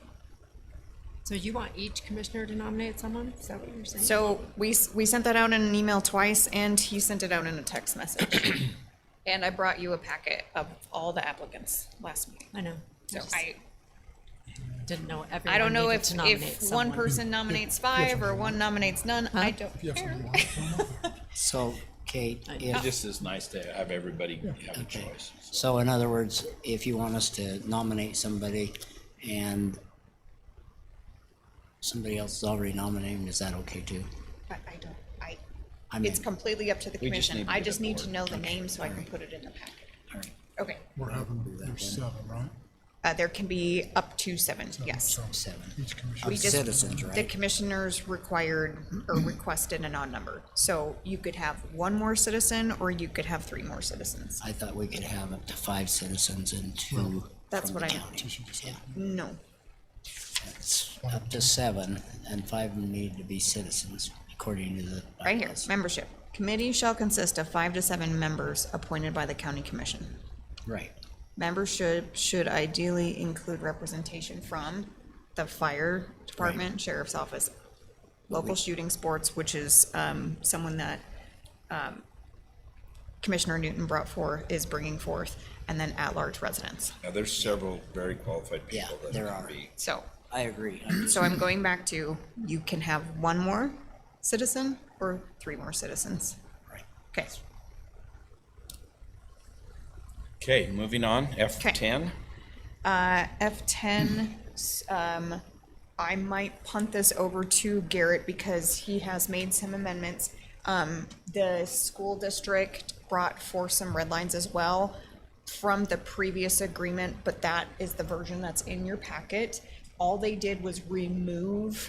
S9: So you want each commissioner to nominate someone? Is that what you're saying?
S8: So we sent that out in an email twice, and he sent it out in a text message. And I brought you a packet of all the applicants last meeting.
S9: I know.
S8: So I
S9: Didn't know
S8: I
S9: everyone
S8: don't know
S9: needed
S8: if,
S9: to nominate
S8: if one
S9: someone.
S8: person nominates five or one nominates none. I don't care.
S2: So, Kate,
S7: It
S2: if,
S7: just is nice to have everybody have a choice.
S2: so in other words, if you want us to nominate somebody and somebody else is already nominated, is that okay too?
S8: I don't,
S2: I mean,
S8: it's completely up to the
S2: we just
S8: commission.
S2: need to
S8: I
S2: get
S8: just
S2: a
S8: need to
S2: board.
S8: know the
S2: Okay.
S8: name so I can
S2: Alright.
S8: put it in the packet.
S2: All right.
S8: Okay.
S4: We're having, there's 7, right?
S8: There can be up to 7, yes.
S2: 7.
S4: Each commission.
S8: We
S2: Of
S8: just-
S2: citizens,
S8: The
S2: right?
S8: commissioners required or requested an odd number. So you could have one more citizen or you could have 3 more citizens.
S2: I thought we could have up to 5 citizens and 2
S8: That's
S2: from
S8: what
S2: the
S8: I
S2: county.
S8: meant.
S2: Yeah,
S8: No.
S2: it's up to 7 and 5 of them need to be citizens according to the.
S8: Right here, membership. Committee shall consist of 5 to 7 members appointed by the county commission.
S2: Right.
S8: Membership should ideally include representation from the fire department, sheriff's office, local shooting sports, which is someone that Commissioner Newton is bringing forth, and then at-large residents.
S7: Now, there's several very qualified
S2: Yeah,
S7: people that
S2: there
S7: can
S2: are.
S7: be.
S8: So,
S2: I agree.
S8: so I'm going back to, you can have 1 more citizen or 3 more citizens.
S2: Right.
S8: Okay.
S7: Okay, moving on, F10.
S8: F10, I might punt this over to Garrett because he has made some amendments. The school district brought forth some red lines as well from the previous agreement, but that is the version that's in your packet. All they did was remove,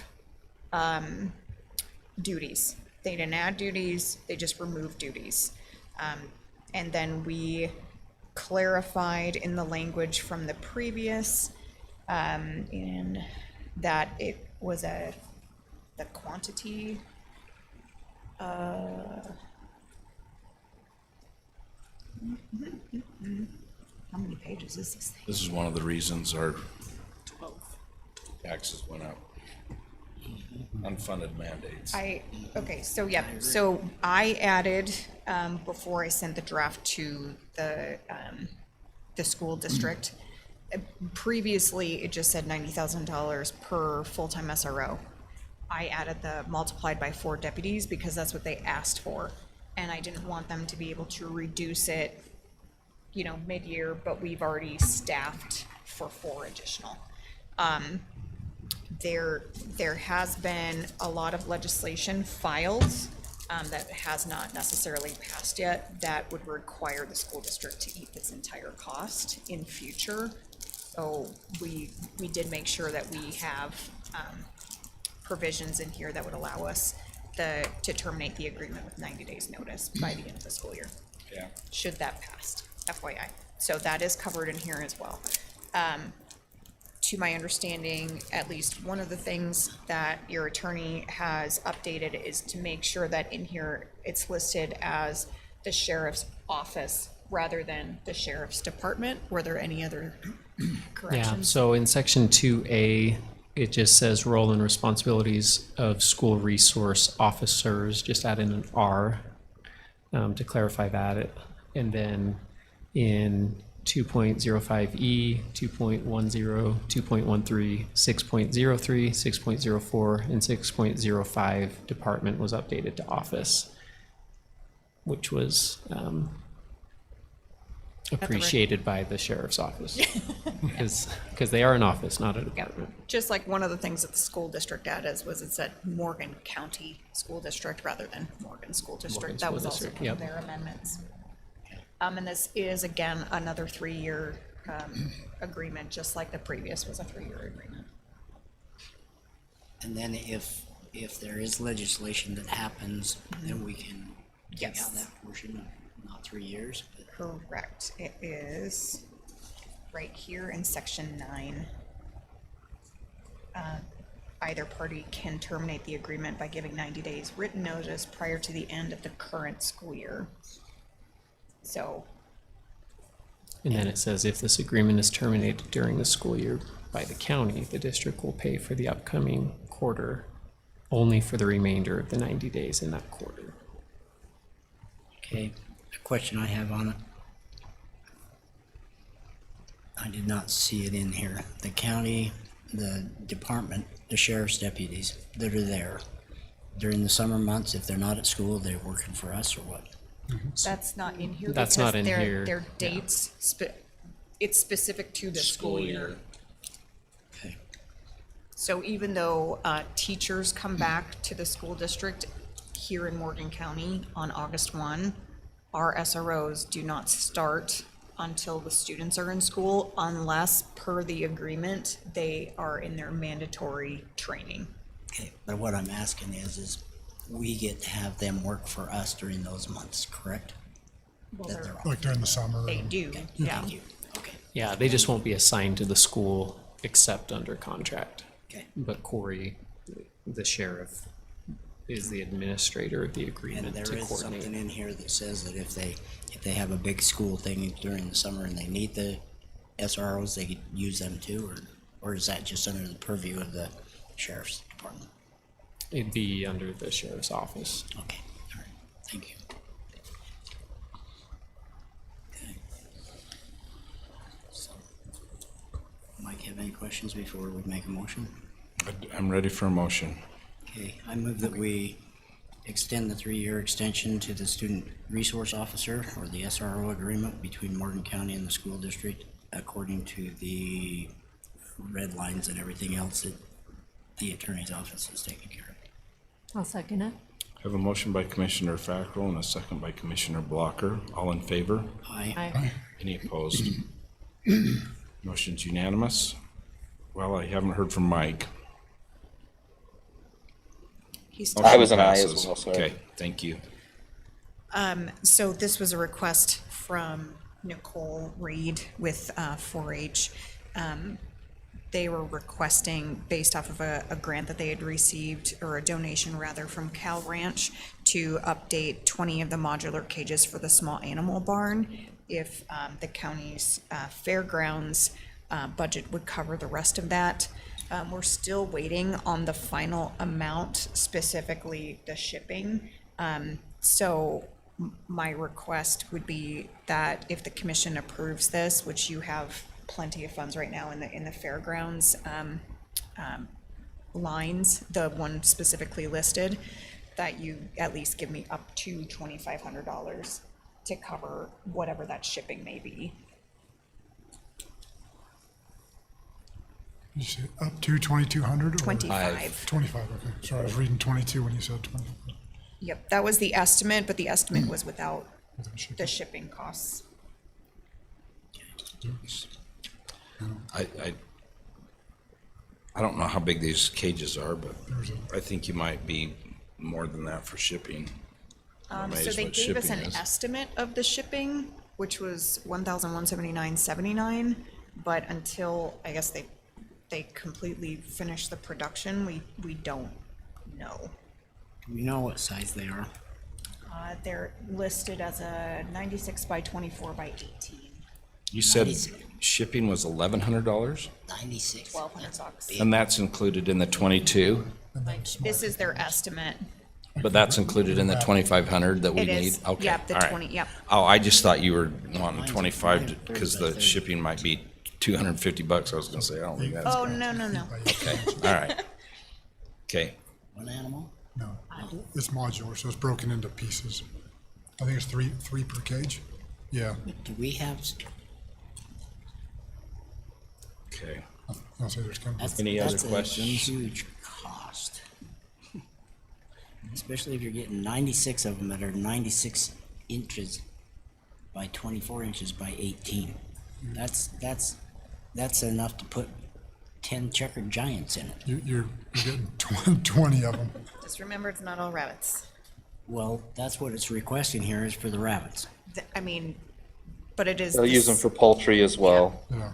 S8: duties. They didn't add duties, they just removed duties. And then we clarified in the language from the previous, in that it was the quantity, how many pages is this thing?
S7: This is one of the reasons our taxes went up. Unfunded mandates.
S8: Okay, so yeah, so I added, before I sent the draft to the school district, previously it just said $90,000 per full-time SRO. I added the multiplied by 4 deputies because that's what they asked for. And I didn't want them to be able to reduce it, mid-year, but we've already staffed for 4 additional. There has been a lot of legislation filed that has not necessarily passed yet that would require the school district to eat its entire cost in future. So we did make sure that we have provisions in here that would allow us to terminate the agreement with 90 days notice by the end of the school year.
S7: Yeah.
S8: Should that pass, FYI. So that is covered in here as well. To my understanding, at least one of the things that your attorney has updated is to make sure that in here it's listed as the sheriff's office rather than the sheriff's department. Were there any other
S21: Yeah,
S8: corrections?
S21: so in section 2A, it just says role and responsibilities of school resource officers, just add in an R to clarify that. And then in 2.05E, 2.10, 2.13, 6.03, 6.04, and 6.05 department was updated to office, which was appreciated by the sheriff's office. Because they are an office, not a department.
S8: Just like one of the things that the school district added was it said Morgan County School District rather than Morgan School District. That
S21: School
S8: was also
S21: District,
S8: one of
S21: yep.
S8: their amendments. And this is again another 3-year agreement, just like the previous was a 3-year agreement.
S2: And then if there is legislation that happens, then we can take out that portion of not 3 years. But
S8: Correct. It is right here in section 9. Either party can terminate the agreement by giving 90 days written notice prior to the end of the current school year. So,
S21: And then it says if this agreement is terminated during the school year by the county, the district will pay for the upcoming quarter only for the remainder of the 90 days in that quarter.
S2: okay, a question I have on it. I did not see it in here. The county, the department, the sheriff's deputies that are there during the summer months, if they're not at school, they're working for us or what?
S8: That's not in here.
S21: That's
S8: because
S21: not in here.
S8: Their dates, it's specific to the school year.
S2: Okay.
S8: So even though teachers come back to the school district here in Morgan County on August 1, our SROs do not start until the students are in school unless, per the agreement, they are in their mandatory training.
S2: Okay, but what I'm asking is we get to have them work for us during those months, correct?
S8: Well,
S2: That they're
S4: Like during the summer.
S8: They do, yeah.
S2: Thank you. Okay.
S21: Yeah, they just won't be assigned to the school except under contract.
S2: Okay.
S21: But Corey, the sheriff, is the administrator of the
S2: And
S21: agreement
S2: there
S21: to
S2: is
S21: coordinate.
S2: something in here that says that if they have a big school thing during the summer and they need the SROs, they could use them too, or is that just under the purview of the sheriff's department?
S21: It'd be under the sheriff's office.
S2: Okay, all right, thank you. Okay. So, Mike, have any questions before we make a motion?
S7: I'm ready for a motion.
S2: Okay, I move that we extend the 3-year extension to the Student Resource Officer, or the SRO agreement between Morgan County and the school district, according to the red lines and everything else that the attorney's office is taking care of.
S9: I'll second it.
S7: I have a motion by Commissioner Fackrell and a second by Commissioner Blocker. All in favor?
S2: Aye.
S9: Aye.
S7: Any opposed? Motion's unanimous. Well, I haven't heard from Mike.
S8: He's
S10: I was an aye
S7: Passes.
S10: as well, sorry.
S7: Okay, thank you.
S8: So this was a request from Nicole Reed with 4-H. They were requesting, based off of a grant that they had received, or a donation rather, from Cal Ranch, to update 20 of the modular cages for the small animal barn. If the county's fairgrounds budget would cover the rest of that. We're still waiting on the final amount, specifically the shipping. So my request would be that if the commission approves this, which you have plenty of funds right now in the fairgrounds lines, the one specifically listed, that you at least give me up to $2,500 to cover whatever that shipping may be.
S4: You said up to 2,200?
S8: 25.
S4: 25, okay. Sorry, I was reading 22 when you said 25.
S8: Yep, that was the estimate, but the estimate was without
S4: Without shipping.
S8: the shipping costs.
S7: I don't know how big these cages are, but
S4: There's
S7: I think you might be more than that for shipping.
S8: So
S7: Amazed
S8: they
S7: what
S8: gave us
S7: shipping
S8: an
S7: is.
S8: estimate of the shipping, which was $1,179.79, but until, I guess they completely finish the production, we don't know.
S2: Do we know what size they are?
S8: They're listed as a 96 by 24 by 18.
S7: You said
S2: 96.
S7: shipping was $1,100?
S2: 96.
S8: $1,200.
S7: And that's included in the 22?
S8: This is their estimate.
S7: But that's included in the 2,500 that we
S8: It
S7: need?
S8: is.
S7: Okay,
S8: Yep, the
S7: all right.
S8: 20 yep.
S7: Oh, I just thought you were wanting 25 because the shipping might be $250. I was gonna say, I don't think that's.
S8: Oh, no.
S7: Okay, all right. Okay,
S2: One animal?
S4: No, it's modular, so it's broken into pieces. I think it's three per cage. Yeah,
S2: Do we have,
S7: okay.
S4: I'll say there's kind of.
S7: Any other
S2: that's a
S7: questions?
S2: huge cost. Especially if you're getting 96 of them that are 96 inches by 24 inches by 18. That's enough to put 10 checkered giants in it.
S4: You're getting 20 of them.
S8: Just remember, it's not all rabbits.
S2: Well, that's what it's requesting here is for the rabbits.
S8: I mean, but it is.
S10: They'll use them for poultry as well.
S4: Yeah.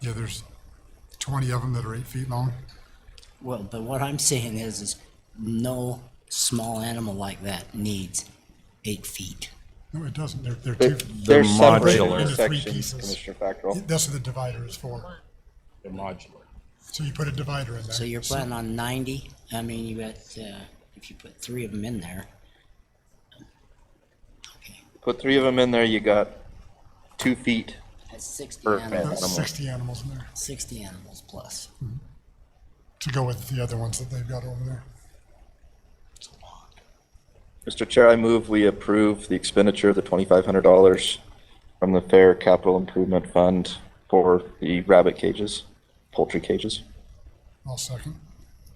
S4: Yeah, there's 20 of them that are 8 feet long.
S2: Well, but what I'm saying is no small animal like that needs 8 feet.
S4: No, it doesn't. They're
S10: They're,
S4: two.
S10: they're separated
S7: modular.
S10: into
S4: Into 3
S10: sections,
S4: pieces.
S10: Commissioner Fackrell.
S4: That's what the divider is for.
S7: They're modular.
S4: So you put a divider in there.
S2: So you're planning on 90? I mean, you got, if you put 3 of them in there. Okay.
S10: Put 3 of them in there, you got 2 feet
S2: Has 60
S10: per
S2: animals.
S10: animal.
S4: 60 animals in there
S2: 60 animals plus.
S4: to go with the other ones that they've got over there.
S10: Mr. Chair, I move we approve the expenditure of the $2,500 from the Fair Capital Improvement Fund for the rabbit cages, poultry cages.
S4: I'll second.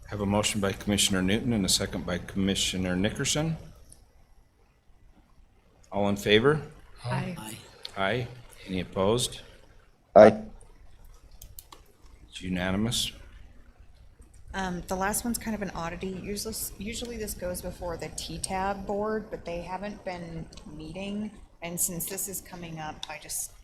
S7: Have a motion by Commissioner Newton and a second by Commissioner Nickerson. All in favor?
S9: Aye.
S7: Aye. Any opposed?
S10: Aye.
S7: It's unanimous.
S8: The last one's kind of an oddity. Usually this goes before the T-Tab board, but they haven't been meeting. And since this is coming up,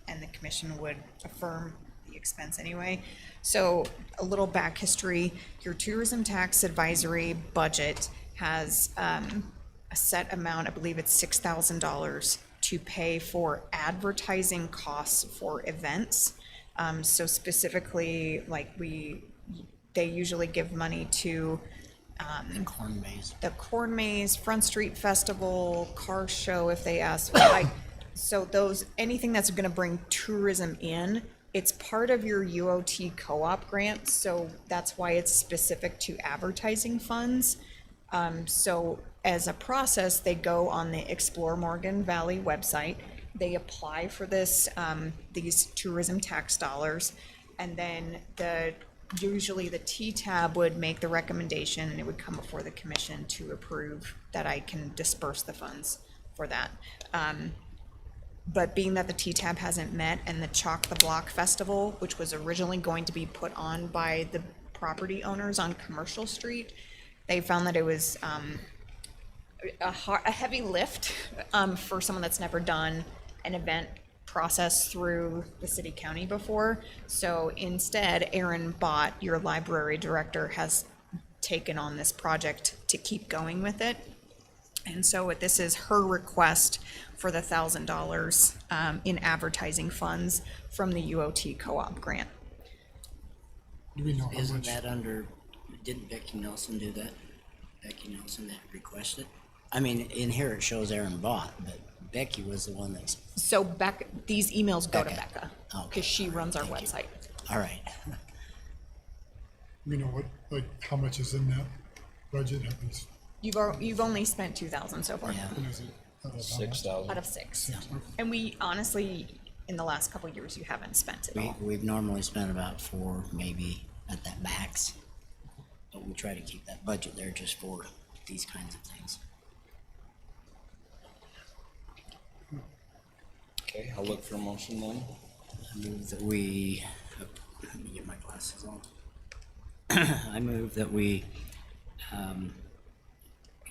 S8: and the commission would affirm the expense anyway. So a little back history, your tourism tax advisory budget has a set amount, I believe it's $6,000 to pay for advertising costs for events. So specifically, like they usually give money to
S2: Corn maze.
S8: the Corn Maze, Front Street Festival, car show if they ask. So anything that's gonna bring tourism in, it's part of your UOT co-op grant, so that's why it's specific to advertising funds. So as a process, they go on the Explore Morgan Valley website, they apply for these tourism tax dollars, and then usually the T-Tab would make the recommendation and it would come before the commission to approve that I can disperse the funds for that. But being that the T-Tab hasn't met and the Chalk the Block Festival, which was originally going to be put on by the property owners on Commercial Street, they found that it was a heavy lift for someone that's never done an event process through the city county before. So instead, Aaron Bott, your library director, has taken on this project to keep going with it. And so this is her request for the $1,000 in advertising funds from the UOT co-op grant.
S4: Do we know how
S2: Isn't
S4: much?
S2: that under, didn't Becky Nelson do that? Becky Nelson that requested? I mean, in here it shows Aaron Bott, but Becky was the one that's,
S8: So these emails go to
S2: Becca.
S8: Becca,
S2: Okay.
S8: because she runs our
S2: Thank you.
S8: website.
S2: all right.
S4: We know how much is in that budget?
S8: You've only spent 2,000 so far.
S2: Yeah.
S4: What is it? Out of how much?
S7: 6,000.
S8: Out of 6. And we honestly, in the last couple of years, you haven't spent it all.
S2: We've normally spent about 4, maybe at that max. But we try to keep that budget there just for these kinds of things.
S7: Okay, I'll look for a motion then.
S2: I move that we, let me get my glasses on. I move that we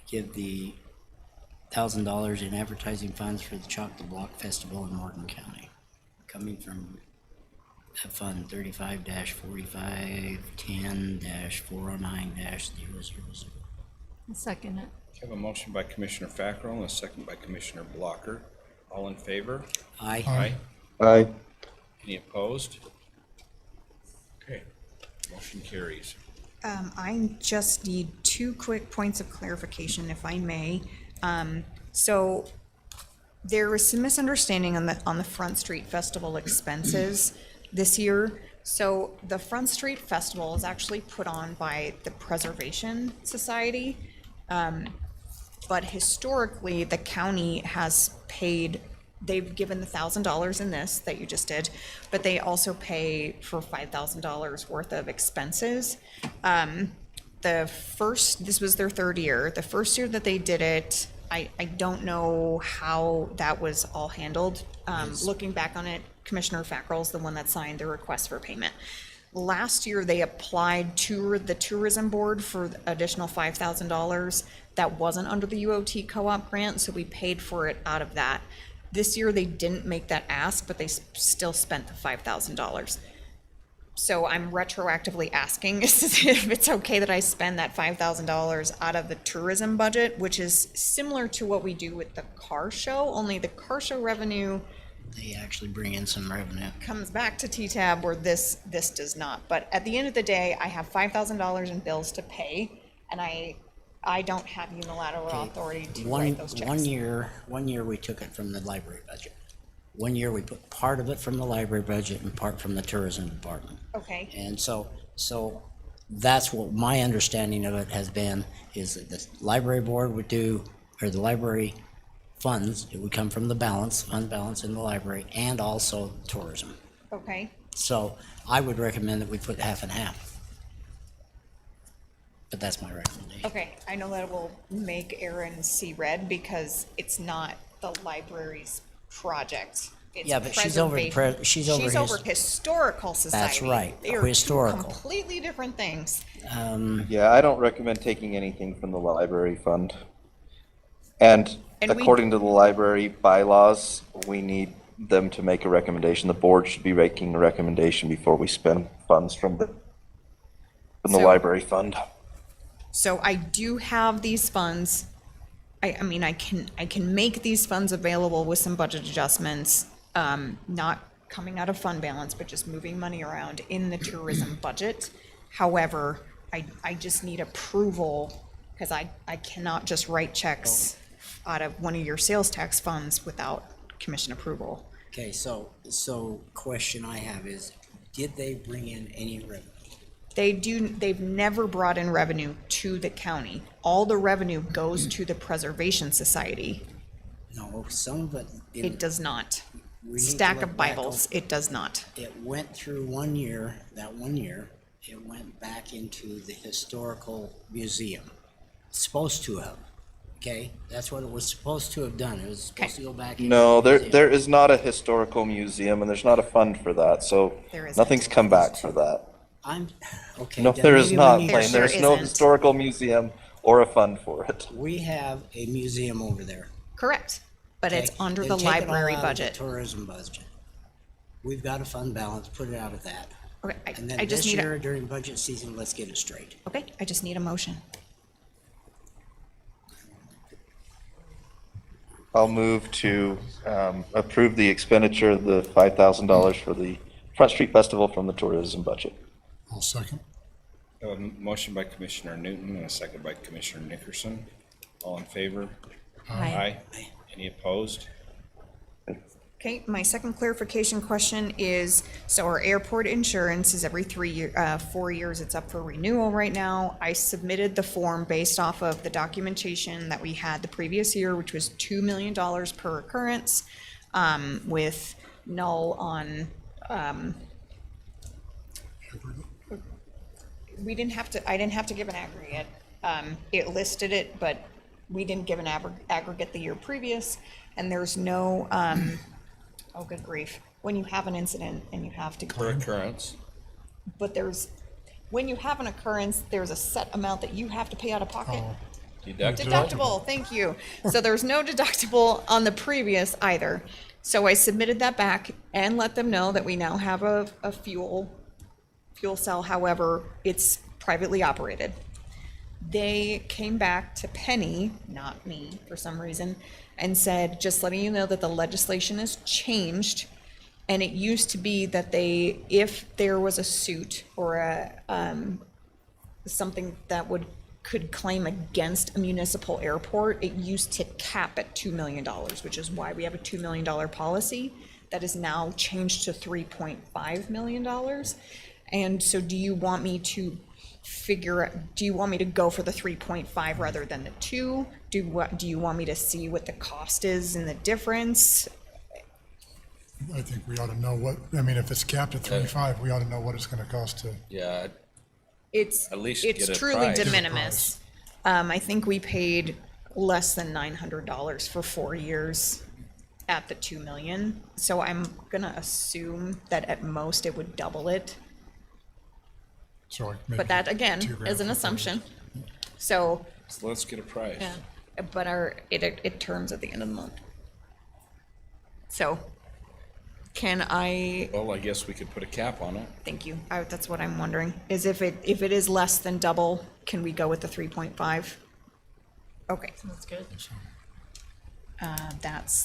S2: give the $1,000 in advertising funds for the Chalk the Block Festival in Morgan County, coming from Fund 35-4510-409-000.
S9: I'll second it.
S7: Have a motion by Commissioner Fackrell and a second by Commissioner Blocker. All in favor?
S2: Aye.
S7: Aye.
S10: Aye.
S7: Any opposed? Okay, motion carries.
S8: I just need 2 quick points of clarification, if I may. So there was some misunderstanding on the Front Street Festival expenses this year. So the Front Street Festival is actually put on by the Preservation Society. But historically, the county has paid, they've given the $1,000 in this that you just did, but they also pay for $5,000 worth of expenses. This was their 3rd year. The first year that they did it, I don't know how that was all handled. Looking back on it, Commissioner Fackrell's the one that signed the request for payment. Last year, they applied to the tourism board for additional $5,000. That wasn't under the UOT co-op grant, so we paid for it out of that. This year, they didn't make that ask, but they still spent the $5,000. So I'm retroactively asking if it's okay that I spend that $5,000 out of the tourism budget, which is similar to what we do with the car show, only the car show revenue
S2: They actually bring in some revenue.
S8: comes back to T-Tab where this does not. But at the end of the day, I have $5,000 in bills to pay, and I don't have unilateral authority to write those checks.
S2: One year we took it from the library budget. One year we put part of it from the library budget and part from the tourism department.
S8: Okay.
S2: And so that's what my understanding of it has been, is that the library board would do, or the library funds, it would come from the fund balance in the library, and also tourism.
S8: Okay.
S2: So I would recommend that we put half and half. But that's my recommendation.
S8: Okay, I know that will make Erin see red because it's not the library's project. It's
S2: Yeah, but she's over the
S8: preservation.
S2: she's over
S8: She's
S2: his-
S8: over historical society.
S2: That's right,
S8: They are two
S2: historical.
S8: completely different things.
S10: Yeah, I don't recommend taking anything from the library fund. And
S8: And we-
S10: according to the library bylaws, we need them to make a recommendation. The board should be making a recommendation before we spend funds from the
S8: So-
S10: library fund.
S8: So I do have these funds. I mean, I can make these funds available with some budget adjustments, not coming out of fund balance, but just moving money around in the tourism budget. However, I just need approval, because I cannot just write checks out of one of your sales tax funds without commission approval.
S2: Okay, so question I have is, did they bring in any revenue?
S8: They've never brought in revenue to the county. All the revenue goes to the Preservation Society.
S2: No, some of it.
S8: It does not.
S2: We need to
S8: Stack
S2: look
S8: of
S2: back
S8: Bibles, it does not.
S2: It went through 1 year, that 1 year, it went back into the historical museum. Supposed to have, okay? That's what it was supposed to have done. It was supposed to go back. into
S10: No,
S2: the museum.
S10: there is not a historical museum, and there's not a fund for that, so
S8: There isn't.
S10: nothing's come back for that.
S2: Okay.
S10: No,
S2: then
S10: there is
S2: maybe we
S10: not,
S2: need-
S10: Blaine. There's no historical museum or a fund for it.
S2: We have a museum over there.
S8: Correct, but it's
S2: okay?
S8: under
S2: Then
S8: the
S2: take it all
S8: library
S2: out of the
S8: budget.
S2: Tourism budget. We've got a fund balance, put it out of that.
S8: Okay,
S2: And then
S8: I just
S2: this
S8: need
S2: year during budget season, let's get it straight.
S8: Okay, I just need a motion.
S10: I'll move to approve the expenditure of the $5,000 for the Front Street Festival from the tourism budget.
S4: I'll second.
S7: A motion by Commissioner Newton and a second by Commissioner Nickerson. All in favor?
S8: Aye.
S7: Any opposed?
S8: Okay, my second clarification question is, so our airport insurance is every 4 years, it's up for renewal right now. I submitted the form based off of the documentation that we had the previous year, which was $2 million per occurrence, with null on, I didn't have to give an aggregate. It listed it, but we didn't give an aggregate the year previous, and there's no, oh, good grief. When you have an incident and you have to.
S7: Per occurrence.
S8: But when you have an occurrence, there's a set amount that you have to pay out of pocket. Deductible, thank you. So there's no deductible on the previous either. So I submitted that back and let them know that we now have a fuel cell, however, it's privately operated. They came back to Penny, not me for some reason, and said, just letting you know that the legislation has changed. And it used to be that if there was a suit or something that could claim against a municipal airport, it used to cap at $2 million, which is why we have a $2 million policy that is now changed to $3.5 million. And so do you want me to go for the 3.5 rather than the 2? Do you want me to see what the cost is and the difference?
S4: I think we ought to know if it's capped at 3.5, we ought to know what it's gonna cost to.
S7: Yeah.
S8: It's
S7: At least
S8: it's
S7: get a
S8: truly
S7: price.
S8: de
S7: Get a
S8: minimis. I think we paid less than $900 for 4 years at the 2 million. So I'm gonna assume that at most it would double it.
S4: So like
S8: But that again
S4: $2,000
S8: is an
S4: for
S8: assumption. So
S7: So let's get a price.
S8: yeah, but it turns at the end of the month. So can I?
S7: Well, I guess we could put a cap on it.
S8: Thank you. That's what I'm wondering, is if it is less than double, can we go with the 3.5? Okay.
S5: That's good.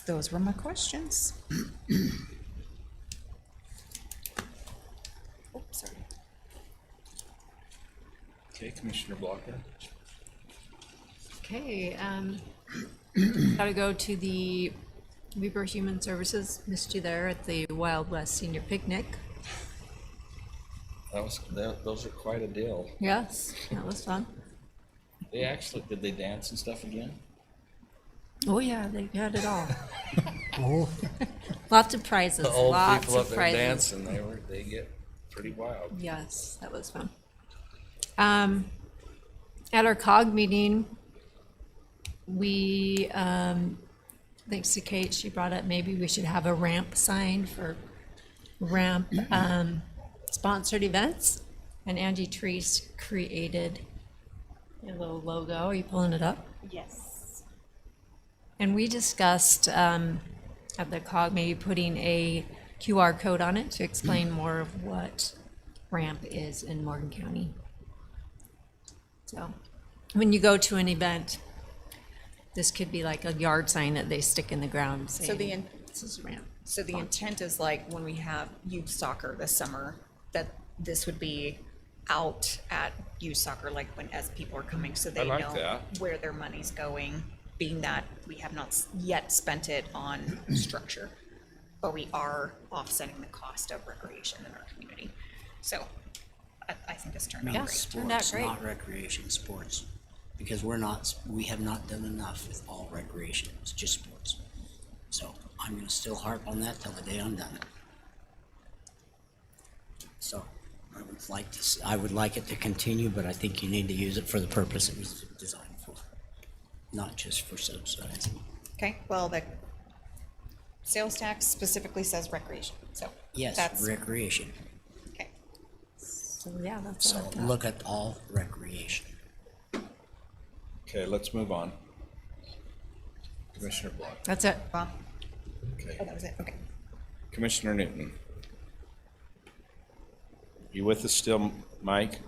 S8: Those were my questions. Oh, sorry.
S7: Okay, Commissioner Blocker.
S9: Okay, gotta go to the Weber Human Services missed you there at the Wild West Senior Picnic.
S7: Those are quite a deal.
S9: Yes, that was fun.
S7: Did they dance and stuff again?
S9: Oh yeah, they had it all. Lots of prizes.
S7: The old
S9: Lots
S7: people
S9: of
S7: up there
S9: prizes.
S7: dancing, they get pretty wild.
S9: Yes, that was fun. At our COG meeting, we, thanks to Kate, she brought up maybe we should have a ramp sign for ramp sponsored events. And Angie Treese created a little logo. Are you pulling it up?
S5: Yes.
S9: And we discussed at the COG maybe putting a QR code on it to explain more of what ramp is in Morgan County. So when you go to an event, this could be like a yard sign that they stick in the ground saying,
S8: So the
S9: this is ramp.
S8: So the intent is like when we have youth soccer this summer, that this would be out at youth soccer, like when, as people are coming, so they
S7: like
S8: know
S7: that.
S8: where their money's going, being that we have not yet spent it on structure, but we are offsetting the cost of recreation in our community. So I think this turned out
S2: No,
S8: great.
S2: sports, not recreation, sports. Because we have not done enough with all recreation, it's just sports. So I'm gonna still harp on that till the day I'm done. So I would like it to continue, but I think you need to use it for the purpose it was designed for, not just for subsidizing.
S8: Okay, well, the sales tax specifically says recreation, so.
S2: Yes,
S8: that's
S2: recreation.
S8: Okay.
S9: So yeah, that's
S2: So
S9: what I thought.
S2: look at all recreation.
S7: Okay, let's move on. Commissioner Block.
S8: That's it, Bob?
S7: Okay.
S8: Oh, that was it, okay.
S7: Commissioner Newton. You with us still, Mike?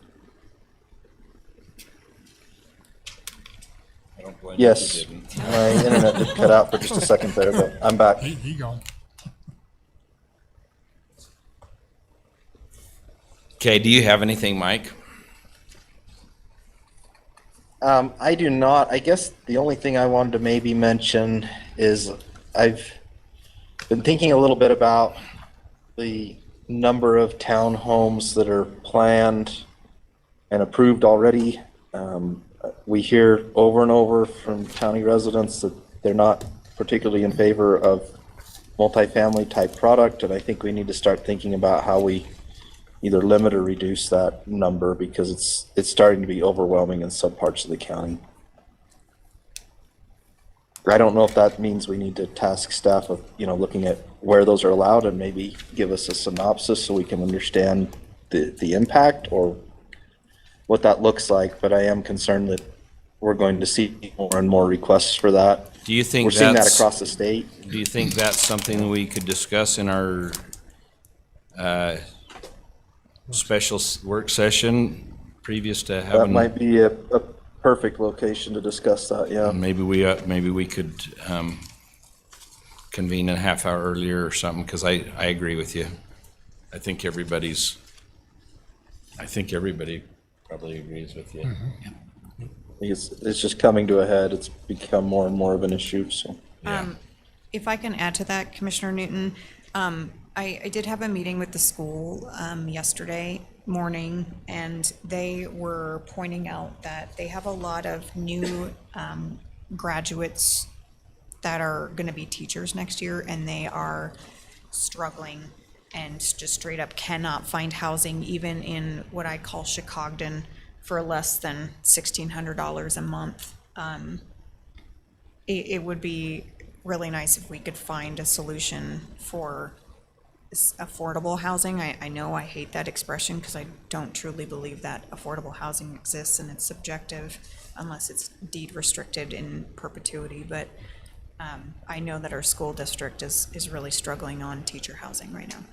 S7: I don't blame you if
S10: Yes,
S7: you didn't.
S10: my internet did cut out for just a second there, but I'm back.
S4: He gone.
S7: Okay, do you have anything, Mike?
S10: I do not. I guess the only thing I wanted to maybe mention is I've been thinking a little bit about the number of townhomes that are planned and approved already. We hear over and over from county residents that they're not particularly in favor of multifamily type product, and I think we need to start thinking about how we either limit or reduce that number because it's starting to be overwhelming in some parts of the county. I don't know if that means we need to task staff of, looking at where those are allowed and maybe give us a synopsis so we can understand the impact or what that looks like, but I am concerned that we're going to see more and more requests for that.
S7: Do you think
S10: we're seeing that
S7: that's-
S10: across the state?
S7: Do you think that's something we could discuss in our special work session previous to having?
S10: That might be a perfect location to discuss that, yeah.
S7: Maybe we could convene a half hour earlier or something, because I agree with you. I think everybody probably agrees with you.
S10: It's just coming to a head. It's become more and more of an issue, so.
S8: If I can add to that, Commissioner Newton, I did have a meeting with the school yesterday morning, and they were pointing out that they have a lot of new graduates that are going to be teachers next year, and they are struggling and just straight up cannot find housing, even in what I call Chicogden, for less than $1,600 a month. It would be really nice if we could find a solution for affordable housing. I know I hate that expression because I don't truly believe that affordable housing exists, and it's subjective unless it's deed restricted in perpetuity. But I know that our school district is really struggling on teacher housing right now.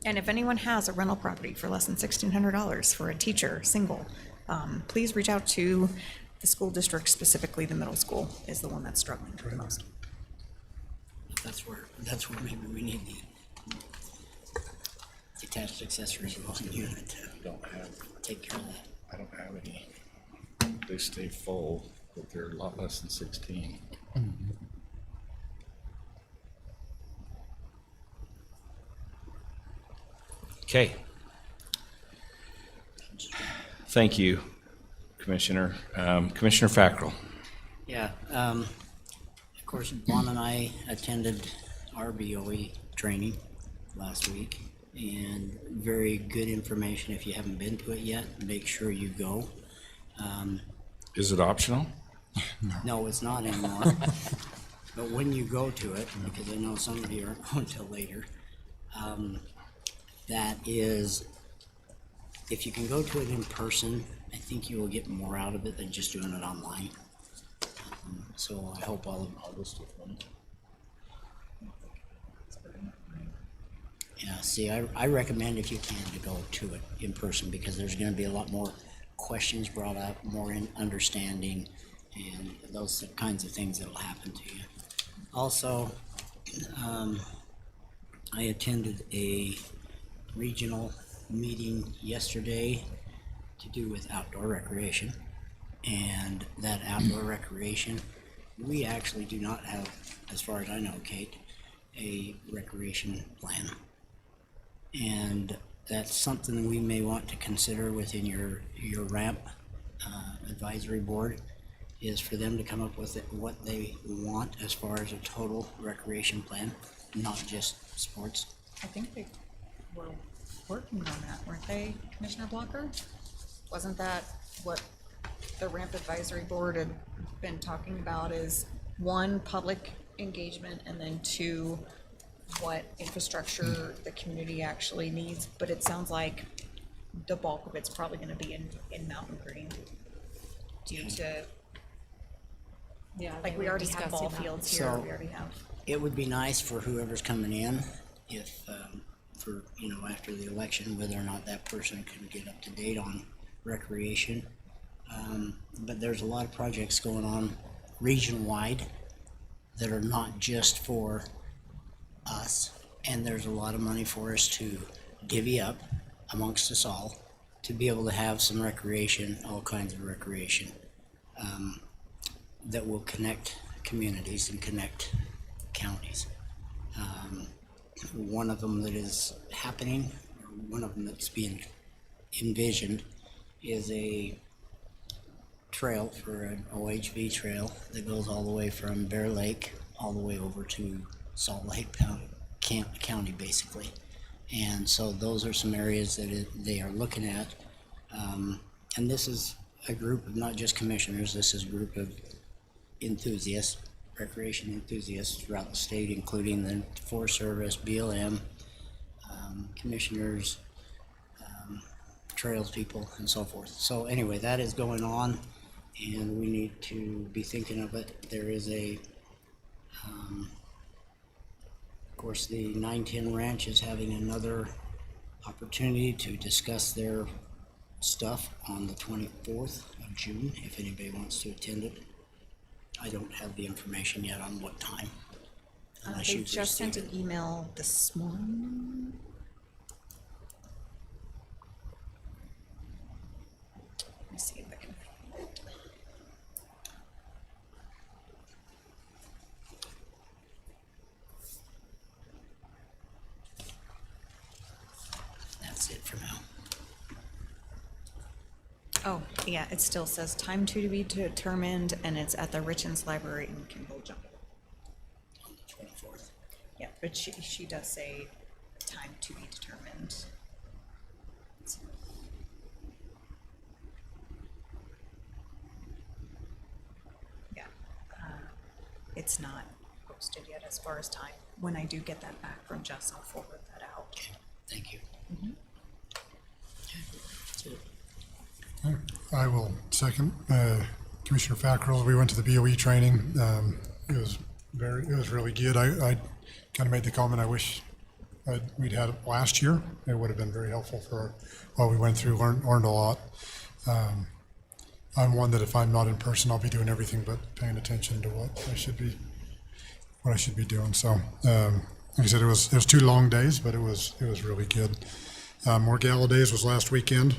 S8: And if anyone has a rental property for less than $1,600 for a teacher, single, please reach out to the school district, specifically the middle school is the one that's struggling the most.
S2: That's where maybe we need the detached accessory dwelling unit to take care of that.
S7: I don't have any. They stay full, but they're a lot less than 16. Okay. Thank you, Commissioner. Commissioner Fackrell.
S2: Yeah, of course, Juan and I attended our BOE training last week, and very good information. If you haven't been to it yet, make sure you go.
S7: Is it optional?
S2: No, it's not anymore. But when you go to it, because I know some of you aren't going till later, that is, if you can go to it in person, I think you will get more out of it than just doing it online. So I hope all of Yeah, see, I recommend if you can to go to it in person, because there's gonna be a lot more questions brought up, more in understanding, and those kinds of things that'll happen to you. Also, I attended a regional meeting yesterday to do with outdoor recreation. And that outdoor recreation, we actually do not have, as far as I know, Kate, a recreation plan. And that's something we may want to consider within your RAMP advisory board, is for them to come up with what they want as far as a total recreation plan, not just sports.
S8: I think they were working on that, weren't they, Commissioner Blocker? Wasn't that what the RAMP advisory board had been talking about, is one, public engagement, and then two, what infrastructure the community actually needs? But it sounds like the bulk of it's probably gonna be in Mountain Green due to, like, we already have ball fields here,
S2: So,
S8: we already have.
S2: it would be nice for whoever's coming in, if, for, after the election, whether or not that person can get up to date on recreation. But there's a lot of projects going on region-wide that are not just for us, and there's a lot of money for us to divvy up amongst us all to be able to have some recreation, all kinds of recreation, that will connect communities and connect counties. One of them that is happening, or one of them that's being envisioned, is a trail for an OHV trail that goes all the way from Bear Lake all the way over to Salt Lake County, basically. And so those are some areas that they are looking at. And this is a group of not just commissioners, this is a group of enthusiasts, recreation enthusiasts throughout the state, including the Forest Service, BLM, commissioners, trails people, and so forth. So anyway, that is going on, and we need to be thinking of it. There is a, of course, the 910 Ranch is having another opportunity to discuss their stuff on the 24th of June, if anybody wants to attend it. I don't have the information yet on what time. unless
S8: They
S2: you
S8: just sent an
S2: received it.
S8: email this morning. Let me see if I can find it.
S2: That's it for now.
S8: Oh, yeah, it still says time to be determined, and it's at the Richens Library in Kimball Jungle.
S2: On the 24th.
S8: Yeah, but she does say time to be determined. Yeah, it's not posted yet as far as time. When I do get that back from Jess, I'll forward that out.
S2: Okay, thank you.
S8: Mhm.
S2: That's it.
S4: I will second Commissioner Fackrell. We went to the BOE training. It was really good. I kind of made the comment, I wish we'd had it last year. It would have been very helpful for what we went through, learned a lot. I'm one that if I'm not in person, I'll be doing everything but paying attention to what I should be doing. So, like I said, it was 2 long days, but it was really good. More gala days was last weekend.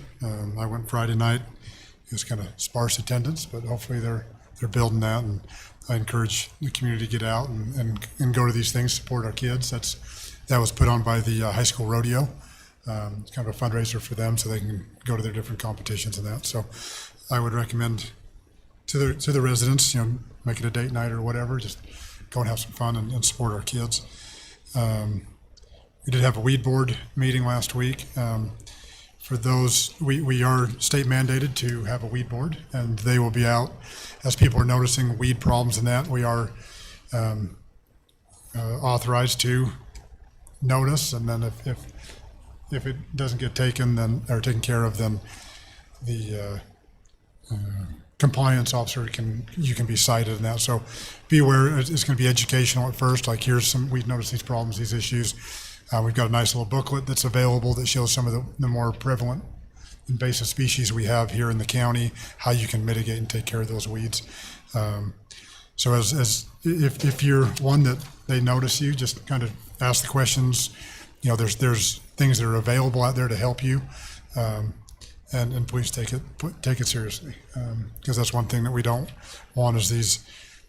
S4: I went Friday night. It was kind of sparse attendance, but hopefully they're building that, and I encourage the community to get out and go to these things, support our kids. That was put on by the high school rodeo. It's kind of a fundraiser for them so they can go to their different competitions and that. So I would recommend to the residents, make it a date night or whatever, just go and have some fun and support our kids. We did have a weed board meeting last week. For those, we are state mandated to have a weed board, and they will be out as people are noticing weed problems and that. We are authorized to notice, and then if it doesn't get taken taken care of, then the compliance officer you can be cited in that. So be aware, it's going to be educational at first. Like, we've noticed these problems, these issues. We've got a nice little booklet that's available that shows some of the more prevalent invasive species we have here in the county, how you can mitigate and take care of those weeds. So if you're one that they notice you, just kind of ask the questions. There's things that are available out there to help you. And please take it seriously, because that's one thing that we don't want is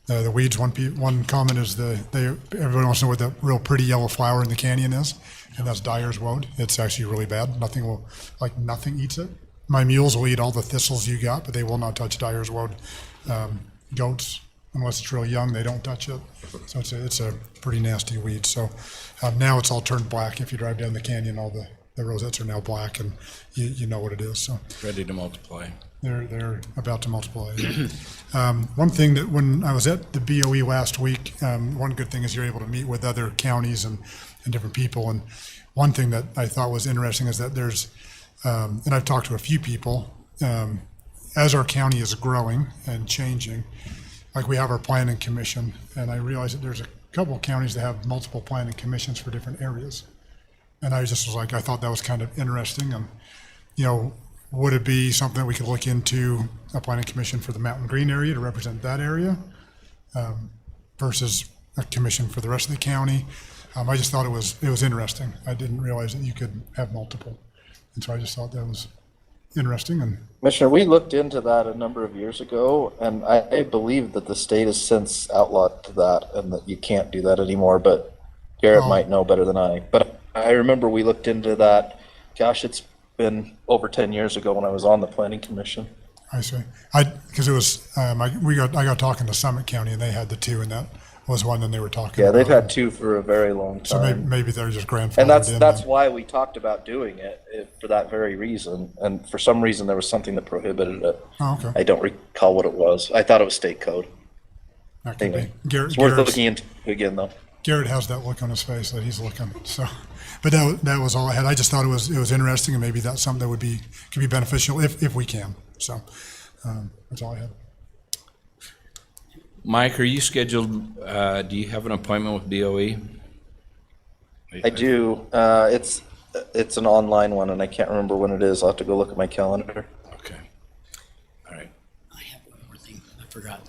S4: the weeds. One comment is everybody wants to know what that real pretty yellow flower in the canyon is, and that's Dyer's woad. It's actually really bad. Nothing eats it. My mules will eat all the thistles you got, but they will not touch Dyer's woad. Goats, unless it's real young, they don't touch it. So it's a pretty nasty weed. So now it's all turned black. If you drive down the canyon, all the rosettes are now black, and you know what it is. So
S7: Ready to multiply.
S4: They're about to multiply. One thing that when I was at the BOE last week, one good thing is you're able to meet with other counties and different people. And one thing that I thought was interesting is that there's, and I've talked to a few people, as our county is growing and changing, like we have our planning commission, and I realized that there's a couple of counties that have multiple planning commissions for different areas. And I just was like, I thought that was kind of interesting. And, would it be something that we could look into, a planning commission for the Mountain Green area to represent that area versus a commission for the rest of the county? I just thought it was interesting. I didn't realize that you could have multiple. And so I just thought that was interesting. And
S10: Commissioner, we looked into that a number of years ago, and I believe that the state has since outlawed that and that you can't do that anymore, but Garrett might know better than I. But I remember we looked into that. Gosh, it's been over 10 years ago when I was on the planning commission.
S4: I see. Because it was, I got talking to Summit County, and they had the two, and that was one that they were talking
S10: Yeah,
S4: about.
S10: they've had two for a very long time.
S4: So maybe they're just grandfathered
S10: And that's why we talked about doing it, for that very reason. And for some reason, there was something that prohibited it.
S4: Oh, okay.
S10: I don't recall what it was. I thought it was state code.
S4: That could
S10: Anyway,
S4: be.
S10: it's worth looking into again, though.
S4: Garrett has that look on his face that he's looking. So, but that was all I had. I just thought it was interesting, and maybe that's something that could be beneficial if we can. So that's all I had.
S7: Mike, are you scheduled, do you have an appointment with BOE?
S10: I do. It's an online one, and I can't remember when it is. I'll have to go look at my calendar.
S7: Okay. All right.
S2: I have one more thing. I forgot.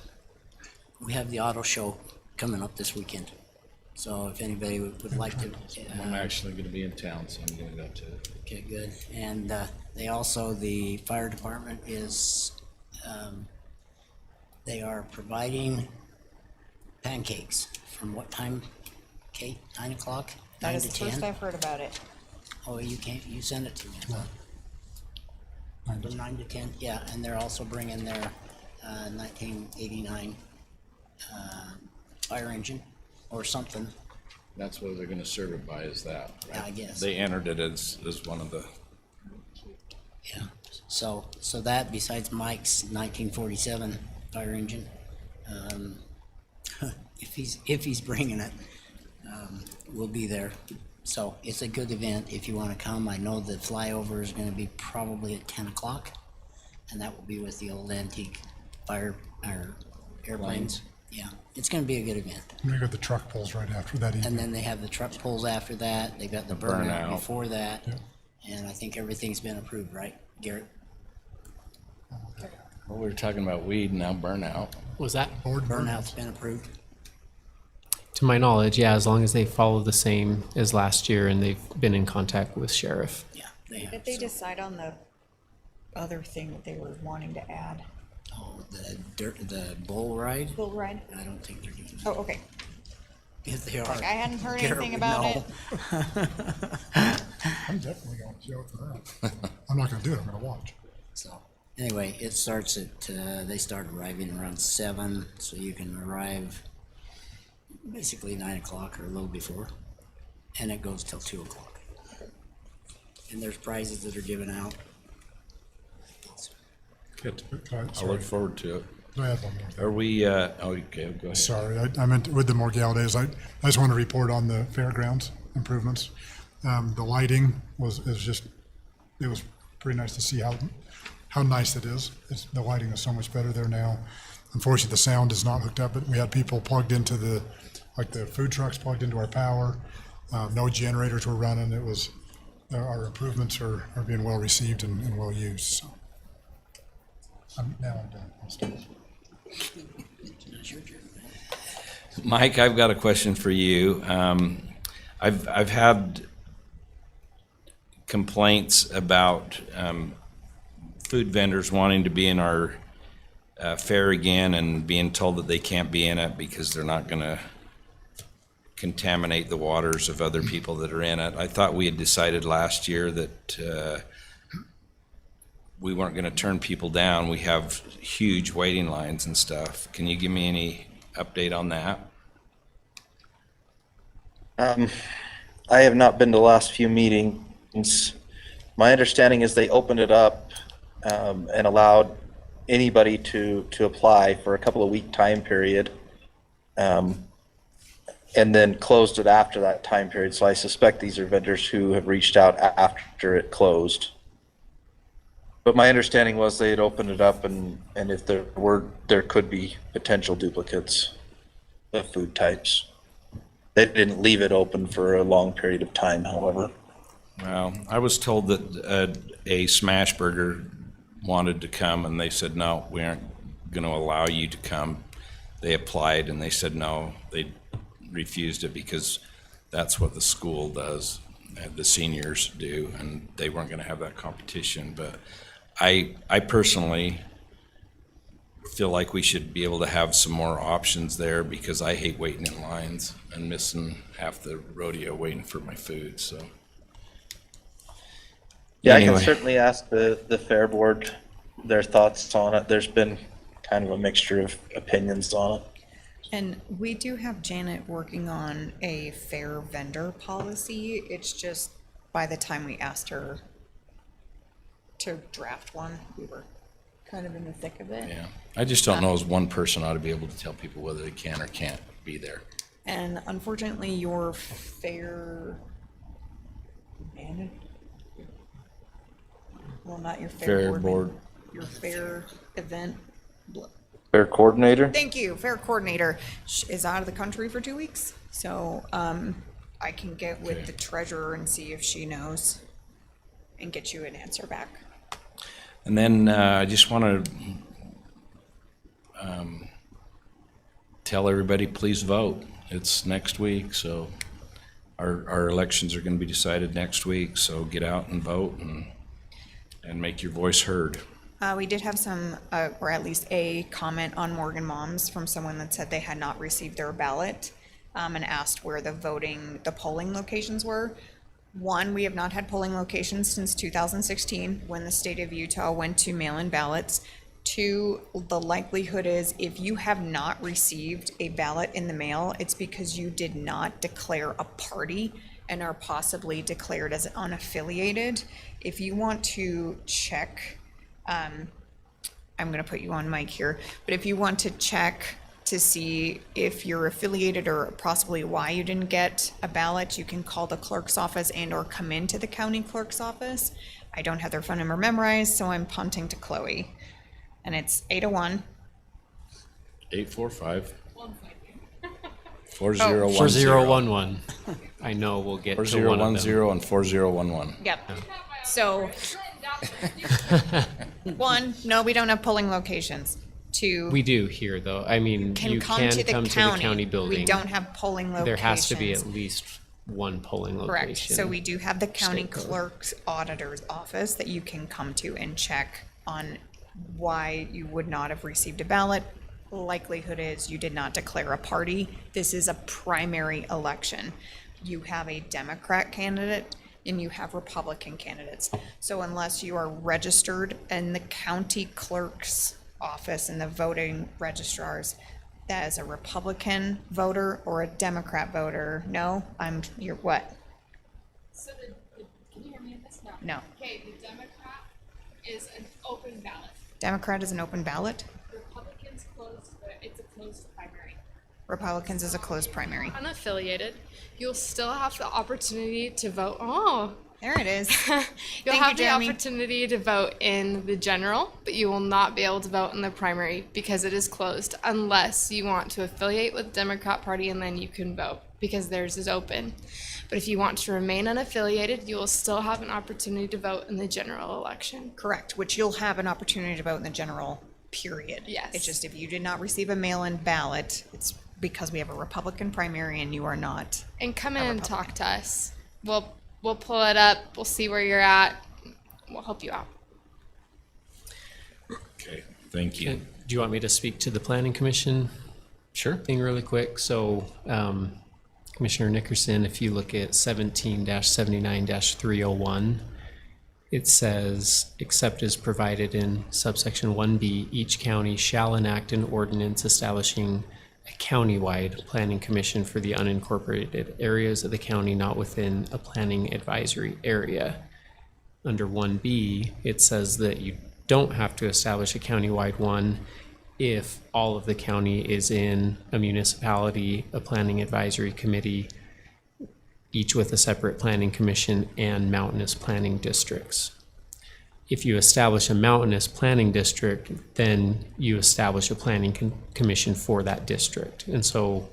S2: We have the auto show coming up this weekend. So if anybody would like to.
S7: I'm actually going to be in town, so I'm going to go to it.
S2: Okay, good. And the fire department is, they are providing pancakes. From what time, Kate? 9 o'clock?
S8: That
S2: 9
S8: is
S2: to
S8: the
S2: 10?
S8: first I've heard about it.
S2: Oh, you send it to me. From 9 to 10, yeah, and they're also bringing their 1989 fire engine or something.
S7: That's what they're going to serve it by, is that, right?
S2: Yeah, I guess.
S7: They entered it as one of the.
S2: Yeah, so that besides Mike's 1947 fire engine, if he's bringing it, we'll be there. So it's a good event if you want to come. I know the flyover is going to be probably at 10 o'clock, and that will be with the old antique fire or airplanes. Yeah, it's going to be a good event.
S4: We got the truck pulls right after that.
S2: And then they have the truck pulls after that. They've got the burnout before that.
S4: Yeah.
S2: And I think everything's been approved, right, Garrett?
S7: Well, we were talking about weed, now burnout.
S21: Was that?
S2: Burnout's been approved.
S21: To my knowledge, yeah, as long as they follow the same as last year and they've been in contact with sheriff.
S2: Yeah, they have.
S8: Did they decide on the other thing that they were wanting to add?
S2: Oh, the bull ride?
S8: Bull ride?
S2: I don't think they're doing that.
S8: Oh, okay.
S2: If they are.
S8: Like, I hadn't heard
S2: Garrett
S8: anything
S2: would
S8: about
S2: know.
S4: I'm definitely going to show it for that. I'm not going to do it, I'm going to watch.
S2: So, anyway, it starts at, they start arriving around 7, so you can arrive basically 9 o'clock or a little before, and it goes till 2 o'clock. And there's prizes that are given out.
S7: Good.
S4: I
S7: I'll look forward to it.
S4: Can I add one more thing?
S7: Are we, okay, go ahead.
S4: Sorry, I meant with the Morgal days, I just want to report on the fairgrounds improvements. The lighting was pretty nice to see how nice it is. The lighting is so much better there now. Unfortunately, the sound is not hooked up, but we had people plugged into the food trucks plugged into our power. No generators were running. Our improvements are being well received and well used. So. Now I'm done. I'll stop.
S7: Mike, I've got a question for you. I've had complaints about food vendors wanting to be in our fair again and being told that they can't be in it because they're not going to contaminate the waters of other people that are in it. I thought we had decided last year that we weren't going to turn people down. We have huge waiting lines and stuff. Can you give me any update on that?
S10: I have not been to the last few meetings. My understanding is they opened it up and allowed anybody to apply for a couple of week time period, and then closed it after that time period. So I suspect these are vendors who have reached out after it closed. But my understanding was they had opened it up, and if there could be potential duplicates of food types. They didn't leave it open for a long period of time, however.
S7: Well, I was told that a Smash Burger wanted to come, and they said, no, we aren't going to allow you to come. They applied, and they said no. They refused it because that's what the school does, the seniors do, and they weren't going to have that competition. But I personally feel like we should be able to have some more options there because I hate waiting in lines and missing half the rodeo waiting for my food. So
S10: yeah,
S7: anyway.
S10: I can certainly ask the fair board their thoughts on it. There's been kind of a mixture of opinions on it.
S8: And we do have Janet working on a fair vendor policy. It's just by the time we asked her to draft one, we were kind of in the thick of it.
S7: Yeah, I just don't know as one person ought to be able to tell people whether they can or can't be there.
S8: And unfortunately, your fair manager, well, not your fair board, your fair event.
S10: Fair coordinator?
S8: Thank you. Fair coordinator is out of the country for 2 weeks. So I can get with the treasurer and see if she knows and get you an answer back.
S7: And then I just want to tell everybody, please vote. It's next week, so our elections are going to be decided next week. So get out and vote and make your voice heard.
S8: We did have some, or at least a comment on Morgan Moms from someone that said they had not received their ballot and asked where the polling locations were. One, we have not had polling locations since 2016 when the state of Utah went to mail-in ballots. Two, the likelihood is if you have not received a ballot in the mail, it's because you did not declare a party and are possibly declared as unaffiliated. If you want to check, I'm going to put you on mic here, but if you want to check to see if you're affiliated or possibly why you didn't get a ballot, you can call the clerk's office and or come into the county clerk's office. I don't have their phone number memorized, so I'm punting to Chloe. And it's 801
S7: 845
S21: 4011. I know we'll get to one of them.
S7: 4010 and 4011.
S8: Yep. So, one, no, we don't have polling locations. Two,
S21: We do here, though. I mean, you
S8: come
S21: can
S8: to the
S21: come to the
S8: county.
S21: county building.
S8: We don't have polling locations.
S21: There has to be at least one polling location.
S8: Correct. So we do have the county
S21: State code.
S8: clerk's auditor's office that you can come to and check on why you would not have received a ballot likelihood is you did not declare a party. This is a primary election. You have a Democrat candidate and you have Republican candidates. So unless you are registered in the county clerk's office and the voting registrars, that is a Republican voter or a Democrat voter. No, you're what?
S6: So can you hear me at this?
S8: No.
S6: Okay, the Democrat is an open ballot.
S8: Democrat is an open ballot.
S6: Republicans closed, it's a closed primary.
S8: Republicans is a closed primary.
S6: Unaffiliated, you'll still have the opportunity to vote. Oh,
S8: there it is.
S6: You'll
S8: Thank
S6: have
S8: you,
S6: the
S8: Jeremy.
S6: opportunity to vote in the general, but you will not be able to vote in the primary because it is closed unless you want to affiliate with the Democrat Party, and then you can vote because theirs is open. But if you want to remain unaffiliated, you will still have an opportunity to vote in the general election.
S8: Correct, which you'll have an opportunity to vote in the general period.
S6: Yes.
S8: It's just if you did not receive a mail-in ballot, it's because we have a Republican primary and you are not.
S6: And come in and talk to us. We'll pull it up. We'll see where you're at. We'll help you out.
S7: Okay, thank you.
S21: Do you want me to speak to the planning commission?
S7: Sure.
S21: Thing really quick. So, Commissioner Nickerson, if you look at 17-79-301, it says, except as provided in subsection 1B, each county shall enact an ordinance establishing a countywide planning commission for the unincorporated areas of the county not within a planning advisory area. Under 1B, it says that you don't have to establish a countywide one if all of the county is in a municipality, a planning advisory committee, each with a separate planning commission and mountainous planning districts. If you establish a mountainous planning district, then you establish a planning commission for that district. And so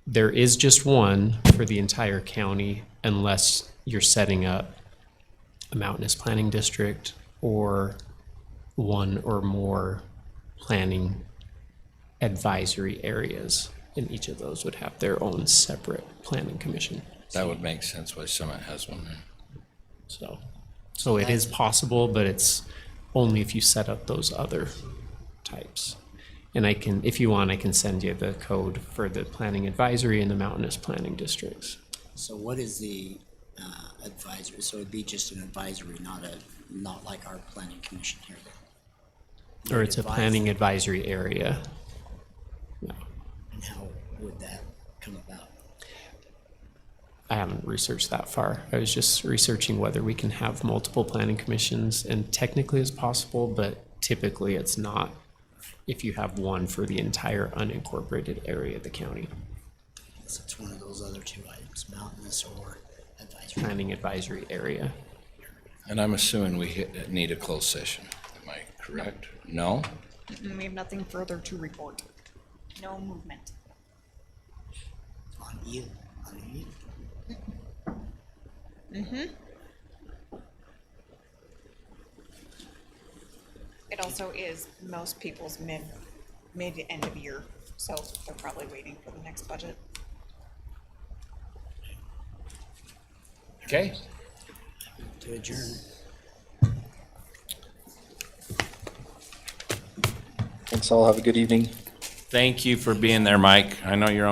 S21: there is just one for the entire county unless you're setting up a mountainous planning district or one or more planning advisory areas. And each of those would have their own separate planning commission.
S7: That would make sense why Summit has one.
S21: So it is possible, but it's only if you set up those other types. And I can, if you want, I can send you the code for the planning advisory and the mountainous planning districts.
S2: So what is the advisory? So it'd be just an advisory, not like our planning commission here then?
S21: Or it's a planning advisory area.
S2: And how would that come about?
S21: I haven't researched that far. I was just researching whether we can have multiple planning commissions, and technically it's possible, but typically it's not if you have one for the entire unincorporated area of the county.
S2: So it's one of those other two items, mountainous or advisory.
S21: Planning advisory area.
S7: And I'm assuming we need a closed session. Am I correct? No?
S8: We have nothing further to report. No movement.
S2: On you.
S8: It also is most people's mid end of year, so they're probably waiting for the next budget.
S7: Okay.
S2: To adjourn.
S10: Thanks all. Have a good evening.
S7: Thank you for being there, Mike. I know you're on